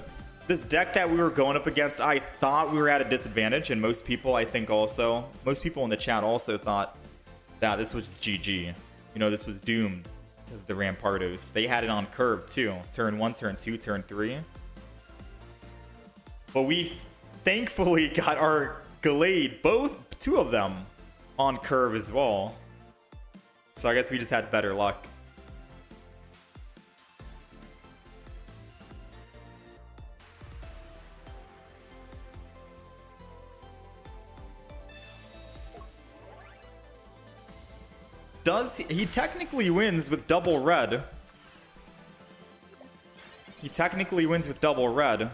This deck that we were going up against, I thought we were at a disadvantage, and most people, I think also, most people in the chat also thought that this was just GG. You know, this was doomed because of the Rampardos. They had it on curve too. Turn 1, turn 2, turn 3. But we thankfully got our Gallade, 2 of them, on curve as well. So I guess we just had better luck. He technically wins with double red. He technically wins with double red.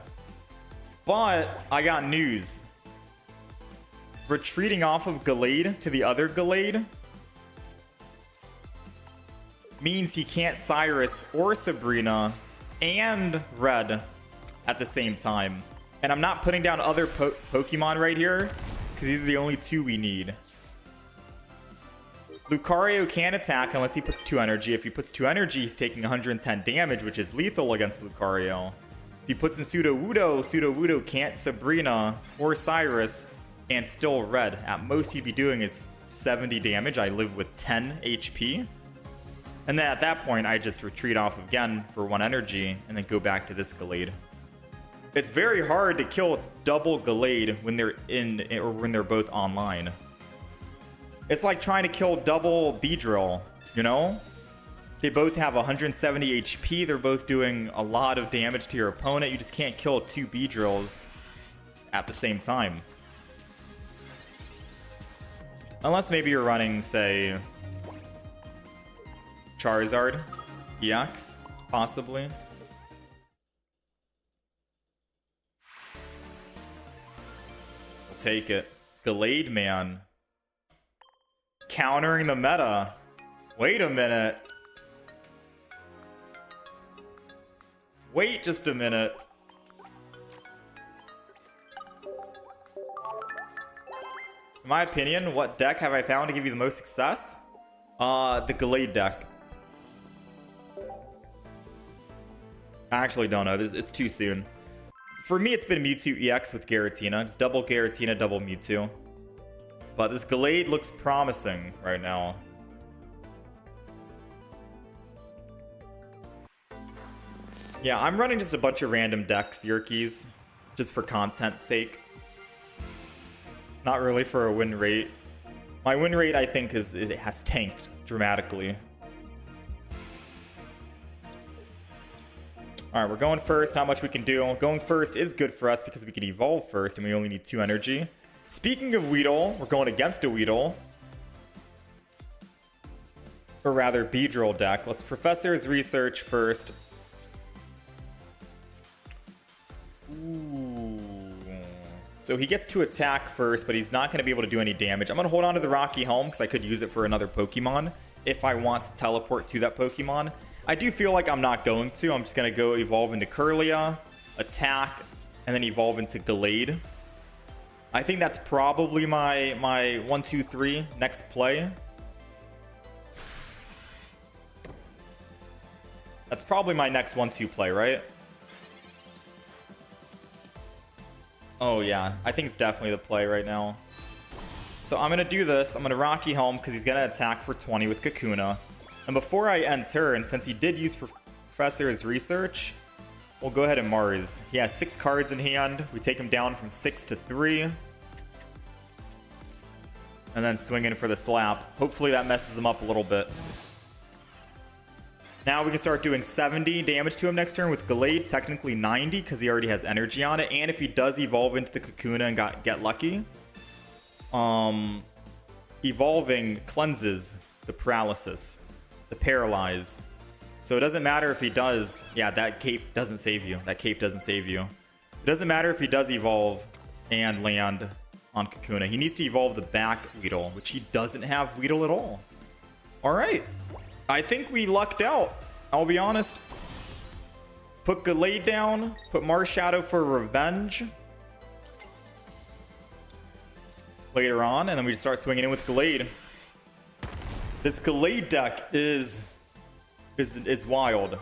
But I got news. Retreating off of Gallade to the other Gallade means he can't Cyrus or Sabrina and red at the same time. And I'm not putting down other Pokemon right here because these are the only 2 we need. Lucario can't attack unless he puts 2 energy. If he puts 2 energy, he's taking 110 damage, which is lethal against Lucario. If he puts in Sudowoodo, Sudowoodo can't Sabrina or Cyrus and still red. At most he'd be doing is 70 damage. I live with 10 HP. And then at that point, I just retreat off again for 1 energy and then go back to this Gallade. It's very hard to kill double Gallade when they're in or when they're both online. It's like trying to kill double Beedrill, you know? They both have 170 HP. They're both doing a lot of damage to your opponent. You just can't kill 2 Beedrills at the same time. Unless maybe you're running, say, Charizard EX, possibly. We'll take it. Gallade Man. Countering the meta. Wait a minute. Wait just a minute. In my opinion, what deck have I found to give you the most success? The Gallade deck. I actually don't know. It's too soon. For me, it's been Mewtwo EX with Giratina. Just double Giratina, double Mewtwo. But this Gallade looks promising right now. Yeah, I'm running just a bunch of random decks, Yerkes, just for content's sake. Not really for a win rate. My win rate, I think, it has tanked dramatically. Alright, we're going first. Not much we can do. Going first is good for us because we can evolve first and we only need 2 energy. Speaking of Weedle, we're going against a Weedle. Or rather, Beedrill deck. Let's Professor's Research first. Ooh. So he gets to attack first, but he's not going to be able to do any damage. I'm going to hold on to the Rocky Helm because I could use it for another Pokemon if I want to teleport to that Pokemon. I do feel like I'm not going to. I'm just going to go evolve into Kirlia, attack, and then evolve into Gallade. I think that's probably my 1, 2, 3 next play. That's probably my next 1, 2 play, right? Oh yeah, I think it's definitely the play right now. So I'm going to do this. I'm going to Rocky Helm because he's going to attack for 20 with Kakuna. And before I end turn, since he did use Professor's Research, we'll go ahead and Mars. He has 6 cards in hand. We take him down from 6 to 3. And then swing in for the slap. Hopefully that messes him up a little bit. Now we can start doing 70 damage to him next turn with Gallade. Technically 90 because he already has energy on it. And if he does evolve into the Kakuna and get lucky, evolving cleanses the paralysis. The paralyze. So it doesn't matter if he does. Yeah, that cape doesn't save you. That cape doesn't save you. It doesn't matter if he does evolve and land on Kakuna. He needs to evolve the back Weedle, which he doesn't have Weedle at all. All right. I think we lucked out. I'll be honest. Put Gallade down. Put Marshadow for revenge. Later on, and then we just start swinging in with Gallade. This Gallade deck is wild.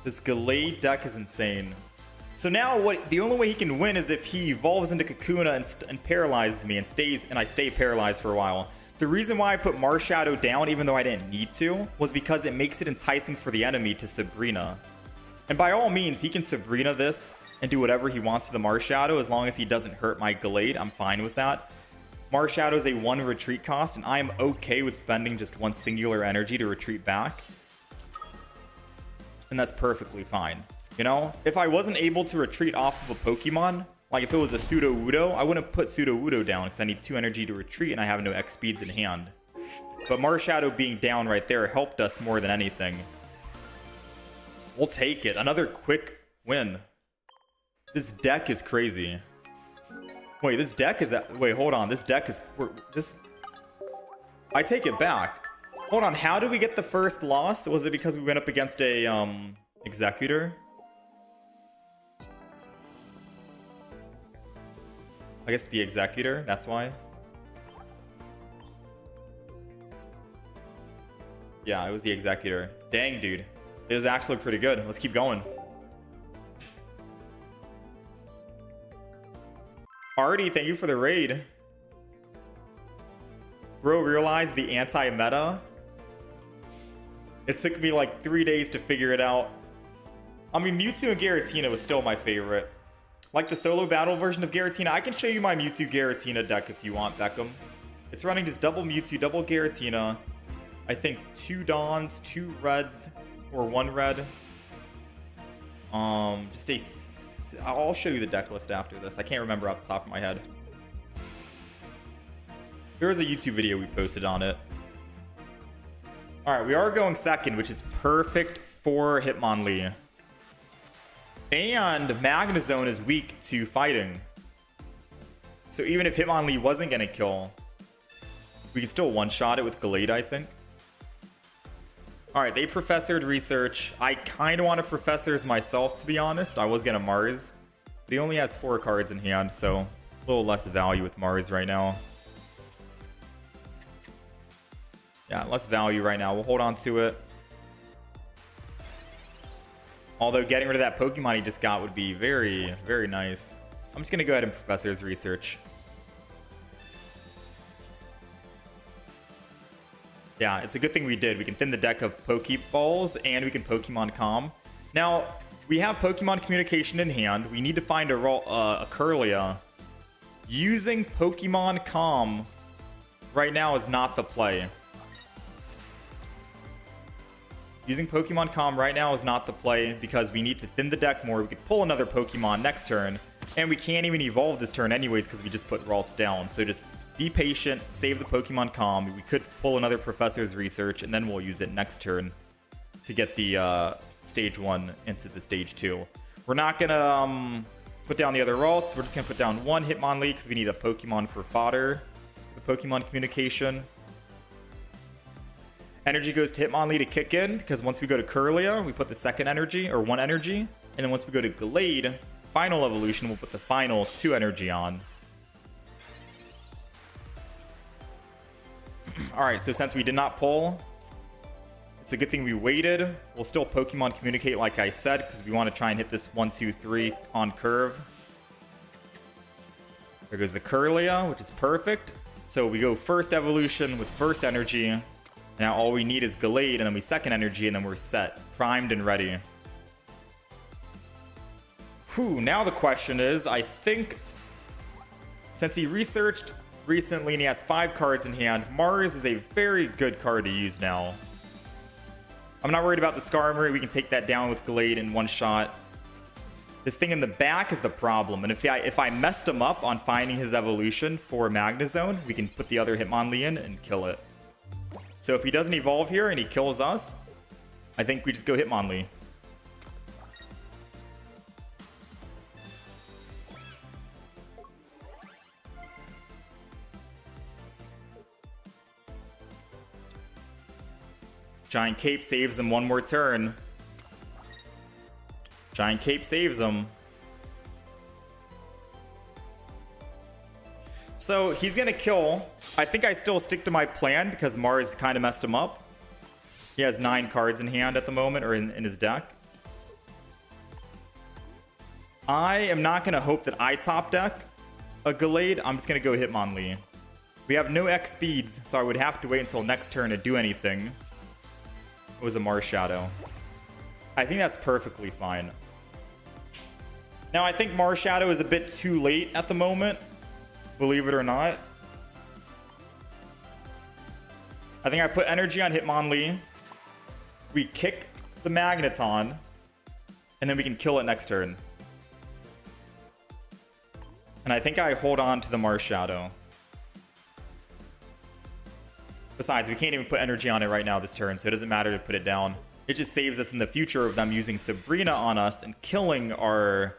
This Gallade deck is insane. So now the only way he can win is if he evolves into Kakuna and paralyzes me and I stay paralyzed for a while. The reason why I put Marshadow down, even though I didn't need to, was because it makes it enticing for the enemy to Sabrina. And by all means, he can Sabrina this and do whatever he wants to the Marshadow as long as he doesn't hurt my Gallade. I'm fine with that. Marshadow is a 1 retreat cost, and I am okay with spending just 1 singular energy to retreat back. And that's perfectly fine. You know, if I wasn't able to retreat off of a Pokemon, like if it was a Sudowoodo, I wouldn't put Sudowoodo down because I need 2 energy to retreat and I have no X speeds in hand. But Marshadow being down right there helped us more than anything. We'll take it. Another quick win. This deck is crazy. Wait, this deck is... Wait, hold on. This deck is... I take it back. Hold on. How did we get the first loss? Was it because we went up against a Executor? I guess the Executor. That's why. Yeah, it was the Executor. Dang, dude. It was actually pretty good. Let's keep going. Artie, thank you for the raid. Bro realized the anti-meta. It took me like 3 days to figure it out. I mean, Mewtwo and Giratina was still my favorite. Like the solo battle version of Giratina. I can show you my Mewtwo Giratina deck if you want, Beckham. It's running just double Mewtwo, double Giratina. I think 2 Dawns, 2 Reds, or 1 Red. I'll show you the deck list after this. I can't remember off the top of my head. There was a YouTube video we posted on it. Alright, we are going second, which is perfect for Hitmonlee. And Magnezone is weak to fighting. So even if Hitmonlee wasn't going to kill, we can still one-shot it with Gallade, I think. All right, they professored research. I kind of want to professors myself, to be honest. I was going to Mars. But he only has 4 cards in hand, so a little less value with Mars right now. Yeah, less value right now. We'll hold on to it. Although getting rid of that Pokemon he just got would be very, very nice. I'm just going to go ahead and professor's research. Yeah, it's a good thing we did. We can thin the deck of Pokeballs and we can Pokemon Calm. Now, we have Pokemon Communication in hand. We need to find a Curlia. Using Pokemon Calm right now is not the play. Using Pokemon Calm right now is not the play because we need to thin the deck more. We could pull another Pokemon next turn, and we can't even evolve this turn anyways because we just put Ralts down. So just be patient, save the Pokemon Calm. We could pull another Professor's Research, and then we'll use it next turn to get the Stage 1 into the Stage 2. We're not going to put down the other Ralts. We're just going to put down 1 Hitmonlee because we need a Pokemon for fodder. The Pokemon Communication. Energy goes to Hitmonlee to kick in, because once we go to Curlia, we put the second energy, or 1 energy. And then once we go to Glade, final evolution, we'll put the final 2 energy on. Alright, so since we did not pull, it's a good thing we waited. We'll still Pokemon Communicate like I said, because we want to try and hit this 1, 2, 3 on curve. There goes the Curlia, which is perfect. So we go first evolution with first energy. Now all we need is Glade, and then we second energy, and then we're set. Primed and ready. Whew, now the question is, I think, since he researched recently and he has 5 cards in hand, Mars is a very good card to use now. I'm not worried about the Skarmory. We can take that down with Glade in 1 shot. This thing in the back is the problem, and if I messed him up on finding his evolution for Magnezone, we can put the other Hitmonlee in and kill it. So if he doesn't evolve here and he kills us, I think we just go Hitmonlee. Giant Cape saves him 1 more turn. Giant Cape saves him. So he's going to kill. I think I still stick to my plan because Mars kind of messed him up. He has 9 cards in hand at the moment, or in his deck. I am not going to hope that I top deck a Glade. I'm just going to go Hitmonlee. We have no X speeds, so I would have to wait until next turn to do anything. It was a Mars Shadow. I think that's perfectly fine. Now, I think Mars Shadow is a bit too late at the moment. Believe it or not. I think I put energy on Hitmonlee. We kick the Magneton. And then we can kill it next turn. And I think I hold on to the Mars Shadow. Besides, we can't even put energy on it right now this turn, so it doesn't matter to put it down. It just saves us in the future of them using Sabrina on us and killing our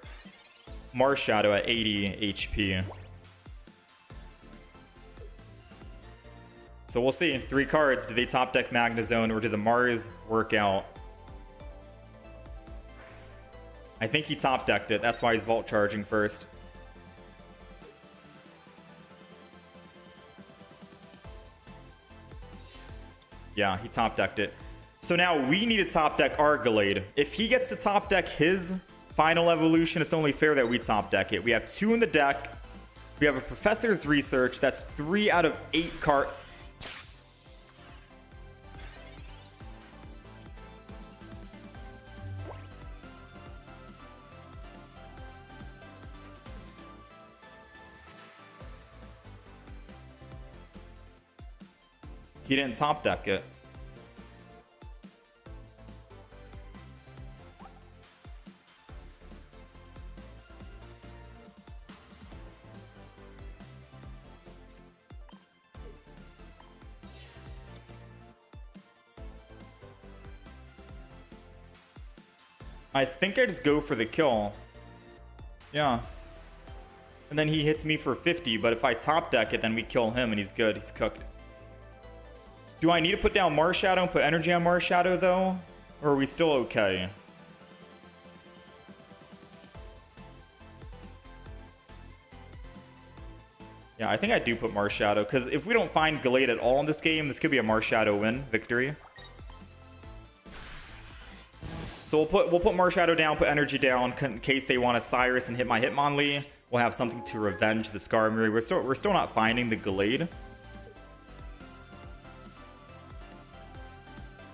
Mars Shadow at 80 HP. So we'll see. 3 cards. Do they top deck Magnezone or do the Mars work out? I think he top decked it. That's why he's Vault Charging first. Yeah, he top decked it. So now we need to top deck our Glade. If he gets to top deck his final evolution, it's only fair that we top deck it. We have 2 in the deck. We have a Professor's Research. That's 3 out of 8 cards. He didn't top deck it. I think I just go for the kill. Yeah. And then he hits me for 50, but if I top deck it, then we kill him and he's good. He's cooked. Do I need to put down Mars Shadow and put energy on Mars Shadow though? Or are we still okay? Yeah, I think I do put Mars Shadow, because if we don't find Gallade at all in this game, this could be a Mars Shadow win, victory. So we'll put Mars Shadow down, put energy down in case they want a Cyrus and hit my Hitmonlee. We'll have something to revenge the Skarmory. We're still not finding the Gallade.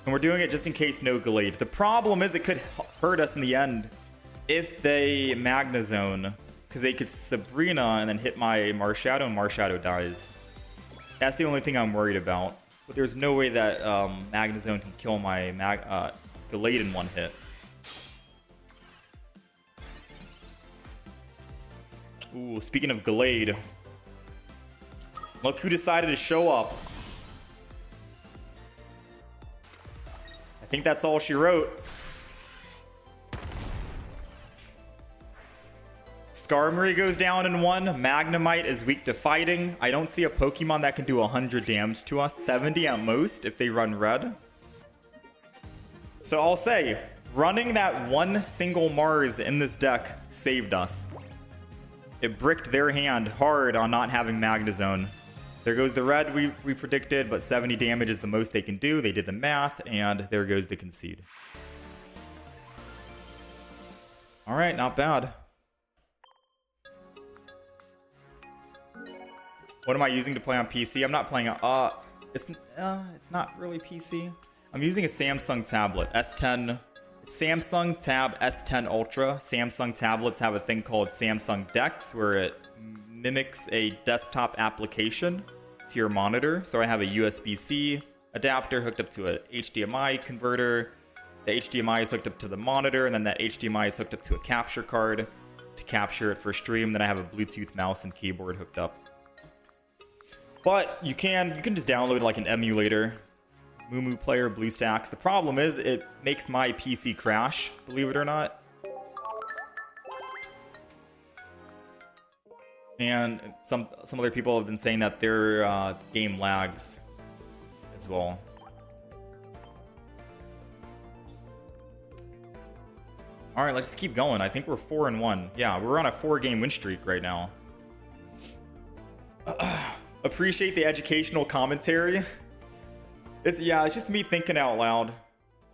And we're doing it just in case no Gallade. The problem is it could hurt us in the end if they Magnezone, because they could Sabrina and then hit my Marshadow and Marshadow dies. That's the only thing I'm worried about. But there's no way that Magnezone can kill my Gallade in one hit. Ooh, speaking of Gallade, look who decided to show up. I think that's all she wrote. Skarmory goes down in one. Magnemite is weak to fighting. I don't see a Pokemon that can do 100 damage to us. 70 at most if they run red. So I'll say, running that one single Mars in this deck saved us. It bricked their hand hard on not having Magnezone. There goes the red we predicted, but 70 damage is the most they can do. They did the math, and there goes the concede. All right, not bad. What am I using to play on PC? I'm not playing it's not really PC. I'm using a Samsung tablet, S10. Samsung Tab S10 Ultra. Samsung tablets have a thing called Samsung Dex, where it mimics a desktop application to your monitor. So I have a USB-C adapter hooked up to a HDMI converter. The HDMI is hooked up to the monitor, and then that HDMI is hooked up to a capture card to capture it for stream. Then I have a Bluetooth mouse and keyboard hooked up. But you can just download like an emulator. Moo Player, BlueStacks. The problem is it makes my PC crash, believe it or not. And some other people have been saying that their game lags as well. All right, let's just keep going. I think we're 4-1. Yeah, we're on a 4-game win streak right now. Appreciate the educational commentary. It's just me thinking out loud.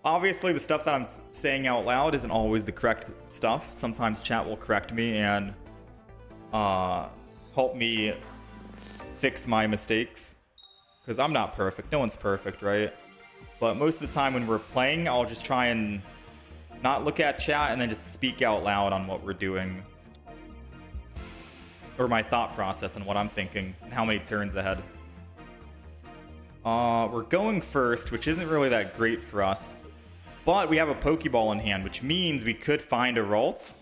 Obviously, the stuff that I'm saying out loud isn't always the correct stuff. Sometimes chat will correct me and help me fix my mistakes. Because I'm not perfect. No one's perfect, right? But most of the time when we're playing, I'll just try and not look at chat and then just speak out loud on what we're doing. Or my thought process and what I'm thinking and how many turns ahead. We're going first, which isn't really that great for us. But we have a Pokeball in hand, which means we could find a Ralts.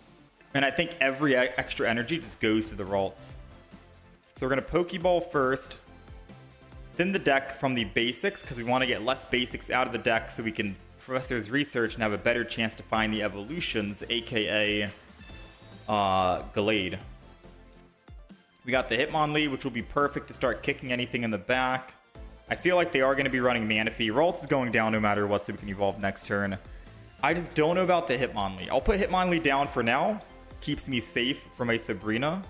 And I think every extra energy just goes to the Ralts. So we're going to Pokeball first. Thin the deck from the basics, because we want to get less basics out of the deck so we can Professor's Research and have a better chance to find the evolutions, aka Gallade. We got the Hitmonlee, which will be perfect to start kicking anything in the back. I feel like they are going to be running Manaphy. Ralts is going down no matter what, so we can evolve next turn. I just don't know about the Hitmonlee. I'll put Hitmonlee down for now. Keeps me safe from a Sabrina.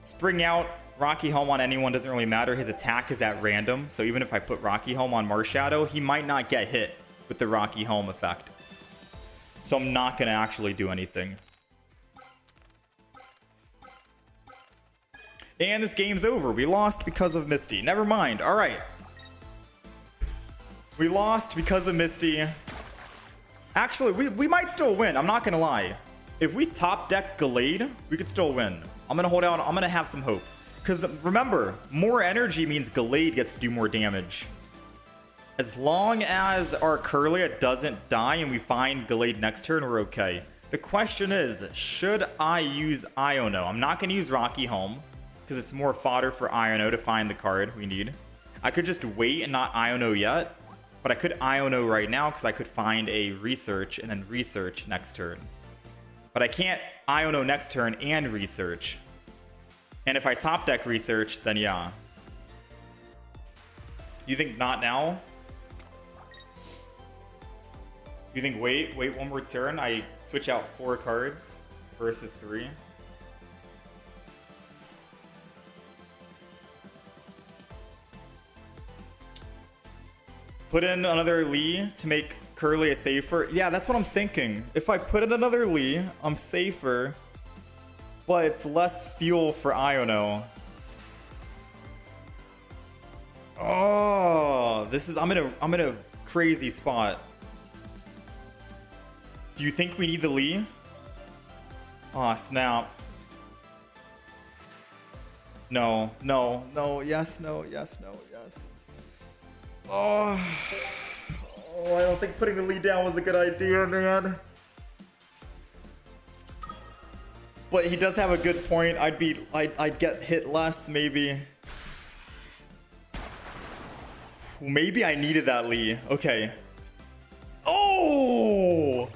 Spring Out, Rocky Helm on anyone doesn't really matter. His attack is at random, so even if I put Rocky Helm on Marshadow, he might not get hit with the Rocky Helm effect. So I'm not going to actually do anything. And this game's over. We lost because of Misty. Never mind. All right. We lost because of Misty. Actually, we might still win. I'm not going to lie. If we top deck Gallade, we could still win. I'm going to hold out. I'm going to have some hope. Because remember, more energy means Gallade gets to do more damage. As long as our Curlia doesn't die and we find Gallade next turn, we're okay. The question is, should I use Iono? I'm not going to use Rocky Helm, because it's more fodder for Iono to find the card we need. I could just wait and not Iono yet, but I could Iono right now because I could find a Research and then Research next turn. But I can't Iono next turn and Research. And if I top deck Research, then yeah. You think not now? You think wait one more turn? I switch out 4 cards versus 3. Put in another Lee to make Curly a safer. Yeah, that's what I'm thinking. If I put in another Lee, I'm safer, but it's less fuel for Iono. Oh, this is I'm in a crazy spot. Do you think we need the Lee? Aw, snap. No, no, no, yes, no, yes, no, yes. Oh, I don't think putting the Lee down was a good idea, man. But he does have a good point. I'd get hit less, maybe. Maybe I needed that Lee. Okay. Oh!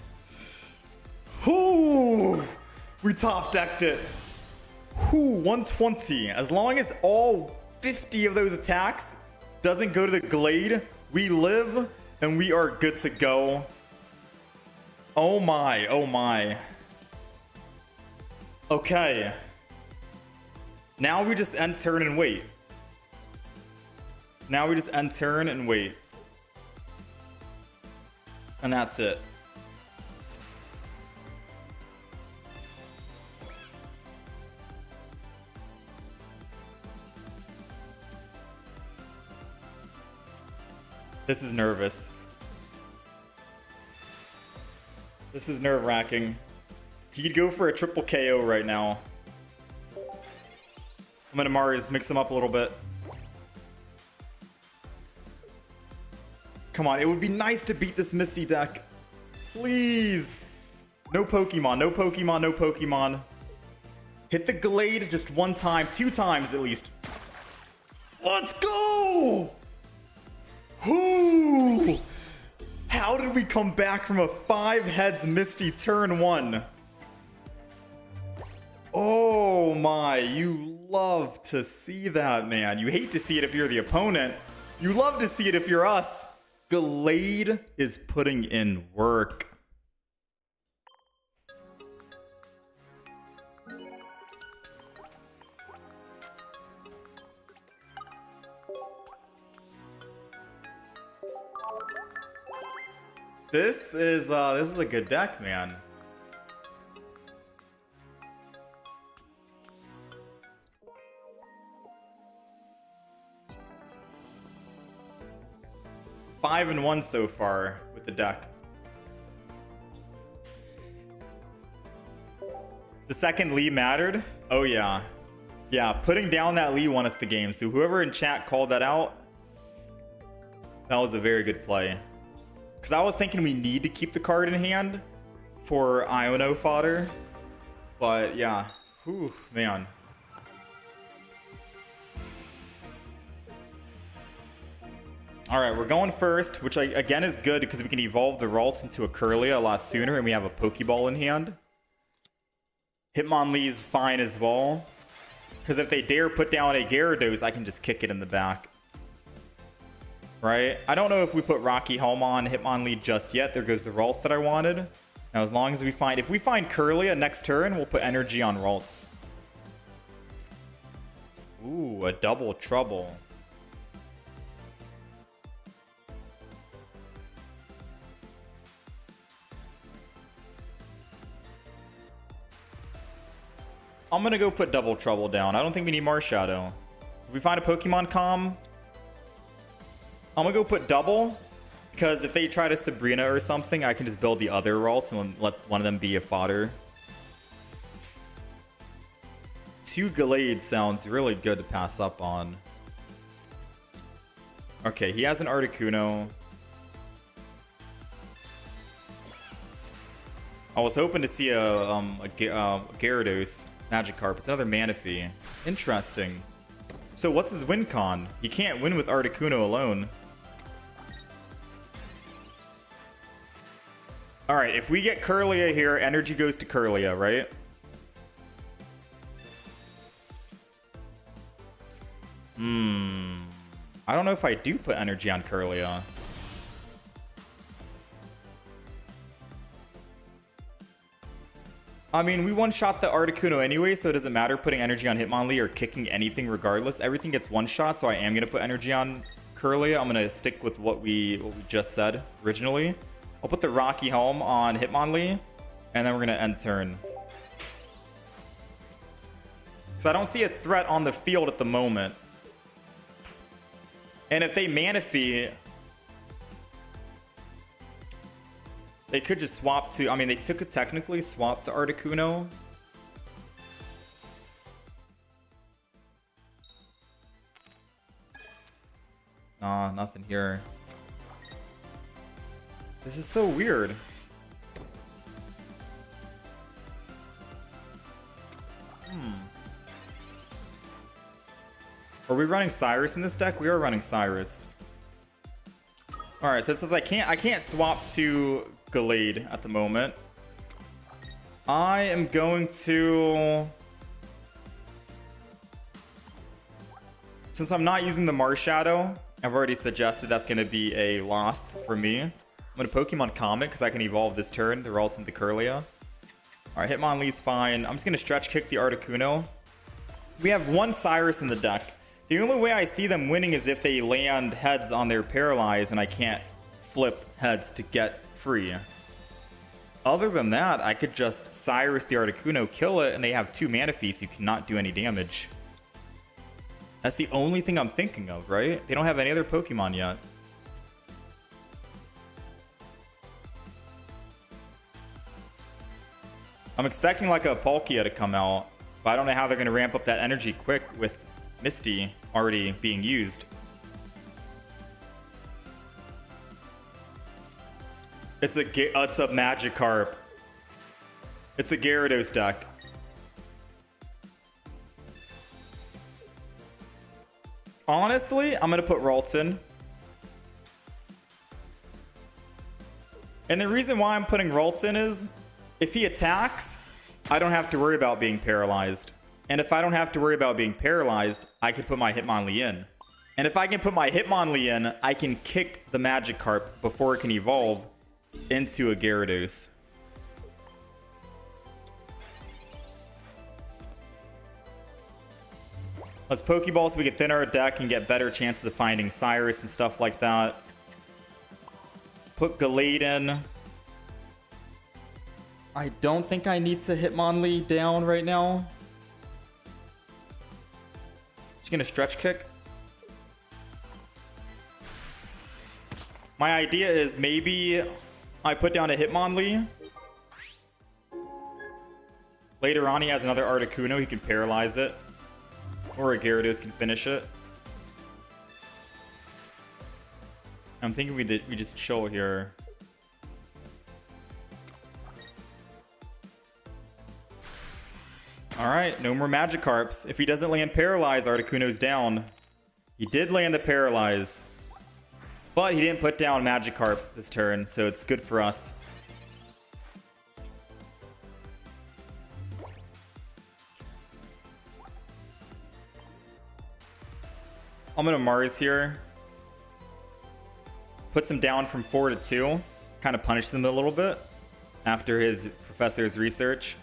Whoo! We top decked it. Whoo, 120. As long as all 50 of those attacks doesn't go to the Glade, we live and we are good to go. Oh my, oh my. Okay. Now we just end turn and wait. Now we just end turn and wait. And that's it. This is nervous. This is nerve-wracking. He could go for a triple KO right now. I'm gonna Mars, mix him up a little bit. Come on, it would be nice to beat this Misty deck. Please. No Pokemon, no Pokemon, no Pokemon. Hit the Glade just 1 time, 2 times at least. Let's go! Whoo! How did we come back from a 5 heads Misty turn 1? Oh my, you love to see that, man. You hate to see it if you're the opponent. You love to see it if you're us. Glade is putting in work. This is a good deck, man. Five and 1 so far with the deck. The second Lee mattered? Oh yeah. Yeah, putting down that Lee won us the game. So whoever in chat called that out, that was a very good play. Because I was thinking we need to keep the card in hand for Iono fodder. But yeah, whew, man. Alright, we're going first, which again is good because we can evolve the Ralts into a Kirlia a lot sooner and we have a Pokeball in hand. Hitmonlee's fine as well. Because if they dare put down a Gyarados, I can just kick it in the back. Right? I don't know if we put Rocky Helm on Hitmonlee just yet. There goes the Ralts that I wanted. Now, as long as we find... If we find Kirlia next turn, we'll put energy on Ralts. Ooh, a double trouble. I'm gonna go put double trouble down. I don't think we need Marshadow. If we find a Pokemon Com, I'm gonna go put double, because if they try to Sabrina or something, I can just build the other Ralts and let one of them be a fodder. 2 Gallade sounds really good to pass up on. Okay, he has an Articuno. I was hoping to see a Gyarados. Magikarp. It's another Manaphy. Interesting. So what's his win con? He can't win with Articuno alone. Alright, if we get Kirlia here, energy goes to Kirlia, right? I don't know if I do put energy on Kirlia. I mean, we one-shot the Articuno anyway, so it doesn't matter putting energy on Hitmonlee or kicking anything regardless. Everything gets one-shot, so I am going to put energy on Kirlia. I'm going to stick with what we just said originally. I'll put the Rocky Helm on Hitmonlee, and then we're going to end turn. So I don't see a threat on the field at the moment. And if they Manaphy, they could just swap to... I mean, they took a technically swap to Articuno. Nah, nothing here. This is so weird. Are we running Cyrus in this deck? We are running Cyrus. Alright, so it says I can't swap to Gallade at the moment. I am going to... Since I'm not using the Marshadow, I've already suggested that's going to be a loss for me. I'm going to Pokemon Comet because I can evolve this turn. They're all into Kirlia. Alright, Hitmonlee's fine. I'm just going to stretch kick the Articuno. We have one Cyrus in the deck. The only way I see them winning is if they land heads on their Paralyze and I can't flip heads to get free. Other than that, I could just Cyrus the Articuno, kill it, and they have 2 Manaphy, so you cannot do any damage. That's the only thing I'm thinking of, right? They don't have any other Pokemon yet. I'm expecting like a Palkia to come out, but I don't know how they're going to ramp up that energy quick with Misty already being used. It's a Magikarp. It's a Gyarados deck. Honestly, I'm going to put Ralton. And the reason why I'm putting Ralton is, if he attacks, I don't have to worry about being paralyzed. And if I don't have to worry about being paralyzed, I can put my Hitmonlee in. And if I can put my Hitmonlee in, I can kick the Magikarp before it can evolve into a Gyarados. Let's Pokeball so we can thin our deck and get better chances of finding Cyrus and stuff like that. Put Gallade in. I don't think I need to Hitmonlee down right now. Just gonna stretch kick. My idea is maybe I put down a Hitmonlee. Later on, he has another Articuno. He can paralyze it. Or a Gyarados can finish it. I'm thinking we just chill here. Alright, no more Magikarps. If he doesn't land Paralyze, Articuno's down. He did land the Paralyze. But he didn't put down Magikarp this turn, so it's good for us. I'm going to Mars here. Puts him down from 4 to 2. Kind of punishes him a little bit after his professor's research.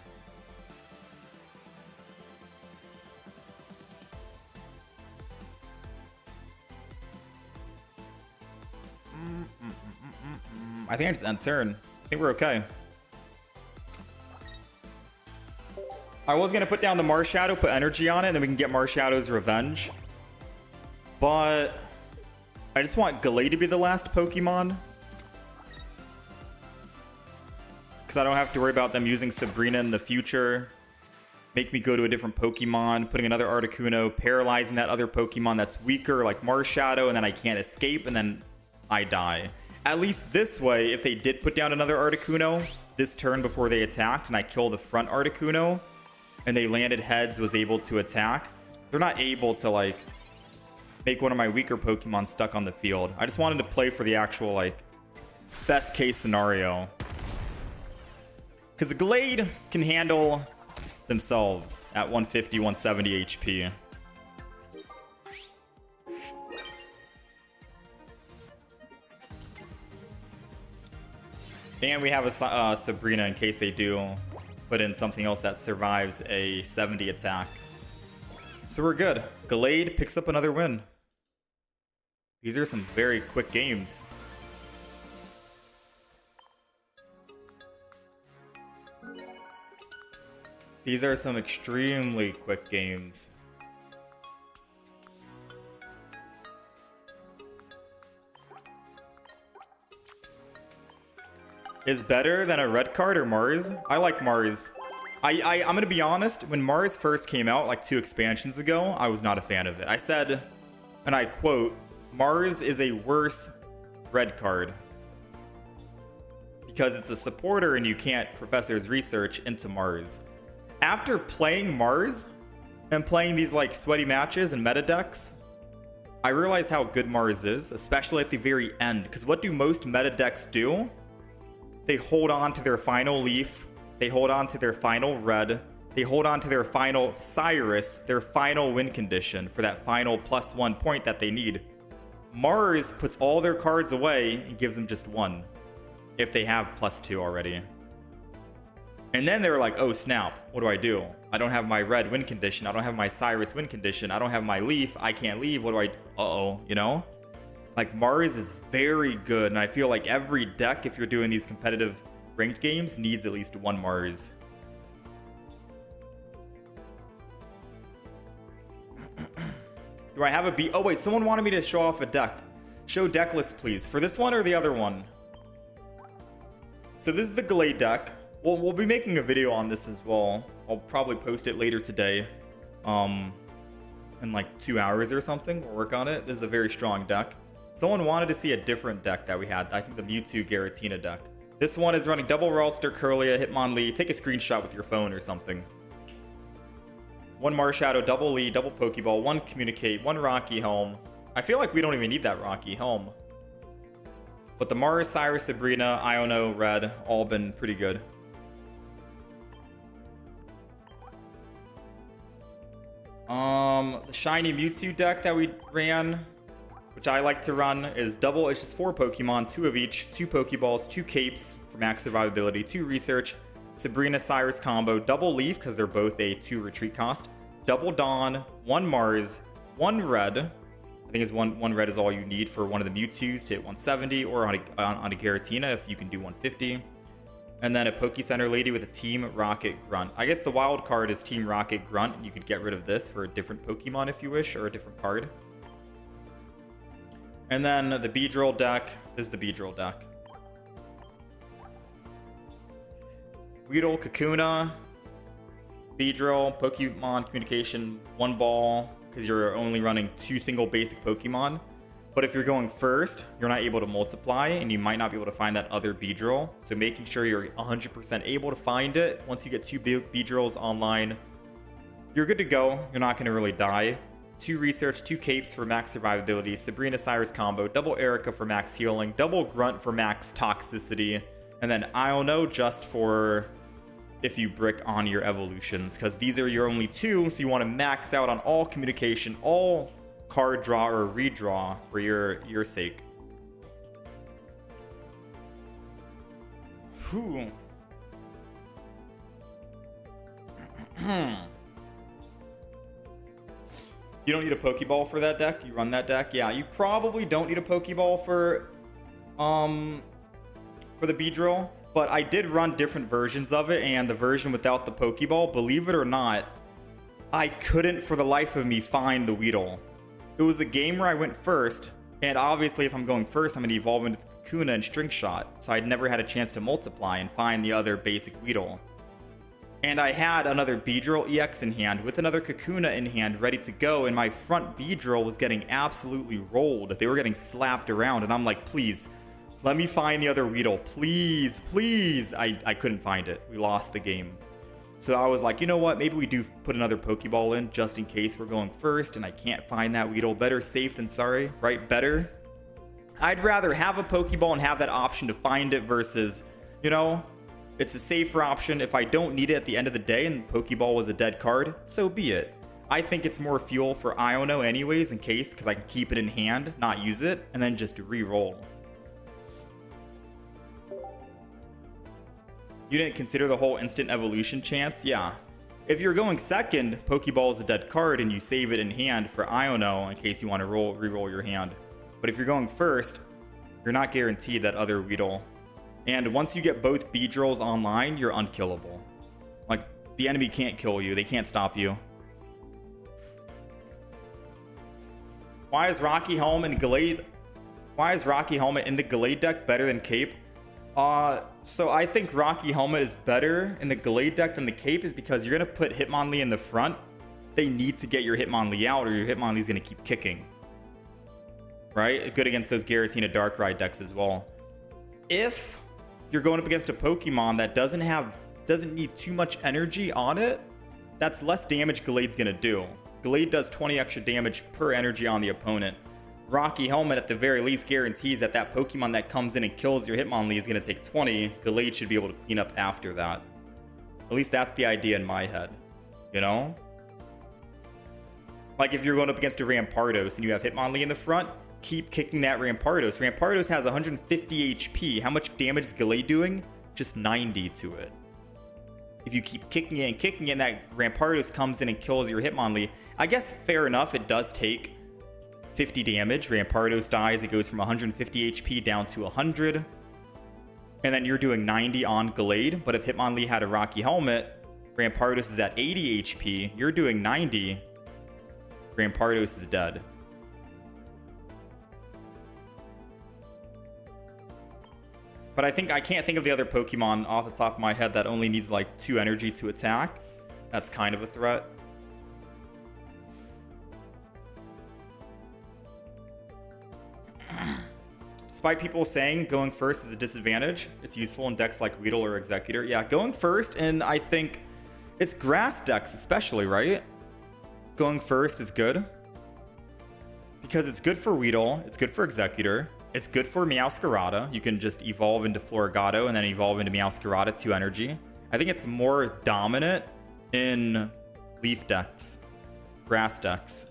I think I just end turn. I think we're okay. I was going to put down the Marshadow, put energy on it, and then we can get Marshadow's Revenge. But I just want Gallade to be the last Pokemon. Because I don't have to worry about them using Sabrina in the future. Make me go to a different Pokemon, putting another Articuno, paralyzing that other Pokemon that's weaker, like Marshadow, and then I can't escape, and then I die. At least this way, if they did put down another Articuno this turn before they attacked, and I kill the front Articuno, and they landed heads, was able to attack, they're not able to, like, make one of my weaker Pokemon stuck on the field. I just wanted to play for the actual, like, best case scenario. Because the Gallade can handle themselves at 150, 170 HP. And we have a Sabrina in case they do put in something else that survives a 70 attack. So we're good. Gallade picks up another win. These are some very quick games. These are some extremely quick games. Is better than a red card or Mars? I like Mars. I'm gonna be honest, when Mars first came out like 2 expansions ago, I was not a fan of it. I said, and I quote, Mars is a worse red card because it's a supporter and you can't Professor's research into Mars. After playing Mars and playing these like sweaty matches and meta decks, I realized how good Mars is, especially at the very end. Because what do most meta decks do? They hold on to their final leaf, they hold on to their final red, they hold on to their final Cyrus, their final win condition for that final +1 point that they need. Mars puts all their cards away and gives them just 1 if they have +2 already. And then they were like, oh snap, what do? I don't have my red win condition, I don't have my Cyrus win condition, I don't have my leaf, I can't leave, what do I, uh-oh, you know? Like Mars is very good, and I feel like every deck, if you're doing these competitive ranked games, needs at least 1 Mars. Do I have a B? Oh wait, someone wanted me to show off a deck. Show deck list, please. For this one or the other one? So this is the Gallade deck. We'll be making a video on this as well. I'll probably post it later today. In like 2 hours or something. We'll work on it. This is a very strong deck. Someone wanted to see a different deck that we had. I think the Mewtwo Giratina deck. This one is running double Ralster, Curlia, Hitmonlee. Take a screenshot with your phone or something. 1 Marshadow, double Lee, double Pokeball, 1 Communicate, 1 Rocky Helm. I feel like we don't even need that Rocky Helm. But the Mars, Cyrus, Sabrina, Iono, Red, all been pretty good. The shiny Mewtwo deck that we ran, which I like to run, is double. It's just 4 Pokemon, 2 of each, 2 Pokeballs, 2 Capes for max survivability, 2 Research, Sabrina Cyrus combo, double Leaf because they're both a 2 retreat cost, double Dawn, 1 Mars, 1 Red. I think is one red is all you need for one of the Mewtwo's to hit 170, or on a Giratina if you can do 150. And then a Poke Center lady with a Team Rocket Grunt. I guess the wild card is Team Rocket Grunt, and you could get rid of this for a different Pokemon if you wish, or a different card. And then the Beedrill deck. This is the Beedrill deck. Weedle, Kakuna, Beedrill, Pokemon Communication, 1 ball, because you're only running 2 single basic Pokemon. But if you're going first, you're not able to multiply, and you might not be able to find that other Beedrill. So making sure you're 100% able to find it. Once you get 2 Beedrills online, you're good to go. You're not going to really die. 2 Research, 2 Capes for max survivability, Sabrina Cyrus combo, double Erica for max healing, double Grunt for max toxicity, and then Iono just for if you brick on your evolutions, because these are your only 2, so you want to max out on all communication, all card draw or redraw for your sake. Whew. You don't need a Pokeball for that deck? You run that deck? Yeah, you probably don't need a Pokeball for the Beedrill, but I did run different versions of it, and the version without the Pokeball, believe it or not, I couldn't for the life of me find the Weedle. It was a game where I went first, and obviously if I'm going first, I'm going to evolve into Kakuna and String Shot, so I'd never had a chance to multiply and find the other basic Weedle. And I had another Beedrill EX in hand with another Kakuna in hand ready to go, and my front Beedrill was getting absolutely rolled. They were getting slapped around, and I'm like, please, let me find the other Weedle. Please, please. I couldn't find it. We lost the game. So I was like, you know what? Maybe we do put another Pokeball in just in case we're going first and I can't find that Weedle. Better safe than sorry, right? Better. I'd rather have a Pokeball and have that option to find it versus, you know, it's a safer option. If I don't need it at the end of the day and Pokeball was a dead card, so be it. I think it's more fuel for Iono anyways in case, because I can keep it in hand, not use it, and then just re-roll. You didn't consider the whole instant evolution chance? Yeah. If you're going second, Pokeball is a dead card and you save it in hand for Iono in case you want to re-roll your hand. But if you're going first, you're not guaranteed that other Weedle. And once you get both Beedrills online, you're unkillable. Like, the enemy can't kill you. They can't stop you. Why is Rocky Helmet in Gallade? Why is Rocky Helmet in the Gallade deck better than Cape? So I think Rocky Helmet is better in the Gallade deck than the Cape is because you're going to put Hitmonlee in the front. They need to get your Hitmonlee out or your Hitmonlee is going to keep kicking. Right? Good against those Giratina Darkrai decks as well. If you're going up against a Pokemon that doesn't need too much energy on it, that's less damage Gallade's going to do. Gallade does 20 extra damage per energy on the opponent. Rocky Helmet at the very least guarantees that that Pokemon that comes in and kills your Hitmonlee is going to take 20. Gallade should be able to clean up after that. At least that's the idea in my head. You know? Like if you're going up against a Rampardos and you have Hitmonlee in the front, keep kicking that Rampardos. Rampardos has 150 HP. How much damage is Gallade doing? Just 90 to it. If you keep kicking it and that Rampardos comes in and kills your Hitmonlee, I guess fair enough, it does take 50 damage. Rampardos dies, it goes from 150 HP down to 100. And then you're doing 90 on Gallade. But if Hitmonlee had a Rocky Helmet, Rampardos is at 80 HP, you're doing 90. Rampardos is dead. But I can't think of the other Pokemon off the top of my head that only needs like 2 energy to attack. That's kind of a threat. Despite people saying going first is a disadvantage, it's useful in decks like Weedle or Executor. Yeah, going first, and I think it's grass decks especially, right? Going first is good. Because it's good for Weedle, it's good for Executor, it's good for Meowscarada. You can just evolve into Floragato and then evolve into Meowscarada 2 energy. I think it's more dominant in leaf decks, grass decks.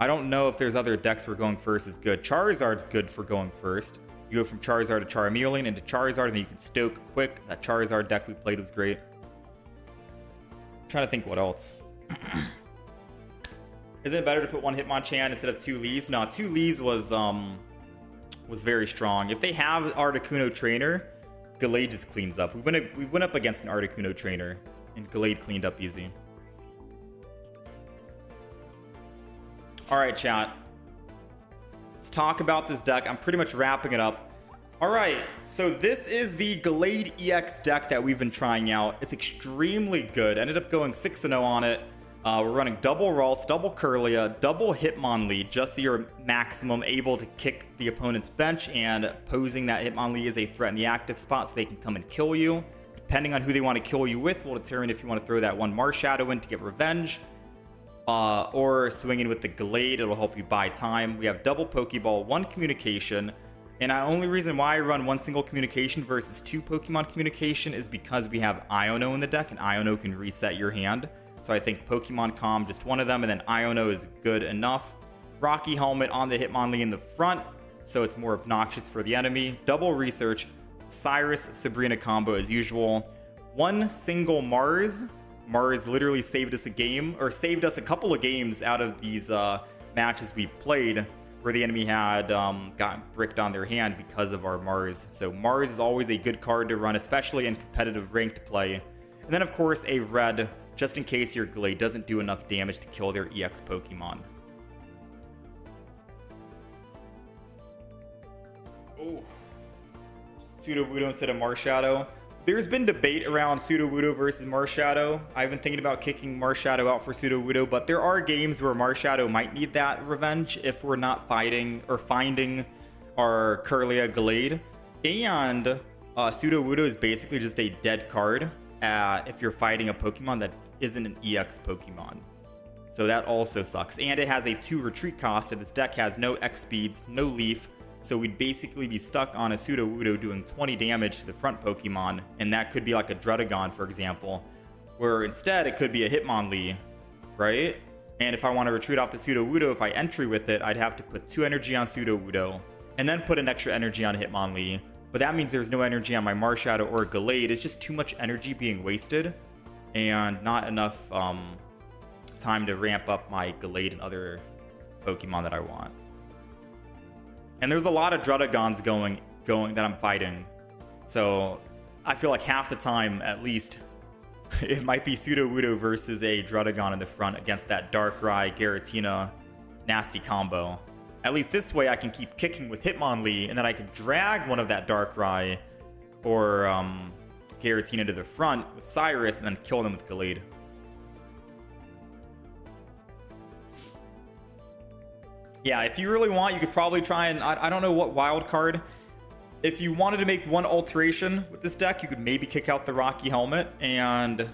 I don't know if there's other decks where going first is good. Charizard's good for going first. You go from Charizard to Charmeleon into Charizard, and then you can stoke quick. That Charizard deck we played was great. I'm trying to think what else. Isn't it better to put 1 Hitmonchan instead of 2 Lees? No, 2 Lees was very strong. If they have Articuno Trainer, Gallade just cleans up. We went up against an Articuno Trainer, and Gallade cleaned up easy. All right, chat. Let's talk about this deck. I'm pretty much wrapping it up. All right, so this is the Gallade EX deck that we've been trying out. It's extremely good. Ended up going 6-0 on it. We're running double Ralts, double Kirlia, double Hitmonlee, just so you're maximum able to kick the opponent's bench, and posing that Hitmonlee is a threat in the active spot so they can come and kill you. Depending on who they want to kill you with will determine if you want to throw that 1 Marshadow in to get revenge. Or swinging with the Gallade, it'll help you buy time. We have double Pokeball, 1 communication, and the only reason why I run 1 single communication versus 2 Pokemon communication is because we have Iono in the deck, and Iono can reset your hand. So I think Pokemon Calm, just 1 of them, and then Iono is good enough. Rocky Helmet on the Hitmonlee in the front, so it's more obnoxious for the enemy. Double Research, Cyrus, Sabrina combo as usual. 1 single Mars. Mars literally saved us a game, or saved us a couple of games out of these matches we've played where the enemy had gotten bricked on their hand because of our Mars. So Mars is always a good card to run, especially in competitive ranked play. And then of course a red, just in case your Gallade doesn't do enough damage to kill their EX Pokemon. Oh, Sudowoodo instead of Marshadow. There's been debate around Sudowoodo versus Marshadow. I've been thinking about kicking Marshadow out for Sudowoodo, but there are games where Marshadow might need that revenge if we're not fighting or finding our Kirlia Gallade. And Sudowoodo is basically just a dead card if you're fighting a Pokemon that isn't an EX Pokemon. So that also sucks. And it has a 2 retreat cost, and this deck has no X speeds, no leaf. So we'd basically be stuck on a Sudowoodo doing 20 damage to the front Pokemon, and that could be like a Druddigon, for example, where instead it could be a Hitmonlee, right? And if I want to retreat off the Sudowoodo, if I entry with it, I'd have to put 2 energy on Sudowoodo, and then put an extra energy on Hitmonlee, but that means there's no energy on my Marshadow or Gallade. It's just too much energy being wasted and not enough time to ramp up my Gallade and other Pokemon that I want. And there's a lot of Druddigons going that I'm fighting. So I feel like half the time, at least, it might be Sudowoodo versus a Druddigon in the front against that Darkrai Giratina nasty combo. At least this way I can keep kicking with Hitmonlee, and then I can drag one of that Darkrai or Giratina to the front with Cyrus and then kill them with Gallade. Yeah, if you really want, you could probably try and... I don't know what wild card. If you wanted to make one alteration with this deck, you could maybe kick out the Rocky Helmet and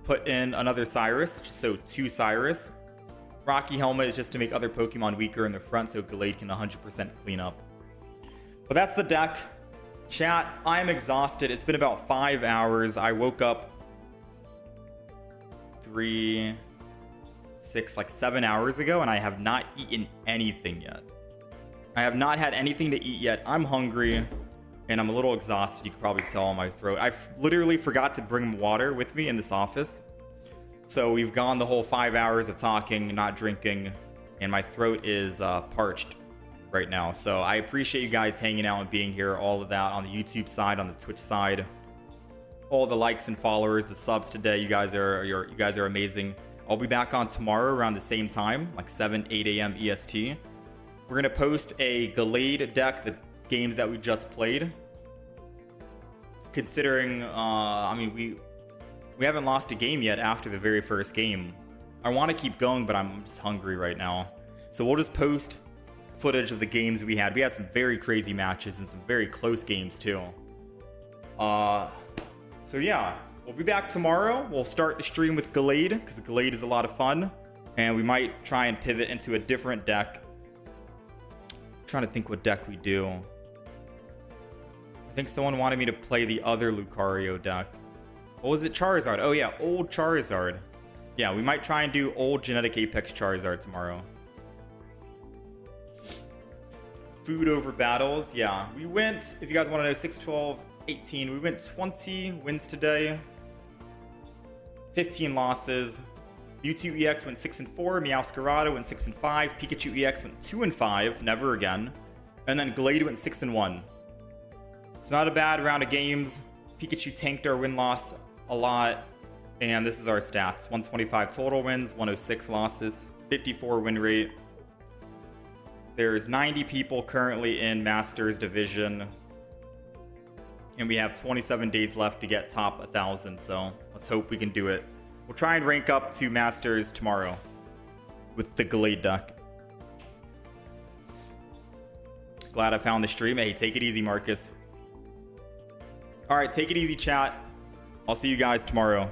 put in another Cyrus. So 2 Cyrus. Rocky Helmet is just to make other Pokemon weaker in the front so Gallade can 100% clean up. But that's the deck. Chat, I am exhausted. It's been about 5 hours. I woke up 3, 6, like 7 hours ago, and I have not eaten anything yet. I have not had anything to eat yet. I'm hungry, and I'm a little exhausted. You can probably tell on my throat. I literally forgot to bring water with me in this office. So we've gone the whole 5 hours of talking, not drinking, and my throat is parched right now. So I appreciate you guys hanging out and being here. All of that on the YouTube side, on the Twitch side, all the likes and followers, the subs today. You guys are amazing. I'll be back on tomorrow around the same time, like 8 a.m. EST. We're gonna post a Gallade deck, the games that we just played. Considering, I mean, we haven't lost a game yet after the very first game. I want to keep going, but I'm just hungry right now. So we'll just post footage of the games we had. We had some very crazy matches and some very close games too. So yeah, we'll be back tomorrow. We'll start the stream with Gallade because Gallade is a lot of fun, and we might try and pivot into a different deck. I'm trying to think what deck we do. I think someone wanted me to play the other Lucario deck. What was it? Charizard. Oh yeah, old Charizard. Yeah, we might try and do old Genetic Apex Charizard tomorrow. Food over battles. Yeah, we went, if you guys want to know, 6, 12, 18. We went 20 wins today. 15 losses. Mewtwo EX went 6 and 4. Meowscarada went 6 and 5. Pikachu EX went 2 and 5. Never again. And then Gallade went 6 and 1. It's not a bad round of games. Pikachu tanked our win-loss a lot, and this is our stats: 125 total wins, 106 losses, 54 win rate. There's 90 people currently in Masters Division, and we have 27 days left to get top 1,000, so let's hope we can do it. We'll try and rank up to Masters tomorrow with the Gallade deck. Glad I found the stream. Hey, take it easy, Marcus. All right, take it easy, chat. I'll see you guys tomorrow.